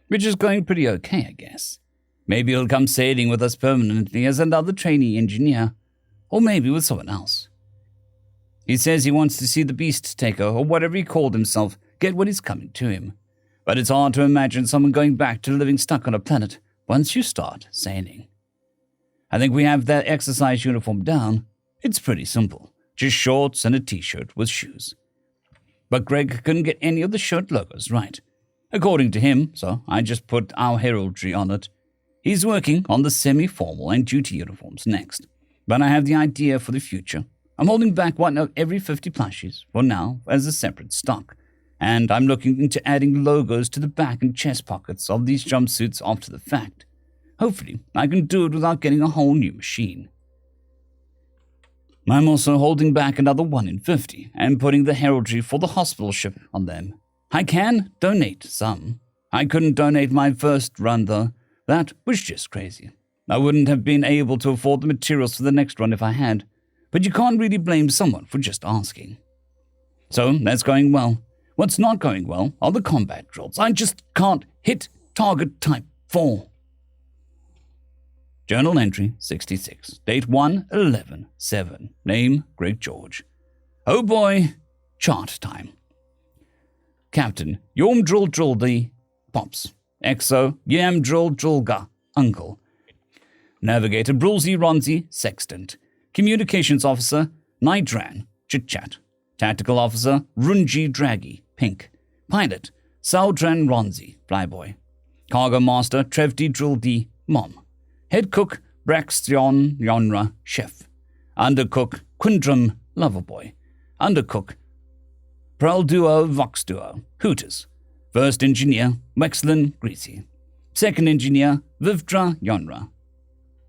which is going pretty okay, I guess. Maybe he'll come sailing with us permanently as another trainee engineer, or maybe with someone else. He says he wants to see the beast taker, or whatever he called himself, get what is coming to him. But it's hard to imagine someone going back to living stuck on a planet once you start sailing. I think we have that exercise uniform down. It's pretty simple, just shorts and a t-shirt with shoes. But Greg couldn't get any of the shirt logos right, according to him, so I just put our heraldry on it. He's working on the semi-formal and duty uniforms next, but I have the idea for the future. I'm holding back one of every 50 plushies for now as a separate stock, and I'm looking into adding logos to the back and chest pockets of these jumpsuits after the fact. Hopefully, I can do it without getting a whole new machine. I'm also holding back another 1 in 50 and putting the heraldry for the hospital ship on them. I can donate some. I couldn't donate my first run, though. That was just crazy. I wouldn't have been able to afford the materials for the next run if I had, but you can't really blame someone for just asking. So, that's going well. What's not going well are the combat drills. I just can't hit target type 4. Journal entry 66, date 1/11/7, name Greg George. Oh boy, chart time. Captain, Yorm Drill Drildy, Pops. Exo, Yam Drill Drilga, Uncle. Navigator Brulzy Ronzi, Sextant. Communications Officer, Nightran, Chit Chat. Tactical Officer, Runji Draggy, Pink. Pilot, Saudran Ronzi, Flyboy. Cargo Master, Trevdi Drildi, Mom. Head Cook, Braxton Yonra, Chef. Undercook, Quindrum, Loverboy. Undercook, Pearl Duo, Vox Duo, Hooters. First Engineer, Wexlin, Greasy. Second Engineer, Vivdra, Yonra.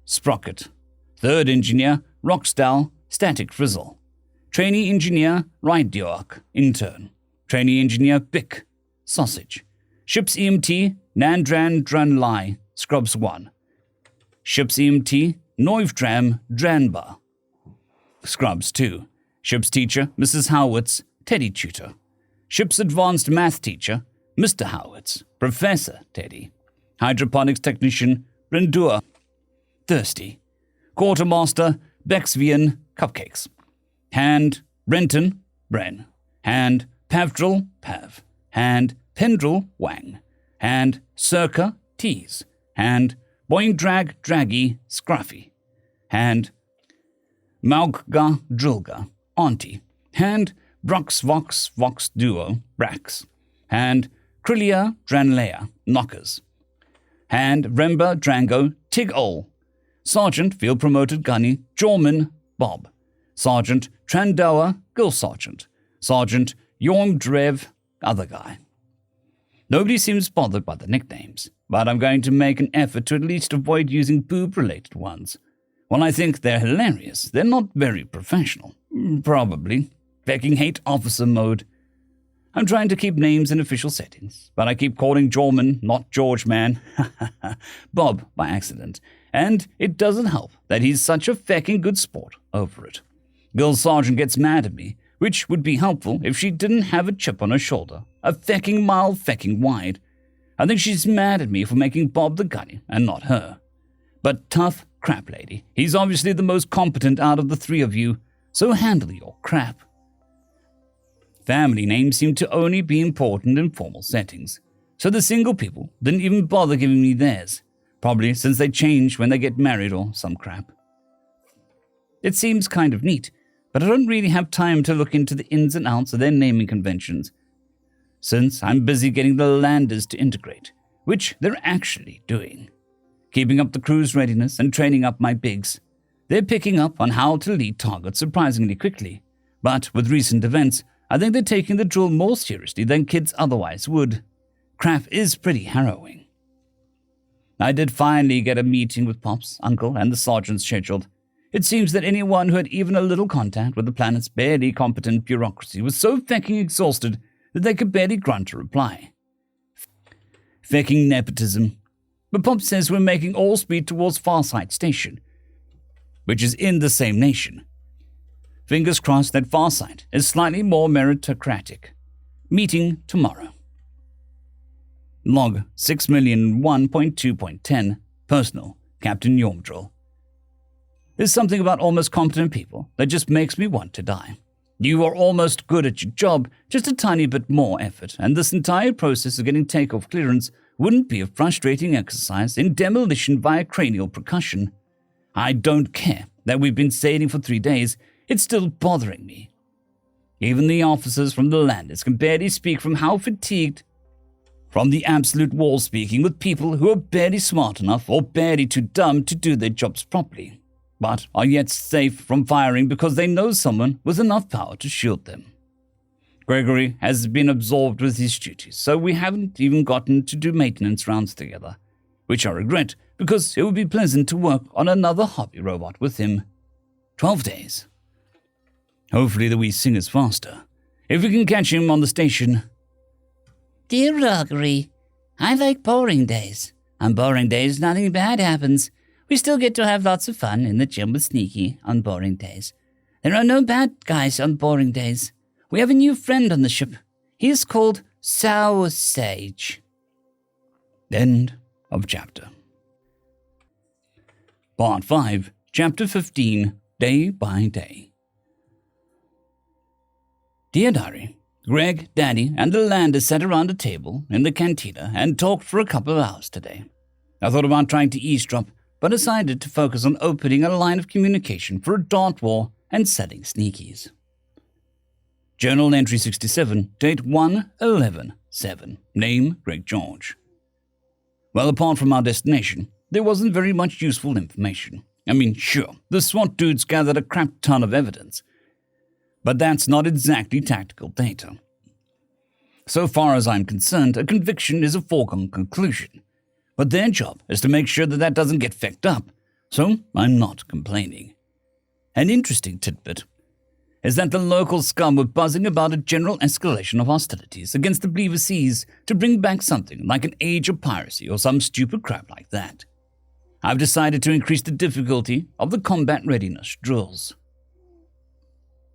Sprocket. Third Engineer, Rocksdal, Static Frizzle. Trainee Engineer, Rydioak, Intern. Trainee Engineer, Bick, Sausage. Ship's EMT, Nandran Dranlai, Scrubs 1. Ship's EMT, Noivdram, Dranba. Scrubs 2. Ship's Teacher, Mrs. Howitz, Teddy Tutor. Ship's Advanced Math Teacher, Mr. Howitz, Professor Teddy. Hydroponics Technician, Brendua, Thirsty. Quartermaster, Bexvian, Cupcakes. Hand, Brenton, Bren. Hand, Pavdril, Pav. Hand, Pendril, Wang. Hand, Circa, Tease. Hand, Boindrag, Draggy, Scruffy. Hand, Maugga, Drilga, Auntie. Hand, Brox, Vox, Vox Duo, Brax. Hand, Krillia, Dranlea, Knockers. Hand, Remba, Drango, Tig Ol. Sergeant, Field Promoted Gunny, Jorman, Bob. Sergeant, Trandower, Girl Sergeant. Sergeant, Yorm Drev, Other Guy. Nobody seems bothered by the nicknames, but I'm going to make an effort to at least avoid using boob-related ones. While I think they're hilarious, they're not very professional. Probably. Fecking hate officer mode. I'm trying to keep names in official settings, but I keep calling Jorman, not George Man, Bob by accident, and it doesn't help that he's such a fecking good sport over it. Girl Sergeant gets mad at me, which would be helpful if she didn't have a chip on her shoulder, a fecking mile fecking wide. I think she's mad at me for making Bob the gunny and not her. But tough crap lady, he's obviously the most competent out of the three of you, so handle your crap. Family names seem to only be important in formal settings, so the single people didn't even bother giving me theirs, probably since they change when they get married or some crap. It seems kind of neat, but I don't really have time to look into the ins and outs of their naming conventions, since I'm busy getting the landers to integrate, which they're actually doing. Keeping up the crew's readiness and training up my bigs. They're picking up on how to lead targets surprisingly quickly, but with recent events, I think they're taking the drill more seriously than kids otherwise would. Crap is pretty harrowing. I did finally get a meeting with Pop's uncle and the sergeant scheduled. It seems that anyone who had even a little contact with the planet's barely competent bureaucracy was so fecking exhausted that they could barely grunt a reply. Fecking nepotism. But Pop says we're making all speed towards Farsight Station, which is in the same nation. Fingers crossed that Farsight is slightly more meritocratic. Meeting tomorrow. Log 6,001.2.10. Personal, Captain Yormdrill. There's something about almost competent people that just makes me want to die. You are almost good at your job, just a tiny bit more effort, and this entire process of getting takeoff clearance wouldn't be a frustrating exercise in demolition via cranial percussion. I don't care that we've been sailing for 3 days, it's still bothering me. Even the officers from the landers can barely speak from how fatigued from the absolute wall speaking with people who are barely smart enough or barely too dumb to do their jobs properly, but are yet safe from firing because they know someone with enough power to shield them. Gregory has been absorbed with his duties, so we haven't even gotten to do maintenance rounds together, which I regret because it would be pleasant to work on another hobby robot with him. 12 days. Hopefully the wee singer's faster. If we can catch him on the station. Dear Augury, I like boring days. On boring days, nothing bad happens. We still get to have lots of fun in the gym with Sneaky on boring days. There are no bad guys on boring days. We have a new friend on the ship. He is called Sour Sage. End of chapter. Part 5, Chapter 15, Day by Day. Dear Diary, Greg, Daddy, and the Lander sat around a table in the cantina and talked for a couple of hours today. I thought about trying to eavesdrop, but decided to focus on opening a line of communication for a dart war and selling sneakies. Journal entry 67, date 1/11/7, name Greg George. Well, apart from our destination, there wasn't very much useful information. I mean, sure, the SWAT dudes gathered a crap ton of evidence, but that's not exactly tactical data. So far as I'm concerned, a conviction is a foregone conclusion, but their job is to make sure that that doesn't get fecked up, so I'm not complaining. An interesting tidbit is that the local scum were buzzing about a general escalation of hostilities against the Believer Seas to bring back something like an age of piracy or some stupid crap like that. I've decided to increase the difficulty of the combat readiness drills.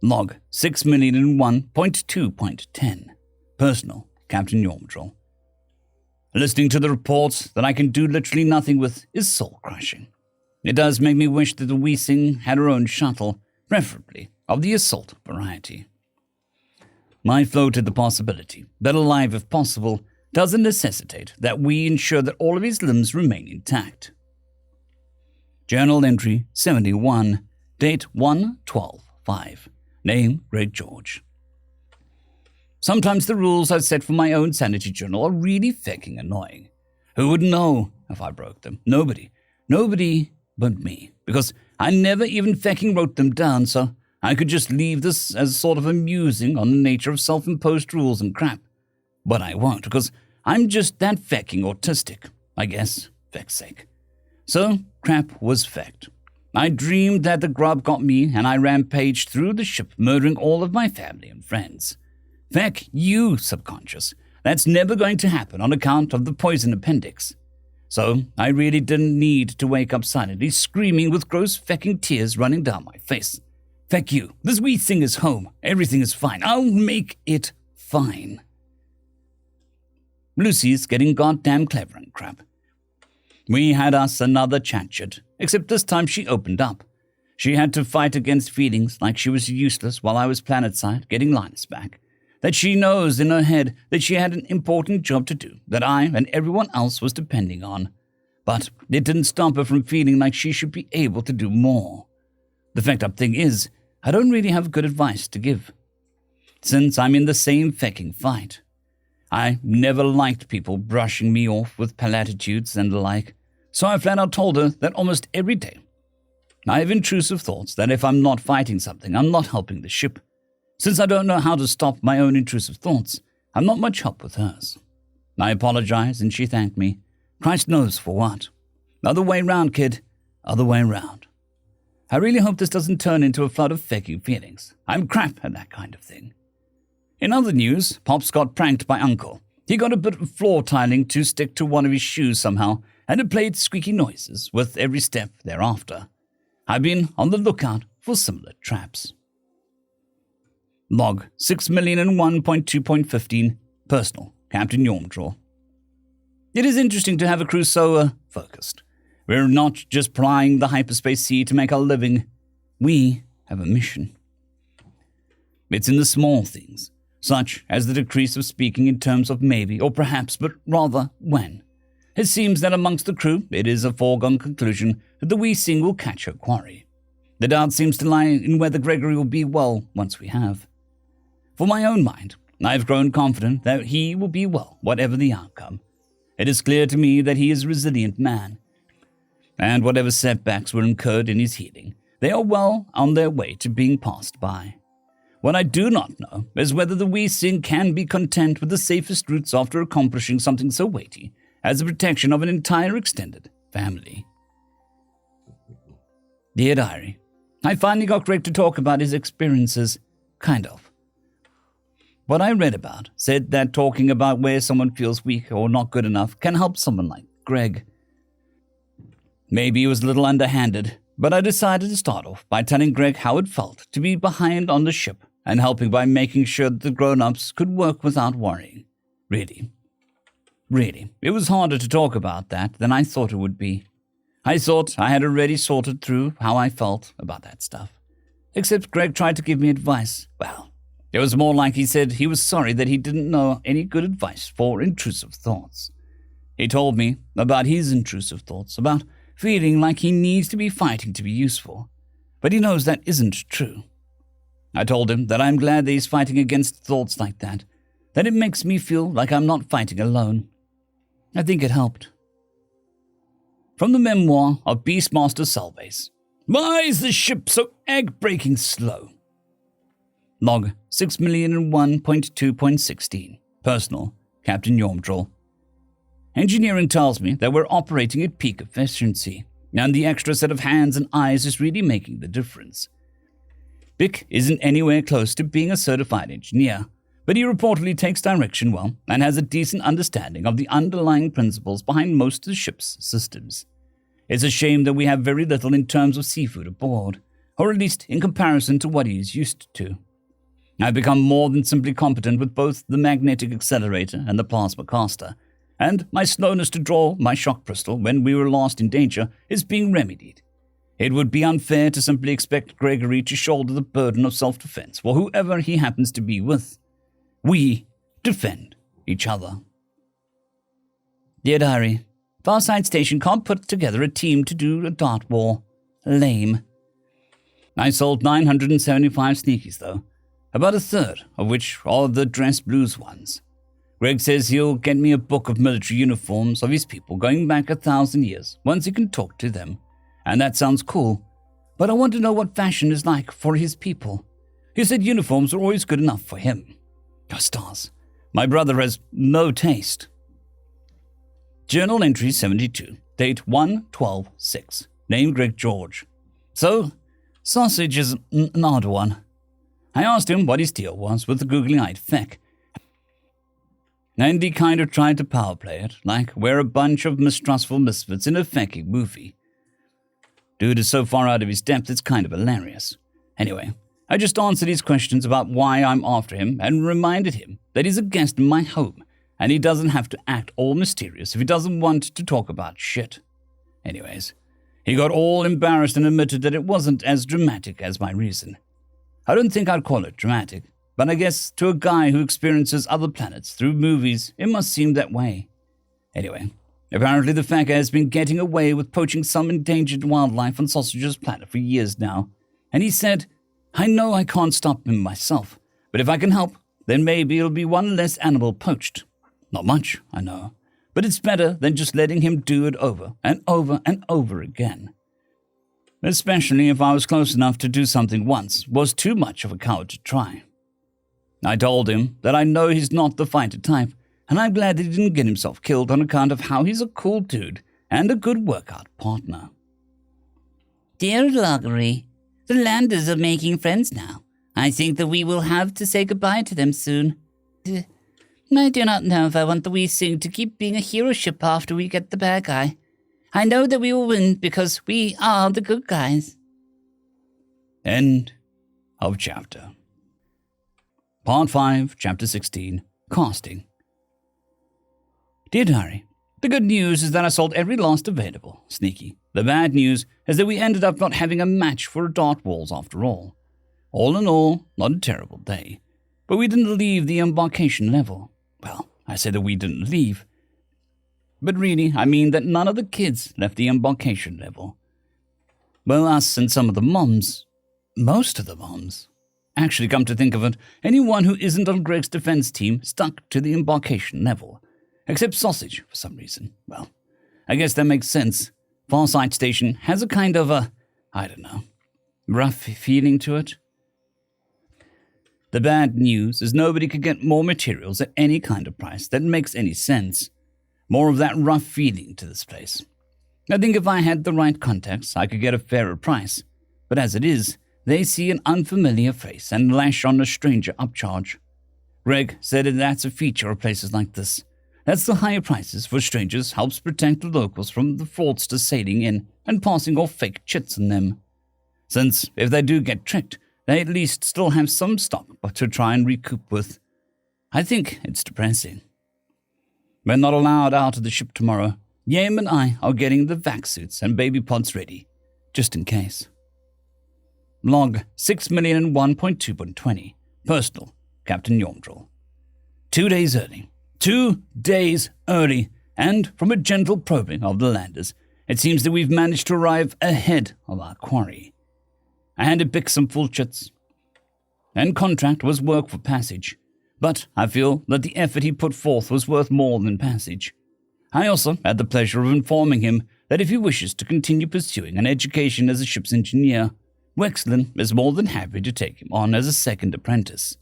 Log 6,001.2.10. Personal, Captain Yormdrill. Listening to the reports that I can do literally nothing with is soul-crushing. It does make me wish that the Weesing had her own shuttle, preferably of the assault variety. I floated the possibility that alive if possible doesn't necessitate that we ensure that all of his limbs remain intact. Journal entry 71, date 1/12/5, name Greg George. Sometimes the rules I've set for my own sanity journal are really fecking annoying. Who would know if I broke them? Nobody but me, because I never even fecking wrote them down, so I could just leave this as sort of a musing on the nature of self-imposed rules and crap. But I won't, because I'm just that fecking autistic, I guess, feck's sake. So, crap was fecked. I dreamed that the grub got me and I rampaged through the ship, murdering all of my family and friends. Feck you, subconscious. That's never going to happen on account of the poison appendix. So, I really didn't need to wake up silently, screaming with gross fecking tears running down my face. Feck you, this wee thing is home. Everything is fine. I'll make it fine. Lucy's getting goddamn clever and crap. We had us another chat, except this time she opened up. She had to fight against feelings like she was useless while I was planetside getting Linus back. That she knows in her head that she had an important job to do that I and everyone else was depending on. But it didn't stop her from feeling like she should be able to do more. The fact up thing is, I don't really have good advice to give. Since I'm in the same fecking fight. I never liked people brushing me off with platitudes and the like, so I flat out told her that almost every day I have intrusive thoughts that if I'm not fighting something, I'm not helping the ship. Since I don't know how to stop my own intrusive thoughts, I'm not much help with hers. I apologized and she thanked me. Christ knows for what. Other way round, kid. Other way round. I really hope this doesn't turn into a flood of faking feelings. I'm crap at that kind of thing. In other news, Pops got pranked by Uncle. He got a bit of floor tiling to stick to one of his shoes somehow, and it played squeaky noises with every step thereafter. I've been on the lookout for similar traps. Log 6,001.2.15, Personal, Captain Yormdrill. It is interesting to have a crew so focused. We're not just plying the hyperspace sea to make our living. We have a mission. It's in the small things, such as the decrease of speaking in terms of maybe or perhaps, but rather when. It seems that amongst the crew it is a foregone conclusion that the wee Sing will catch her quarry. The doubt seems to lie in whether Gregory will be well once we have. For my own mind, I've grown confident that he will be well, whatever the outcome. It is clear to me that he is a resilient man, and whatever setbacks were incurred in his healing, they are well on their way to being passed by. What I do not know is whether the wee Sing can be content with the safest routes after accomplishing something so weighty as the protection of an entire extended family. Dear Diary, I finally got Greg to talk about his experiences, kind of. What I read about said that talking about where someone feels weak or not good enough can help someone like Greg. Maybe he was a little underhanded, but I decided to start off by telling Greg how it felt to be behind on the ship and helping by making sure that the grown-ups could work without worrying. Really, it was harder to talk about that than I thought it would be. I thought I had already sorted through how I felt about that stuff. Except Greg tried to give me advice. Well, it was more like he said he was sorry that he didn't know any good advice for intrusive thoughts. He told me about his intrusive thoughts, about feeling like he needs to be fighting to be useful. But he knows that isn't true. I told him that I'm glad that he's fighting against thoughts like that it makes me feel like I'm not fighting alone. I think it helped. From the memoir of Beastmaster Salvace. Why is the ship so egg-breaking slow? Log 6,001.2.16. Personal, Captain Yormdrel. Engineering tells me that we're operating at peak efficiency, and the extra set of hands and eyes is really making the difference. Bick isn't anywhere close to being a certified engineer, but he reportedly takes direction well and has a decent understanding of the underlying principles behind most of the ship's systems. It's a shame that we have very little in terms of seafood aboard, or at least in comparison to what he is used to. I've become more than simply competent with both the magnetic accelerator and the plasma caster, and my slowness to draw my shock crystal when we were last in danger is being remedied. It would be unfair to simply expect Gregory to shoulder the burden of self-defense for whoever he happens to be with. We defend each other. Dear Diary, Farside Station can't put together a team to do a dart war. Lame. I sold 975 sneakies, though, about a third of which are the dress blues ones. Greg says he'll get me a book of military uniforms of his people going back 1,000 years once he can talk to them. And that sounds cool, but I want to know what fashion is like for his people. He said uniforms are always good enough for him. Oh, stars. My brother has no taste. Journal entry 72, date 1/12/6. Name Greg George. So, sausage is an odd one. I asked him what his deal was with the googly-eyed feck, and he kind of tried to power play it, like we're a bunch of mistrustful misfits in a fecky movie. Dude is so far out of his depth, it's kind of hilarious. Anyway, I just answered his questions about why I'm after him and reminded him that he's a guest in my home and he doesn't have to act all mysterious if he doesn't want to talk about shit. Anyways, he got all embarrassed and admitted that it wasn't as dramatic as my reason. I don't think I'd call it dramatic, but I guess to a guy who experiences other planets through movies, it must seem that way. Anyway, apparently the fucker has been getting away with poaching some endangered wildlife on Sausage's planet for years now, and he said, I know I can't stop him myself, but if I can help, then maybe it'll be one less animal poached. Not much, I know, but it's better than just letting him do it over and over and over again. Especially if I was close enough to do something once, was too much of a coward to try. I told him that I know he's not the fighter type, and I'm glad that he didn't get himself killed on account of how he's a cool dude and a good workout partner. Dear Loggery, the Landers are making friends now. I think that we will have to say goodbye to them soon. I do not know if I want the Wee Sing to keep being a hero ship after we get the bad guy. I know that we will win because we are the good guys. End of chapter. Part 5, Chapter 16, Casting. Dear Diary, The good news is that I sold every last available, Sneaky. The bad news is that we ended up not having a match for dart walls after all. All in all, not a terrible day. But we didn't leave the embarkation level. Well, I said that we didn't leave. But really, I mean that none of the kids left the embarkation level. Well, us and some of the moms. Most of the moms. Actually, come to think of it, anyone who isn't on Greg's defense team stuck to the embarkation level. Except Sausage, for some reason. Well, I guess that makes sense. Farsight Station has a kind of rough feeling to it. The bad news is nobody could get more materials at any kind of price that makes any sense. More of that rough feeling to this place. I think if I had the right contacts, I could get a fairer price. But as it is, they see an unfamiliar face and lash on a stranger upcharge. Greg said that that's a feature of places like this. That's the higher prices for strangers helps protect the locals from the fraudsters sailing in and passing off fake chits on them. Since if they do get tricked, they at least still have some stock to try and recoup with. I think it's depressing. We're not allowed out of the ship tomorrow. Yam and I are getting the vac suits and baby pods ready, just in case. Log 6,001.2.20. Personal, Captain Yomdril. 2 days early. 2 days early, and from a gentle probing of the landers, it seems that we've managed to arrive ahead of our quarry. I handed Bick some full chits, and contract was work for passage, but I feel that the effort he put forth was worth more than passage. I also had the pleasure of informing him that if he wishes to continue pursuing an education as a ship's engineer, Wexlin is more than happy to take him on as a second apprentice.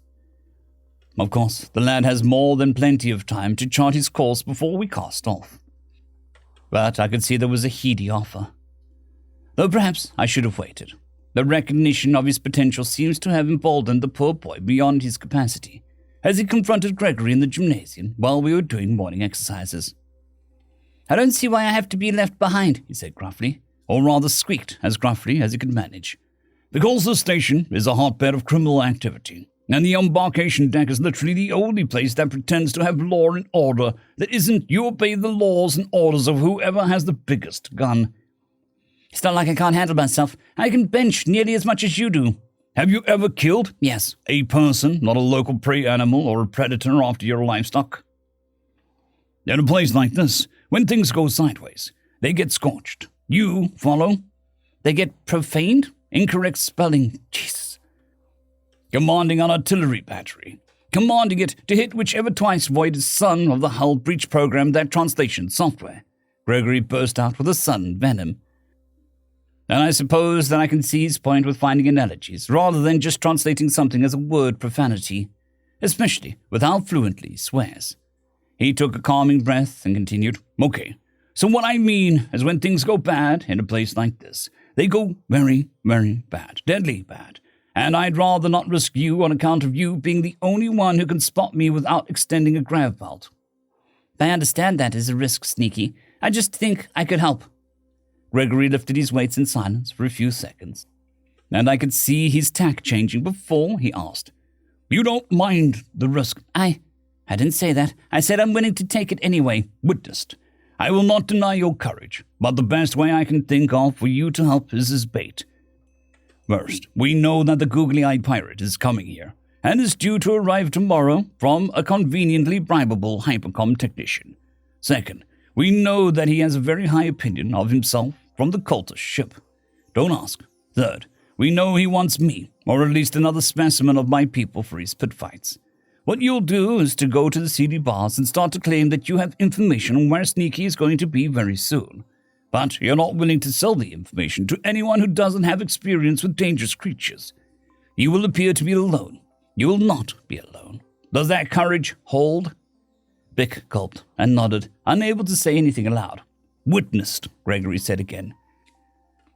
Of course, the lad has more than plenty of time to chart his course before we cast off. But I could see there was a heady offer. Though perhaps I should have waited. The recognition of his potential seems to have emboldened the poor boy beyond his capacity, as he confronted Gregory in the gymnasium while we were doing morning exercises. "I don't see why I have to be left behind," he said gruffly, or rather squeaked as gruffly as he could manage. "Because the station is a hotbed of criminal activity. And the embarkation deck is literally the only place that pretends to have law and order that isn't you obey the laws and orders of whoever has the biggest gun. It's not like I can't handle myself. I can bench nearly as much as you do. Have you ever killed? Yes. A person, not a local prey animal or a predator after your livestock? In a place like this, when things go sideways, they get scorched. You follow? They get profaned? Incorrect spelling. Jesus. Commanding an artillery battery, commanding it to hit whichever twice voided son of the hull breach program that translation software. Gregory burst out with a sudden venom. And I suppose that I can see his point with finding analogies, rather than just translating something as a word profanity, especially with how fluently he swears. He took a calming breath and continued, "Okay, so what I mean is when things go bad in a place like this, they go very, very bad, deadly bad. And I'd rather not risk you on account of you being the only one who can spot me without extending a grav belt." "I understand that is a risk, Sneaky. I just think I could help." Gregory lifted his weights in silence for a few seconds, and I could see his tack changing before he asked, "You don't mind the risk?" I didn't say that. I said I'm willing to take it anyway. Witnessed. I will not deny your courage, but the best way I can think of for you to help is as bait. First, we know that the googly-eyed pirate is coming here, and is due to arrive tomorrow from a conveniently bribable hypercom technician. Second, we know that he has a very high opinion of himself from the cultist ship. Don't ask. Third, we know he wants me, or at least another specimen of my people for his pit fights. What you'll do is to go to the CD bars and start to claim that you have information on where Sneaky is going to be very soon. But you're not willing to sell the information to anyone who doesn't have experience with dangerous creatures. You will appear to be alone. You will not be alone. Does that courage hold? Bick gulped and nodded, unable to say anything aloud. Witnessed, Gregory said again,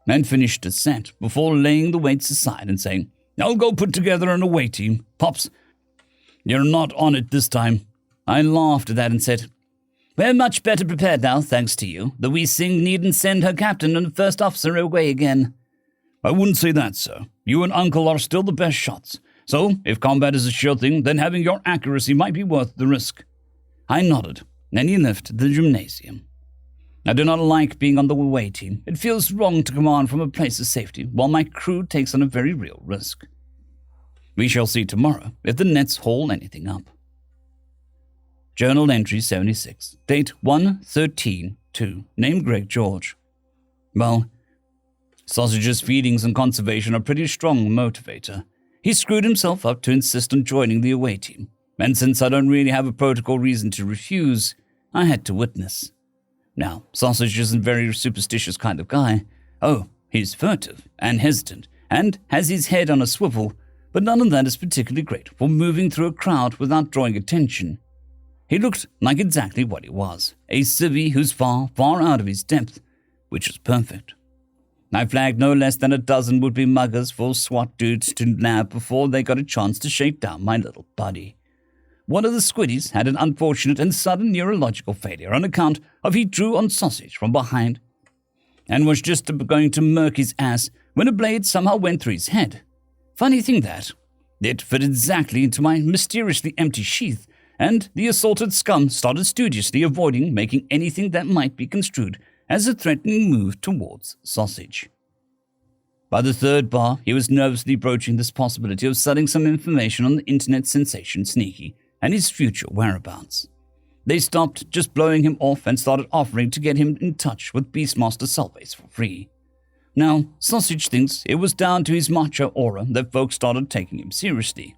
and finished his set before laying the weights aside and saying, I'll go put together an away team. Pops, you're not on it this time. I laughed at that and said, We're much better prepared now, thanks to you. The Wee Sing needn't send her captain and first officer away again. I wouldn't say that, sir. You and Uncle are still the best shots. So, if combat is a sure thing, then having your accuracy might be worth the risk. I nodded, and he left the gymnasium. I do not like being on the away team. It feels wrong to command from a place of safety, while my crew takes on a very real risk. We shall see tomorrow if the nets haul anything up. Journal entry 76, date 1/13/2, name Greg George. Well, Sausage's feedings and conservation are a pretty strong motivator. He screwed himself up to insist on joining the away team, and since I don't really have a protocol reason to refuse, I had to witness. Now, Sausage isn't a very superstitious kind of guy. Oh, he's furtive and hesitant and has his head on a swivel, but none of that is particularly great for moving through a crowd without drawing attention. He looked like exactly what he was, a civvy who's far, far out of his depth, which was perfect. I flagged no less than a dozen would-be muggers for SWAT dudes to nab before they got a chance to shake down my little buddy. One of the squiddies had an unfortunate and sudden neurological failure on account of he drew on Sausage from behind and was just going to murk his ass when a blade somehow went through his head. Funny thing that, it fit exactly into my mysteriously empty sheath, and the assaulted scum started studiously avoiding making anything that might be construed as a threatening move towards Sausage. By the third bar, he was nervously broaching this possibility of selling some information on the internet sensation Sneaky and his future whereabouts. They stopped just blowing him off and started offering to get him in touch with Beastmaster Salvace for free. Now, Sausage thinks it was down to his macho aura that folks started taking him seriously.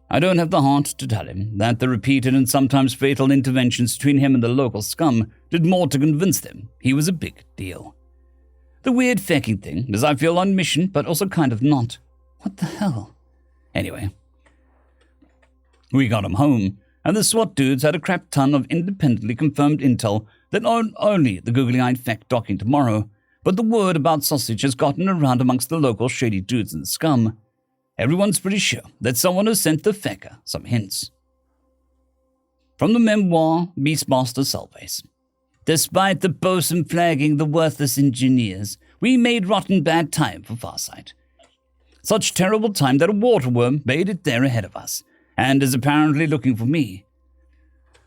I don't have the heart to tell him that the repeated and sometimes fatal interventions between him and the local scum did more to convince them he was a big deal. The weird fecking thing is I feel on mission, but also kind of not. What the hell? Anyway, we got him home, and the SWAT dudes had a crap ton of independently confirmed intel that not only the googly-eyed feck docking tomorrow, but the word about Sausage has gotten around amongst the local shady dudes and scum. Everyone's pretty sure that someone has sent the fecker some hints. From the memoir, Beastmaster Salvace. Despite the bosun flagging the worthless engineers, we made rotten bad time for Farsight. Such terrible time that a waterworm made it there ahead of us, and is apparently looking for me.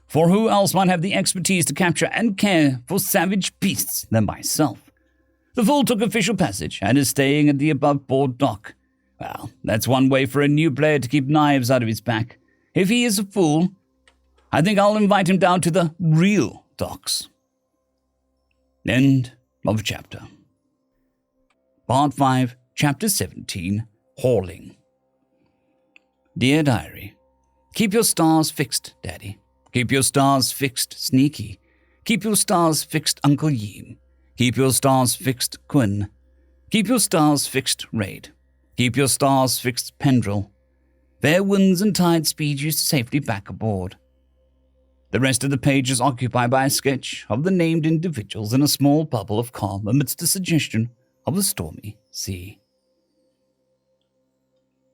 For who else might have the expertise to capture and care for savage beasts than myself? The fool took official passage and is staying at the above-board dock. Well, that's one way for a new player to keep knives out of his back. If he is a fool, I think I'll invite him down to the real docks. End of chapter. Part 5, Chapter 17, Hauling. Dear Diary, keep your stars fixed, Daddy. Keep your stars fixed, Sneaky. Keep your stars fixed, Uncle Yeem. Keep your stars fixed, Quinn. Keep your stars fixed, Raid. Keep your stars fixed, Pendril. Fair winds and tide speed you safely back aboard. The rest of the page is occupied by a sketch of the named individuals in a small bubble of calm amidst the suggestion of a stormy sea.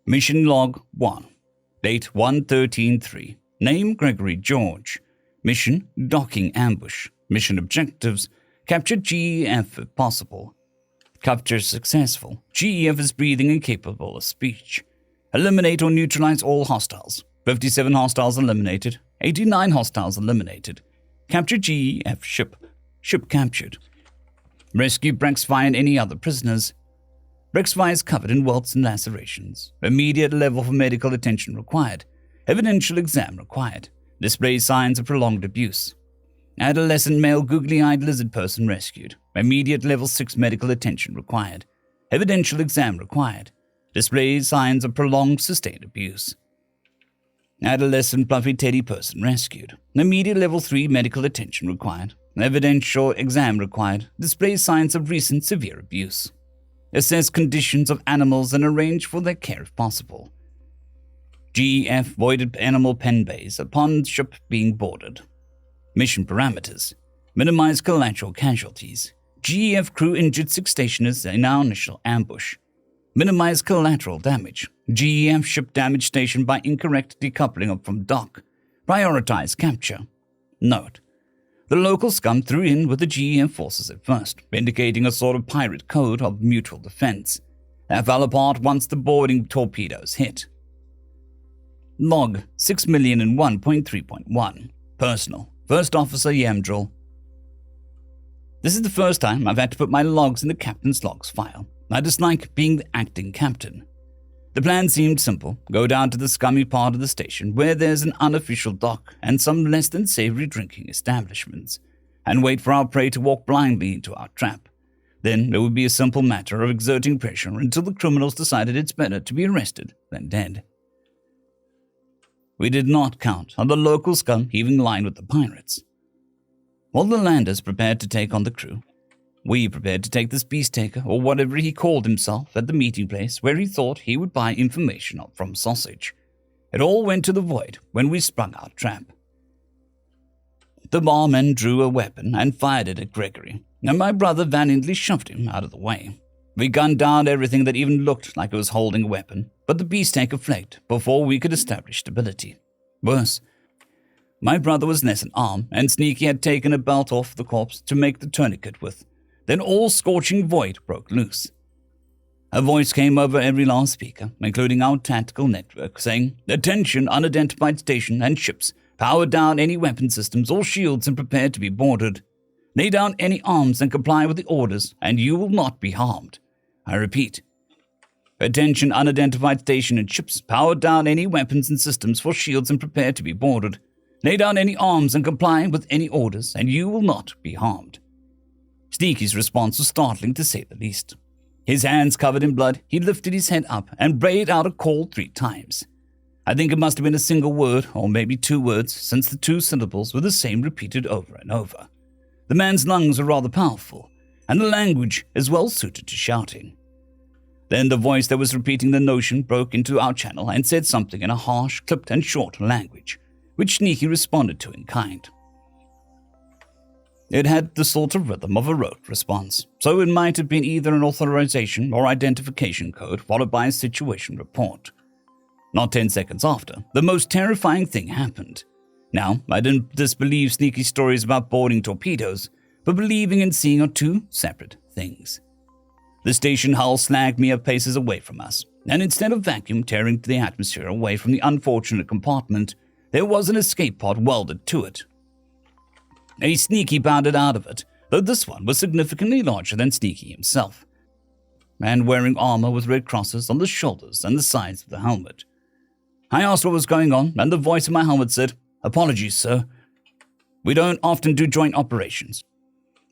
Mission Log 1. Date 1/13/3. Name Gregory George. Mission Docking Ambush. Mission Objectives: Capture GEF if possible. Capture successful. GEF is breathing and capable of speech. Eliminate or neutralize all hostiles. 57 hostiles eliminated. 89 hostiles eliminated. Capture GEF ship. Ship captured. Rescue Brexvi and any other prisoners. Brexvi is covered in welts and lacerations. Immediate level for medical attention required. Evidential exam required. Displays signs of prolonged abuse. Adolescent male googly-eyed lizard person rescued. Immediate level 6 medical attention required. Evidential exam required. Displays signs of prolonged sustained abuse. Adolescent fluffy teddy person rescued. Immediate level 3 medical attention required. Evidential exam required. Displays signs of recent severe abuse. Assess conditions of animals and arrange for their care if possible. GEF voided animal pen bays upon ship being boarded. Mission parameters: minimize collateral casualties. GEF crew injured 6 stationers in our initial ambush. Minimize collateral damage. GEF ship damage station by incorrect decoupling from dock. Prioritize capture. Note: the local scum threw in with the GEF forces at first, indicating a sort of pirate code of mutual defense. That fell apart once the boarding torpedoes hit. Log 6,001.3.1. Personal. First Officer Yamdril. This is the first time I've had to put my logs in the captain's logs file. I dislike being the acting captain. The plan seemed simple. Go down to the scummy part of the station where there's an unofficial dock and some less than savory drinking establishments, and wait for our prey to walk blindly into our trap. Then it would be a simple matter of exerting pressure until the criminals decided it's better to be arrested than dead. We did not count on the local scum heaving line with the pirates. While the landers prepared to take on the crew, we prepared to take this beast taker, or whatever he called himself, at the meeting place where he thought he would buy information from Sausage. It all went to the void when we sprung our trap. The barman drew a weapon and fired it at Gregory, and my brother valiantly shoved him out of the way. We gunned down everything that even looked like it was holding a weapon, but the beast taker flaked before we could establish stability. Worse, my brother was less an arm, and Sneaky had taken a belt off the corpse to make the tourniquet with. Then all scorching void broke loose. A voice came over every last speaker, including our tactical network, saying, "Attention, unidentified station and ships. Power down any weapon systems or shields and prepare to be boarded. Lay down any arms and comply with the orders, and you will not be harmed. I repeat. Attention, unidentified station and ships. Power down any weapons and systems for shields and prepare to be boarded. Lay down any arms and comply with any orders, and you will not be harmed." Sneaky's response was startling to say the least. His hands covered in blood, he lifted his head up and brayed out a call 3 times. I think it must have been a single word, or maybe 2 words, since the 2 syllables were the same repeated over and over. The man's lungs were rather powerful, and the language is well suited to shouting. Then the voice that was repeating the notion broke into our channel and said something in a harsh, clipped and short language, which Sneaky responded to in kind. It had the sort of rhythm of a rote response, so it might have been either an authorization or identification code followed by a situation report. Not 10 seconds after, the most terrifying thing happened. Now, I didn't disbelieve Sneaky stories about boarding torpedoes, but believing and seeing are 2 separate things. The station hull slagged mere paces away from us, and instead of vacuum tearing the atmosphere away from the unfortunate compartment, there was an escape pod welded to it. A Sneaky bounded out of it, though this one was significantly larger than Sneaky himself, and wearing armor with red crosses on the shoulders and the sides of the helmet. I asked what was going on, and the voice in my helmet said, "Apologies, sir. We don't often do joint operations.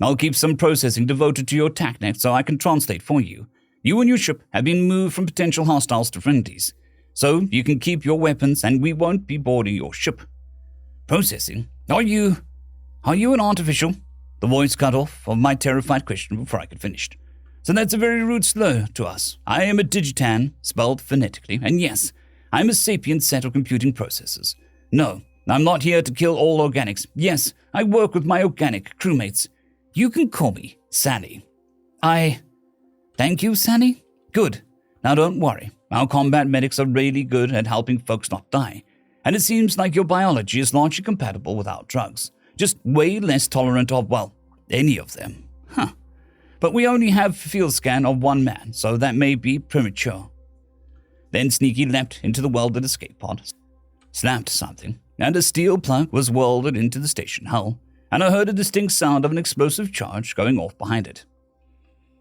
I'll keep some processing devoted to your TACnet so I can translate for you. You and your ship have been moved from potential hostiles to friendlies, so you can keep your weapons and we won't be boarding your ship." Processing? Are you an artificial? The voice cut off of my terrified question before I could finish. So that's a very rude slur to us. I am a digitan, spelled phonetically, and yes, I'm a sapient set of computing processors. No, I'm not here to kill all organics. Yes, I work with my organic crewmates. You can call me Sally. Thank you, Sally? Good. Now don't worry. Our combat medics are really good at helping folks not die. And it seems like your biology is largely compatible with our drugs. Just way less tolerant of, well, any of them. Huh. But we only have a field scan of 1 man, so that may be premature. Then Sneaky leapt into the welded escape pod, snapped something, and a steel plug was welded into the station hull, and I heard a distinct sound of an explosive charge going off behind it.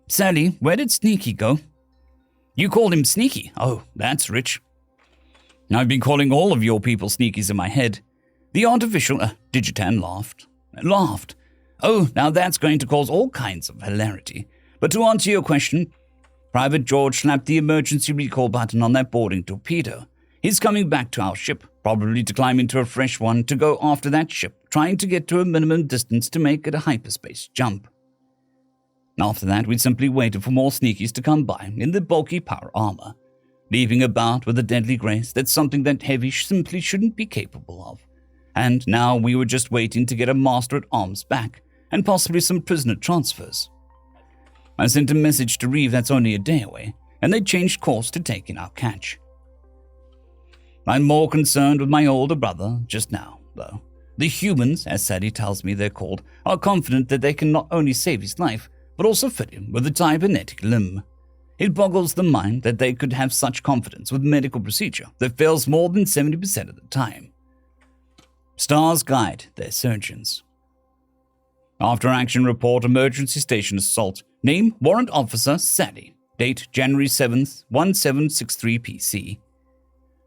"Sally, where did Sneaky go?" "You called him Sneaky? Oh, that's rich. I've been calling all of your people Sneakies in my head." The artificial digitan laughed. "Oh, now that's going to cause all kinds of hilarity. But to answer your question, Private George slapped the emergency recall button on that boarding torpedo. He's coming back to our ship, probably to climb into a fresh one to go after that ship, trying to get to a minimum distance to make it a hyperspace jump." After that, we simply waited for more Sneakies to come by in the bulky power armor, leaping about with a deadly grace that's something that Heavy simply shouldn't be capable of. And now we were just waiting to get a master at arms back, and possibly some prisoner transfers. I sent a message to Reeve that's only a day away, and they changed course to take in our catch. I'm more concerned with my older brother just now, though. The humans, as Sadie tells me they're called, are confident that they can not only save his life, but also fit him with a cybernetic limb. It boggles the mind that they could have such confidence with medical procedure that fails more than 70% of the time. Stars guide their surgeons. After action report, emergency station assault. Name, Warrant Officer Sally. Date, January 7th, 1763 PC.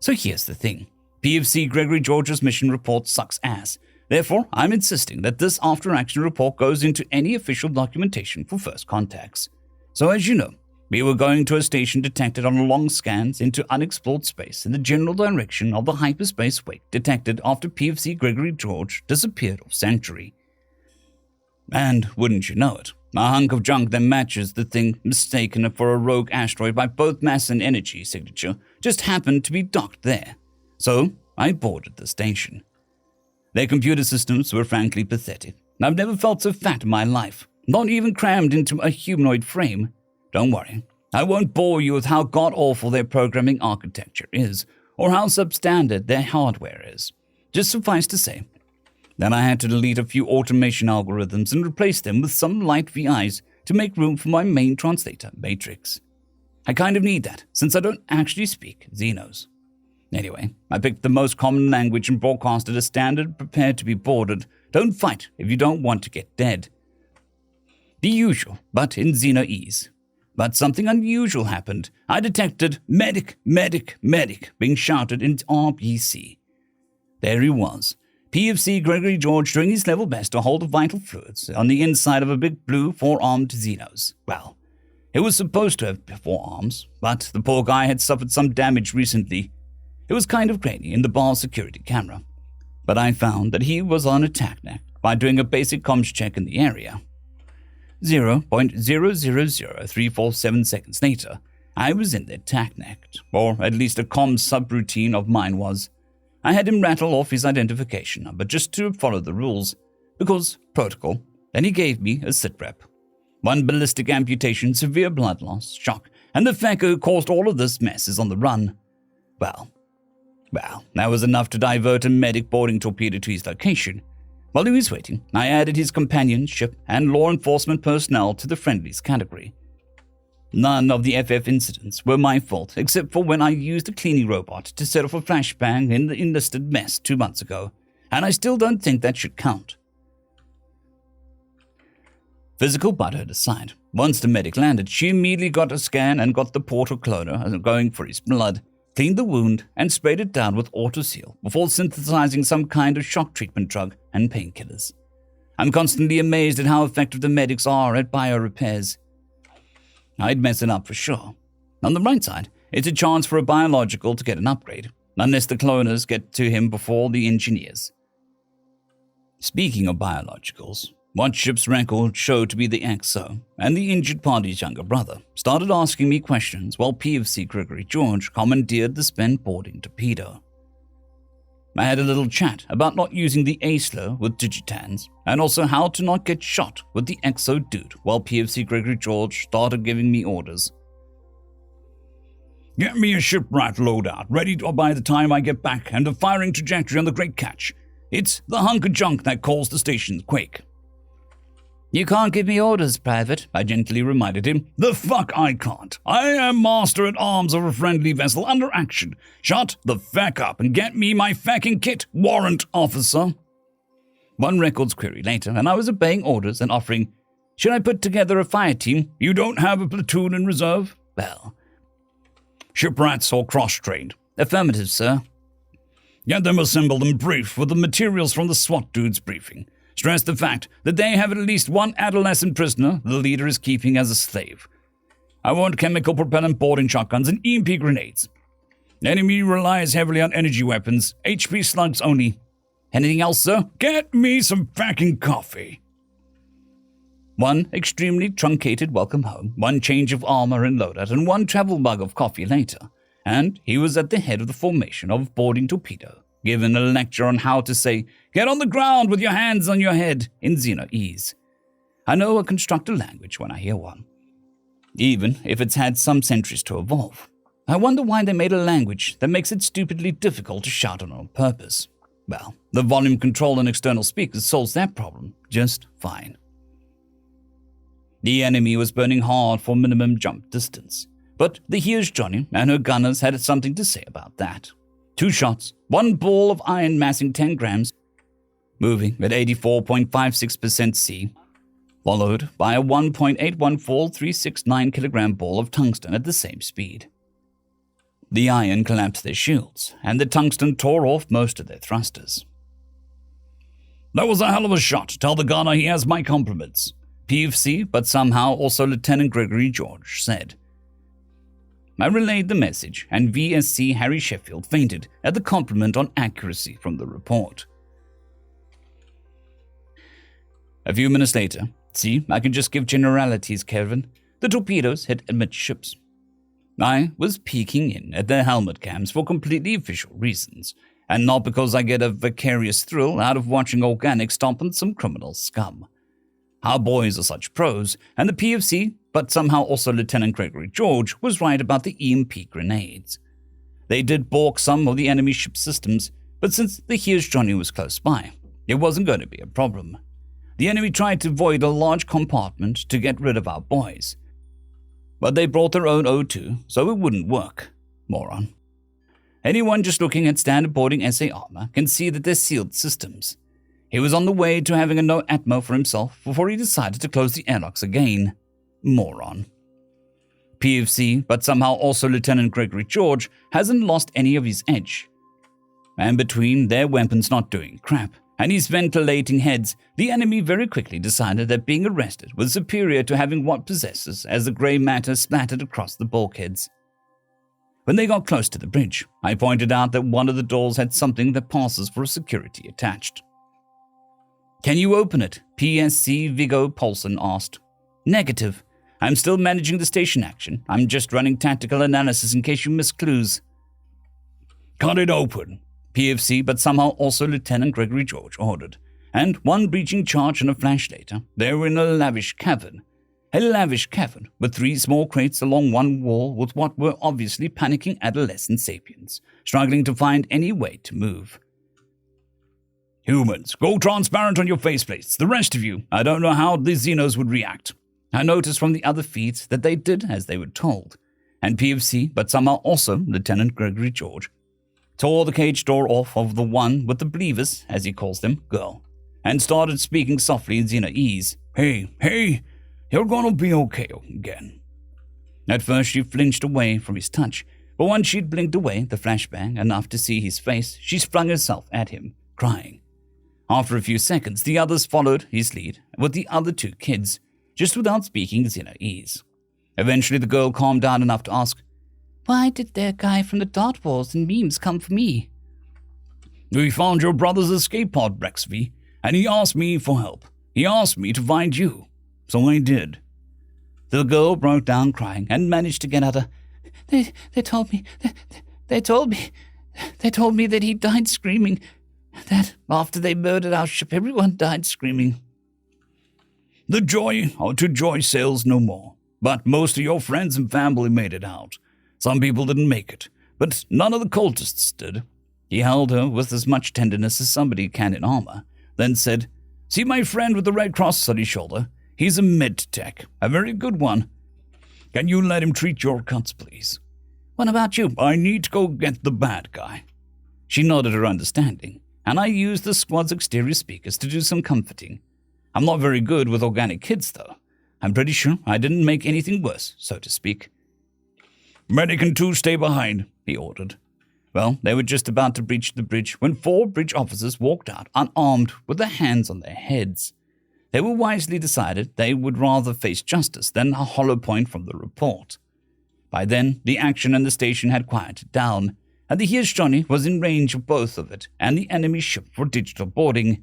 So here's the thing. PFC Gregory George's mission report sucks ass. Therefore, I'm insisting that this after-action report goes into any official documentation for first contacts. So as you know, we were going to a station detected on long scans into unexplored space in the general direction of the hyperspace wake detected after PFC Gregory George disappeared off Sanctuary. And wouldn't you know it, a hunk of junk that matches the thing mistaken for a rogue asteroid by both mass and energy signature just happened to be docked there. So I boarded the station. Their computer systems were frankly pathetic. I've never felt so fat in my life, not even crammed into a humanoid frame. Don't worry, I won't bore you with how god-awful their programming architecture is, or how substandard their hardware is. Just suffice to say that I had to delete a few automation algorithms and replace them with some light VIs to make room for my main translator, Matrix. I kind of need that, since I don't actually speak Xenos. Anyway, I picked the most common language and broadcasted a standard "prepare to be boarded, don't fight if you don't want to get dead." The usual, but in Xenoese. But something unusual happened. I detected "medic, medic, medic" being shouted in RBC. There he was, PFC Gregory George doing his level best to hold the vital fluids on the inside of a big blue four-armed Xenos. Well, it was supposed to have 4 arms, but the poor guy had suffered some damage recently. It was kind of grainy in the bar's security camera, but I found that he was on a TACNAC by doing a basic comms check in the area. 0.000347 seconds later, I was in their TACNAC, or at least a comms subroutine of mine was. I had him rattle off his identification number just to follow the rules, because protocol. Then he gave me a sitrep. 1 ballistic amputation, severe blood loss, shock, and the fucker who caused all of this mess is on the run. Well, that was enough to divert a medic boarding torpedo to his location. While he was waiting, I added his companionship and law enforcement personnel to the friendlies category. None of the FF incidents were my fault, except for when I used a cleaning robot to set off a flashbang in the enlisted mess 2 months ago, and I still don't think that should count. Physical butthurt aside, once the medic landed, she immediately got a scan and got the portal cloner going for his blood, cleaned the wound, and sprayed it down with autoseal before synthesizing some kind of shock treatment drug and painkillers. I'm constantly amazed at how effective the medics are at biorepairs. I'd mess it up for sure. On the right side, it's a chance for a biological to get an upgrade, unless the cloners get to him before the engineers. Speaking of biologicals, what ship's record showed to be the XO, and the injured party's younger brother, started asking me questions while PFC Gregory George commandeered the spent boarding torpedo. I had a little chat about not using the A-slur with Digitans, and also how to not get shot with the XO dude while PFC Gregory George started giving me orders. Get me a shipwright loadout, ready by the time I get back, and a firing trajectory on the Great Catch. It's the hunk of junk that calls the station's quake. You can't give me orders, Private, I gently reminded him. The fuck I can't. I am master at arms of a friendly vessel under action. Shut the fuck up and get me my fucking kit, Warrant Officer. 1 records query later, and I was obeying orders and offering, should I put together a fire team? You don't have a platoon in reserve? Well, shipwrights or cross-trained? Affirmative, sir. Get them assembled and briefed with the materials from the SWAT dude's briefing. Stress the fact that they have at least 1 adolescent prisoner the leader is keeping as a slave. I want chemical propellant boarding shotguns and EMP grenades. Enemy relies heavily on energy weapons, HP slugs only. Anything else, sir? Get me some fucking coffee. 1 extremely truncated welcome home, 1 change of armor and loadout, and 1 travel mug of coffee later, and he was at the head of the formation of boarding torpedo, given a lecture on how to say, get on the ground with your hands on your head in Xenoese. I know a constructor language when I hear one, even if it's had some centuries to evolve. I wonder why they made a language that makes it stupidly difficult to shout on purpose. Well, the volume control and external speakers solves that problem just fine. The enemy was burning hard for minimum jump distance, but the Here's Johnny and her gunners had something to say about that. 2 shots, 1 ball of iron massing 10 grams, moving at 84.56% C, followed by a 1.814 kilogram ball of tungsten at the same speed. The iron collapsed their shields, and the tungsten tore off most of their thrusters. "That was a hell of a shot. Tell the gunner he has my compliments," PFC, but somehow also Lieutenant Gregory George, said. I relayed the message, and VSC Harry Sheffield fainted at the compliment on accuracy from the report. A few minutes later, see, I can just give generalities, Kevin. The torpedoes hit amidships. I was peeking in at their helmet cams for completely official reasons, and not because I get a vicarious thrill out of watching organics stomp on some criminal scum. Our boys are such pros, and the PFC, but somehow also Lieutenant Gregory George, was right about the EMP grenades. They did balk some of the enemy ship systems, but since the Here's Johnny was close by, it wasn't going to be a problem. The enemy tried to void a large compartment to get rid of our boys, but they brought their own O2, so it wouldn't work. Moron. Anyone just looking at standard boarding SA armor can see that they're sealed systems. He was on the way to having a no atmo for himself before he decided to close the airlocks again. Moron. PFC, but somehow also Lieutenant Gregory George, hasn't lost any of his edge. And between their weapons not doing crap and his ventilating heads, the enemy very quickly decided that being arrested was superior to having what possesses as the grey matter splattered across the bulkheads. When they got close to the bridge, I pointed out that one of the doors had something that passes for security attached. "Can you open it?" PSC Viggo Paulson asked. "Negative. I'm still managing the station action. I'm just running tactical analysis in case you miss clues." "Cut it open," PFC, but somehow also Lieutenant Gregory George ordered. And one breaching charge and a flash later, they were in a lavish cavern. A lavish cavern with 3 small crates along one wall with what were obviously panicking adolescent sapiens, struggling to find any way to move. "Humans, go transparent on your faceplates. The rest of you, I don't know how the Xenos would react." I noticed from the other feeds that they did as they were told, and PFC, but somehow also Lieutenant Gregory George, tore the cage door off of the one with the believers, as he calls them, girl, and started speaking softly in Xenoese. Hey, you're gonna be okay again." At first she flinched away from his touch, but once she'd blinked away the flashbang enough to see his face, she sprung herself at him, crying. After a few seconds, the others followed his lead with the other 2 kids, just without speaking Xenoese. Eventually the girl calmed down enough to ask, "Why did their guy from the Dart Wars and memes come for me?" "We found your brother's escape pod, Brexby, and he asked me for help. He asked me to find you, so I did." The girl broke down crying and managed to get out They told me that he died screaming. That after they murdered our ship, everyone died screaming. "The joy to joy sails no more, but most of your friends and family made it out. Some people didn't make it, but none of the cultists did." He held her with as much tenderness as somebody can in armor, then said, "See my friend with the red cross on his shoulder? He's a mid-tech, a very good one. Can you let him treat your cuts, please?" "What about you?" "I need to go get the bad guy." She nodded her understanding, and I used the squad's exterior speakers to do some comforting. I'm not very good with organic kids, though. I'm pretty sure I didn't make anything worse, so to speak. "Medic and 2 stay behind," he ordered. Well, they were just about to breach the bridge when 4 bridge officers walked out unarmed with their hands on their heads. They were wisely decided they would rather face justice than a hollow point from the report. By then, the action in the station had quieted down, and the Here's Johnny was in range of both of it and the enemy ship for digital boarding.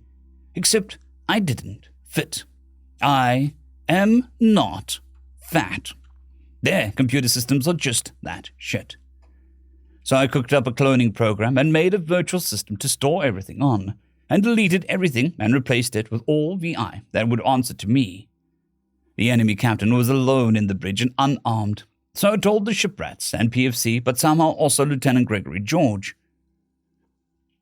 Except I didn't fit. I am not fat. Their computer systems are just that shit. So I cooked up a cloning program and made a virtual system to store everything on, and deleted everything and replaced it with all VI that would answer to me. The enemy captain was alone in the bridge and unarmed, so I told the shiprats and PFC, but somehow also Lieutenant Gregory George.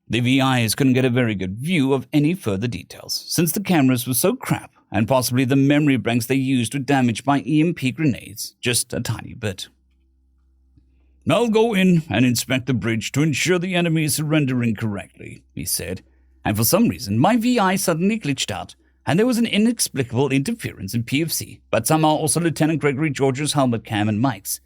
The VIs couldn't get a very good view of any further details, since the cameras were so crap, and possibly the memory banks they used were damaged by EMP grenades, just a tiny bit. "I'll go in and inspect the bridge to ensure the enemy is surrendering correctly," he said, and for some reason my VI suddenly glitched out, and there was an inexplicable interference in PFC, but somehow also Lieutenant Gregory George's helmet cam and mics.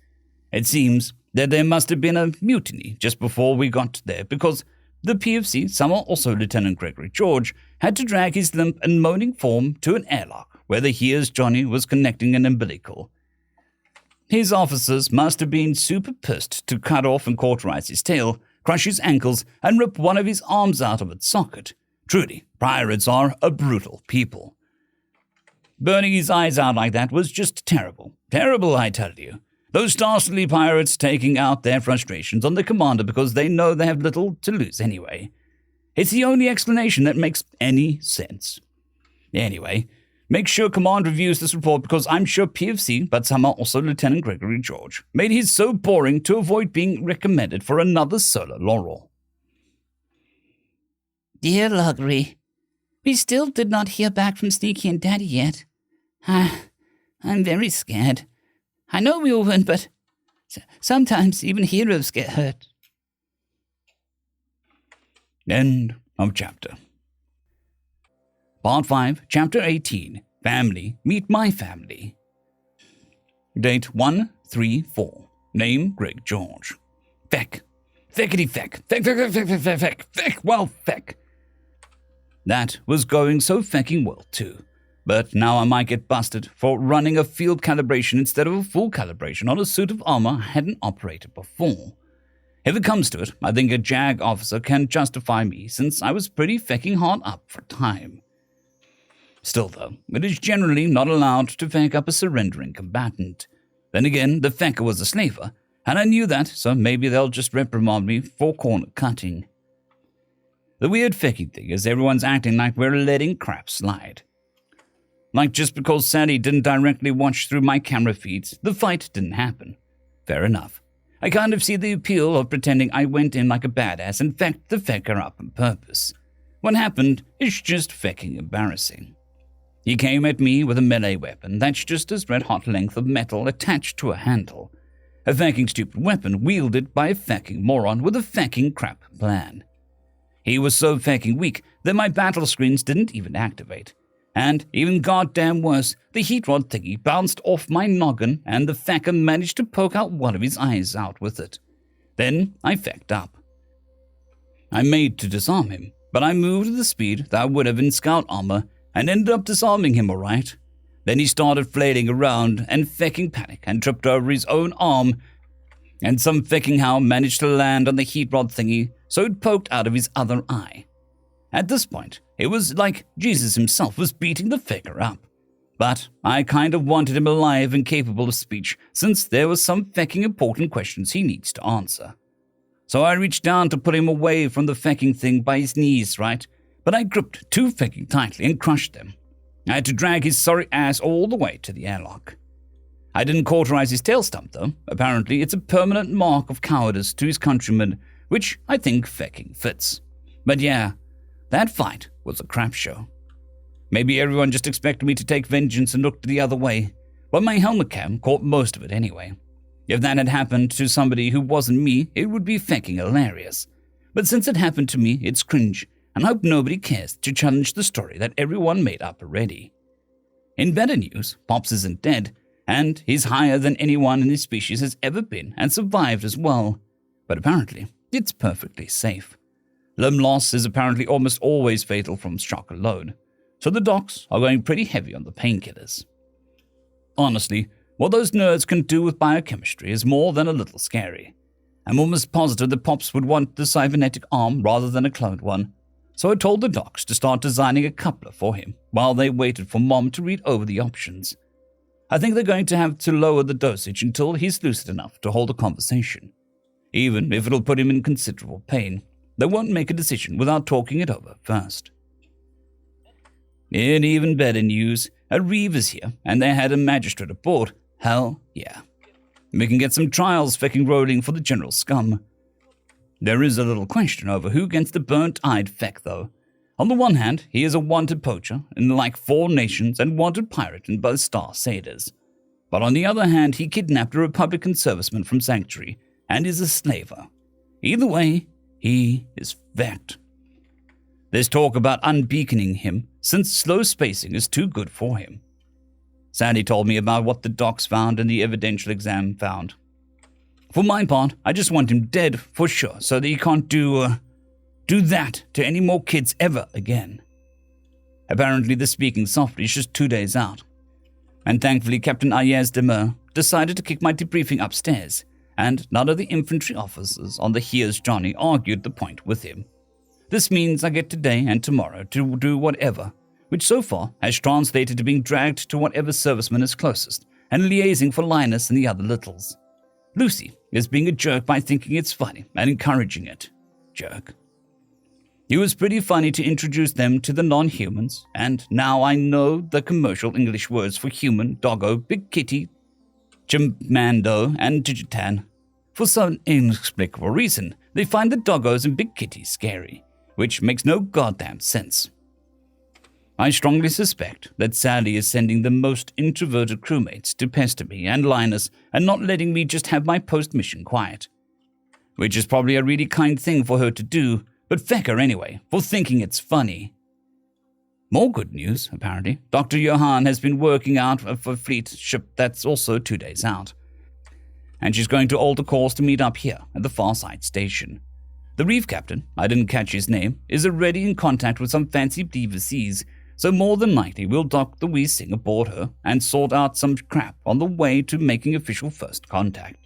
It seems that there must have been a mutiny just before we got there, because the PFC, somehow also Lieutenant Gregory George, had to drag his limp and moaning form to an airlock where the Here's Johnny was connecting an umbilical. His officers must have been super pissed to cut off and cauterize his tail, crush his ankles, and rip one of his arms out of its socket. Truly, pirates are a brutal people. Burning his eyes out like that was just terrible. Terrible, I tell you. Those dastardly pirates taking out their frustrations on the commander because they know they have little to lose anyway. It's the only explanation that makes any sense. Anyway, make sure Command reviews this report because I'm sure PFC, but somehow also Lieutenant Gregory George, made his so boring to avoid being recommended for another solar laurel. Dear Loggery, we still did not hear back from Sneaky and Daddy yet. I'm very scared. I know we will win, but sometimes even heroes get hurt. End of chapter. Part 5, Chapter 18, Family, Meet My Family. Date 1/3/4. Name, Greg George. Feck. Feckity feck. Feck, feck, feck, feck, feck, feck, feck, well, feck. That was going so fecking well, too. But now I might get busted for running a field calibration instead of a full calibration on a suit of armor I hadn't operated before. If it comes to it, I think a JAG officer can justify me since I was pretty fecking hard up for time. Still though, it is generally not allowed to feck up a surrendering combatant. Then again, the fecker was a slaver, and I knew that, so maybe they'll just reprimand me for corner cutting. The weird fecking thing is everyone's acting like we're letting crap slide. Like just because Sally didn't directly watch through my camera feeds, the fight didn't happen. Fair enough. I kind of see the appeal of pretending I went in like a badass and fecked the fecker up on purpose. What happened is just fecking embarrassing. He came at me with a melee weapon that's just a red-hot length of metal attached to a handle. A fecking stupid weapon wielded by a fecking moron with a fecking crap plan. He was so fecking weak that my battle screens didn't even activate. And, even goddamn worse, the heat rod thingy bounced off my noggin and the fecker managed to poke out one of his eyes out with it. Then I fecked up. I made to disarm him, but I moved at the speed that I would have in scout armor and ended up disarming him alright. Then he started flailing around and fecking panic and tripped over his own arm, and some fecking how managed to land on the heat rod thingy so it poked out of his other eye. At this point, it was like Jesus himself was beating the fecker up. But I kind of wanted him alive and capable of speech, since there was some fecking important questions he needs to answer. So I reached down to put him away from the fecking thing by his knees, right? But I gripped too fecking tightly and crushed them. I had to drag his sorry ass all the way to the airlock. I didn't cauterize his tail stump, though. Apparently, it's a permanent mark of cowardice to his countrymen, which I think fecking fits. But yeah, that fight was a crap show. Maybe everyone just expected me to take vengeance and looked the other way, but my helmet cam caught most of it anyway. If that had happened to somebody who wasn't me, it would be fecking hilarious. But since it happened to me, it's cringe, and I hope nobody cares to challenge the story that everyone made up already. In better news, Pops isn't dead, and he's higher than anyone in his species has ever been and survived as well. But apparently, it's perfectly safe. Limb loss is apparently almost always fatal from shock alone, so the docs are going pretty heavy on the painkillers. Honestly, what those nerds can do with biochemistry is more than a little scary. I'm almost positive that Pops would want the cybernetic arm rather than a cloned one, so I told the docs to start designing a coupler for him while they waited for Mom to read over the options. I think they're going to have to lower the dosage until he's lucid enough to hold a conversation. Even if it'll put him in considerable pain, they won't make a decision without talking it over first. In even better news, a Reeve is here, and they had a magistrate aboard. Hell yeah. We can get some trials fecking rolling for the general scum. There is a little question over who gets the burnt-eyed feck, though. On the one hand, he is a wanted poacher in like 4 nations and wanted pirate in both Star Satyrs. But on the other hand, he kidnapped a Republican serviceman from Sanctuary and is a slaver. Either way, he is fecked. There's talk about unbeaconing him, since slow spacing is too good for him. Sandy told me about what the docs found and the evidential exam found. For my part, I just want him dead for sure, so that he can't do that to any more kids ever again. Apparently the speaking softly is just 2 days out. And thankfully Captain Ayaz Demur decided to kick my debriefing upstairs, and none of the infantry officers on the Here's Johnny argued the point with him. This means I get today and tomorrow to do whatever, which so far has translated to being dragged to whatever serviceman is closest, and liaising for Linus and the other littles. Lucy is being a jerk by thinking it's funny and encouraging it. Jerk. It was pretty funny to introduce them to the non-humans, and now I know the commercial English words for human, doggo, big kitty, chimando, and digitan. For some inexplicable reason, they find the doggos and big kitties scary, which makes no goddamn sense. I strongly suspect that Sally is sending the most introverted crewmates to pester me and Linus and not letting me just have my post-mission quiet. Which is probably a really kind thing for her to do, but feck her anyway, for thinking it's funny. More good news, apparently. Dr. Johan has been working out for a fleet ship that's also 2 days out. And she's going to alter course to meet up here at the Farside station. The reef captain, I didn't catch his name, is already in contact with some fancy beaver seas, so more than likely we'll dock the wee sing aboard her and sort out some crap on the way to making official first contact.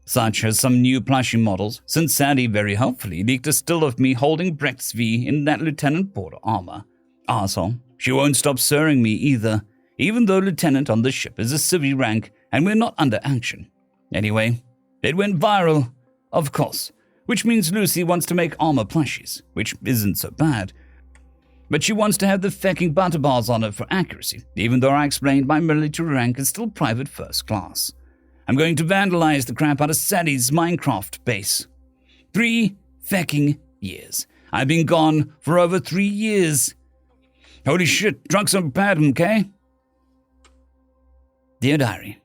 Such as some new plushie models, since Sadie very helpfully leaked a still of me holding Brecht's V in that Lieutenant Border armor. Arsehole, she won't stop sirring me either, even though Lieutenant on the ship is a civvy rank and we're not under action. Anyway, it went viral, of course, which means Lucy wants to make armor plushies, which isn't so bad. But she wants to have the fecking butter bars on it for accuracy, even though I explained my military rank is still private first class. I'm going to vandalize the crap out of Sadie's Minecraft base. 3 fecking years. I've been gone for over 3 years. Holy shit, drugs are bad, okay? Dear Diary,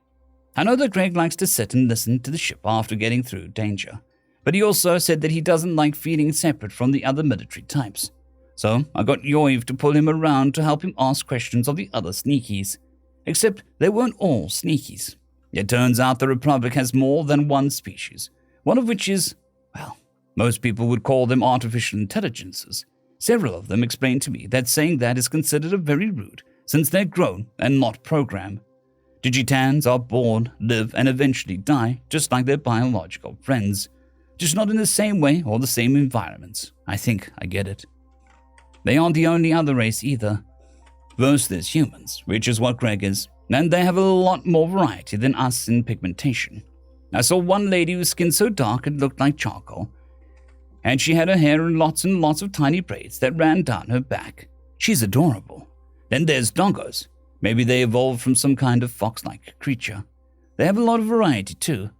I know that Greg likes to sit and listen to the ship after getting through danger, but he also said that he doesn't like feeling separate from the other military types. So I got Yoiv to pull him around to help him ask questions of the other sneakies. Except they weren't all sneakies. It turns out the Republic has more than one species, one of which is, well, most people would call them artificial intelligences. Several of them explained to me that saying that is considered very rude, since they're grown and not programmed. Digitans are born, live, and eventually die, just like their biological friends. Just not in the same way or the same environments. I think I get it. They aren't the only other race either. First, there's humans, which is what Greg is, and they have a lot more variety than us in pigmentation. I saw one lady whose skin so dark it looked like charcoal, and she had her hair in lots and lots of tiny braids that ran down her back. She's adorable. Then there's doggos. Maybe they evolved from some kind of fox-like creature. They have a lot of variety too.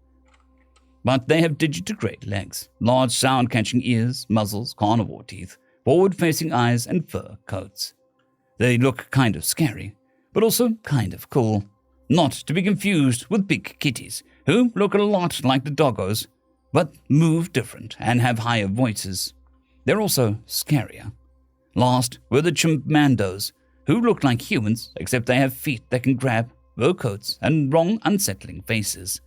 But they have digitigrade legs, large sound-catching ears, muzzles, carnivore teeth, forward-facing eyes, and fur coats. They look kind of scary, but also kind of cool. Not to be confused with big kitties, who look a lot like the doggos, but move different and have higher voices. They're also scarier. Last were the chimpandos, who look like humans, except they have feet that can grab, fur coats, and wrong, unsettling faces.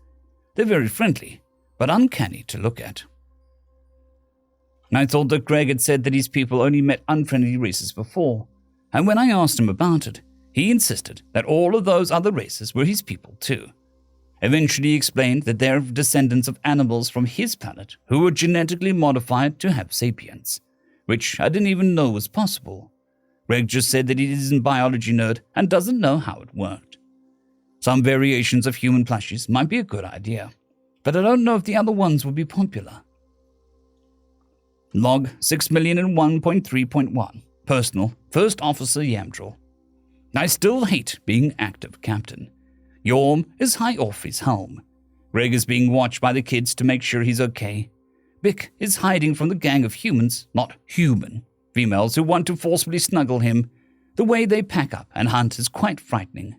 They're very friendly, but uncanny to look at. I thought that Greg had said that his people only met unfriendly races before, and when I asked him about it, he insisted that all of those other races were his people too. Eventually he explained that they're descendants of animals from his planet who were genetically modified to have sapience, which I didn't even know was possible. Greg just said that he isn't a biology nerd and doesn't know how it worked. Some variations of human plushies might be a good idea, but I don't know if the other ones would be popular. Log 6,001.3.1. Personal, First Officer Yamdril. I still hate being active captain. Yorm is high off his helm. Greg is being watched by the kids to make sure he's okay. Bick is hiding from the gang of humans, not human, females who want to forcibly snuggle him. The way they pack up and hunt is quite frightening.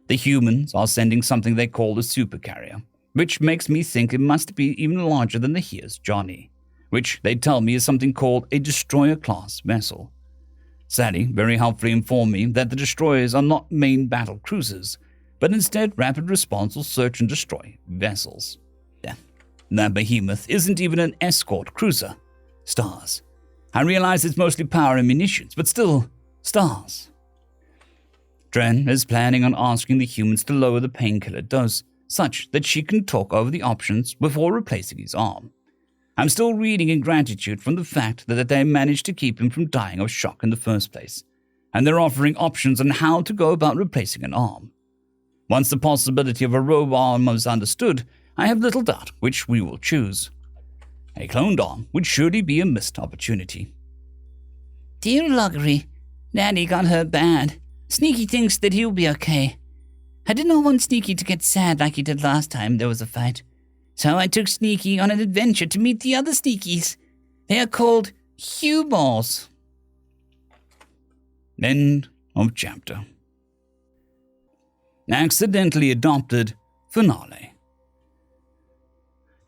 The humans are sending something they call a supercarrier, which makes me think it must be even larger than the Here's Johnny, which they tell me is something called a destroyer-class vessel. Sally very helpfully informed me that the destroyers are not main battle cruisers, but instead rapid response or search and destroy vessels. Yeah, that behemoth isn't even an escort cruiser. Stars. I realize it's mostly power and munitions, but still, stars. Dren is planning on asking the humans to lower the painkiller dose, such that she can talk over the options before replacing his arm. I'm still reading in gratitude from the fact that they managed to keep him from dying of shock in the first place, and they're offering options on how to go about replacing an arm. Once the possibility of a robot arm is understood, I have little doubt which we will choose. A cloned arm would surely be a missed opportunity. Dear Loggery, Daddy got hurt bad. Sneaky thinks that he'll be okay. I did not want Sneaky to get sad like he did last time there was a fight. So I took Sneaky on an adventure to meet the other Sneakies. They are called Humors. End of chapter. Accidentally adopted finale.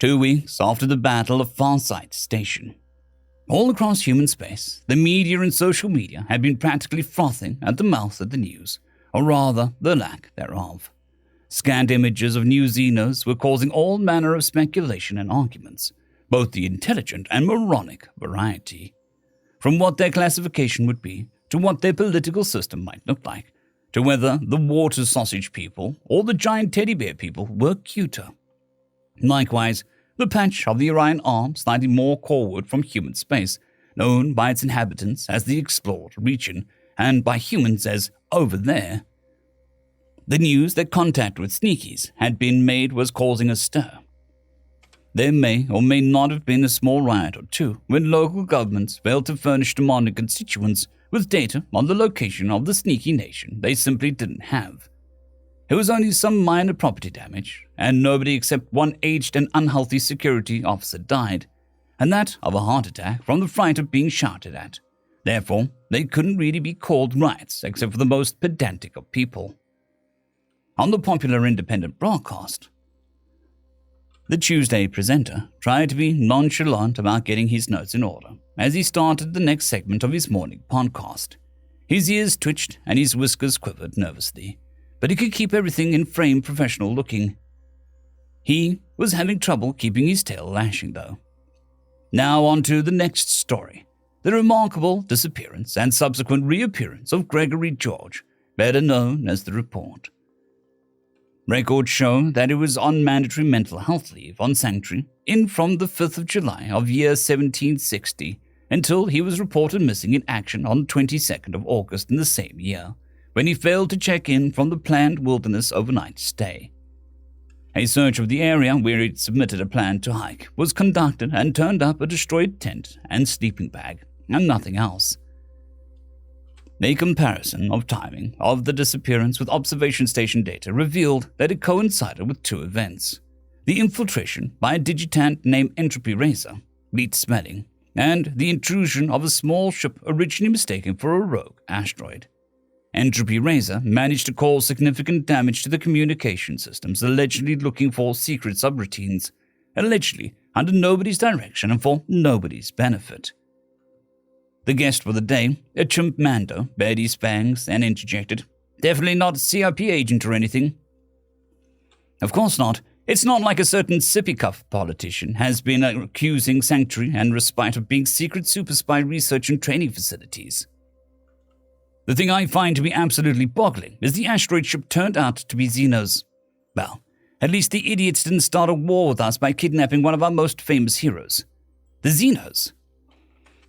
2 weeks after the Battle of Farsight Station. All across human space, the media and social media had been practically frothing at the mouth at the news, or rather, the lack thereof. Scanned images of new Xenos were causing all manner of speculation and arguments, both the intelligent and moronic variety. From what their classification would be, to what their political system might look like, to whether the water sausage people or the giant teddy bear people were cuter. Likewise, the patch of the Orion arm slightly more forward from human space, known by its inhabitants as the explored region, and by humans as over there. The news that contact with Sneakies had been made was causing a stir. There may or may not have been a small riot or two when local governments failed to furnish demanding constituents with data on the location of the sneaky nation they simply didn't have. It was only some minor property damage, and nobody except one aged and unhealthy security officer died, and that of a heart attack from the fright of being shouted at. Therefore, they couldn't really be called riots except for the most pedantic of people. On the popular independent broadcast, the Tuesday presenter tried to be nonchalant about getting his notes in order as he started the next segment of his morning podcast. His ears twitched and his whiskers quivered nervously, but he could keep everything in frame professional looking. He was having trouble keeping his tail lashing, though. Now on to the next story, the remarkable disappearance and subsequent reappearance of Gregory George, better known as the Report. Records show that he was on mandatory mental health leave on Sanctuary in from the 5th of July of year 1760 until he was reported missing in action on the 22nd of August in the same year, when he failed to check in from the planned wilderness overnight stay. A search of the area where he'd submitted a plan to hike was conducted and turned up a destroyed tent and sleeping bag, and nothing else. A comparison of timing of the disappearance with observation station data revealed that it coincided with two events: the infiltration by a digitant named Entropy Razor, bleat smelling, and the intrusion of a small ship originally mistaken for a rogue asteroid. Entropy Razor managed to cause significant damage to the communication systems, allegedly looking for secret subroutines, allegedly under nobody's direction and for nobody's benefit. The guest for the day, a chimp Mando, bared his fangs and interjected, "Definitely not a CIP agent or anything." Of course not. It's not like a certain sippy cuff politician has been accusing Sanctuary and Respite of being secret super spy research and training facilities. The thing I find to be absolutely boggling is the asteroid ship turned out to be Xenos. Well, at least the idiots didn't start a war with us by kidnapping one of our most famous heroes. The Xenos.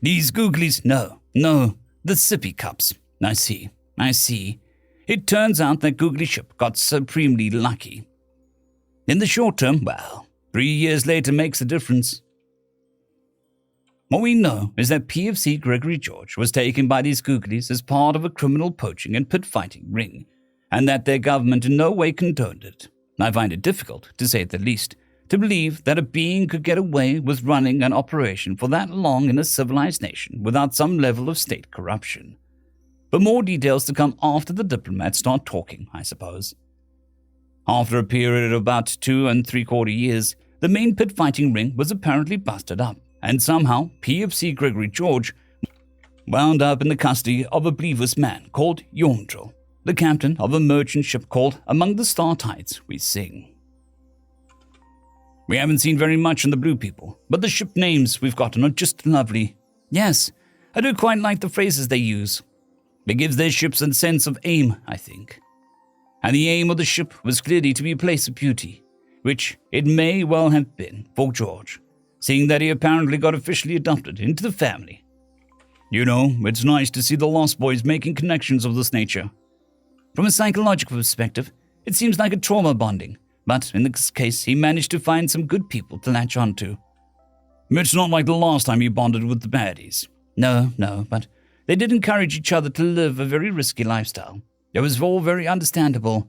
These googlies, no, the sippy cups. I see. It turns out that googly ship got supremely lucky. In the short term, well, 3 years later makes a difference. What we know is that PFC Gregory George was taken by these googlies as part of a criminal poaching and pit fighting ring, and that their government in no way condoned it. I find it difficult, to say the least, to believe that a being could get away with running an operation for that long in a civilized nation without some level of state corruption. But more details to come after the diplomats start talking, I suppose. After a period of about 2 3/4 years, the main pit fighting ring was apparently busted up, and somehow PFC Gregory George wound up in the custody of a believous man called Yomdril, the captain of a merchant ship called Among the Star Tides We Sing. We haven't seen very much on the Blue People, but the ship names we've gotten are just lovely. Yes, I do quite like the phrases they use. It gives their ships a sense of aim, I think. And the aim of the ship was clearly to be a place of beauty, which it may well have been for George, seeing that he apparently got officially adopted into the family. You know, it's nice to see the Lost Boys making connections of this nature. From a psychological perspective, it seems like a trauma bonding, but in this case, he managed to find some good people to latch onto. It's not like the last time he bonded with the baddies. No, but they did encourage each other to live a very risky lifestyle. It was all very understandable,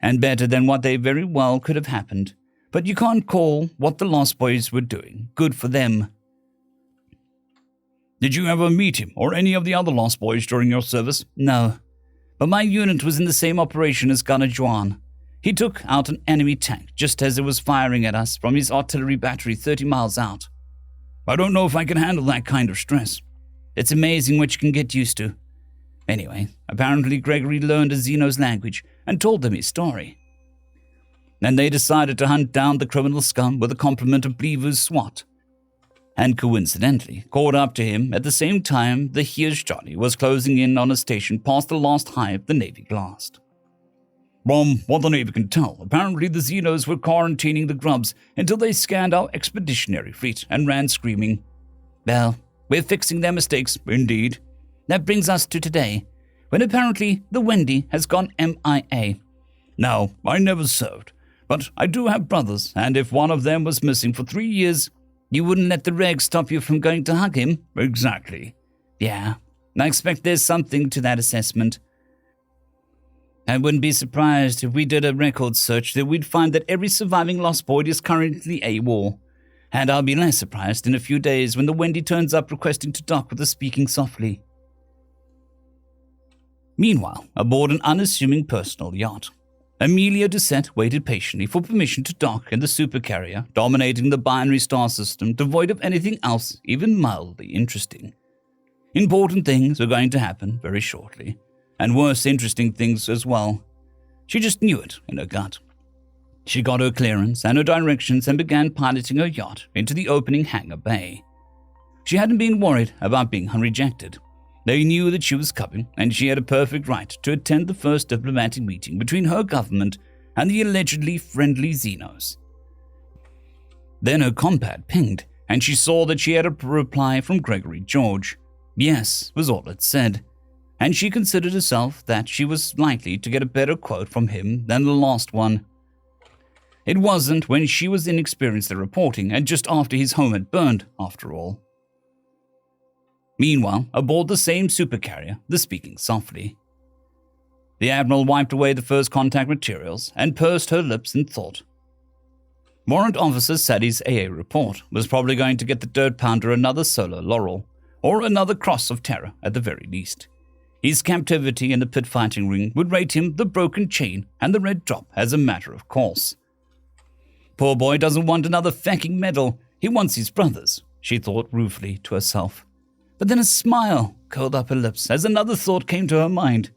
and better than what they very well could have happened. But you can't call what the Lost Boys were doing good for them. Did you ever meet him or any of the other Lost Boys during your service? No, but my unit was in the same operation as Gunner Juan. He took out an enemy tank just as it was firing at us from his artillery battery 30 miles out. I don't know if I can handle that kind of stress. It's amazing what you can get used to. Anyway, apparently Gregory learned a Xeno's language and told them his story. Then they decided to hunt down the criminal scum with a complement of Bleaver's SWAT, and coincidentally caught up to him at the same time the Here's Johnny was closing in on a station past the last hive the Navy glassed. From what the Navy can tell, apparently the Xenos were quarantining the grubs until they scanned our expeditionary fleet and ran screaming. Well, we're fixing their mistakes, indeed. That brings us to today, when apparently the Wendy has gone MIA. Now, I never served, but I do have brothers, and if one of them was missing for 3 years, you wouldn't let the reg stop you from going to hug him? Exactly. Yeah, I expect there's something to that assessment. I wouldn't be surprised if we did a record search that we'd find that every surviving Lost Boy is currently AWOL. And I'll be less surprised in a few days when the Wendy turns up requesting to dock with us speaking softly. Meanwhile, aboard an unassuming personal yacht, Amelia Doucette waited patiently for permission to dock in the supercarrier dominating the binary star system, devoid of anything else even mildly interesting. Important things were going to happen very shortly, and worse interesting things as well. She just knew it in her gut. She got her clearance and her directions and began piloting her yacht into the opening hangar bay. She hadn't been worried about being rejected. They knew that she was coming, and she had a perfect right to attend the first diplomatic meeting between her government and the allegedly friendly Xenos. Then her compad pinged, and she saw that she had a reply from Gregory George. Yes, was all it said, and she considered herself that she was likely to get a better quote from him than the last one. It wasn't when she was inexperienced at reporting and just after his home had burned, after all. Meanwhile, aboard the same supercarrier, the speaking softly. The Admiral wiped away the first contact materials and pursed her lips in thought. Warrant Officer Sadie's AA report was probably going to get the Dirt Pounder another solo laurel, or another cross of terror at the very least. His captivity in the pit fighting ring would rate him the broken chain and the red drop as a matter of course. Poor boy doesn't want another fecking medal, he wants his brothers, she thought ruefully to herself. But then a smile curled up her lips as another thought came to her mind.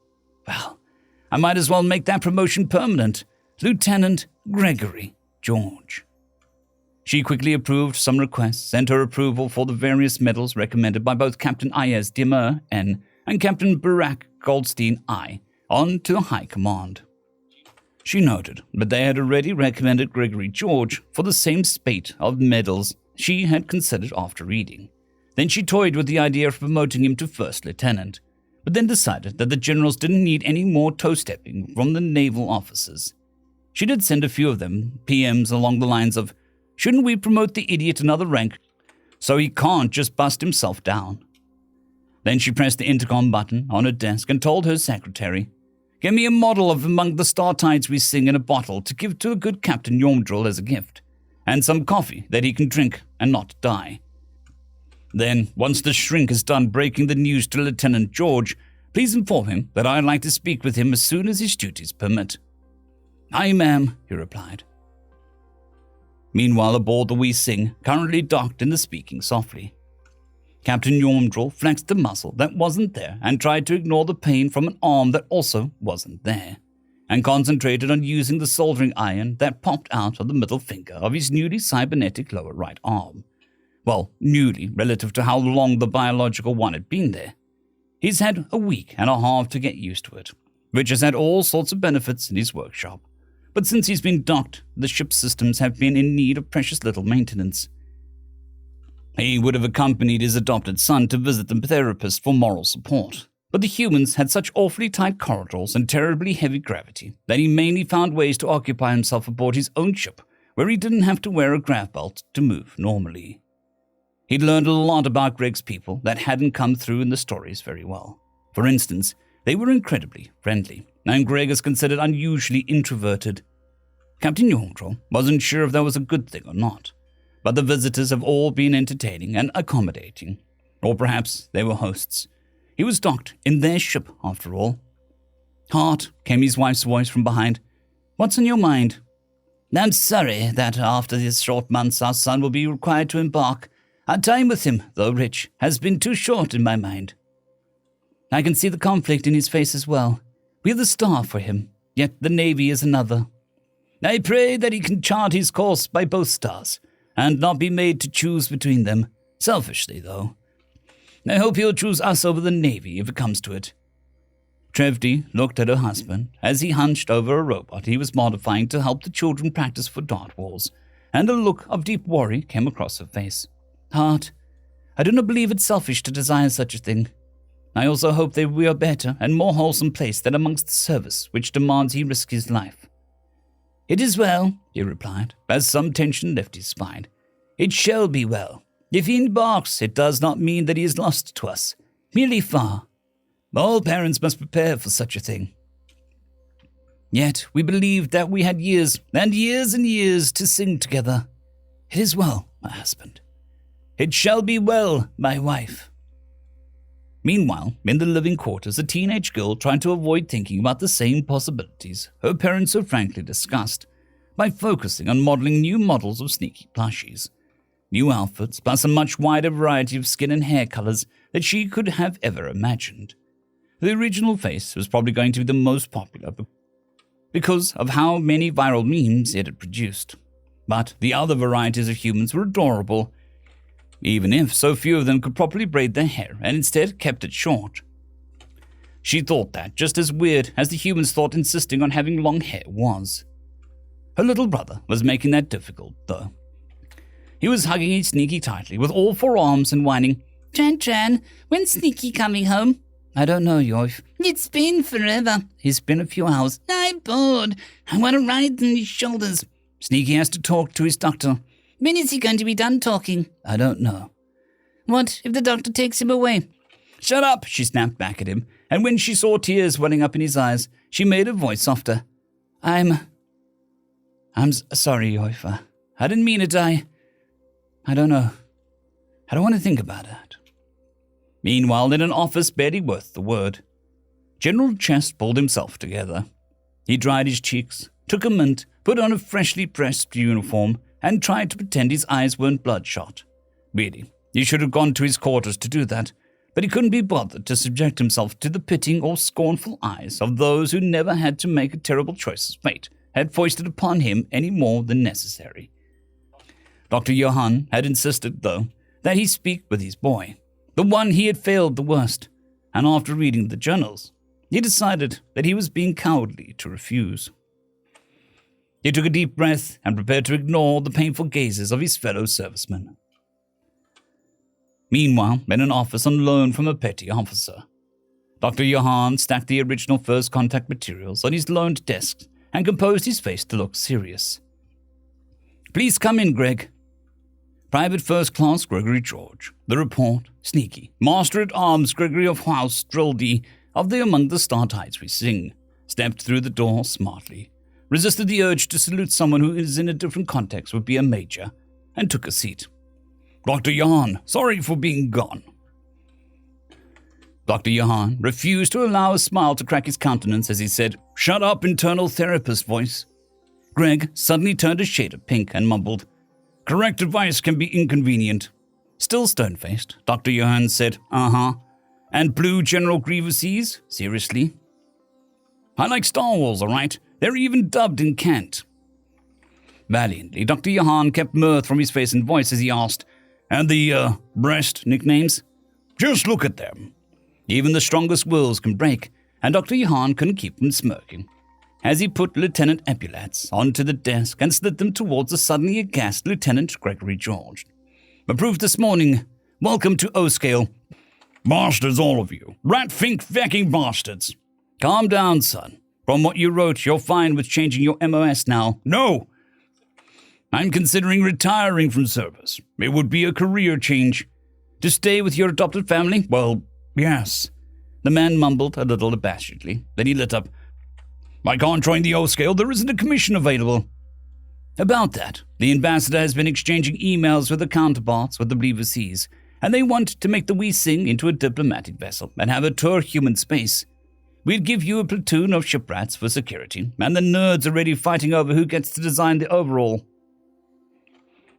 Well, I might as well make that promotion permanent. Lieutenant Gregory George. She quickly approved some requests, sent her approval for the various medals recommended by both Captain Ayez Demer, N, and Captain Barak Goldstein, I, on to the High Command. She noted that they had already recommended Gregory George for the same spate of medals she had considered after reading. Then she toyed with the idea of promoting him to first lieutenant, but then decided that the generals didn't need any more toe-stepping from the naval officers. She did send a few of them PMs along the lines of, shouldn't we promote the idiot another rank so he can't just bust himself down? Then she pressed the intercom button on her desk and told her secretary, get me a model of Among the Star Tides We Sing in a bottle to give to a good Captain Yomdril as a gift, and some coffee that he can drink and not die. Then, once the shrink is done breaking the news to Lieutenant George, please inform him that I'd like to speak with him as soon as his duties permit. Aye, ma'am, he replied. Meanwhile, aboard the Wee Sing, currently docked and speaking softly, Captain Yormdrel flexed a muscle that wasn't there and tried to ignore the pain from an arm that also wasn't there, and concentrated on using the soldering iron that popped out of the middle finger of his newly cybernetic lower right arm. Well, newly relative to how long the biological one had been there. He's had a week and a half to get used to it, which has had all sorts of benefits in his workshop. But since he's been docked, the ship's systems have been in need of precious little maintenance. He would have accompanied his adopted son to visit the therapist for moral support, but the humans had such awfully tight corridors and terribly heavy gravity that he mainly found ways to occupy himself aboard his own ship, where he didn't have to wear a grav belt to move normally. He'd learned a lot about Greg's people that hadn't come through in the stories very well. For instance, they were incredibly friendly, and Greg is considered unusually introverted. Captain Yormdrel wasn't sure if that was a good thing or not, but the visitors have all been entertaining and accommodating. Or perhaps they were hosts. He was docked in their ship, after all. "Hart," came his wife's voice from behind. "What's on your mind?" "I'm sorry that after these short months our son will be required to embark. Our time with him, though rich, has been too short in my mind." "I can see the conflict in his face as well. We're the star for him, yet the Navy is another." "I pray that he can chart his course by both stars, and not be made to choose between them, selfishly, though. I hope he'll choose us over the Navy if it comes to it." Trevdy looked at her husband as he hunched over a robot he was modifying to help the children practice for dart walls, and a look of deep worry came across her face. "Hart, I do not believe it's selfish to desire such a thing. I also hope that we are a better and more wholesome place than amongst the service which demands he risk his life." "It is well," he replied, as some tension left his spine. "It shall be well. If he embarks, it does not mean that he is lost to us, merely far. All parents must prepare for such a thing." "Yet we believed that we had years and years and years to sing together. It is well, my husband. It shall be well, my wife." Meanwhile, in the living quarters, a teenage girl tried to avoid thinking about the same possibilities her parents so frankly discussed by focusing on modeling new models of sneaky plushies. New outfits, plus a much wider variety of skin and hair colors that she could have ever imagined. The original face was probably going to be the most popular because of how many viral memes it had produced. But the other varieties of humans were adorable, even if so few of them could properly braid their hair and instead kept it short. She thought that just as weird as the humans thought insisting on having long hair was. Her little brother was making that difficult, though. He was hugging his Sneaky tightly with all four arms and whining, Tran, when's Sneaky coming home?" "I don't know, Yoif." "It's been forever." "It's been a few hours." "I'm bored. I want to ride on his shoulders." "Sneaky has to talk to his doctor." "When is he going to be done talking?" "I don't know." "What if the doctor takes him away?" "Shut up," she snapped back at him, and when she saw tears welling up in his eyes, she made her voice softer. I'm sorry, Yoifa. I didn't mean it. I don't know. I don't want to think about it." Meanwhile, in an office barely worth the word, General Chest pulled himself together. He dried his cheeks, took a mint, put on a freshly pressed uniform, and tried to pretend his eyes weren't bloodshot. Really, he should have gone to his quarters to do that, but he couldn't be bothered to subject himself to the pitying or scornful eyes of those who never had to make a terrible choice as fate had foisted upon him any more than necessary. Dr. Johann had insisted, though, that he speak with his boy, the one he had failed the worst, and after reading the journals, he decided that he was being cowardly to refuse. He took a deep breath and prepared to ignore the painful gazes of his fellow servicemen. Meanwhile, in an office on loan from a petty officer, Dr. Johann stacked the original first contact materials on his loaned desk and composed his face to look serious. "Please come in, Greg." Private First Class Gregory George. The report, Sneaky. Master-at-Arms Gregory of House Drildy of the Among the Star Tides We Sing. Stepped through the door smartly, resisted the urge to salute someone who is in a different context would be a major, and took a seat. "Dr. Johann, sorry for being gone." Dr. Johann refused to allow a smile to crack his countenance as he said, "Shut up, internal therapist voice." Greg suddenly turned a shade of pink and mumbled, Correct advice can be inconvenient. Still stone-faced, Dr. Johann said, And Blue General Grievous's? Seriously? I like Star Wars, all right? They're even dubbed in Kent. Valiantly, Dr. Johann kept mirth from his face and voice as he asked, And the, breast nicknames? Just look at them. Even the strongest wills can break, and Dr. Johann couldn't keep from smirking as he put Lieutenant Epaulets onto the desk and slid them towards the suddenly aghast Lieutenant Gregory George. Approved this morning. Welcome to O-Scale. Bastards, all of you. Rat-fink-fecking bastards. Calm down, son. From what you wrote, you're fine with changing your MOS now. No! I'm considering retiring from service. It would be a career change. To stay with your adopted family? Well, yes. The man mumbled a little abashedly. Then he lit up. I can't join the O-Scale. There isn't a commission available. About that, the ambassador has been exchanging emails with the counterparts with the Believer Seas, and they want to make the Wee Sing into a diplomatic vessel and have it tour human space. We'd give you a platoon of shiprats for security, and the nerds are already fighting over who gets to design the overall.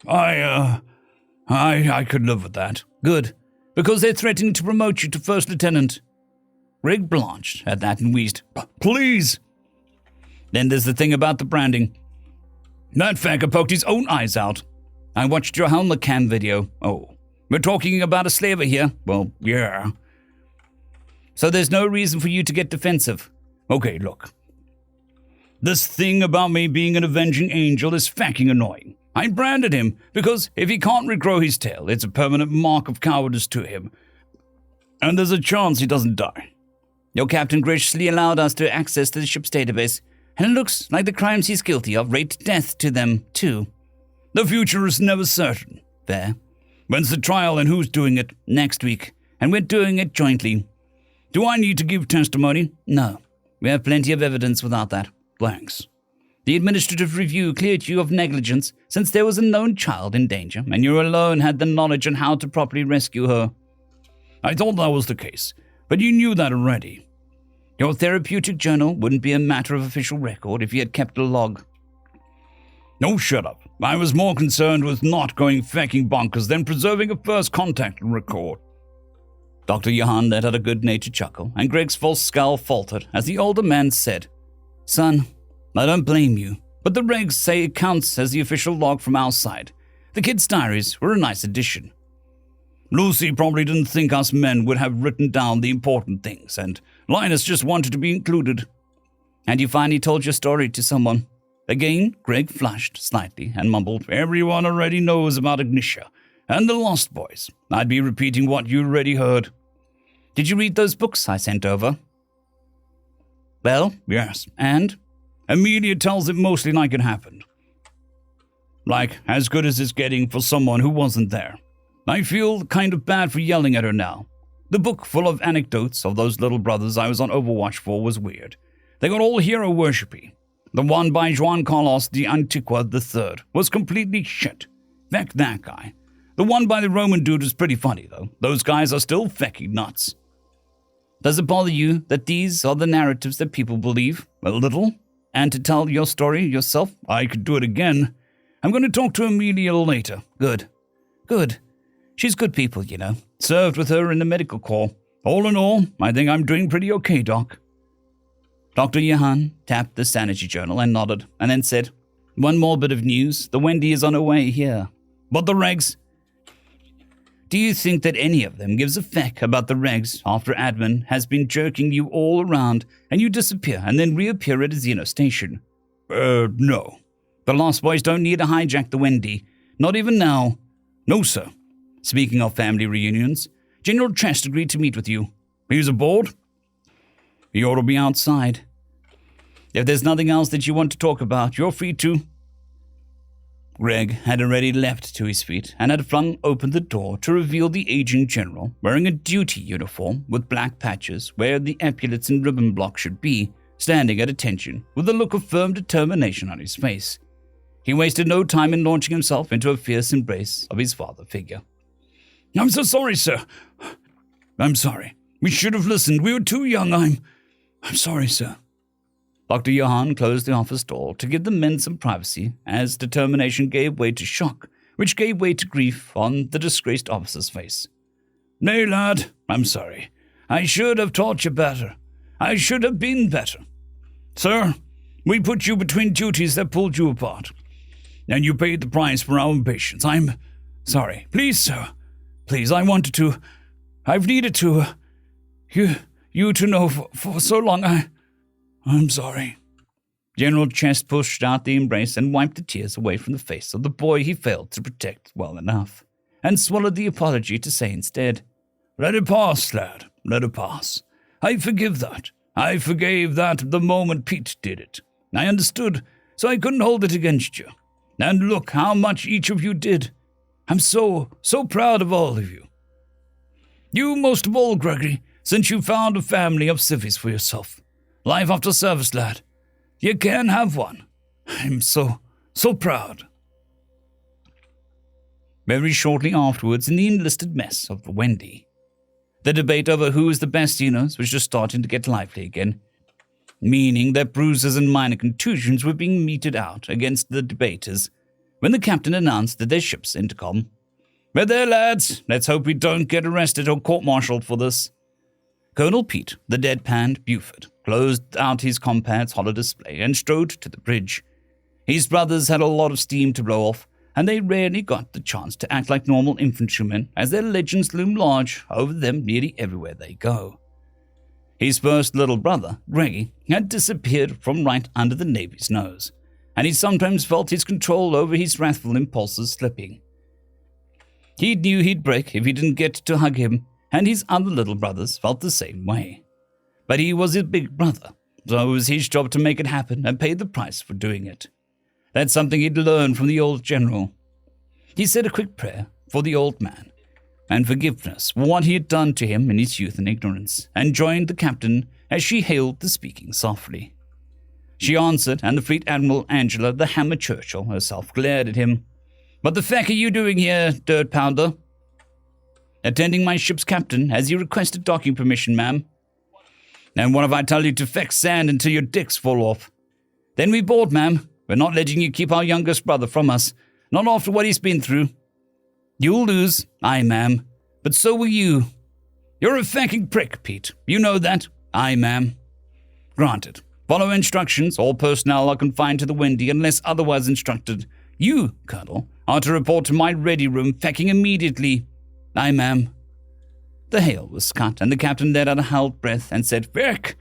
I could live with that. Good, because they're threatening to promote you to first lieutenant. Greg blanched at that and wheezed, Please! Then there's the thing about the branding. That faggot poked his own eyes out. I watched your helmet cam video. Oh, we're talking about a slaver here? Well, yeah. So there's no reason for you to get defensive. Okay, look. This thing about me being an avenging angel is fucking annoying. I branded him because if he can't regrow his tail, it's a permanent mark of cowardice to him. And there's a chance he doesn't die. Your captain graciously allowed us to access to the ship's database, and it looks like the crimes he's guilty of rate death to them, too. The future is never certain. Fair. When's the trial and who's doing it? Next week. And we're doing it jointly. Do I need to give testimony? No. We have plenty of evidence without that. Thanks. The administrative review cleared you of negligence since there was a known child in danger, and you alone had the knowledge on how to properly rescue her. I thought that was the case, but you knew that already. Your therapeutic journal wouldn't be a matter of official record if you had kept a log. No, shut up. I was more concerned with not going fecking bonkers than preserving a first contact record. Dr. Johann let out a good-natured chuckle, and Greg's false scowl faltered as the older man said, Son, I don't blame you, but the regs say it counts as the official log from our side. The kids' diaries were a nice addition. Lucy probably didn't think us men would have written down the important things, and Linus just wanted to be included. And you finally told your story to someone. Again, Greg flushed slightly and mumbled, Everyone already knows about Ignitia and the Lost Boys. I'd be repeating what you already heard. Did you read those books I sent over? Well, yes, and? Amelia tells it mostly like it happened. Like, as good as it's getting for someone who wasn't there. I feel kind of bad for yelling at her now. The book full of anecdotes of those little brothers I was on Overwatch for was weird. They got all hero worshipy. The one by Juan Carlos de Antigua III was completely shit. Feck that guy. The one by the Roman dude was pretty funny, though. Those guys are still fecking nuts. Does it bother you that these are the narratives that people believe? A little? And to tell your story yourself? I could do it again. I'm going to talk to Amelia later. Good. Good. She's good people, you know. Served with her in the medical corps. All in all, I think I'm doing pretty okay, Doc. Dr. Johann tapped the sanity journal and nodded, and then said, One more bit of news. The Wendy is on her way here. But the regs? Do you think that any of them gives a feck about the regs after admin has been jerking you all around and you disappear and then reappear at a Xeno station? No. The Lost Boys don't need to hijack the Wendy. Not even now. No, sir. Speaking of family reunions, General Chest agreed to meet with you. He's aboard? He ought to be outside. If there's nothing else that you want to talk about, you're free to. Greg had already leapt to his feet and had flung open the door to reveal the aging general wearing a duty uniform with black patches where the epaulets and ribbon block should be, standing at attention with a look of firm determination on his face. He wasted no time in launching himself into a fierce embrace of his father figure. I'm so sorry, sir. I'm sorry. We should have listened. We were too young. I'm sorry, sir. Dr. Johann closed the office door to give the men some privacy as determination gave way to shock which gave way to grief on the disgraced officer's face. "Nay, lad, I'm sorry. I should have taught you better. I should have been better. Sir, we put you between duties that pulled you apart, and you paid the price for our impatience. I'm sorry. Please, sir. Please, I've needed to, you to know for so long. I'm sorry." General Chest pushed out the embrace and wiped the tears away from the face of the boy he failed to protect well enough, and swallowed the apology to say instead, "Let it pass, lad. Let it pass. I forgive that. I forgave that the moment Pete did it. I understood, so I couldn't hold it against you. And look how much each of you did. I'm so proud of all of you. You most of all, Gregory, since you found a family of civvies for yourself. Life after service, lad. You can have one. I'm so proud." Very shortly afterwards, in the enlisted mess of the Wendy, the debate over who is the best healers was just starting to get lively again, meaning that bruises and minor contusions were being meted out against the debaters when the captain announced that their ship's intercom, "We're there, lads. Let's hope we don't get arrested or court-martialed for this." Colonel Pete, the deadpanned Buford, closed out his compad's holodisplay and strode to the bridge. His brothers had a lot of steam to blow off, and they rarely got the chance to act like normal infantrymen, as their legends loom large over them nearly everywhere they go. His first little brother, Greggy, had disappeared from right under the Navy's nose, and he sometimes felt his control over his wrathful impulses slipping. He knew he'd break if he didn't get to hug him, and his other little brothers felt the same way. But he was his big brother, so it was his job to make it happen and pay the price for doing it. That's something he'd learned from the old general. He said a quick prayer for the old man, and forgiveness for what he had done to him in his youth and ignorance, and joined the captain as she hailed the speaking softly. She answered, and the Fleet Admiral Angela, the Hammer Churchill herself, glared at him. "What the feck are you doing here, dirt pounder?" "Attending my ship's captain, as you requested docking permission, ma'am." "And what if I tell you to feck sand until your dicks fall off?" "Then we board, ma'am. We're not letting you keep our youngest brother from us, not after what he's been through." "You'll lose." "Aye, ma'am. But so will you." "You're a fecking prick, Pete. You know that." "Aye, ma'am." "Granted. Follow instructions. All personnel are confined to the Wendy unless otherwise instructed. You, Colonel, are to report to my ready room fecking immediately." "Aye, ma'am." The hail was cut, and the captain let out a howled breath and said, "Feck!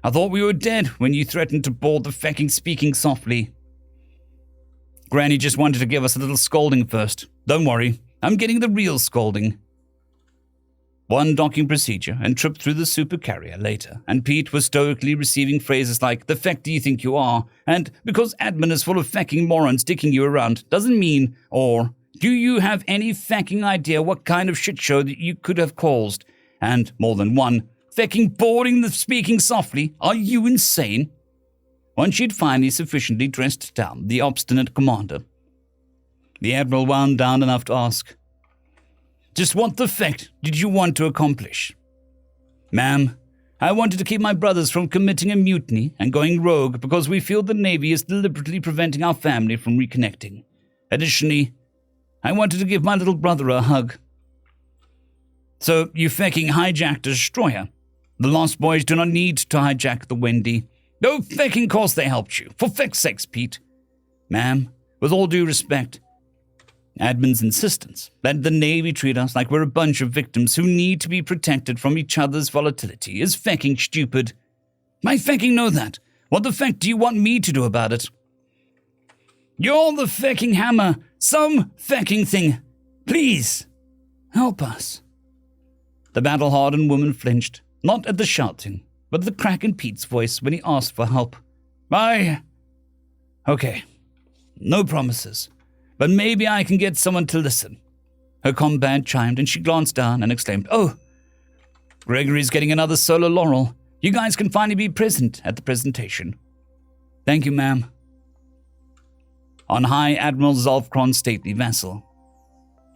I thought we were dead when you threatened to board the fecking speaking softly." "Granny just wanted to give us a little scolding first. Don't worry, I'm getting the real scolding." One docking procedure and trip through the supercarrier later, and Pete was stoically receiving phrases like, "The feck do you think you are?" and "Because admin is full of fecking morons dicking you around doesn't mean," or "Do you have any fecking idea what kind of shit show that you could have caused?" and more than one, "Fecking boarding the speaking softly? Are you insane?" Once she'd finally sufficiently dressed down the obstinate commander, the Admiral wound down enough to ask, "Just what the feck did you want to accomplish?" "Ma'am, I wanted to keep my brothers from committing a mutiny and going rogue because we feel the Navy is deliberately preventing our family from reconnecting. Additionally, I wanted to give my little brother a hug." "So you fecking hijacked a destroyer? The Lost Boys do not need to hijack the Wendy. No fecking course they helped you. For feck's sakes, Pete." "Ma'am, with all due respect, admin's insistence that the Navy treat us like we're a bunch of victims who need to be protected from each other's volatility is fecking stupid." "I fecking know that. What the feck do you want me to do about it?" "You're the fecking hammer. Some fecking thing. Please, help us." The battle-hardened woman flinched, not at the shouting, but at the crack in Pete's voice when he asked for help. Okay, no promises, but maybe I can get someone to listen." Her combat chimed, and she glanced down and exclaimed, "Oh, Gregory's getting another solo laurel. You guys can finally be present at the presentation." "Thank you, ma'am." On High Admiral Zolfkron's stately vessel.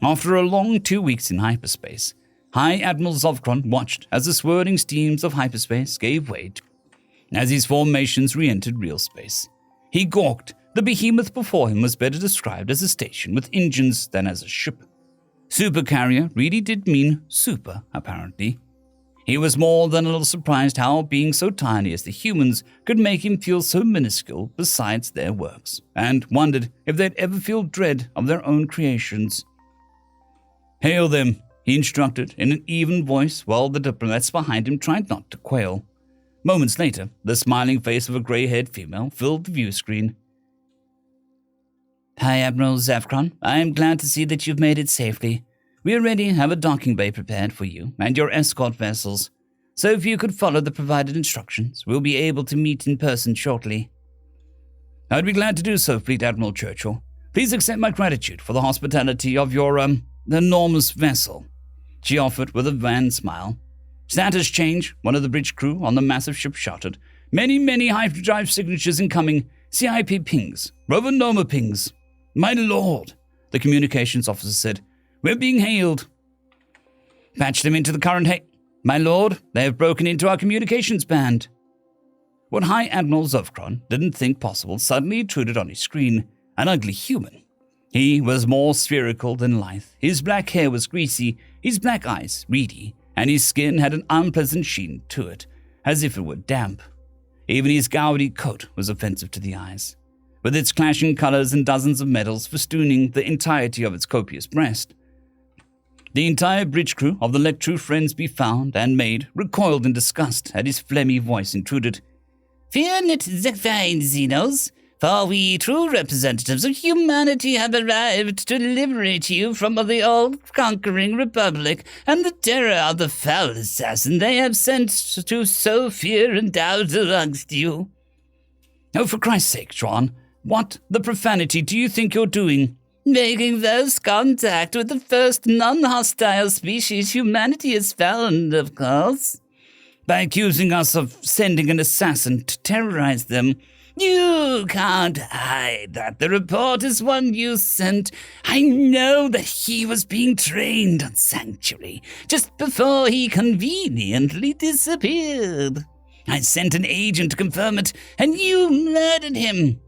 After a long 2 weeks in hyperspace, High Admiral Zolfkron watched as the swirling steams of hyperspace gave way as his formations re-entered real space. He gawked The behemoth before him was better described as a station with engines than as a ship. Supercarrier really did mean super, apparently. He was more than a little surprised how being so tiny as the humans could make him feel so minuscule besides their works, and wondered if they'd ever feel dread of their own creations. "Hail them," he instructed in an even voice while the diplomats behind him tried not to quail. Moments later, the smiling face of a grey-haired female filled the view screen. "Hi, Admiral Zevkron. I am glad to see that you've made it safely. We already have a docking bay prepared for you and your escort vessels, so if you could follow the provided instructions, we'll be able to meet in person shortly." "I'd be glad to do so, Fleet Admiral Churchill. Please accept my gratitude for the hospitality of your, enormous vessel," she offered with a wan smile. "Status change," one of the bridge crew on the massive ship shouted. Many hyperdrive signatures incoming. CIP pings. Rover Noma pings." "My lord," the communications officer said. "We're being hailed." "Patch them into the current My lord, they have broken into our communications band." What High Admiral Zovkron didn't think possible suddenly intruded on his screen. An ugly human. He was more spherical than lithe. His black hair was greasy, his black eyes reedy, and his skin had an unpleasant sheen to it, as if it were damp. Even his gaudy coat was offensive to the eyes, with its clashing colors and dozens of medals festooning the entirety of its copious breast. The entire bridge crew of the Let True Friends Be Found and Made recoiled in disgust at his phlegmy voice intruded. "Fear not the fine Xenos, for we true representatives of humanity have arrived to liberate you from the all-conquering Republic and the terror of the foul assassin they have sent to sow fear and doubt amongst you." "Oh, for Christ's sake, John, what the profanity do you think you're doing?" "Making first contact with the first non-hostile species humanity has found, of course." "By accusing us of sending an assassin to terrorize them." "You can't hide that the report is one you sent. I know that he was being trained on Sanctuary just before he conveniently disappeared. I sent an agent to confirm it, and you murdered him."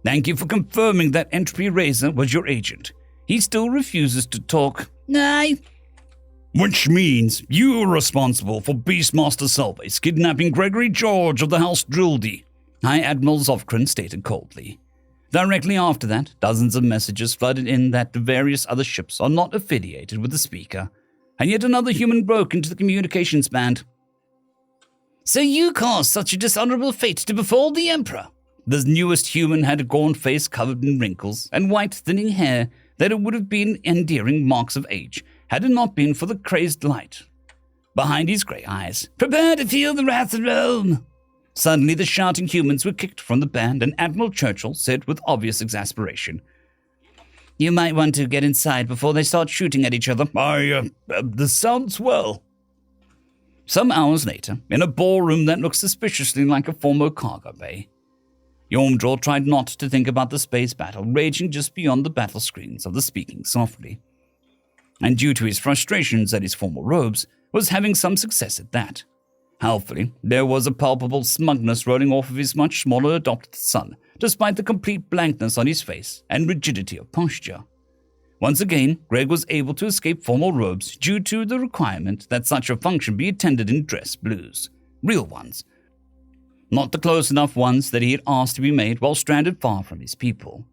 "Thank you for confirming that Entropy Razor was your agent. He still refuses to talk." Which means you are responsible for Beastmaster Selbase kidnapping Gregory George of the House Drildy," High Admiral Zovkron stated coldly. Directly after that, dozens of messages flooded in that the various other ships are not affiliated with the speaker, and yet another human broke into the communications band. "So you caused such a dishonorable fate to befall the Emperor?" The newest human had a gaunt face covered in wrinkles and white thinning hair that it would have been endearing marks of age had it not been for the crazed light behind his grey eyes. "Prepare to feel the wrath of Rome." Suddenly the shouting humans were kicked from the band, and Admiral Churchill said with obvious exasperation, "You might want to get inside before they start shooting at each other." This sounds well." Some hours later, in a ballroom that looked suspiciously like a former cargo bay, Yomdrol tried not to think about the space battle raging just beyond the battle screens of the Speaking Softly, and due to his frustrations at his former robes, was having some success at that. Helpfully, there was a palpable smugness rolling off of his much smaller adopted son, despite the complete blankness on his face and rigidity of posture. Once again, Greg was able to escape formal robes due to the requirement that such a function be attended in dress blues. Real ones. Not the close enough ones that he had asked to be made while stranded far from his people.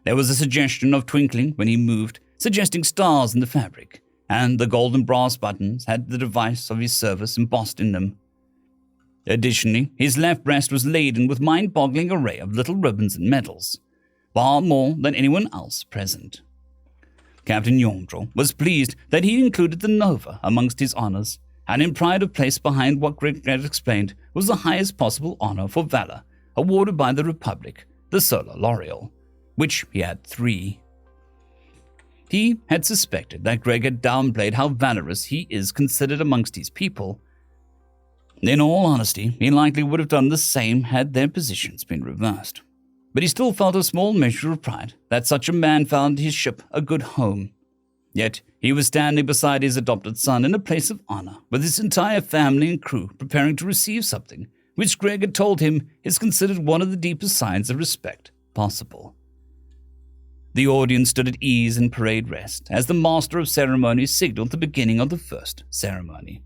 There was a suggestion of twinkling when he moved, suggesting stars in the fabric, and the golden brass buttons had the device of his service embossed in them. Additionally, his left breast was laden with mind-boggling array of little ribbons and medals, far more than anyone else present. Captain Yomdrol was pleased that he included the Nova amongst his honors, and in pride of place behind what Greg had explained was the highest possible honor for valor awarded by the Republic, the Solar L'Oreal, which he had 3. He had suspected that Greg had downplayed how valorous he is considered amongst his people. In all honesty, he likely would have done the same had their positions been reversed. But he still felt a small measure of pride that such a man found his ship a good home. Yet he was standing beside his adopted son in a place of honor, with his entire family and crew preparing to receive something which Greg had told him is considered one of the deepest signs of respect possible. The audience stood at ease in parade rest as the master of ceremonies signaled the beginning of the first ceremony.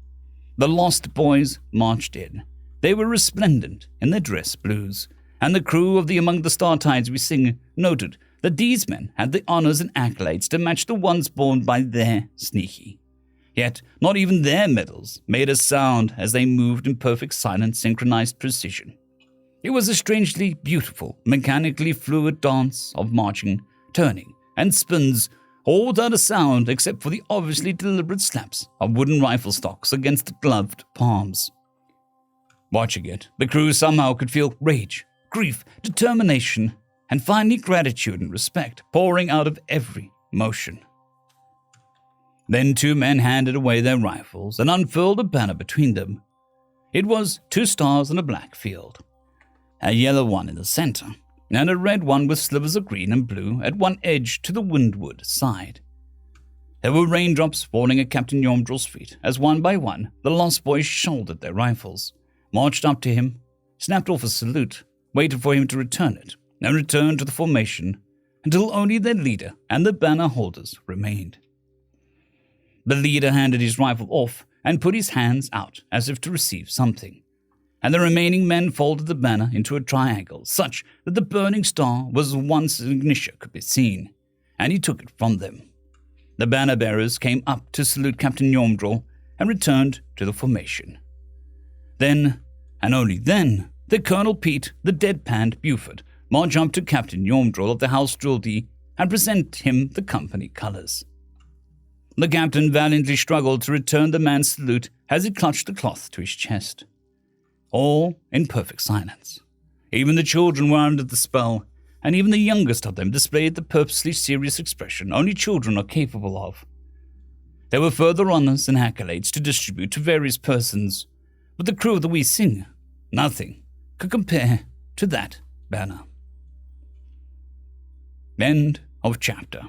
The Lost Boys marched in. They were resplendent in their dress blues, and the crew of the Among the Star Tides We Sing noted that these men had the honors and accolades to match the ones borne by their Sneaky. Yet not even their medals made a sound as they moved in perfect silent synchronized precision. It was a strangely beautiful, mechanically fluid dance of marching, turning, and spins, all without a sound except for the obviously deliberate slaps of wooden rifle stocks against the gloved palms. Watching it, the crew somehow could feel rage, grief, determination, and finally gratitude and respect pouring out of every motion. Then 2 men handed away their rifles and unfurled a banner between them. It was 2 stars on a black field, a yellow one in the center, and a red one with slivers of green and blue at one edge to the windward side. There were raindrops falling at Captain Yomdrill's feet as one by one the Lost Boys shouldered their rifles, marched up to him, snapped off a salute, waited for him to return it, and returned to the formation until only their leader and the banner holders remained. The leader handed his rifle off and put his hands out as if to receive something, and the remaining men folded the banner into a triangle such that the burning star was once ignition could be seen, and he took it from them. The banner bearers came up to salute Captain Yomdrill and returned to the formation. Then, and only then, did Colonel Pete, the deadpanned Buford, march up to Captain Yomdrill of the House Drildy and present him the company colors. The captain valiantly struggled to return the man's salute as he clutched the cloth to his chest. All in perfect silence. Even the children were under the spell, and even the youngest of them displayed the purposely serious expression only children are capable of. There were further honors and accolades to distribute to various persons, but the crew of the We Sing, nothing could compare to that banner. End of chapter.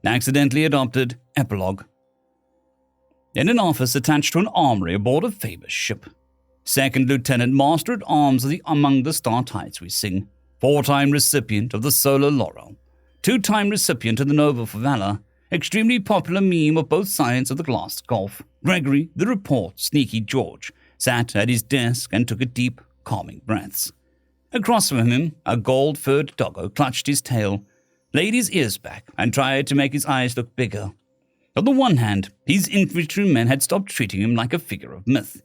Accidentally adopted Epilogue. In an office attached to an armory aboard a famous ship, Second Lieutenant Master at Arms of the Among the Star Tides We Sing, 4-time recipient of the Solar Laurel, 2-time recipient of the Nova for Valor, extremely popular meme of both sides of the glassed gulf, Gregory, the report Sneaky George, sat at his desk and took a deep, calming breaths. Across from him, a gold-furred doggo clutched his tail, laid his ears back, and tried to make his eyes look bigger. On the one hand, his infantrymen had stopped treating him like a figure of myth.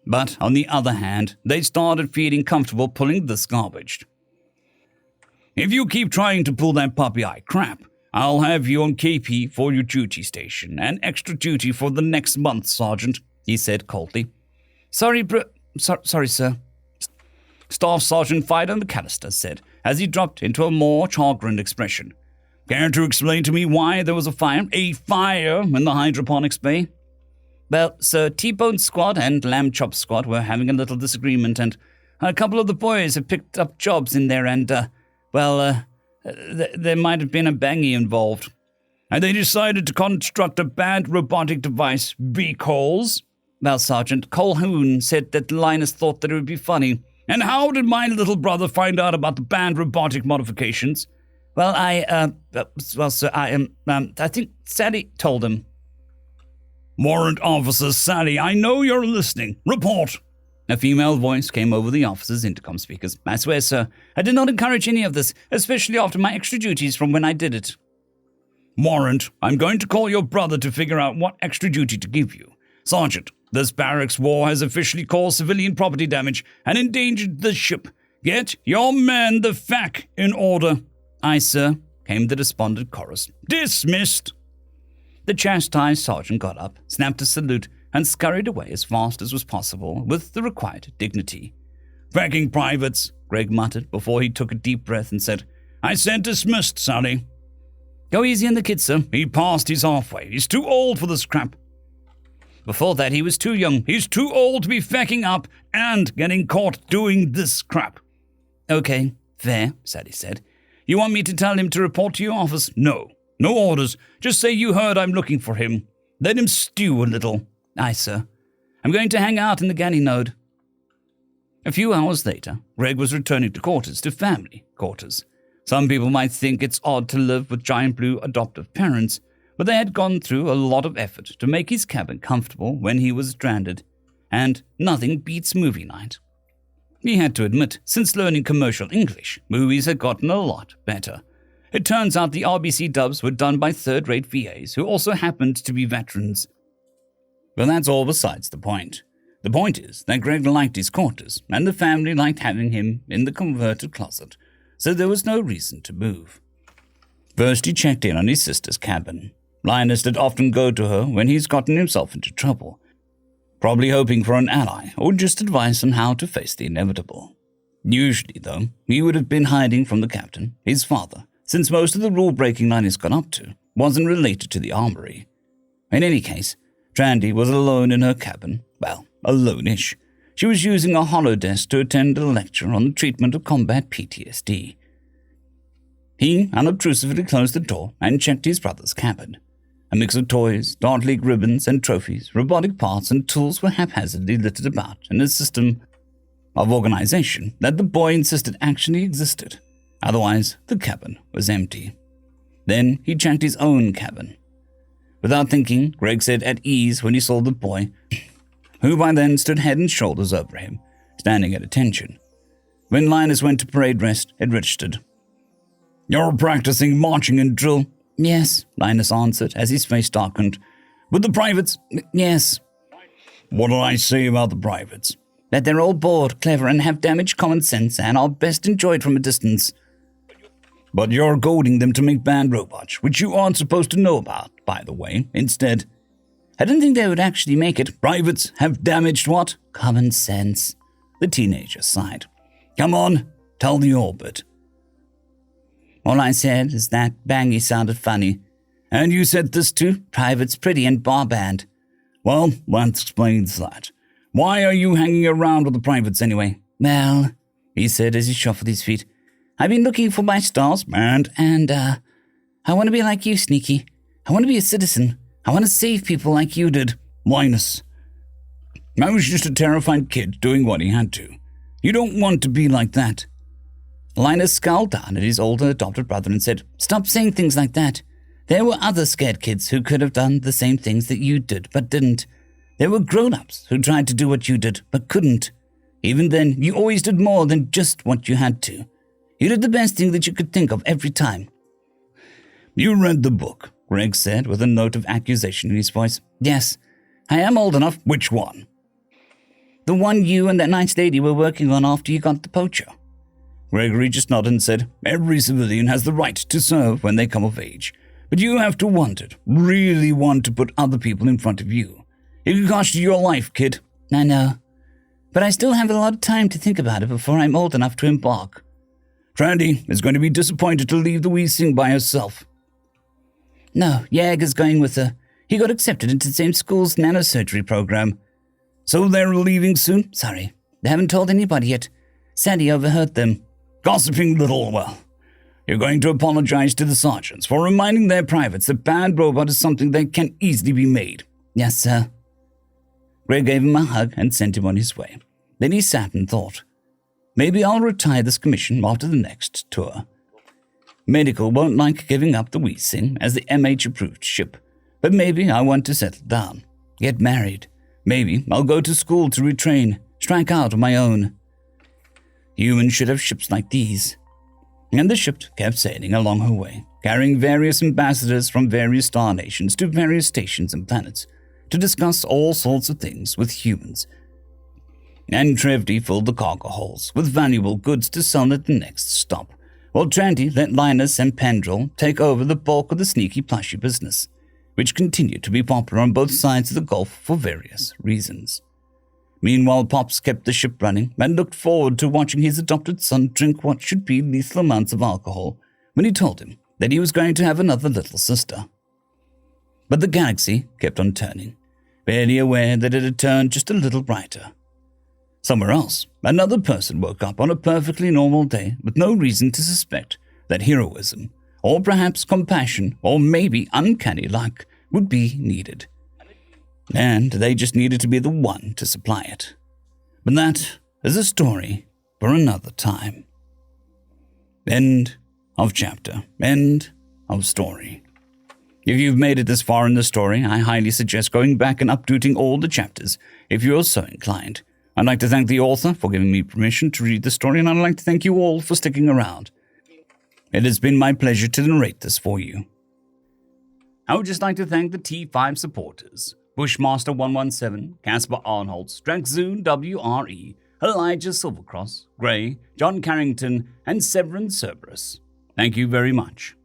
But on the other hand, they started feeling comfortable pulling this garbage. "If you keep trying to pull that puppy eye crap, I'll have you on KP for your duty station and extra duty for the next month, Sergeant," he said coldly. Sorry, sir," Staff Sergeant Fido McAllister said, as he dropped into a more chagrined expression. "Care to explain to me why there was a fire in the hydroponics bay?" "Well, sir, T-Bone Squad and Lamb Chop Squad were having a little disagreement, and a couple of the boys have picked up jobs in there, and, there might have been a bangy involved. And they decided to construct a bad robotic device because..." "Well, Sergeant, Colhoun said that Linus thought that it would be funny." "And how did my little brother find out about the banned robotic modifications?" "Well, I think Sally told him." "Warrant Officer Sally, I know you're listening. Report." A female voice came over the officer's intercom speakers. "I swear, sir, I did not encourage any of this, especially after my extra duties from when I did it." "Warrant, I'm going to call your brother to figure out what extra duty to give you. Sergeant, this barracks war has officially caused civilian property damage and endangered the ship. Get your men the FAC in order." "Aye, sir," came the despondent chorus. "Dismissed." The chastised sergeant got up, snapped a salute, and scurried away as fast as was possible with the required dignity. "Fracking privates," Greg muttered before he took a deep breath and said, "I said dismissed, Sally." "Go easy on the kid, sir." "He passed his halfway. He's too old for this crap." "Before that, he was too young." "He's too old to be facking up and getting caught doing this crap." "Okay, fair," Sally said. "You want me to tell him to report to your office?" "No. No orders. Just say you heard I'm looking for him. Let him stew a little." "Aye, sir. I'm going to hang out in the galley node." A few hours later, Greg was returning to family quarters. Some people might think it's odd to live with giant blue adoptive parents, but they had gone through a lot of effort to make his cabin comfortable when he was stranded, and nothing beats movie night. He had to admit, since learning commercial English, movies had gotten a lot better. It turns out the RBC dubs were done by third-rate VAs who also happened to be veterans. But that's all besides the point. The point is that Greg liked his quarters, and the family liked having him in the converted closet, so there was no reason to move. First, he checked in on his sister's cabin. Linus did often go to her when he's gotten himself into trouble, probably hoping for an ally or just advice on how to face the inevitable. Usually, though, he would have been hiding from the captain, his father, since most of the rule-breaking Linus got up to wasn't related to the armory. In any case, Trandy was alone in her cabin, well, alone-ish. She was using a holodesk to attend a lecture on the treatment of combat PTSD. He unobtrusively closed the door and checked his brother's cabin. A mix of toys, Dart League ribbons and trophies, robotic parts and tools were haphazardly littered about in a system of organization that the boy insisted actually existed. Otherwise, the cabin was empty. Then he checked his own cabin. Without thinking, Greg said at ease when he saw the boy, who by then stood head and shoulders over him, standing at attention. When Linus went to parade rest, it registered. "You're practicing marching and drill?" Yes, Linus answered as his face darkened. "With the privates?" Yes. "What did I say about the privates?" "That they're all bored, clever, and have damaged common sense, and are best enjoyed from a distance." "But you're goading them to make bad robots, which you aren't supposed to know about, by the way, instead." "I didn't think they would actually make it." "Privates have damaged what?" "Common sense." The teenager sighed. "Come on, tell the orbit." "All I said is that Bangy sounded funny." "And you said this too?" "Private's pretty and bar band." "Well, that explains that. Why are you hanging around with the privates anyway?" "Well," he said as he shuffled his feet, "I've been looking for my stars, and I want to be like you, Sneaky. I want to be a citizen. I want to save people like you did." "Linus, I was just a terrified kid doing what he had to. You don't want to be like that." Linus scowled down at his older adopted brother and said, "Stop saying things like that. There were other scared kids who could have done the same things that you did, but didn't. There were grown-ups who tried to do what you did, but couldn't. Even then, you always did more than just what you had to. You did the best thing that you could think of every time." "You read the book," Greg said with a note of accusation in his voice. "Yes, I am old enough." "Which one?" "The one you and that nice lady were working on after you got the poacher." Gregory just nodded and said, "Every civilian has the right to serve when they come of age. But you have to want it, really want to put other people in front of you. It could cost you your life, kid." "I know. But I still have a lot of time to think about it before I'm old enough to embark." "Trandy is going to be disappointed to leave the wee thing by herself." "No, Jaeger's going with her. He got accepted into the same school's nanosurgery program." "So they're leaving soon?" "Sorry, they haven't told anybody yet. Sandy overheard them." "Gossiping little, well. You're going to apologize to the sergeants for reminding their privates that bad robot is something that can easily be made." "Yes, sir." Greg gave him a hug and sent him on his way. Then he sat and thought, maybe I'll retire this commission after the next tour. Medical won't like giving up the wee thing as the MH-approved ship, but maybe I want to settle down, get married. Maybe I'll go to school to retrain, strike out on my own. Humans should have ships like these. And the ship kept sailing along her way, carrying various ambassadors from various star nations to various stations and planets to discuss all sorts of things with humans. And Trevdy filled the cargo holds with valuable goods to sell at the next stop, while Trandy let Linus and Pendrell take over the bulk of the sneaky plushy business, which continued to be popular on both sides of the Gulf for various reasons. Meanwhile, Pops kept the ship running and looked forward to watching his adopted son drink what should be lethal amounts of alcohol when he told him that he was going to have another little sister. But the galaxy kept on turning, barely aware that it had turned just a little brighter. Somewhere else, another person woke up on a perfectly normal day with no reason to suspect that heroism, or perhaps compassion, or maybe uncanny luck would be needed. And they just needed to be the one to supply it. But that is a story for another time. End of chapter. End of story. If you've made it this far in the story, I highly suggest going back and updating all the chapters, if you're so inclined. I'd like to thank the author for giving me permission to read the story, and I'd like to thank you all for sticking around. It has been my pleasure to narrate this for you. I would just like to thank the T5 supporters: Bushmaster 117, Casper Arnholtz, Draxzoon WRE, Elijah Silvercross, Gray, John Carrington, and Severin Cerberus. Thank you very much.